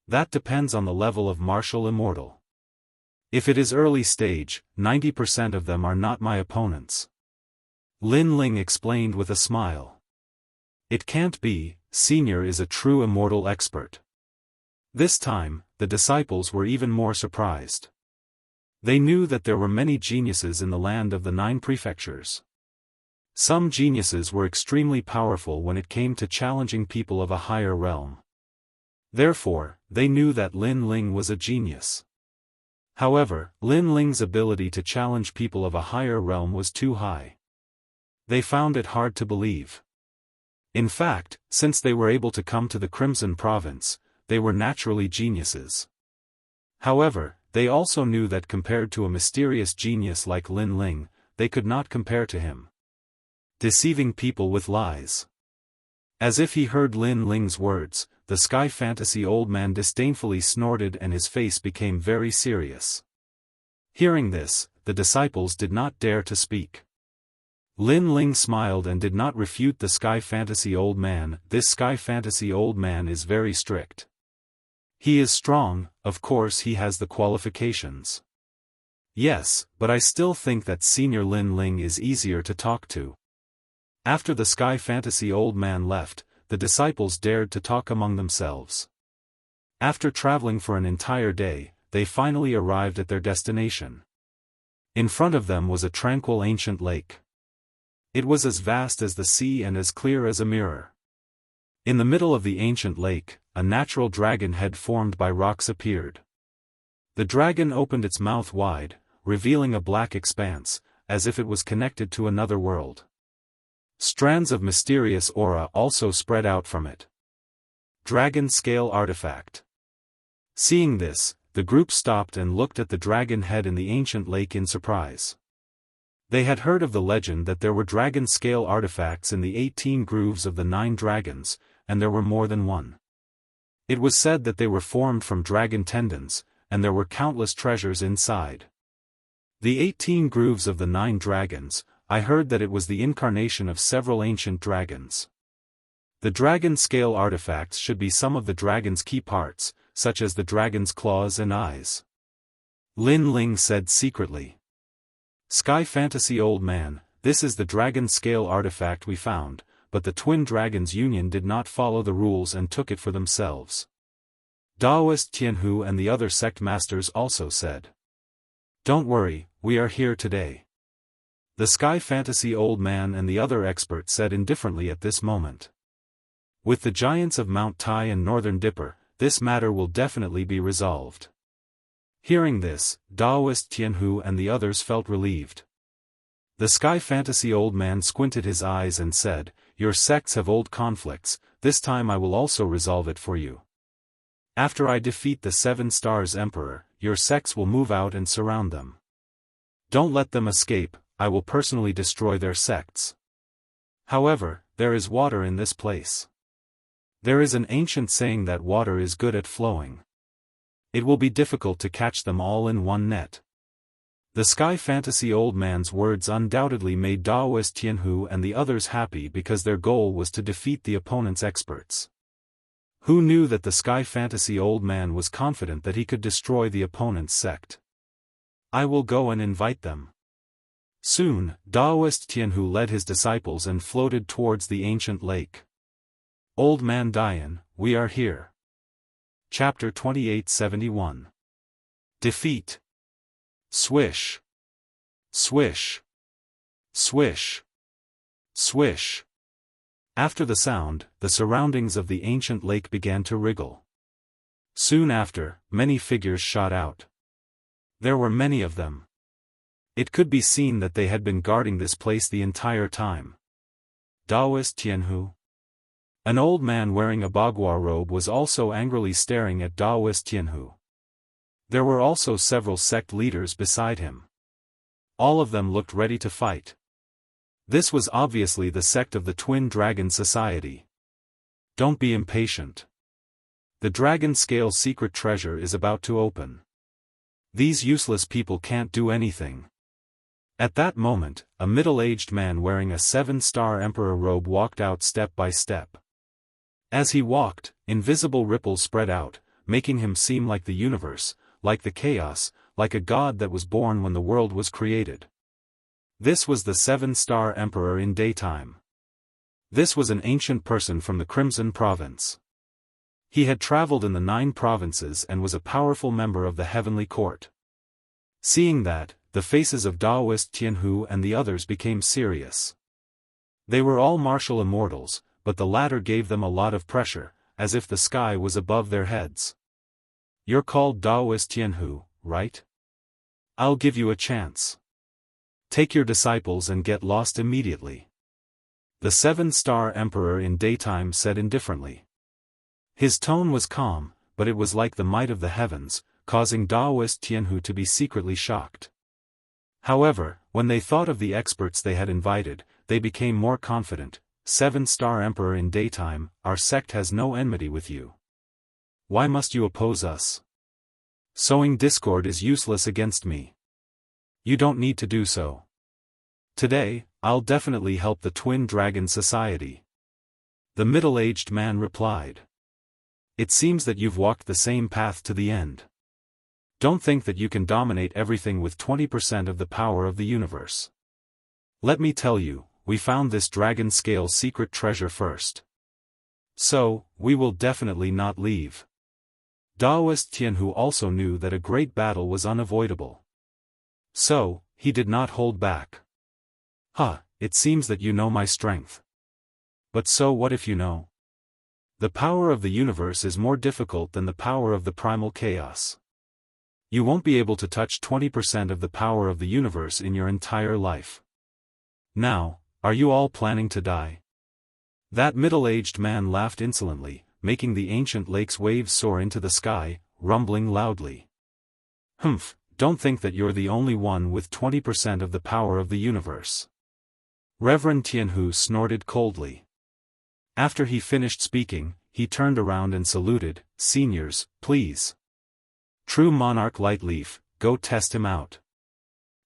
That depends on the level of martial immortal. If it is early stage, 90% of them are not my opponents. Lin Ling explained with a smile. It can't be, Senior is a true immortal expert. This time, the disciples were even more surprised. They knew that there were many geniuses in the land of the 9 prefectures. Some geniuses were extremely powerful when it came to challenging people of a higher realm. Therefore, they knew that Lin Ling was a genius. However, Lin Ling's ability to challenge people of a higher realm was too high. They found it hard to believe. In fact, since they were able to come to the Crimson Province, they were naturally geniuses. However, they also knew that compared to a mysterious genius like Lin Ling, they could not compare to him. Deceiving people with lies. As if he heard Lin Ling's words, the Sky Fantasy old man disdainfully snorted and his face became very serious. Hearing this, the disciples did not dare to speak. Lin Ling smiled and did not refute the Sky Fantasy old man. This Sky Fantasy old man is very strict. He is strong, of course he has the qualifications. Yes, but I still think that Senior Lin Ling is easier to talk to. After the Sky Fantasy old man left, the disciples dared to talk among themselves. After traveling for an entire day, they finally arrived at their destination. In front of them was a tranquil ancient lake. It was as vast as the sea and as clear as a mirror. In the middle of the ancient lake, a natural dragon head formed by rocks appeared. The dragon opened its mouth wide, revealing a black expanse, as if it was connected to another world. Strands of mysterious aura also spread out from it. Dragon Scale Artifact. Seeing this, the group stopped and looked at the dragon head in the ancient lake in surprise. They had heard of the legend that there were dragon scale artifacts in the 18 grooves of the 9 dragons, and there were more than one. It was said that they were formed from dragon tendons, and there were countless treasures inside. The 18 grooves of the 9 dragons, I heard that it was the incarnation of several ancient dragons. The dragon scale artifacts should be some of the dragon's key parts, such as the dragon's claws and eyes. Lin Ling said secretly. Sky Fantasy Old Man, this is the dragon scale artifact we found, but the Twin Dragons Union did not follow the rules and took it for themselves. Daoist Jianghu and the other sect masters also said. Don't worry, we are here today. The Sky Fantasy Old Man and the other experts said indifferently at this moment. With the giants of Mount Tai and Northern Dipper, this matter will definitely be resolved. Hearing this, Daoist Jianghu and the others felt relieved. The Sky Fantasy Old Man squinted his eyes and said, Your sects have old conflicts, this time I will also resolve it for you. After I defeat the 7 Stars Emperor, your sects will move out and surround them. Don't let them escape, I will personally destroy their sects. However, there is water in this place. There is an ancient saying that water is good at flowing. It will be difficult to catch them all in one net. The Sky Fantasy Old Man's words undoubtedly made Daoist Jianghu and the others happy because their goal was to defeat the opponent's experts. Who knew that the Sky Fantasy Old Man was confident that he could destroy the opponent's sect? I will go and invite them. Soon, Daoist Jianghu led his disciples and floated towards the ancient lake. Old Man Dian, we are here. Chapter 2871. Defeat. Swish. Swish. Swish. Swish. After the sound, the surroundings of the ancient lake began to wriggle. Soon after, many figures shot out. There were many of them. It could be seen that they had been guarding this place the entire time. Daoist Jianghu. An old man wearing a bagua robe was also angrily staring at Daoist Jianghu. There were also several sect leaders beside him. All of them looked ready to fight. This was obviously the sect of the Twin Dragon Society. Don't be impatient. The dragon scale secret treasure is about to open. These useless people can't do anything. At that moment, a middle-aged man wearing a 7-star Emperor robe walked out step by step. As he walked, invisible ripples spread out, making him seem like the universe, like the chaos, like a god that was born when the world was created. This was the 7-star Emperor in daytime. This was an ancient person from the Crimson Province. He had traveled in the 9 provinces and was a powerful member of the Heavenly Court. Seeing that, the faces of Daoist Jianghu and the others became serious. They were all martial immortals, but the latter gave them a lot of pressure, as if the sky was above their heads. You're called Daoist Jianghu, right? I'll give you a chance. Take your disciples and get lost immediately. The 7-star Emperor in daytime said indifferently. His tone was calm, but it was like the might of the heavens, causing Daoist Jianghu to be secretly shocked. However, when they thought of the experts they had invited, they became more confident. 7-star Emperor in daytime, our sect has no enmity with you. Why must you oppose us? Sowing discord is useless against me. You don't need to do so. Today, I'll definitely help the Twin Dragon Society. The middle-aged man replied. It seems that you've walked the same path to the end. Don't think that you can dominate everything with 20% of the power of the universe. Let me tell you, we found this dragon scale secret treasure first. So, we will definitely not leave. Daoist Jianghu also knew that a great battle was unavoidable. So, he did not hold back. It seems that you know my strength. But so what if you know? The power of the universe is more difficult than the power of the primal chaos. You won't be able to touch 20% of the power of the universe in your entire life. Now, are you all planning to die? That middle-aged man laughed insolently, making the ancient lake's waves soar into the sky, rumbling loudly. Don't think that you're the only one with 20% of the power of the universe. Reverend Jianghu snorted coldly. After he finished speaking, he turned around and saluted, Seniors, please. True Monarch Lightleaf, go test him out.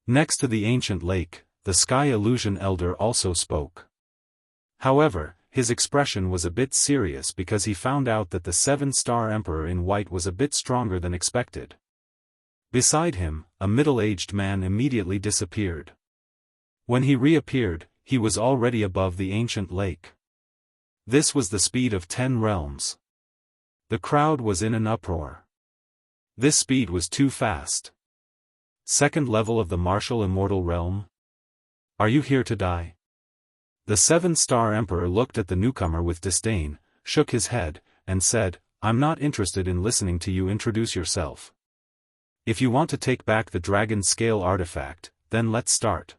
Next to the ancient lake, the Sky Illusion Elder also spoke. However, his expression was a bit serious because he found out that the 7-star Emperor in white was a bit stronger than expected. Beside him, a middle-aged man immediately disappeared. When he reappeared, he was already above the ancient lake. This was the speed of 10 realms. The crowd was in an uproar. This speed was too fast. Second level of the martial immortal realm? Are you here to die? The 7-star emperor looked at the newcomer with disdain, shook his head, and said, I'm not interested in listening to you introduce yourself. If you want to take back the dragon scale artifact, then let's start.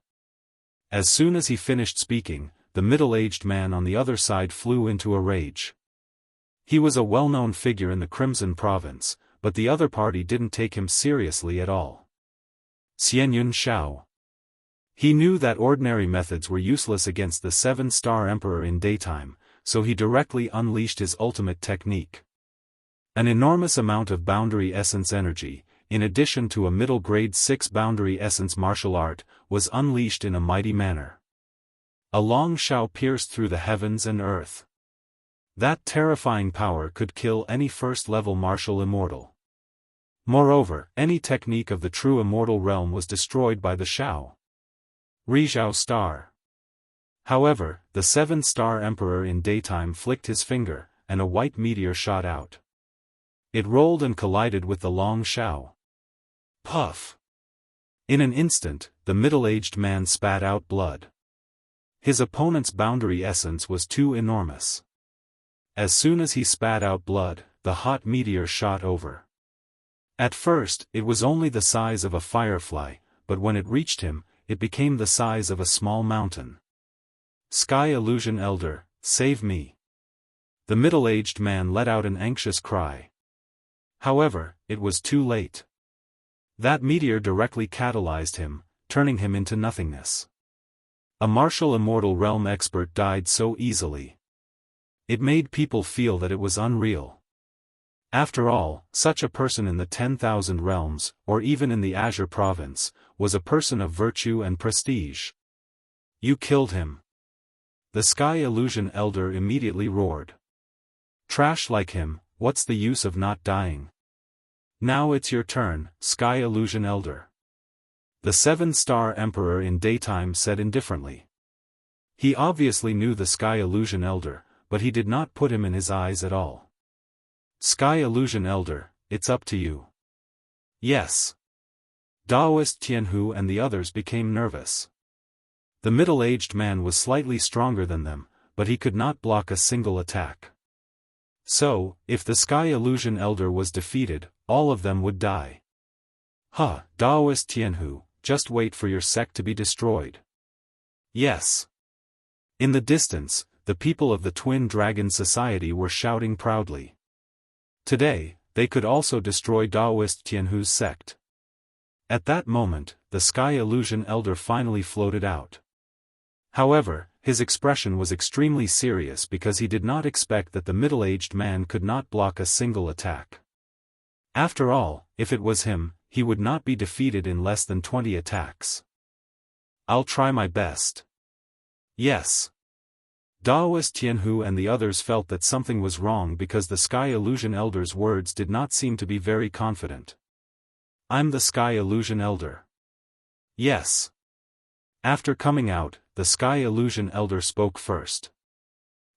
As soon as he finished speaking, the middle-aged man on the other side flew into a rage. He was a well-known figure in the Crimson Province, but the other party didn't take him seriously at all. Xianyun Xiao. He knew that ordinary methods were useless against the 7-star emperor in daytime, so he directly unleashed his ultimate technique. An enormous amount of boundary essence energy, in addition to a middle grade 6 boundary essence martial art, was unleashed in a mighty manner. A long Xiao pierced through the heavens and earth. That terrifying power could kill any first-level martial immortal. Moreover, any technique of the true immortal realm was destroyed by the Xiao. Rizhao Star. However, the 7-star emperor in daytime flicked his finger, and a white meteor shot out. It rolled and collided with the long Xiao. Puff! In an instant, the middle-aged man spat out blood. His opponent's boundary essence was too enormous. As soon as he spat out blood, the hot meteor shot over. At first, it was only the size of a firefly, but when it reached him, it became the size of a small mountain. Sky Illusion Elder, save me! The middle-aged man let out an anxious cry. However, it was too late. That meteor directly catalyzed him, turning him into nothingness. A martial immortal realm expert died so easily. It made people feel that it was unreal. After all, such a person in the 10,000 realms, or even in the Azure province, was a person of virtue and prestige. You killed him. The Sky Illusion Elder immediately roared. Trash like him, what's the use of not dying? Now it's your turn, Sky Illusion Elder. The 7-star emperor in daytime said indifferently. He obviously knew the Sky Illusion Elder, but he did not put him in his eyes at all. Sky Illusion Elder, it's up to you. Yes. Daoist Jianghu and the others became nervous. The middle-aged man was slightly stronger than them, but he could not block a single attack. So, if the Sky Illusion Elder was defeated, all of them would die. Daoist Jianghu, just wait for your sect to be destroyed. Yes. In the distance, the people of the Twin Dragon Society were shouting proudly. Today, they could also destroy Daoist Jianghu's sect. At that moment, the Sky Illusion Elder finally floated out. However, his expression was extremely serious because he did not expect that the middle-aged man could not block a single attack. After all, if it was him, he would not be defeated in less than 20 attacks. I'll try my best. Yes. Daoist Jianghu and the others felt that something was wrong because the Sky Illusion Elder's words did not seem to be very confident. I'm the Sky Illusion Elder. Yes. After coming out, the Sky Illusion Elder spoke first.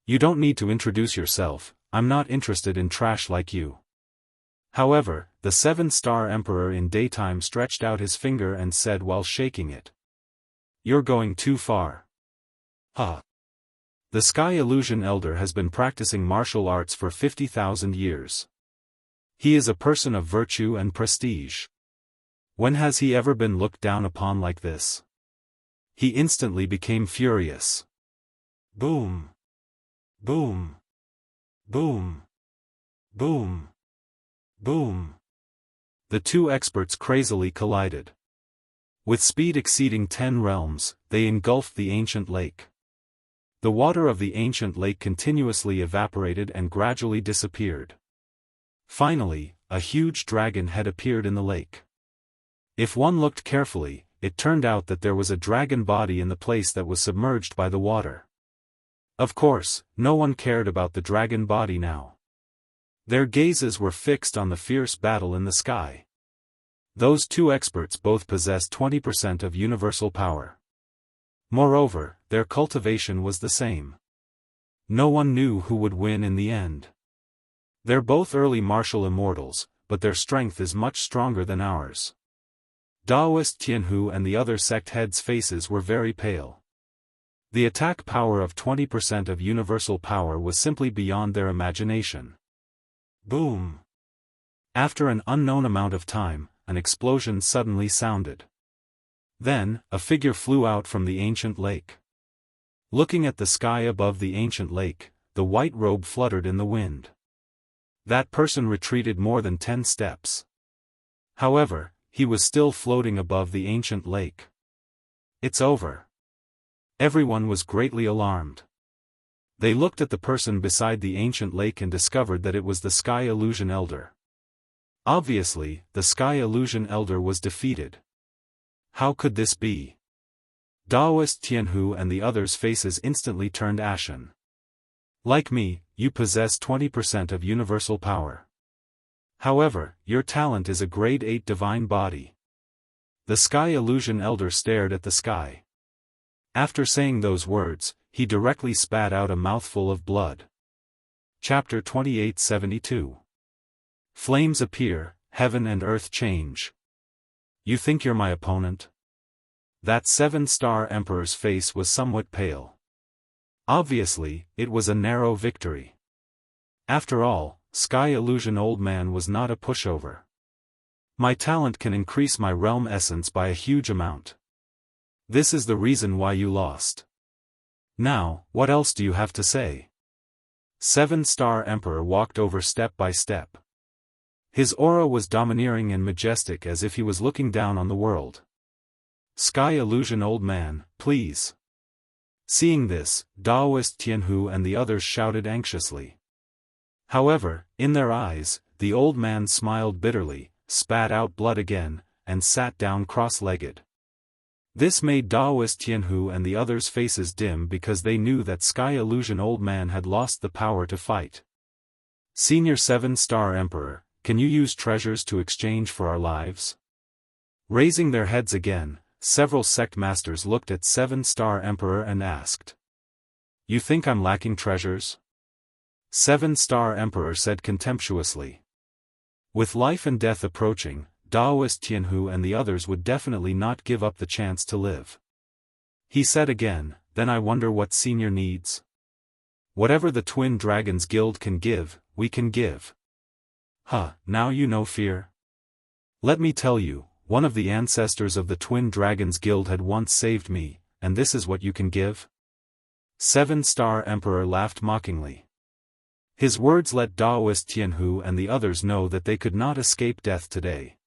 You don't need to introduce yourself, I'm not interested in trash like you. However, the 7-star emperor in daytime stretched out his finger and said while shaking it. You're going too far. The Sky Illusion Elder has been practicing martial arts for 50,000 years. He is a person of virtue and prestige. When has he ever been looked down upon like this? He instantly became furious. Boom! Boom! Boom! Boom! Boom! The two experts crazily collided. With speed exceeding 10 realms, they engulfed the ancient lake. The water of the ancient lake continuously evaporated and gradually disappeared. Finally, a huge dragon had appeared in the lake. If one looked carefully, it turned out that there was a dragon body in the place that was submerged by the water. Of course, no one cared about the dragon body now. Their gazes were fixed on the fierce battle in the sky. Those two experts both possessed 20% of universal power. Moreover, their cultivation was the same. No one knew who would win in the end. They're both early martial immortals, but their strength is much stronger than ours. Daoist Jianghu and the other sect heads' faces were very pale. The attack power of 20% of universal power was simply beyond their imagination. Boom! After an unknown amount of time, an explosion suddenly sounded. Then, a figure flew out from the ancient lake. Looking at the sky above the ancient lake, the white robe fluttered in the wind. That person retreated more than 10 steps. However, he was still floating above the ancient lake. It's over. Everyone was greatly alarmed. They looked at the person beside the ancient lake and discovered that it was the Sky Illusion Elder. Obviously, the Sky Illusion Elder was defeated. How could this be? Daoist Jianghu and the others' faces instantly turned ashen. Like me, you possess 20% of universal power. However, your talent is a grade 8 divine body. The Sky Illusion Elder stared at the sky. After saying those words, he directly spat out a mouthful of blood. Chapter 2872. Flames appear, heaven and earth change. You think you're my opponent? That 7-star Emperor's face was somewhat pale. Obviously, it was a narrow victory. After all, Sky Illusion Old Man was not a pushover. My talent can increase my realm essence by a huge amount. This is the reason why you lost. Now, what else do you have to say? 7-star Emperor walked over step by step. His aura was domineering and majestic as if he was looking down on the world. Sky Illusion Old Man, please. Seeing this, Daoist Jianghu and the others shouted anxiously. However, in their eyes, the old man smiled bitterly, spat out blood again, and sat down cross-legged. This made Daoist Jianghu and the others' faces dim because they knew that Sky Illusion Old Man had lost the power to fight. Senior 7-star Emperor, can you use treasures to exchange for our lives? Raising their heads again, several sect masters looked at 7-star Emperor and asked. You think I'm lacking treasures? 7-star Emperor said contemptuously. With life and death approaching, Daoist Jianghu and the others would definitely not give up the chance to live. He said again, then I wonder what Senior needs. Whatever the Twin Dragons Guild can give, we can give. Now you know fear? Let me tell you, one of the ancestors of the Twin Dragons Guild had once saved me, and this is what you can give? 7-star Emperor laughed mockingly. His words let Daoist Jianghu and the others know that they could not escape death today.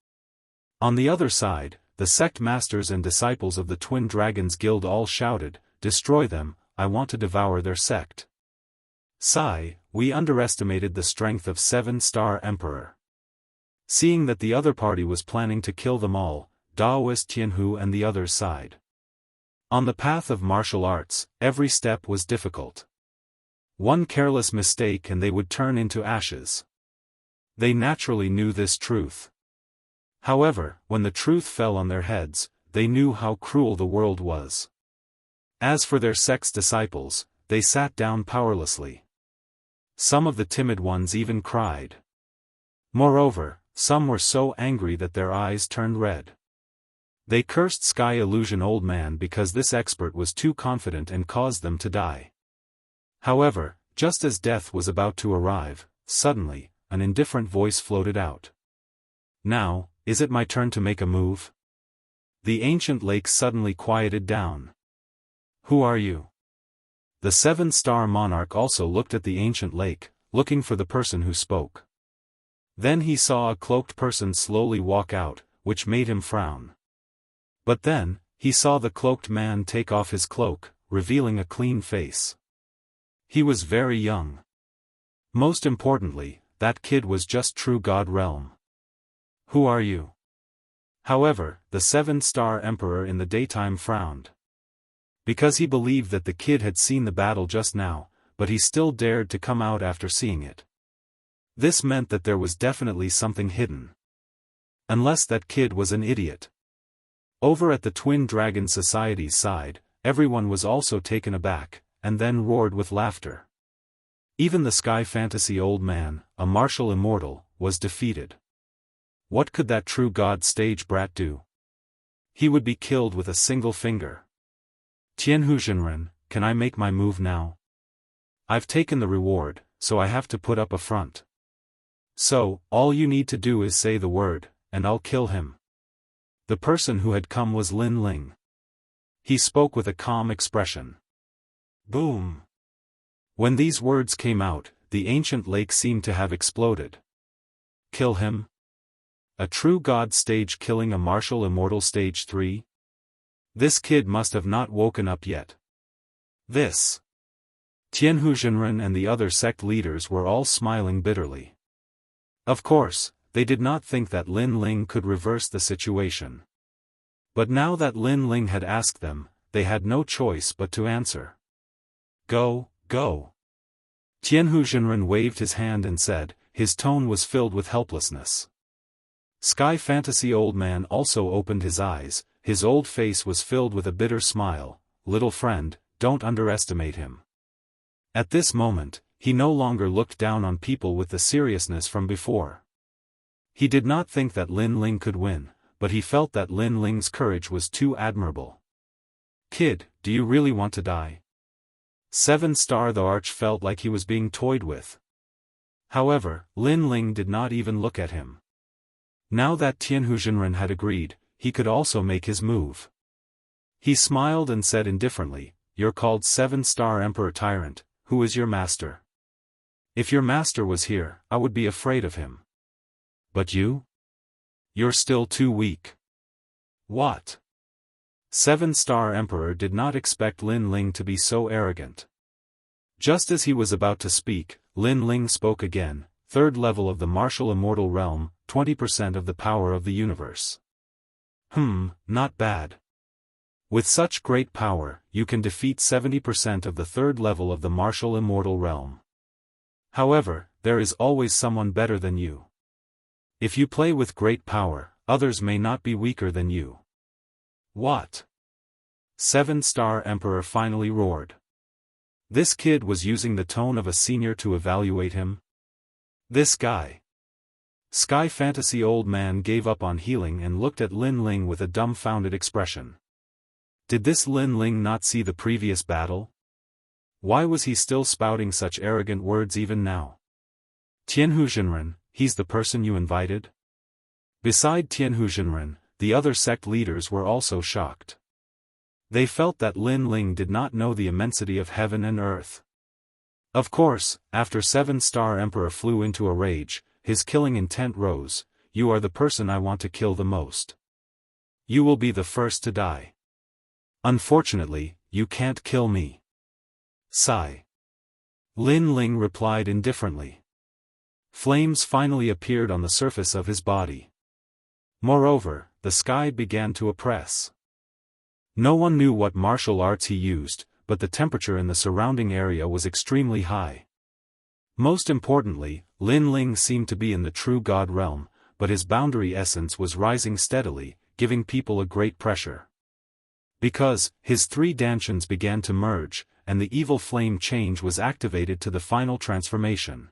On the other side, the sect masters and disciples of the Twin Dragons Guild all shouted, destroy them, I want to devour their sect. Sigh, we underestimated the strength of 7-star Emperor. Seeing that the other party was planning to kill them all, Daoist Jianghu and the others sighed. On the path of martial arts, every step was difficult. One careless mistake and they would turn into ashes. They naturally knew this truth. However, when the truth fell on their heads, they knew how cruel the world was. As for their sect's disciples, they sat down powerlessly. Some of the timid ones even cried. Moreover, some were so angry that their eyes turned red. They cursed Sky Illusion Old Man because this expert was too confident and caused them to die. However, just as death was about to arrive, suddenly, an indifferent voice floated out. Now, is it my turn to make a move? The ancient lake suddenly quieted down. Who are you? The 7-star monarch also looked at the ancient lake, looking for the person who spoke. Then he saw a cloaked person slowly walk out, which made him frown. But then, he saw the cloaked man take off his cloak, revealing a clean face. He was very young. Most importantly, that kid was just true God realm. Who are you? However, the 7-star Emperor in the daytime frowned. Because he believed that the kid had seen the battle just now, but he still dared to come out after seeing it. This meant that there was definitely something hidden. Unless that kid was an idiot. Over at the Twin Dragon Society's side, everyone was also taken aback, and then roared with laughter. Even the Sky Fantasy Old Man, a martial immortal, was defeated. What could that true god stage brat do? He would be killed with a single finger. Jianghu Zhenren, can I make my move now? I've taken the reward, so I have to put up a front. So, all you need to do is say the word, and I'll kill him. The person who had come was Lin Ling. He spoke with a calm expression. Boom! When these words came out, the ancient lake seemed to have exploded. Kill him? A true god stage killing a martial immortal stage 3? This kid must have not woken up yet. This. Jianghu Zhenren and the other sect leaders were all smiling bitterly. Of course, they did not think that Lin Ling could reverse the situation. But now that Lin Ling had asked them, they had no choice but to answer. Go, go. Jianghu Zhenren waved his hand and said, his tone was filled with helplessness. Sky Fantasy Old Man also opened his eyes, his old face was filled with a bitter smile. Little friend, don't underestimate him. At this moment, he no longer looked down on people with the seriousness from before. He did not think that Lin Ling could win, but he felt that Lin Ling's courage was too admirable. Kid, do you really want to die? 7-star the Arch felt like he was being toyed with. However, Lin Ling did not even look at him. Now that Jianghu Zhenren had agreed, he could also make his move. He smiled and said indifferently, you're called 7-star Emperor Tyrant, who is your master? If your master was here, I would be afraid of him. But you? You're still too weak. What? 7-star Emperor did not expect Lin Ling to be so arrogant. Just as he was about to speak, Lin Ling spoke again, 3rd level of the martial immortal realm, 20% of the power of the universe. Not bad. With such great power, you can defeat 70% of the 3rd level of the martial immortal realm. However, there is always someone better than you. If you play with great power, others may not be weaker than you. What? 7-star Emperor finally roared. This kid was using the tone of a senior to evaluate him? This guy. Sky Fantasy Old Man gave up on healing and looked at Lin Ling with a dumbfounded expression. Did this Lin Ling not see the previous battle? Why was he still spouting such arrogant words even now? Jianghu Zhenren, he's the person you invited? Beside Jianghu Zhenren, the other sect leaders were also shocked. They felt that Lin Ling did not know the immensity of heaven and earth. Of course, after 7-star Emperor flew into a rage, his killing intent rose. You are the person I want to kill the most. You will be the first to die. Unfortunately, you can't kill me. Sigh. Lin Ling replied indifferently. Flames finally appeared on the surface of his body. Moreover, the sky began to oppress. No one knew what martial arts he used, but the temperature in the surrounding area was extremely high. Most importantly, Lin Ling seemed to be in the true god realm, but his boundary essence was rising steadily, giving people a great pressure. Because, his 3 dantians began to merge, and the evil flame change was activated to the final transformation.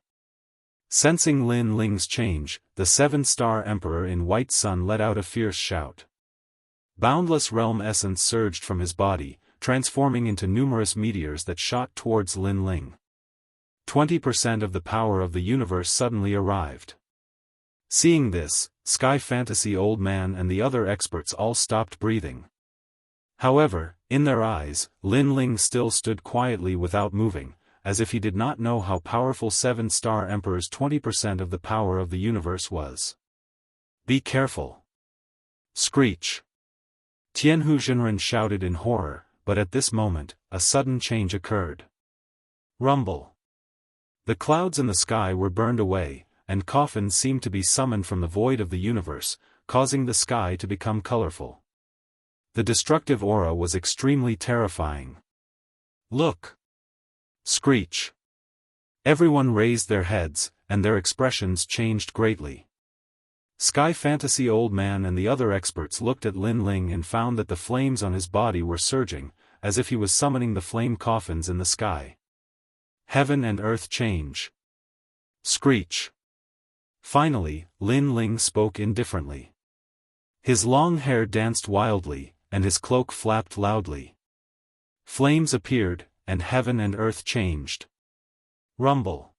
Sensing Lin Ling's change, the 7-star Emperor in White Sun let out a fierce shout. Boundless realm essence surged from his body, transforming into numerous meteors that shot towards Lin Ling. 20% of the power of the universe suddenly arrived. Seeing this, Sky Fantasy Old Man and the other experts all stopped breathing. However, in their eyes, Lin Ling still stood quietly without moving, as if he did not know how powerful 7-star Emperor's 20% of the power of the universe was. Be careful. Screech. Jianghu Zhenren shouted in horror, but at this moment, a sudden change occurred. Rumble. The clouds in the sky were burned away, and coffins seemed to be summoned from the void of the universe, causing the sky to become colorful. The destructive aura was extremely terrifying. Look! Screech. Everyone raised their heads, and their expressions changed greatly. Sky Fantasy Old Man and the other experts looked at Lin Ling and found that the flames on his body were surging, as if he was summoning the flame coffins in the sky. Heaven and earth change. Screech. Finally, Lin Ling spoke indifferently. His long hair danced wildly, and his cloak flapped loudly. Flames appeared, and heaven and earth changed. Rumble.